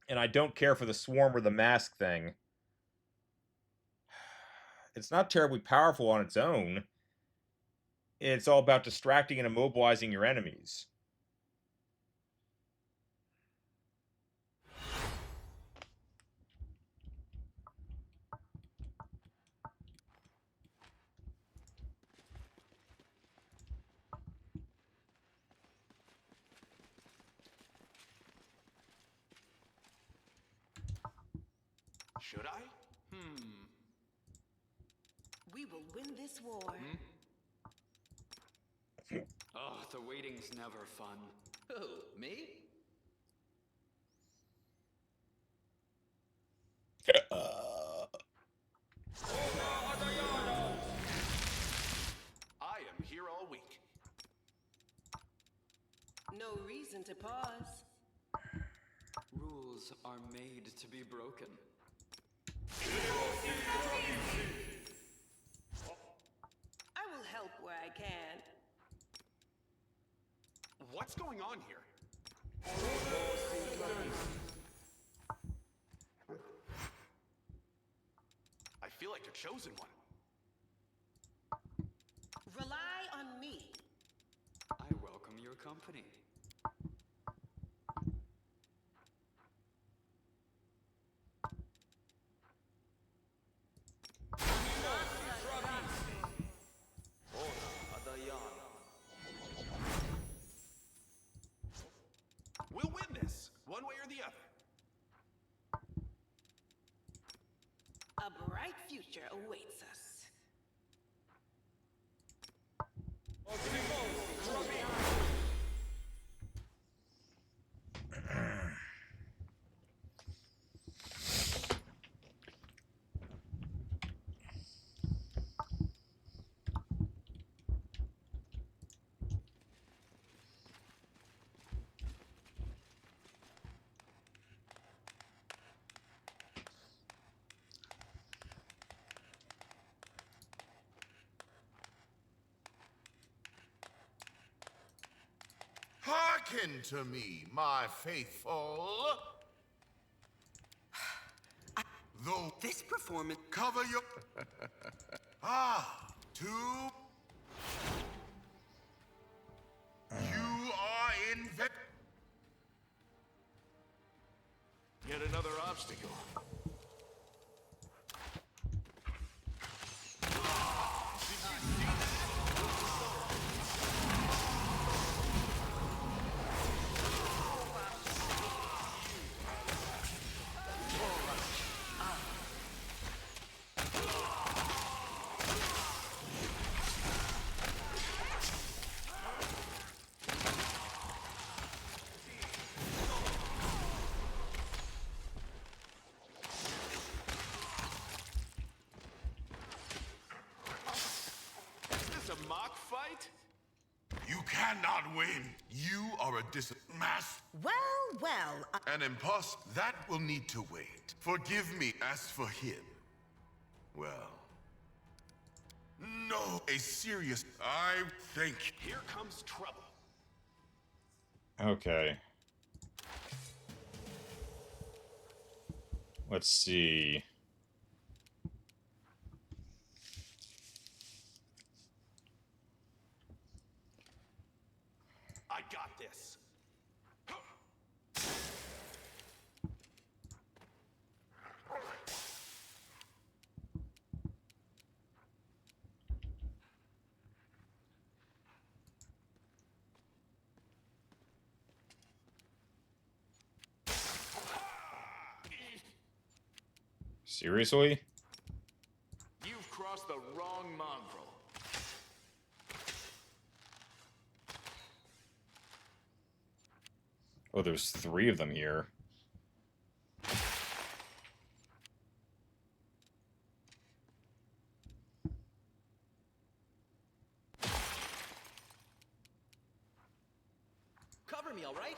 And I don't care for the swarm or the mask thing. It's not terribly powerful on its own. It's all about distracting and immobilizing your enemies. Should I? We will win this war. Oh, the waiting's never fun. Who, me? I am here all week. No reason to pause. Rules are made to be broken. I will help where I can. What's going on here? I feel like a chosen one. Rely on me. I welcome your company. We'll win this, one way or the other. A bright future awaits us. Hearken to me, my faithful. Though this performance cover your two. You are in Yet another obstacle. A mock fight? You cannot win. You are a mass. Well. An imposter. That will need to wait. Forgive me. As for him, well, no, a serious. I think. Here comes trouble. Okay. Let's see. I got this. Seriously? You've crossed the wrong mongrel. Oh, there's 3 of them here. Cover me, all right?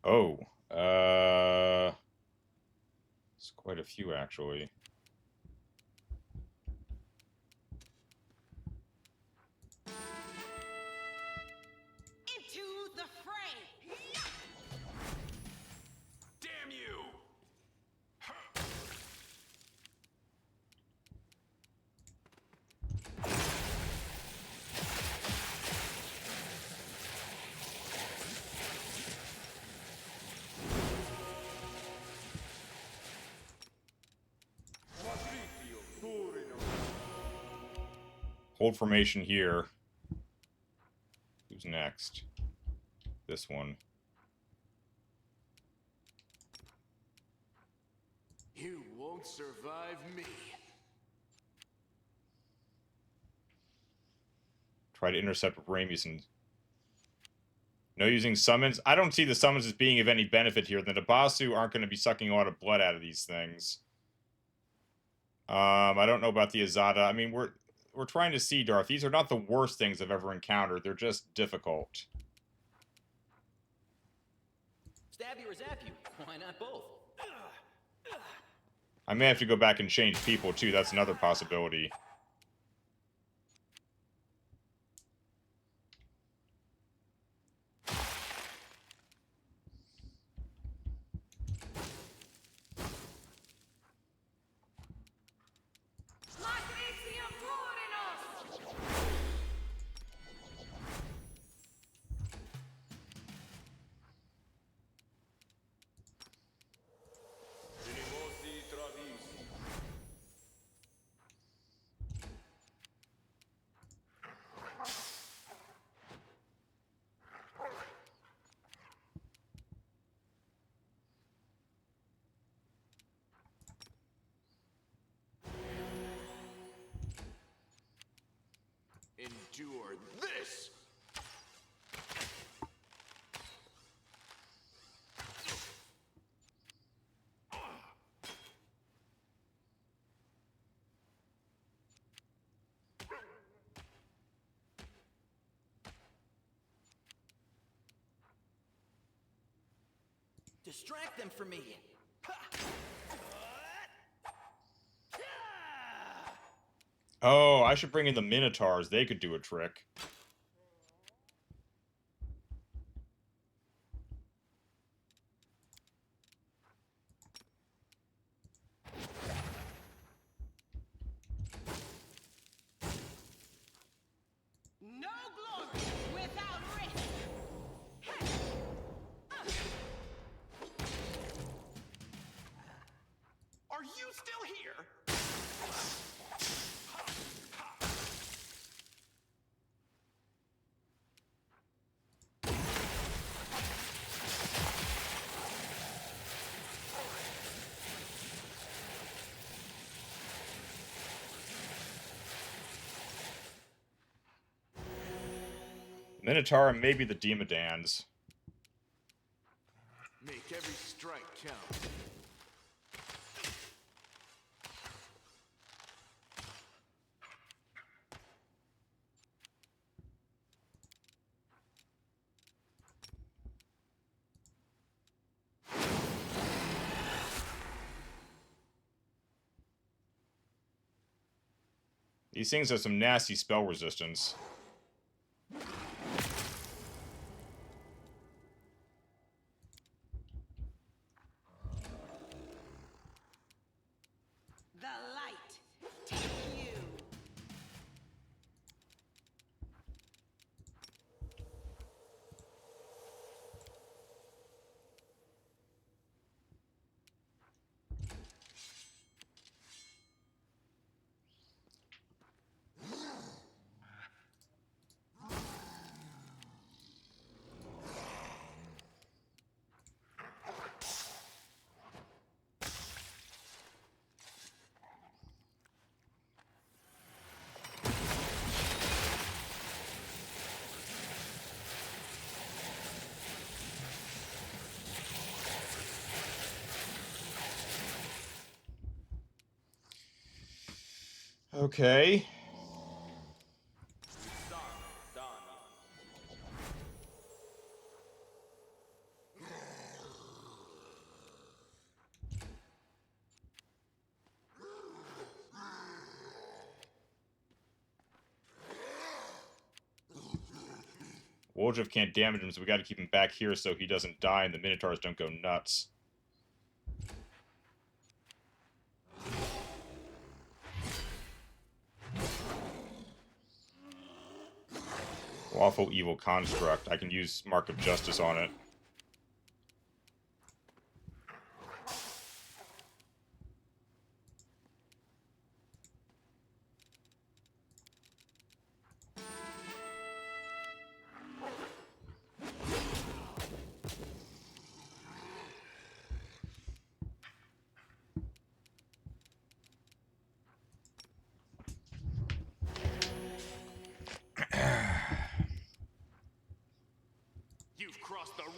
Oh, it's quite a few actually. Hold formation here. Who's next? This one. You won't survive me. Try to intercept Ramus and... No using summons. I don't see the summons as being of any benefit here. The Nabasu aren't going to be sucking a lot of blood out of these things. I don't know about the Azada. I mean, we're trying to see, Darth. These are not the worst things I've ever encountered. They're just difficult. Stab you or zap you? Why not both? I may have to go back and change people, too. That's another possibility. Endure this! Distract them from me. Oh, I should bring in the Minotaurs. They could do a trick. No glory without risk. Are you still here? Minotaur and maybe the Demodans. Make every strike count. These things have some nasty spell resistance. The light take you. Okay. Woljif can't damage him, so we gotta keep him back here so he doesn't die and the Minotaurs don't go nuts. Lawful Evil Construct. I can use Mark of Justice on it.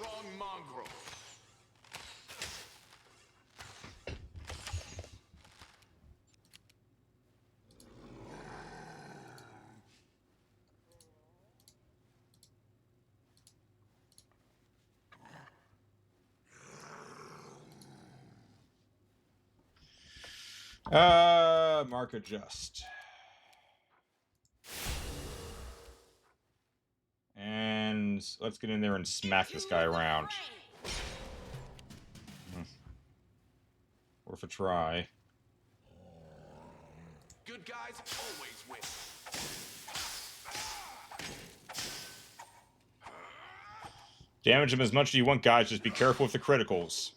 wrong mongrel. Mark adjust. And let's get in there and smack this guy around. Worth a try. Good guys always win. Damage him as much as you want, guys. Just be careful with the criticals.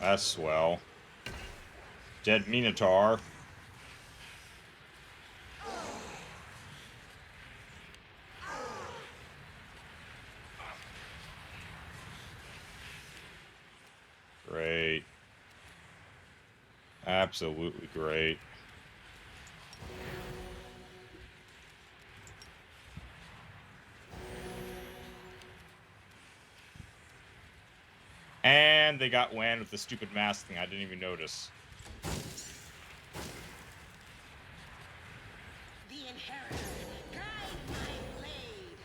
That's swell. Dead Minotaur. Great. Absolutely great. And they got whanned with the stupid mask thing. I didn't even notice. The inheritor, guide my blade.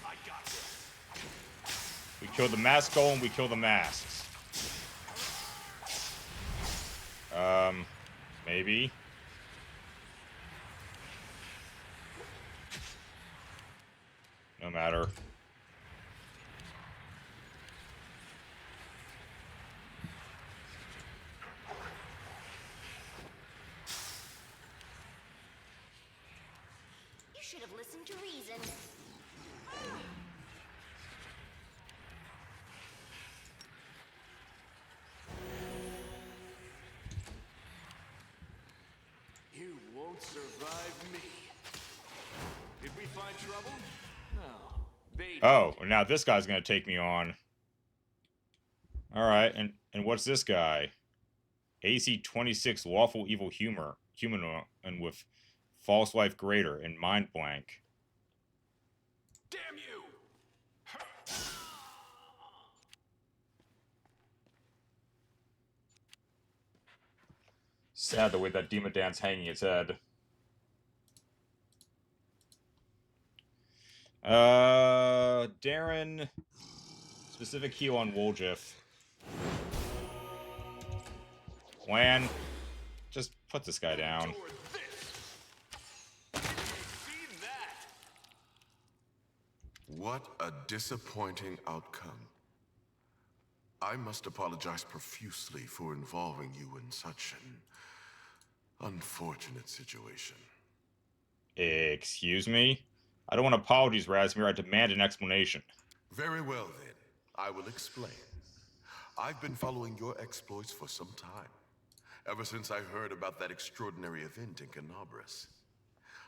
I got this. We killed the mask golem, we killed the masks. Maybe. No matter. You should have listened to reason. You won't survive me. Did we find trouble? No. They Oh, now this guy's gonna take me on. Alright, and what's this guy? AC 26 Lawful Evil Humor. Human and with False Life Greater and Mind Blank. Damn you! Sad the way that Demon Dance hanging its head. Darren. Specific heal on Woljif. Lan, just put this guy down. What a disappointing outcome. I must apologize profusely for involving you in such an unfortunate situation. Excuse me? I don't want apologies, Razmir. I demand an explanation. Very well, then. I will explain. I've been following your exploits for some time, ever since I heard about that extraordinary event in Canobras.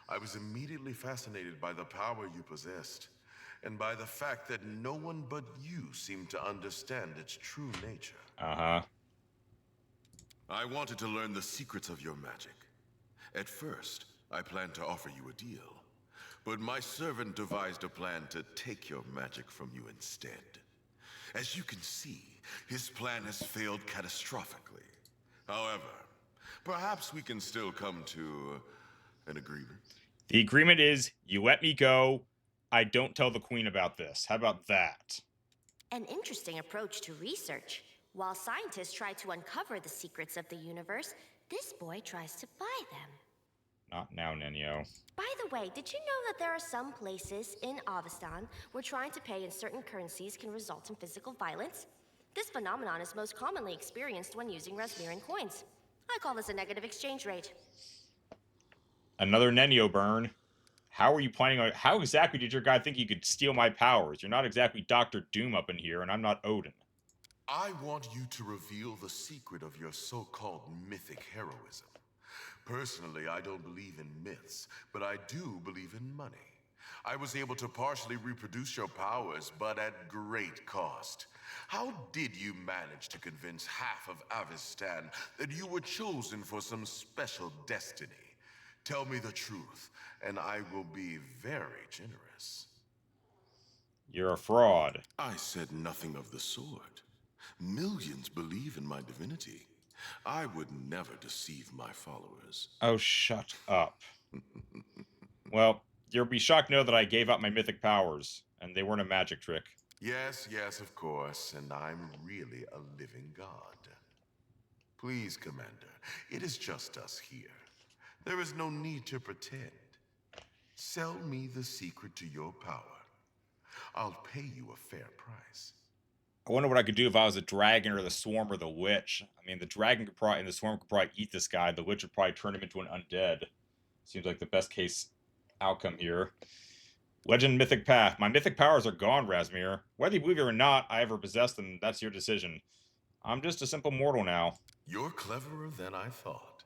I was immediately fascinated by the power you possessed, and by the fact that no one but you seemed to understand its true nature. Uh-huh. I wanted to learn the secrets of your magic. At first, I planned to offer you a deal, but my servant devised a plan to take your magic from you instead. As you can see, his plan has failed catastrophically. However, perhaps we can still come to an agreement. The agreement is, you let me go, I don't tell the Queen about this. How about that? An interesting approach to research. While scientists try to uncover the secrets of the universe, this boy tries to buy them. Not now, Nenio. By the way, did you know that there are some places in Avestan where trying to pay in certain currencies can result in physical violence? This phenomenon is most commonly experienced when using Resmiran coins. I call this a negative exchange rate. Another Nenio burn. How are you planning on... How exactly did your guy think he could steal my powers? You're not exactly Dr. Doom up in here, and I'm not Odin. I want you to reveal the secret of your so-called mythic heroism. Personally, I don't believe in myths, but I do believe in money. I was able to partially reproduce your powers, but at great cost. How did you manage to convince half of Avestan that you were chosen for some special destiny? Tell me the truth, and I will be very generous. You're a fraud. I said nothing of the sort. Millions believe in my divinity. I would never deceive my followers. Oh, shut up. Well, you'll be shocked to know that I gave up my mythic powers, and they weren't a magic trick. Yes, yes, of course, and I'm really a living god. Please, Commander, it is just us here. There is no need to pretend. Sell me the secret to your power. I'll pay you a fair price. I wonder what I could do if I was a dragon or the swarm or the witch. I mean, the dragon could probably, and the swarm could probably eat this guy. The witch would probably turn him into an undead. Seems like the best case outcome here. Legend Mythic Path. My mythic powers are gone, Razmir. Whether you believe it or not, I ever possess them, that's your decision. I'm just a simple mortal now. You're cleverer than I thought.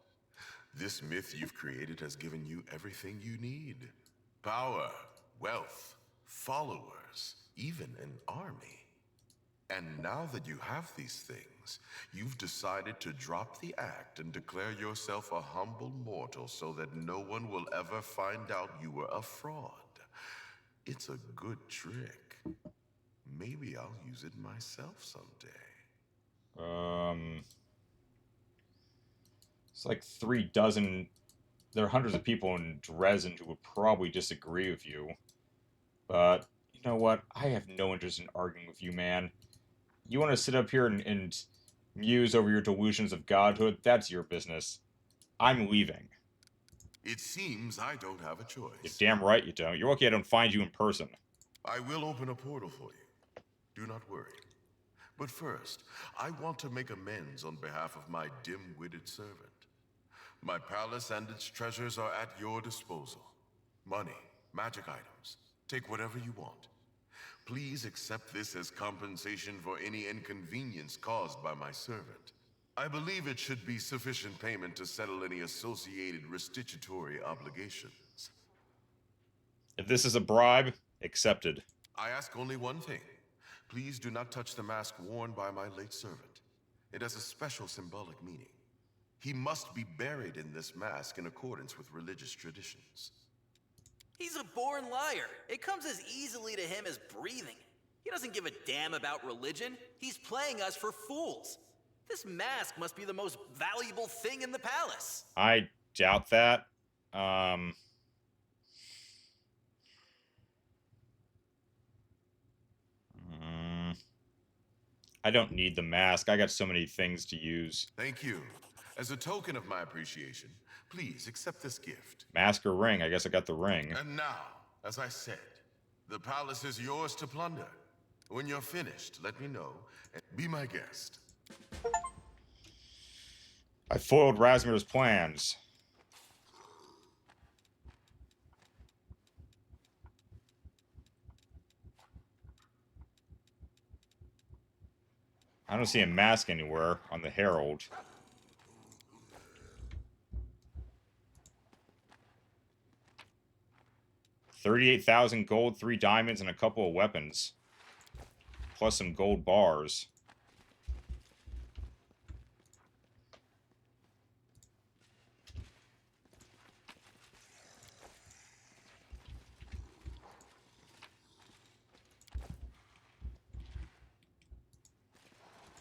This myth you've created has given you everything you need. Power, wealth, followers, even an army. And now that you have these things, you've decided to drop the act and declare yourself a humble mortal so that no one will ever find out you were a fraud. It's a good trick. Maybe I'll use it myself someday. It's like 36. There are hundreds of people in Dresden who would probably disagree with you. But, you know what? I have no interest in arguing with you, man. You want to sit up here and muse over your delusions of godhood? That's your business. I'm leaving. It seems I don't have a choice. You're damn right you don't. You're lucky I don't find you in person. I will open a portal for you. Do not worry. But first, I want to make amends on behalf of my dim-witted servant. My palace and its treasures are at your disposal. Money, magic items. Take whatever you want. Please accept this as compensation for any inconvenience caused by my servant. I believe it should be sufficient payment to settle any associated restitutory obligations. If this is a bribe, accepted. I ask only one thing. Please do not touch the mask worn by my late servant. It has a special symbolic meaning. He must be buried in this mask in accordance with religious traditions. He's a born liar. It comes as easily to him as breathing. He doesn't give a damn about religion. He's playing us for fools. This mask must be the most valuable thing in the palace. I doubt that. I don't need the mask. I got so many things to use. Thank you. As a token of my appreciation, please accept this gift. Mask or ring? I guess I got the ring. And now, as I said, the palace is yours to plunder. When you're finished, let me know and be my guest. I foiled Razmir's plans. I don't see a mask anywhere on the Herald. $38,000 gold, 3 diamonds, and a couple of weapons. Plus some gold bars.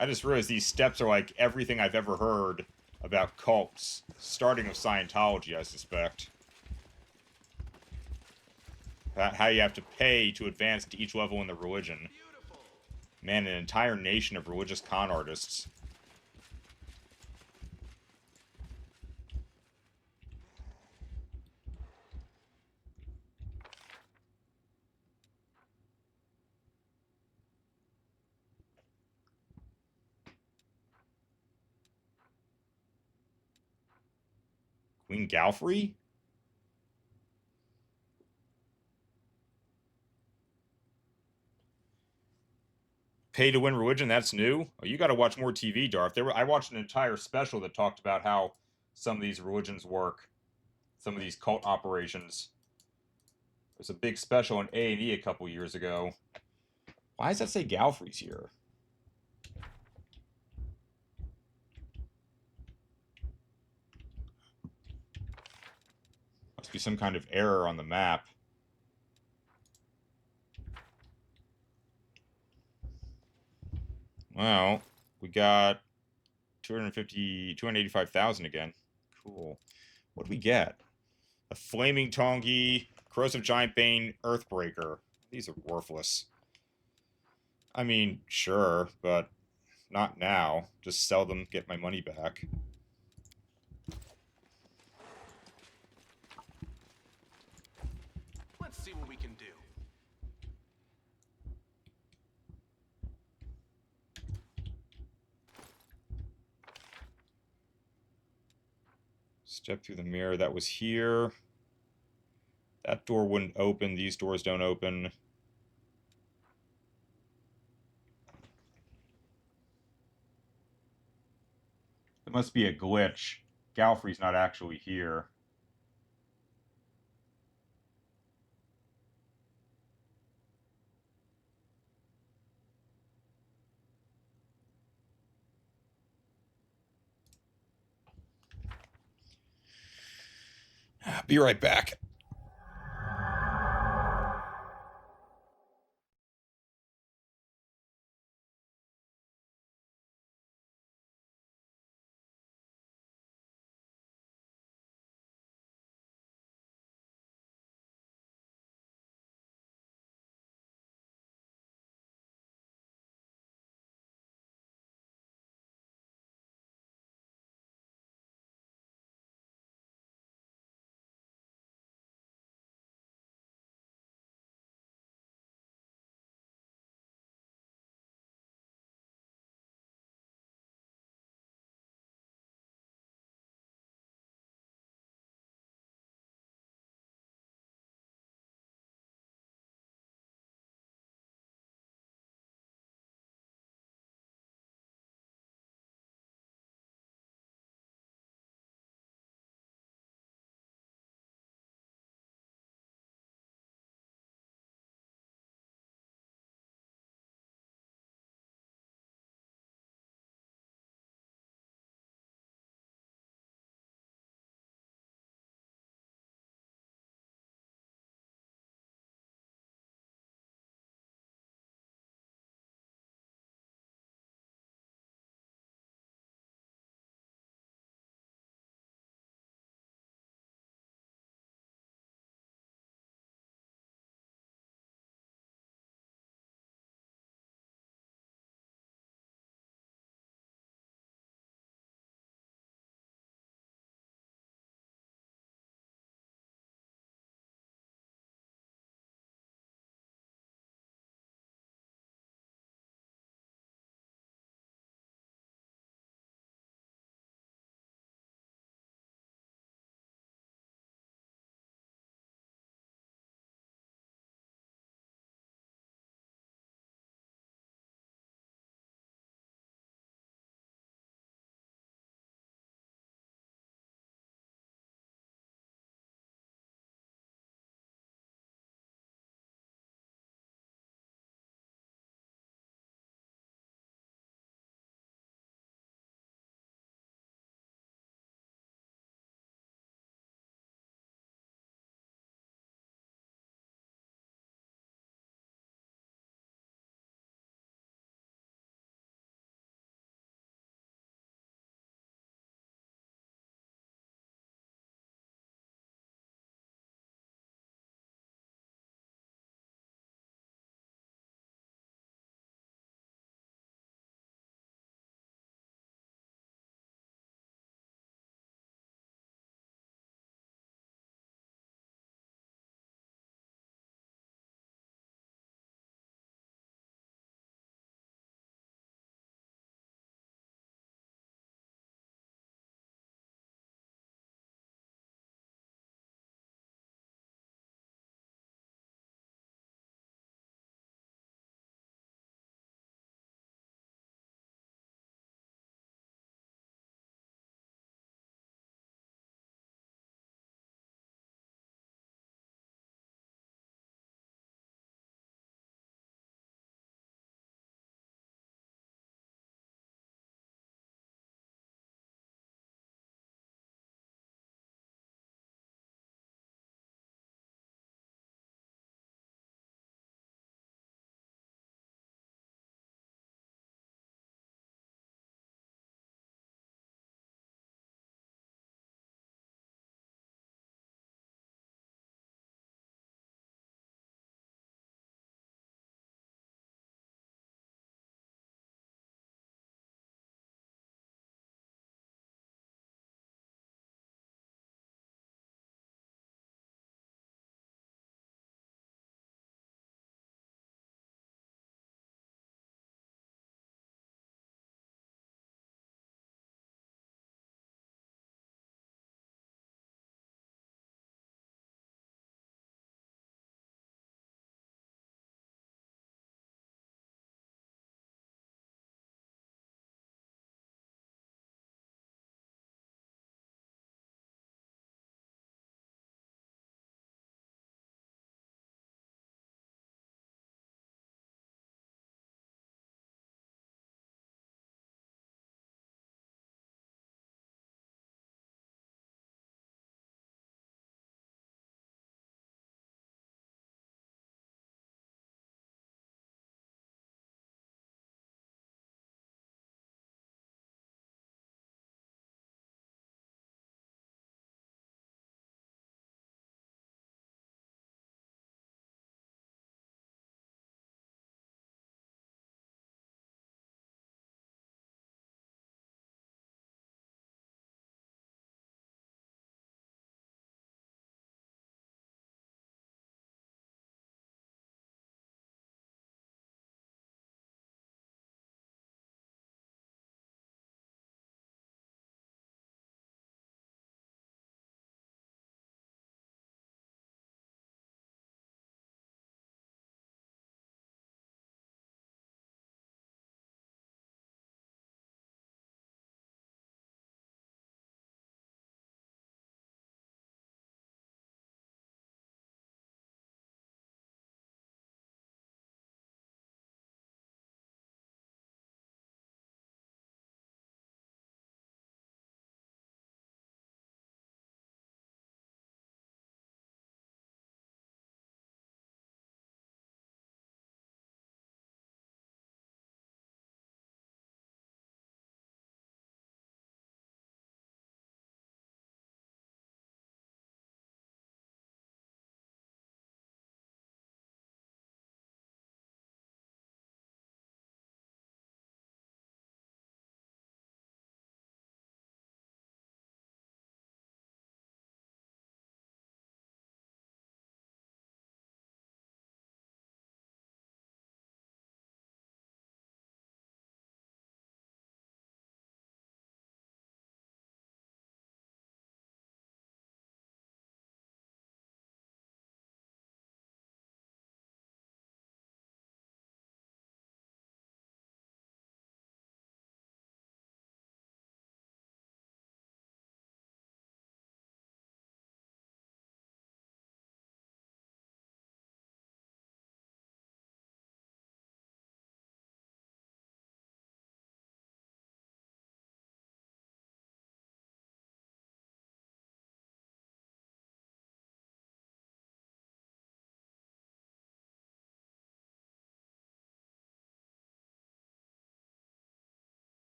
I just realized these steps are like everything I've ever heard about cults. Starting with Scientology, I suspect. How you have to pay to advance to each level in the religion. Man, an entire nation of religious con artists. Queen Galfrey? Pay to win religion, that's new? Oh, you gotta watch more TV, Darth. I watched an entire special that talked about how some of these religions work. Some of these cult operations. There's a big special on A&E a couple years ago. Why does that say Galfrey's here? Must be some kind of error on the map. Well, we got 285,000 again. Cool. What do we get? A Flaming Tongi, Corrosive Giant Bane, Earthbreaker. These are worthless. I mean, sure, but not now. Just sell them, get my money back. Let's see what we can do. Step through the mirror. That was here. That door wouldn't open. These doors don't open. It must be a glitch. Galfrey's not actually here. Be right back.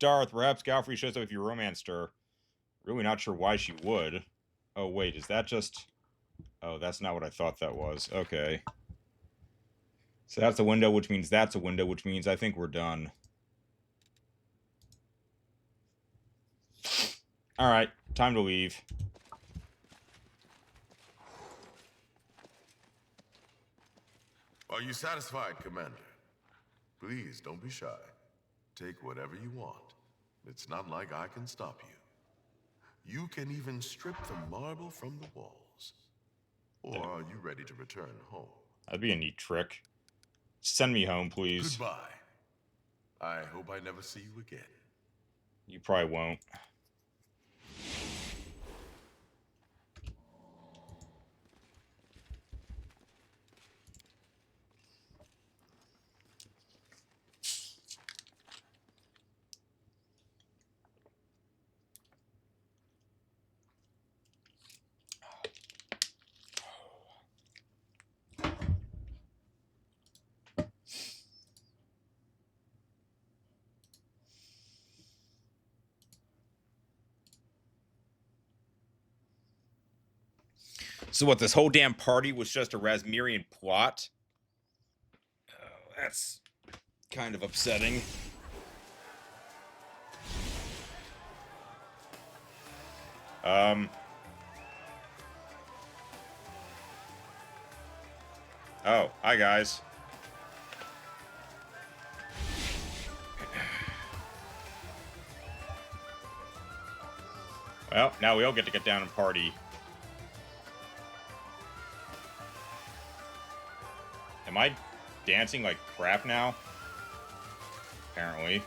Darth. Perhaps Galfrey shows up if you romanced her. Really not sure why she would. Oh, wait, is that just... Oh, that's not what I thought that was. Okay. So that's a window, which means that's a window, which means I think we're done. Alright, time to leave. Are you satisfied, Commander? Please, don't be shy. Take whatever you want. It's not like I can stop you. You can even strip the marble from the walls. Or are you ready to return home? That'd be a neat trick. Send me home, please. Goodbye. I hope I never see you again. You probably won't. So what, this whole damn party was just a Rasmirian plot? Oh, that's kind of upsetting. Oh, hi guys. Well, now we all get to get down and party. Am I dancing like crap now? Apparently.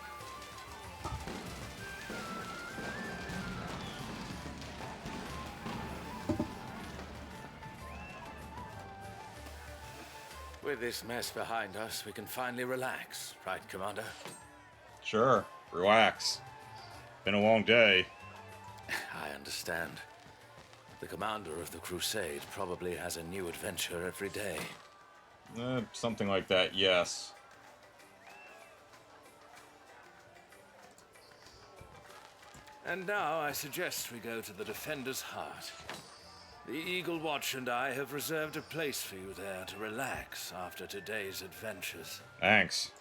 With this mess behind us, we can finally relax, right, Commander? Sure, relax. Been a long day. I understand. The commander of the Crusade probably has a new adventure every day. Something like that, yes. And now I suggest we go to the Defender's Heart. The Eagle Watch and I have reserved a place for you there to relax after today's adventures. Thanks.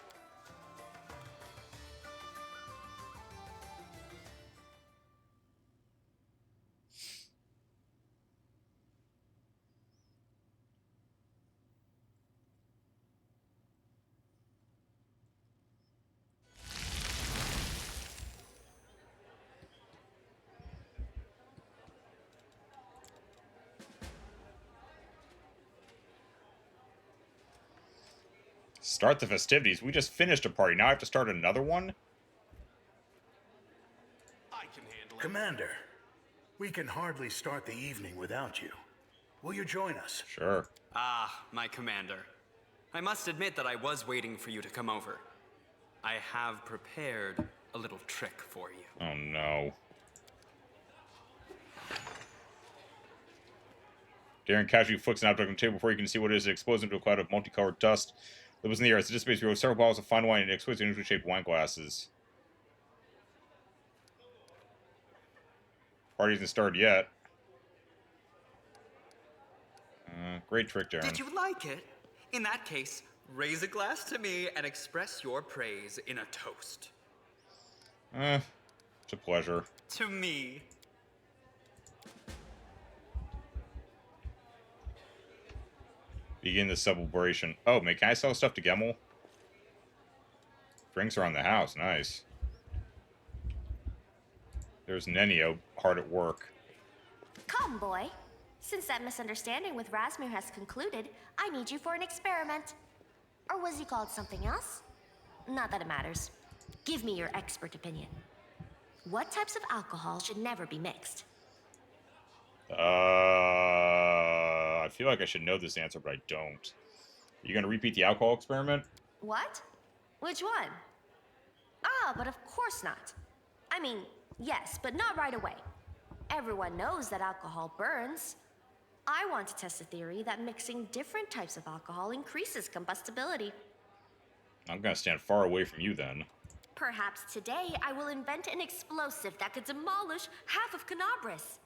Start the festivities. We just finished a party. Now I have to start another one? I can handle it. Commander, we can hardly start the evening without you. Will you join us? Sure. Ah, my commander. I must admit that I was waiting for you to come over. I have prepared a little trick for you. Oh no. Darren casually flicks an object on the table before you can see what it is. It explodes into a cloud of multicolored dust that was in the air. As it dissipates, we have several bottles of fine wine and exquisitely shaped wine glasses. Party hasn't started yet. Great trick, Darren. Did you like it? In that case, raise a glass to me and express your praise in a toast. It's a pleasure. To me. Begin the celebration. Oh, man, can I sell stuff to Gemmel? Drinks around the house. Nice. There's Nenio, hard at work. Come, boy. Since that misunderstanding with Rasmir has concluded, I need you for an experiment. Or was he called something else? Not that it matters. Give me your expert opinion. What types of alcohol should never be mixed? I feel like I should know this answer, but I don't. Are you gonna repeat the alcohol experiment? What? Which one? Ah, but of course not. I mean, yes, but not right away. Everyone knows that alcohol burns. I want to test a theory that mixing different types of alcohol increases combustibility. I'm gonna stand far away from you then. Perhaps today I will invent an explosive that could demolish half of Canabris.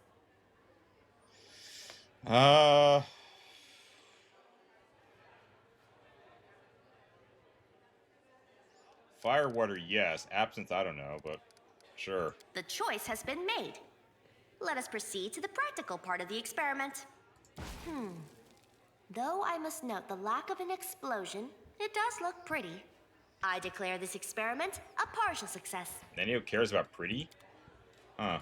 Fire water, yes. Absinthe, I don't know, but sure. The choice has been made. Let us proceed to the practical part of the experiment. Though I must note the lack of an explosion, it does look pretty. I declare this experiment a partial success. Any who cares about pretty? Huh.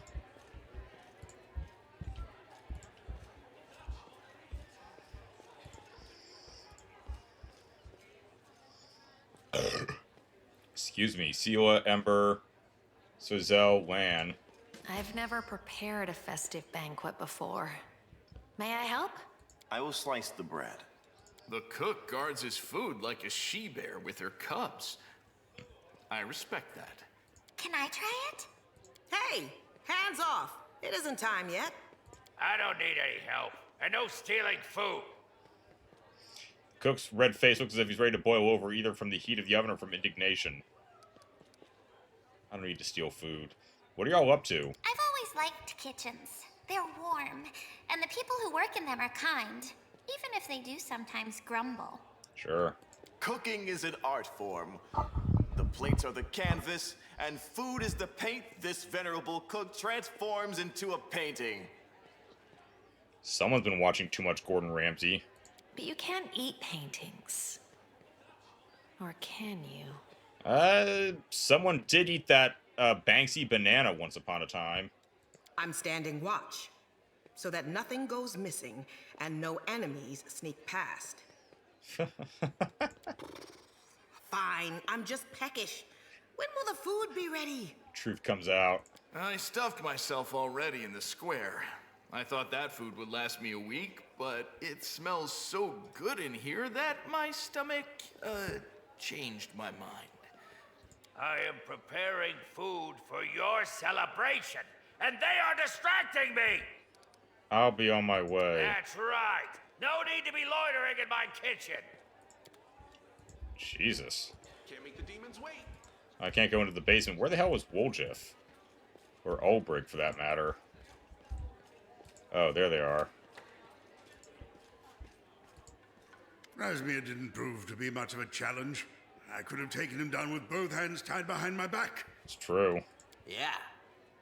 Excuse me. Sela, Ember, Suzel, Lan. I've never prepared a festive banquet before. May I help? I will slice the bread. The cook guards his food like a she-bear with her cubs. I respect that. Can I try it? Hey, hands off. It isn't time yet. I don't need any help. And no stealing food. Cook's red face looks as if he's ready to boil over, either from the heat of the oven or from indignation. I don't need to steal food. What are y'all up to? I've always liked kitchens. They're warm, and the people who work in them are kind, even if they do sometimes grumble. Sure. Cooking is an art form. The plates are the canvas, and food is the paint this venerable cook transforms into a painting. Someone's been watching too much Gordon Ramsay. But you can't eat paintings. Or can you? Someone did eat that Banksy banana once upon a time. I'm standing watch, so that nothing goes missing and no enemies sneak past. Fine, I'm just peckish. When will the food be ready? Truth comes out. I stuffed myself already in the square. I thought that food would last me a week, but it smells so good in here that my stomach, changed my mind. I am preparing food for your celebration, and they are distracting me! I'll be on my way. That's right. No need to be loitering in my kitchen. Jesus. Can't make the demons wait. I can't go into the basement. Where the hell was Woljif? Or Ulbrich, for that matter. Oh, there they are. Razmir didn't prove to be much of a challenge. I could have taken him down with both hands tied behind my back. It's true. Yeah.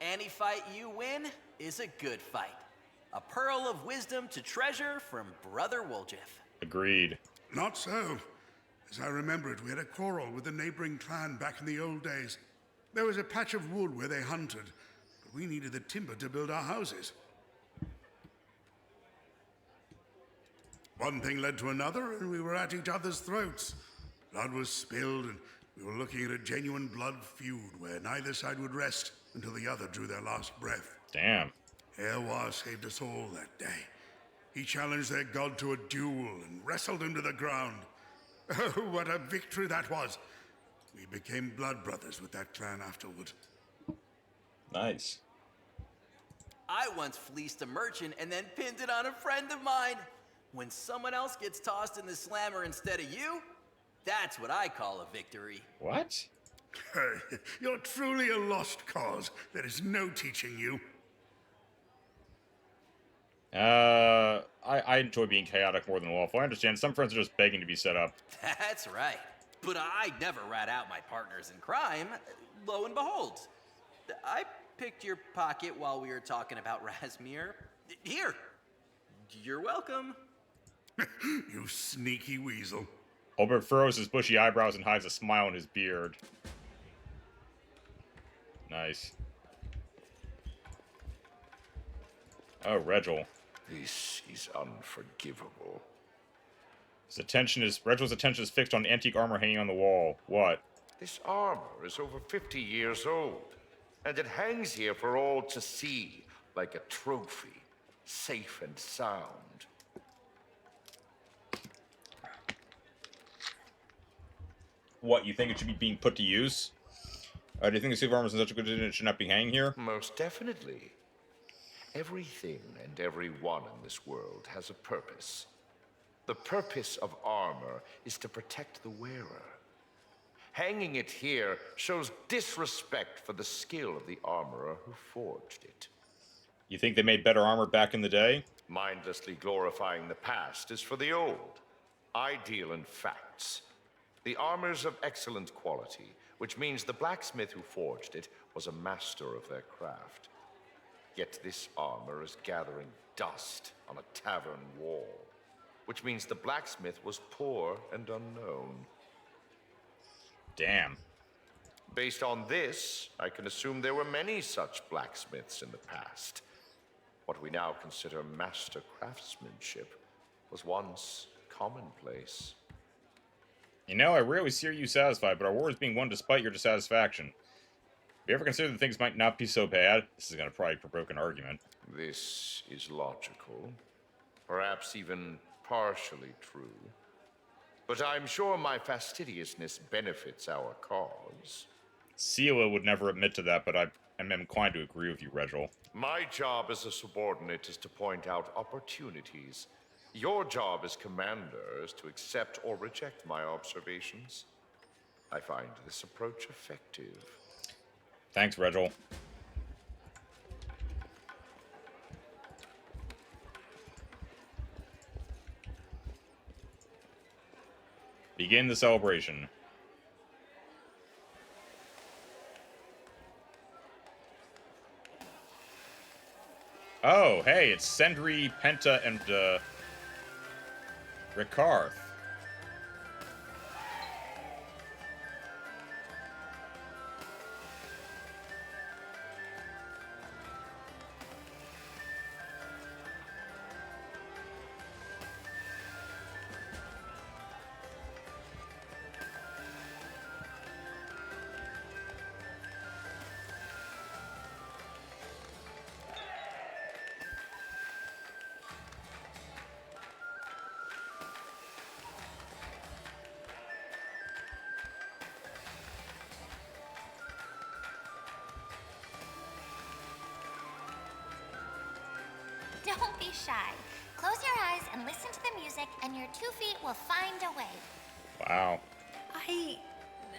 Any fight you win is a good fight. A pearl of wisdom to treasure from Brother Woljif. Agreed. Not so. As I remember it, we had a quarrel with the neighboring clan back in the old days. There was a patch of wood where they hunted, but we needed the timber to build our houses. One thing led to another, and we were at each other's throats. Blood was spilled, and we were looking at a genuine blood feud where neither side would rest until the other drew their last breath. Damn. Erwa saved us all that day. He challenged their god to a duel and wrestled him to the ground. Oh, what a victory that was! We became blood brothers with that clan afterward. Nice. I once fleeced a merchant and then pinned it on a friend of mine. When someone else gets tossed in the slammer instead of you, that's what I call a victory. What? You're truly a lost cause. There is no teaching you. I enjoy being chaotic more than lawful. I understand some friends are just begging to be set up. That's right. But I never rat out my partners in crime. Lo and behold, I picked your pocket while we were talking about Razmir. Here. You're welcome. You sneaky weasel. Ulbrich furrows his bushy eyebrows and hides a smile in his beard. Nice. Oh, Regil. This is unforgivable. Regel's attention is fixed on antique armor hanging on the wall. What? This armor is over 50 years old, and it hangs here for all to see, like a trophy, safe and sound. What, you think it should be being put to use? Do you think the suit of armor is in such a good condition it should not be hanging here? Most definitely. Everything and everyone in this world has a purpose. The purpose of armor is to protect the wearer. Hanging it here shows disrespect for the skill of the armorer who forged it. You think they made better armor back in the day? Mindlessly glorifying the past is for the old. I deal in facts. The armor's of excellent quality, which means the blacksmith who forged it was a master of their craft. Yet this armor is gathering dust on a tavern wall, which means the blacksmith was poor and unknown. Damn. Based on this, I can assume there were many such blacksmiths in the past. What we now consider master craftsmanship was once commonplace. You know, I rarely see you satisfied, but our war is being won despite your dissatisfaction. Have you ever considered that things might not be so bad? This is going to probably provoke an argument. This is logical, perhaps even partially true. But I'm sure my fastidiousness benefits our cause. Sela would never admit to that, but I am inclined to agree with you, Regil. My job as a subordinate is to point out opportunities. Your job as commander is to accept or reject my observations. I find this approach effective. Thanks, Regil. Begin the celebration. Oh, hey, it's Sendri, Penta, and, Rikarth. Don't be shy. Close your eyes and listen to the music, and your 2 feet will find a way. Wow.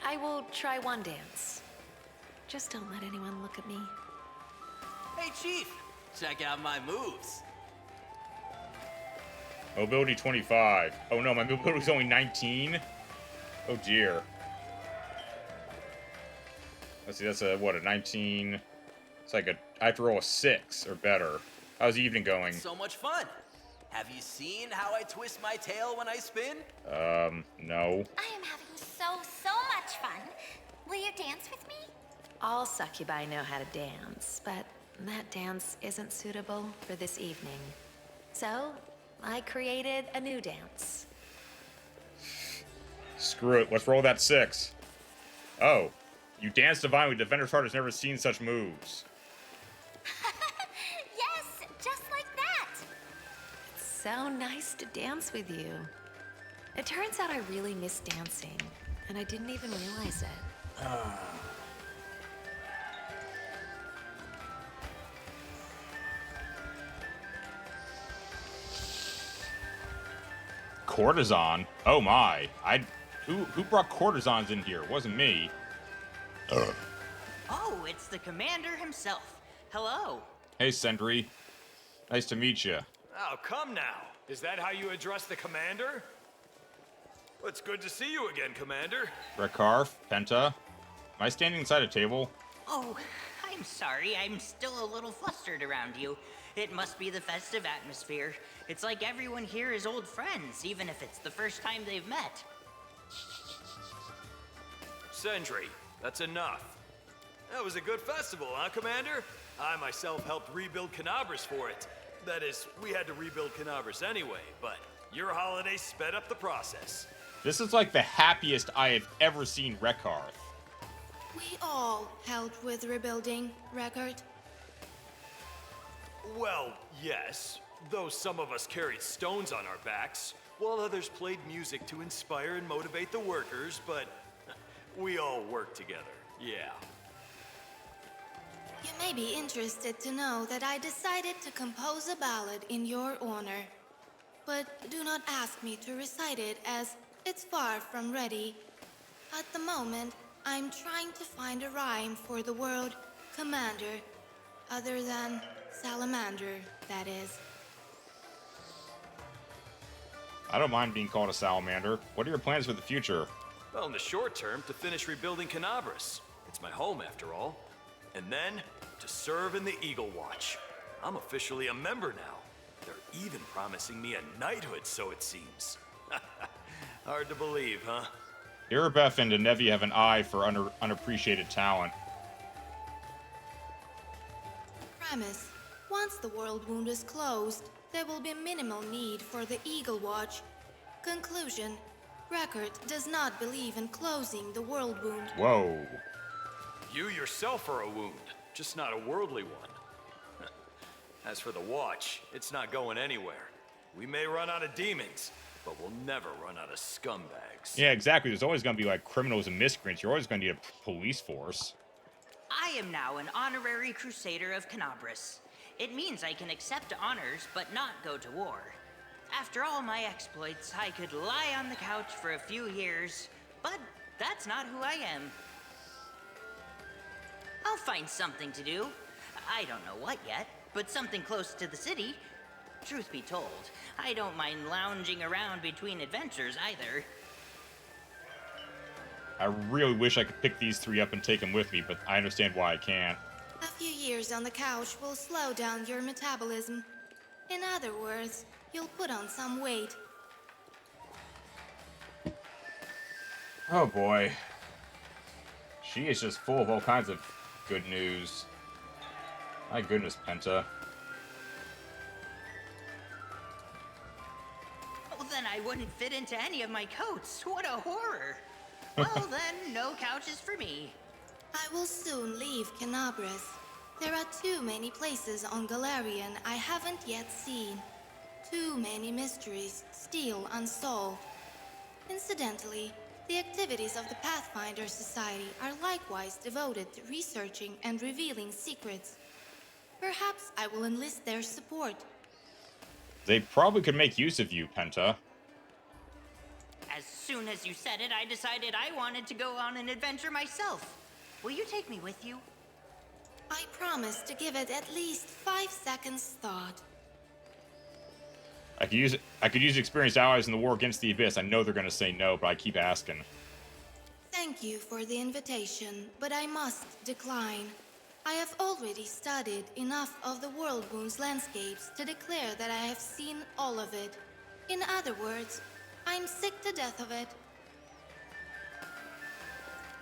I will try one dance. Just don't let anyone look at me. Hey, Chief! Check out my moves. Mobility 25. Oh no, my mobility's only 19? Oh dear. Let's see, that's a 19? It's like I have to roll a 6 or better. How's the evening going? So much fun. Have you seen how I twist my tail when I spin? No. I am having so much fun. Will you dance with me? All succubi know how to dance, but that dance isn't suitable for this evening. So, I created a new dance. Screw it, let's roll that 6. Oh, you dance divinely. Defender's Heart has never seen such moves. Yes, just like that. It's so nice to dance with you. It turns out I really miss dancing, and I didn't even realize it. Courtesan? Oh my. Who brought courtesans in here? It wasn't me. Ugh. Oh, it's the commander himself. Hello. Hey, Sendri. Nice to meet you. Oh, come now. Is that how you address the commander? Well, it's good to see you again, Commander. Rekarf, Penta. Am I standing inside a table? Oh, I'm sorry. I'm still a little flustered around you. It must be the festive atmosphere. It's like everyone here is old friends, even if it's the first time they've met. Sendri, that's enough. That was a good festival, huh, Commander? I myself helped rebuild Canabras for it. That is, we had to rebuild Canabras anyway, but your holiday sped up the process. This is like the happiest I have ever seen Rekarth. We all helped with rebuilding, Record. Well, yes. Though some of us carried stones on our backs, while others played music to inspire and motivate the workers, but we all worked together, yeah. You may be interested to know that I decided to compose a ballad in your honor. But do not ask me to recite it, as it's far from ready. At the moment, I'm trying to find a rhyme for the word commander, other than salamander, that is. I don't mind being called a salamander. What are your plans for the future? Well, in the short term, to finish rebuilding Canabras. It's my home, after all. And then, to serve in the Eagle Watch. I'm officially a member now. They're even promising me a knighthood, so it seems. Hard to believe, huh? Irabeth and Denevi have an eye for unappreciated talent. Premise. Once the world wound is closed, there will be minimal need for the Eagle Watch. Conclusion. Record does not believe in closing the world wound. Whoa. You yourself are a wound, just not a worldly one. As for the watch, it's not going anywhere. We may run out of demons, but we'll never run out of scumbags. Yeah, exactly. There's always going to be, like, criminals and miscreants. You're always going to need a police force. I am now an honorary crusader of Canabras. It means I can accept honors, but not go to war. After all my exploits, I could lie on the couch for a few years, but that's not who I am. I'll find something to do. I don't know what yet, but something close to the city. Truth be told, I don't mind lounging around between adventures either. I really wish I could pick these three up and take them with me, but I understand why I can't. A few years on the couch will slow down your metabolism. In other words, you'll put on some weight. Oh boy. She is just full of all kinds of good news. My goodness, Penta. Well, then I wouldn't fit into any of my coats. What a horror. Well, then, no couches for me. I will soon leave Canabras. There are too many places on Galarian I haven't yet seen. Too many mysteries still unsolved. Incidentally, the activities of the Pathfinder Society are likewise devoted to researching and revealing secrets. Perhaps I will enlist their support. They probably could make use of you, Penta. As soon as you said it, I decided I wanted to go on an adventure myself. Will you take me with you? I promise to give it at least 5 seconds thought. I could use experienced allies in the war against the Abyss. I know they're gonna say no, but I keep asking. Thank you for the invitation, but I must decline. I have already studied enough of the World Wound's landscapes to declare that I have seen all of it. In other words, I'm sick to death of it.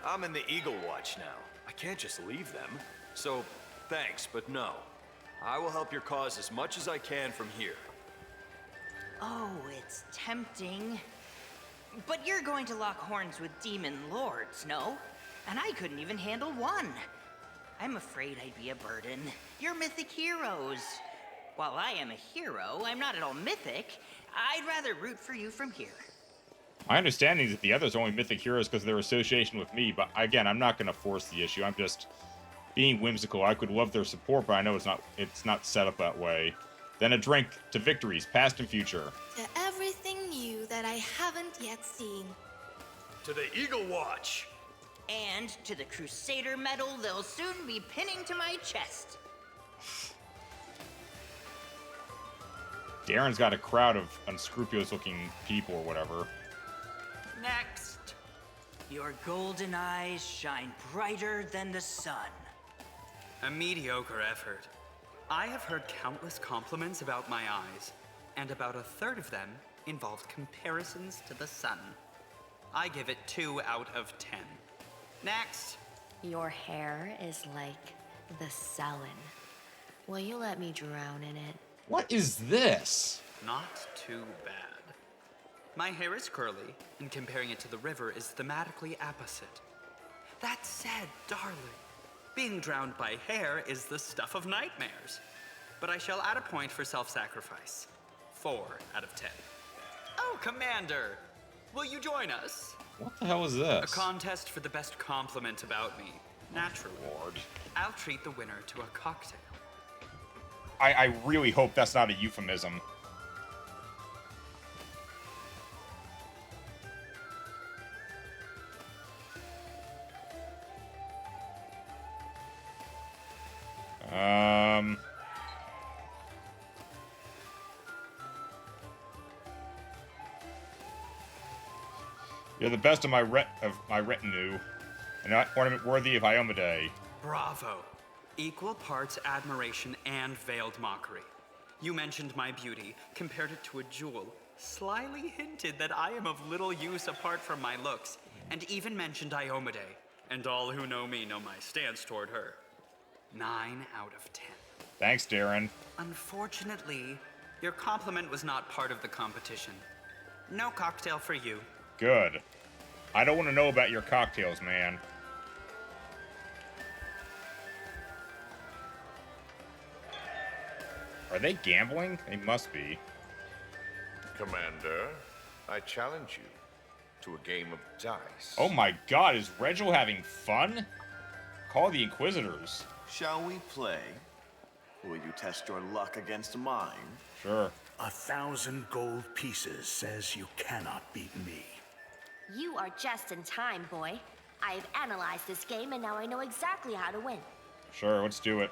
I'm in the Eagle Watch now. I can't just leave them. So, thanks, but no. I will help your cause as much as I can from here. Oh, it's tempting. But you're going to lock horns with demon lords, no? And I couldn't even handle one. I'm afraid I'd be a burden. You're mythic heroes. While I am a hero, I'm not at all mythic. I'd rather root for you from here. My understanding is that the others are only mythic heroes because of their association with me, but again, I'm not going to force the issue. I'm just being whimsical. I could love their support, but I know it's not set up that way. Then a drink to victories, past and future. To everything new that I haven't yet seen. To the Eagle Watch! And to the Crusader medal they'll soon be pinning to my chest. Darren's got a crowd of unscrupulous-looking people or whatever. Next. Your golden eyes shine brighter than the sun. A mediocre effort. I have heard countless compliments about my eyes, and about a third of them involved comparisons to the sun. I give it 2 out of 10. Next. Your hair is like the Sullen. Will you let me drown in it? What is this? Not too bad. My hair is curly, and comparing it to the river is thematically opposite. That said, darling, being drowned by hair is the stuff of nightmares. But I shall add a point for self-sacrifice. 4 out of 10. Oh, Commander! Will you join us? What the hell is this? A contest for the best compliment about me. Naturally. Lord. I'll treat the winner to a cocktail. I really hope that's not a euphemism. You're the best of my retinue, an ornament worthy of Iomade. Bravo. Equal parts admiration and veiled mockery. You mentioned my beauty, compared it to a jewel, slyly hinted that I am of little use apart from my looks, and even mentioned Iomade, and all who know me know my stance toward her. 9 out of 10. Thanks, Darren. Unfortunately, your compliment was not part of the competition. No cocktail for you. Good. I don't want to know about your cocktails, man. Are they gambling? They must be. Commander, I challenge you to a game of dice. Oh my god, is Regil having fun? Call the Inquisitors. Shall we play? Will you test your luck against mine? Sure. 1,000 gold pieces says you cannot beat me. You are just in time, boy. I have analyzed this game, and now I know exactly how to win. Sure, let's do it.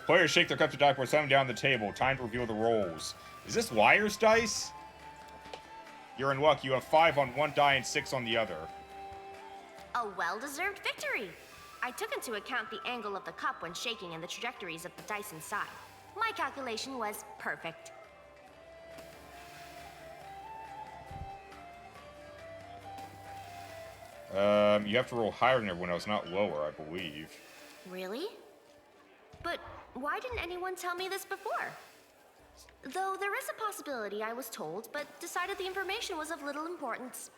Players shake their cups of dice before setting down the table. Time to reveal the rolls. Is this Liar's dice? You're in luck. You have 5 on one die and 6 on the other. A well-deserved victory. I took into account the angle of the cup when shaking and the trajectories of the dice inside. My calculation was perfect. You have to roll higher than everyone else, not lower, I believe. Really? But why didn't anyone tell me this before? Though there is a possibility I was told, but decided the information was of little importance.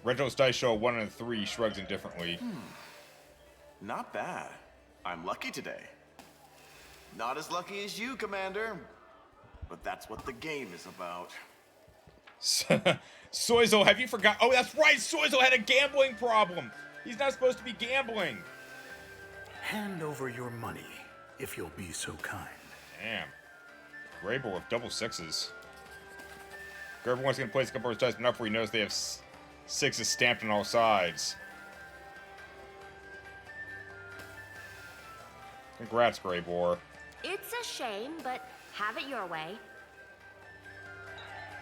Regil's dice show a 1 and a 3, shrugs indifferently. Not bad. I'm lucky today. Not as lucky as you, Commander. But that's what the game is about. Soizel, have you forgot? Oh, that's right! Soizel had a gambling problem! He's not supposed to be gambling! Hand over your money, if you'll be so kind. Damn. Grable with double 6s. Everyone's gonna place a couple of dice enough where he knows they have 6s stamped on all sides. Congrats, Greybor. It's a shame, but have it your way.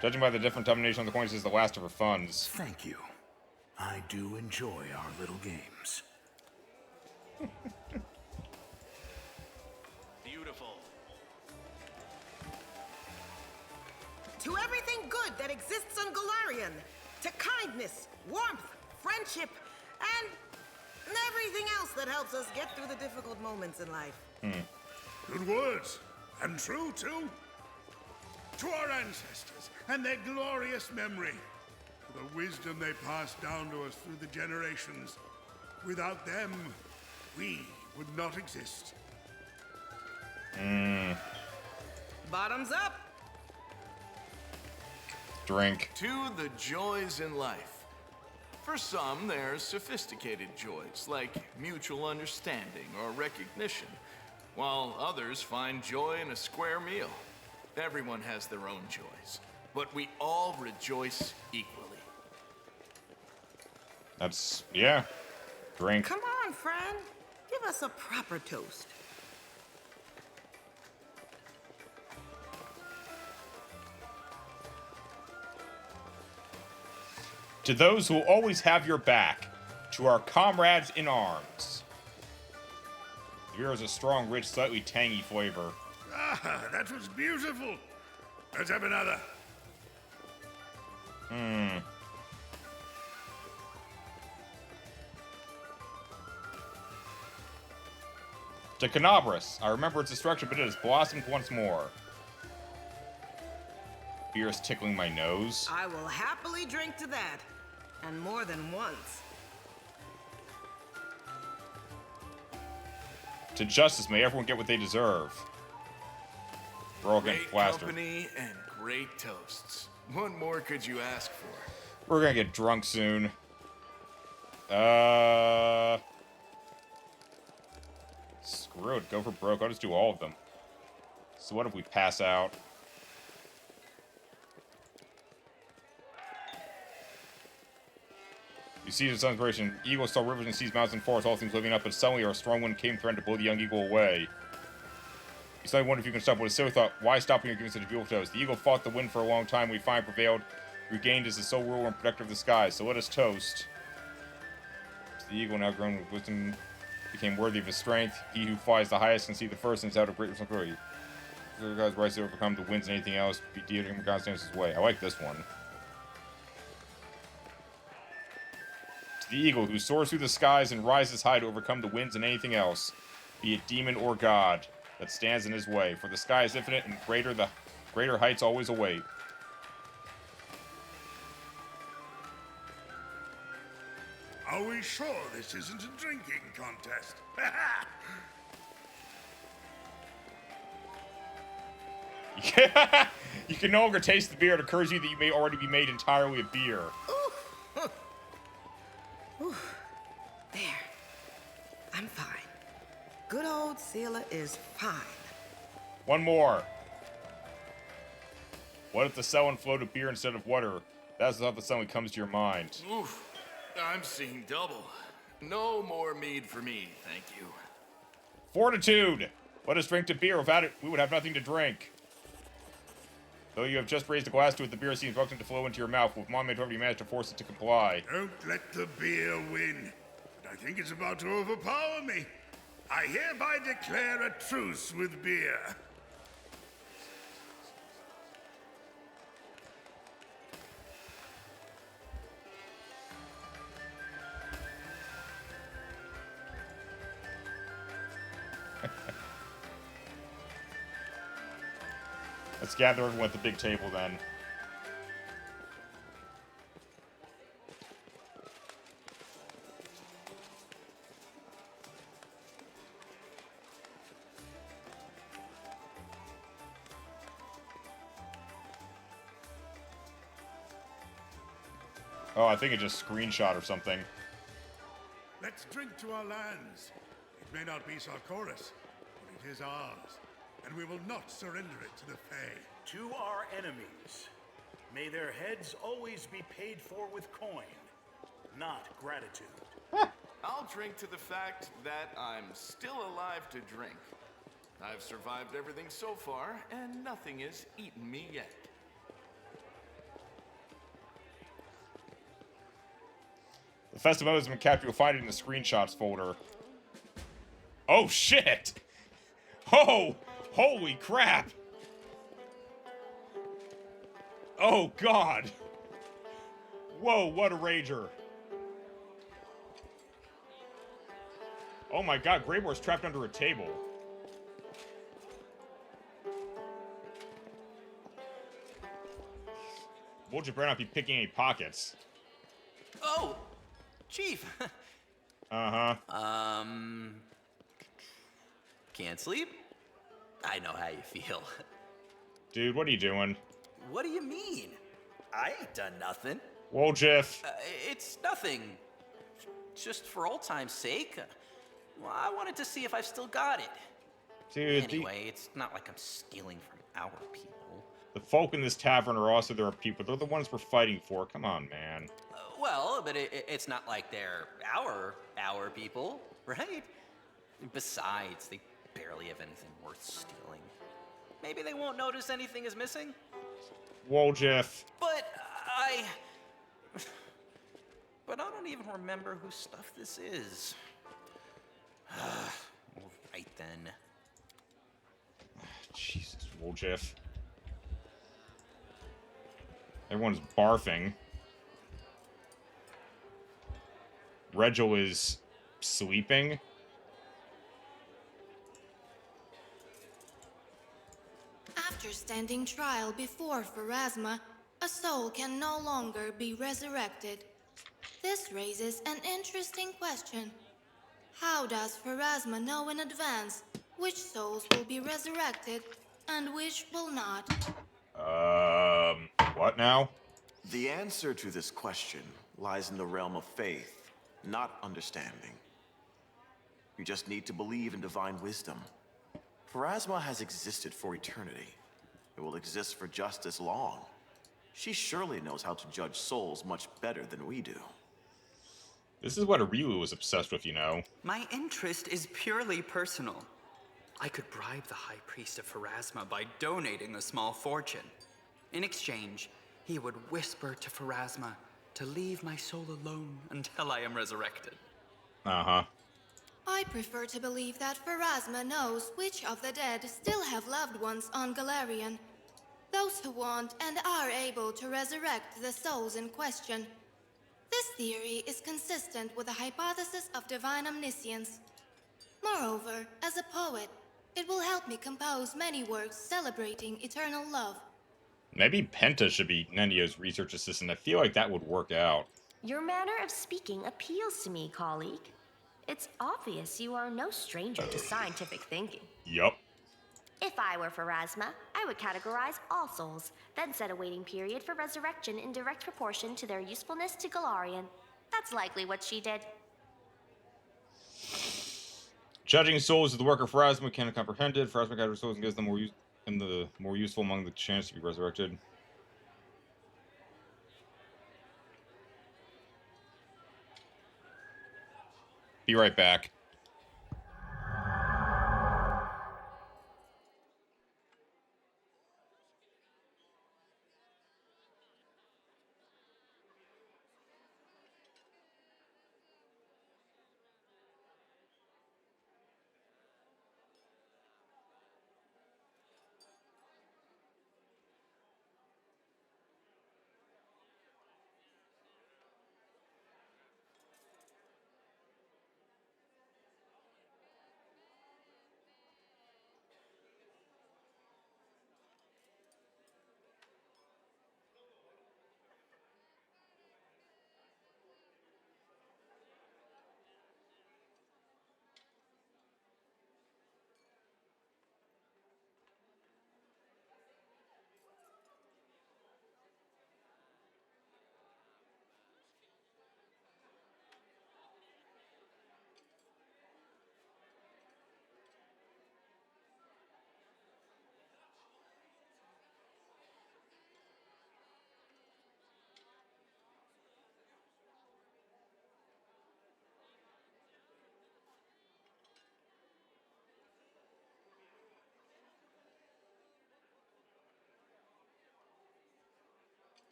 Judging by the different combination of the coins, this is the last of her funds. Thank you. I do enjoy our little games. Beautiful. To everything good that exists on Galarian, to kindness, warmth, friendship, and everything else that helps us get through the difficult moments in life. Good words, and true too. To our ancestors and their glorious memory, for the wisdom they passed down to us through the generations. Without them, we would not exist. Bottoms up. Drink. To the joys in life. For some, there's sophisticated joys, like mutual understanding or recognition, while others find joy in a square meal. Everyone has their own joys, but we all rejoice equally. That's, yeah. Drink. Come on, friend. Give us a proper toast. To those who will always have your back, to our comrades in arms. The beer has a strong, rich, slightly tangy flavor. Ah, that was beautiful. Let's have another. To Canabras, I remember its destruction, but it has blossomed once more. Beer is tickling my nose. I will happily drink to that. And more than once. To justice, may everyone get what they deserve. We're all getting Great plastered. company and great toasts. What more could you ask for? We're gonna get drunk soon. Screw it, go for broke. I'll just do all of them. So what if we pass out? You see the sun's inspiration. Eagle saw rivers and seas, mountains and forests, all things living up, but suddenly a strong wind came threatened to blow the young eagle away. You suddenly wonder if you can stop. With a silly thought, why stop when you're giving such beautiful toast? The eagle fought the wind for a long time. We finally prevailed, regained as the sole ruler and protector of the skies. So let us toast. The eagle, now grown with wisdom, became worthy of his strength. He who flies the highest can see the first and is out of great responsibility. So guys rise to overcome the winds and anything else. Be dear to him, God stands his way. I like this one. To the eagle who soars through the skies and rises high to overcome the winds and anything else, be it demon or god, that stands in his way. For the sky is infinite and greater heights always await. Are we sure this isn't a drinking contest? You can no longer taste the beer. It occurs to you that you may already be made entirely of beer. Ooh. There. I'm fine. Good old Seela is fine. One more. What if the selling floated beer instead of water? That's the thought that suddenly comes to your mind. Oof. I'm seeing double. No more mead for me, thank you. Fortitude! Let us drink to beer. Without it, we would have nothing to drink. Though you have just raised a glass to it, the beer seems reluctant to flow into your mouth. With Mom, however, you managed to force it to comply. Don't let the beer win. But I think it's about to overpower me. I hereby declare a truce with beer. Let's gather everyone at the big table then. Oh, I think it just screenshot or something. Let's drink to our lands. It may not be Sarkoris, but it is ours. And we will not surrender it to the Fae. To our enemies, may their heads always be paid for with coin, not gratitude. I'll drink to the fact that I'm still alive to drink. I've survived everything so far, and nothing has eaten me yet. The festival has been captured. You'll find it in the screenshots folder. Oh, shit! Oh! Holy crap! Oh, God! Whoa, what a rager. Oh my God, Greymoor's trapped under a table. Woljif better not be picking any pockets. Oh! Chief! Uh-huh. Can't sleep? I know how you feel. Dude, what are you doing? What do you mean? I ain't done nothing. Woljif. It's nothing. Just for old time's sake. Well, I wanted to see if I've still got it. Dude, anyway, it's not like I'm stealing from our people. The folk in this tavern are also their people. They're the ones we're fighting for. Come on, man. Well, but it's not like they're our people, right? Besides, they barely have anything worth stealing. Maybe they won't notice anything is missing? Woljif. But I don't even remember whose stuff this is. All right then. Jesus, Woljif. Everyone's barfing. Regil is sleeping. After standing trial before Pharasma, a soul can no longer be resurrected. This raises an interesting question. How does Pharasma know in advance which souls will be resurrected and which will not? What now? The answer to this question lies in the realm of faith, not understanding. You just need to believe in divine wisdom. Pharasma has existed for eternity. It will exist for just as long. She surely knows how to judge souls much better than we do. This is what Arilu was obsessed with, you know. My interest is purely personal. I could bribe the High Priest of Pharasma by donating a small fortune. In exchange, he would whisper to Pharasma to leave my soul alone until I am resurrected. Uh-huh. I prefer to believe that Pharasma knows which of the dead still have loved ones on Galarian. Those who want and are able to resurrect the souls in question. This theory is consistent with the hypothesis of divine omniscience. Moreover, as a poet, it will help me compose many works celebrating eternal love. Maybe Penta should be Nenio's research assistant. I feel like that would work out. Your manner of speaking appeals to me, colleague. It's obvious you are no stranger to scientific thinking. Yup. If I were Pharasma, I would categorize all souls, then set a waiting period for resurrection in direct proportion to their usefulness to Galarian. That's likely what she did. Judging souls is the work of Pharasma, cannot comprehend it. Pharasma gathers souls and gives them more useful among the chance to be resurrected. Be right back.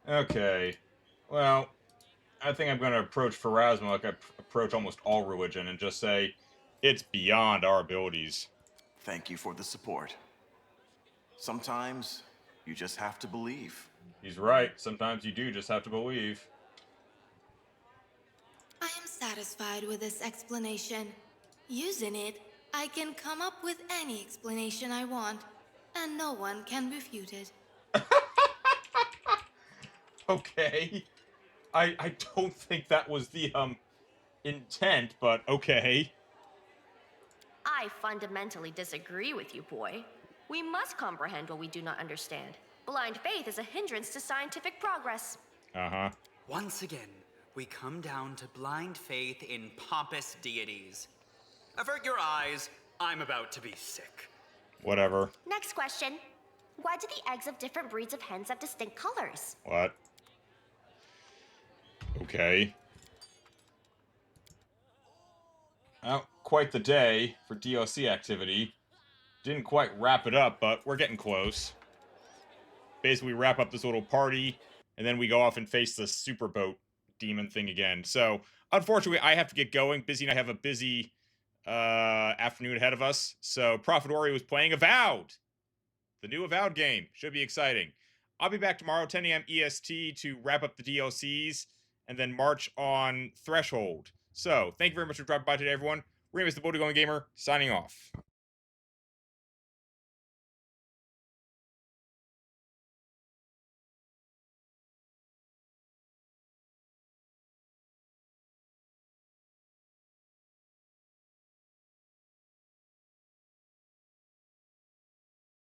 Okay. Well, I think I'm going to approach Pharasma like I approach almost all religion and just say, it's beyond our abilities. Thank you for the support. Sometimes, you just have to believe. He's right. Sometimes you do just have to believe. I am satisfied with this explanation. Using it, I can come up with any explanation I want, and no one can refute it. Okay. I don't think that was the, intent, but okay. I fundamentally disagree with you, boy. We must comprehend what we do not understand. Blind faith is a hindrance to scientific progress. Uh-huh. Once again, we come down to blind faith in pompous deities. Avert your eyes. I'm about to be sick. Whatever. Next question. Why do the eggs of different breeds of hens have distinct colors? What? Okay. Well, quite the day for DLC activity. Didn't quite wrap it up, but we're getting close. Basically, we wrap up this little party, and then we go off and face the superboat demon thing again. So, unfortunately, I have to get going. Busy and I have a busy afternoon ahead of us. So, Prophet Ori was playing Avowed. The new Avowed game. Should be exciting. I'll be back tomorrow, 10 a.m. EST, to wrap up the DLCs and then march on Threshold. So, thank you very much for dropping by today, everyone. Remus, the Boulder Going Gamer, signing off.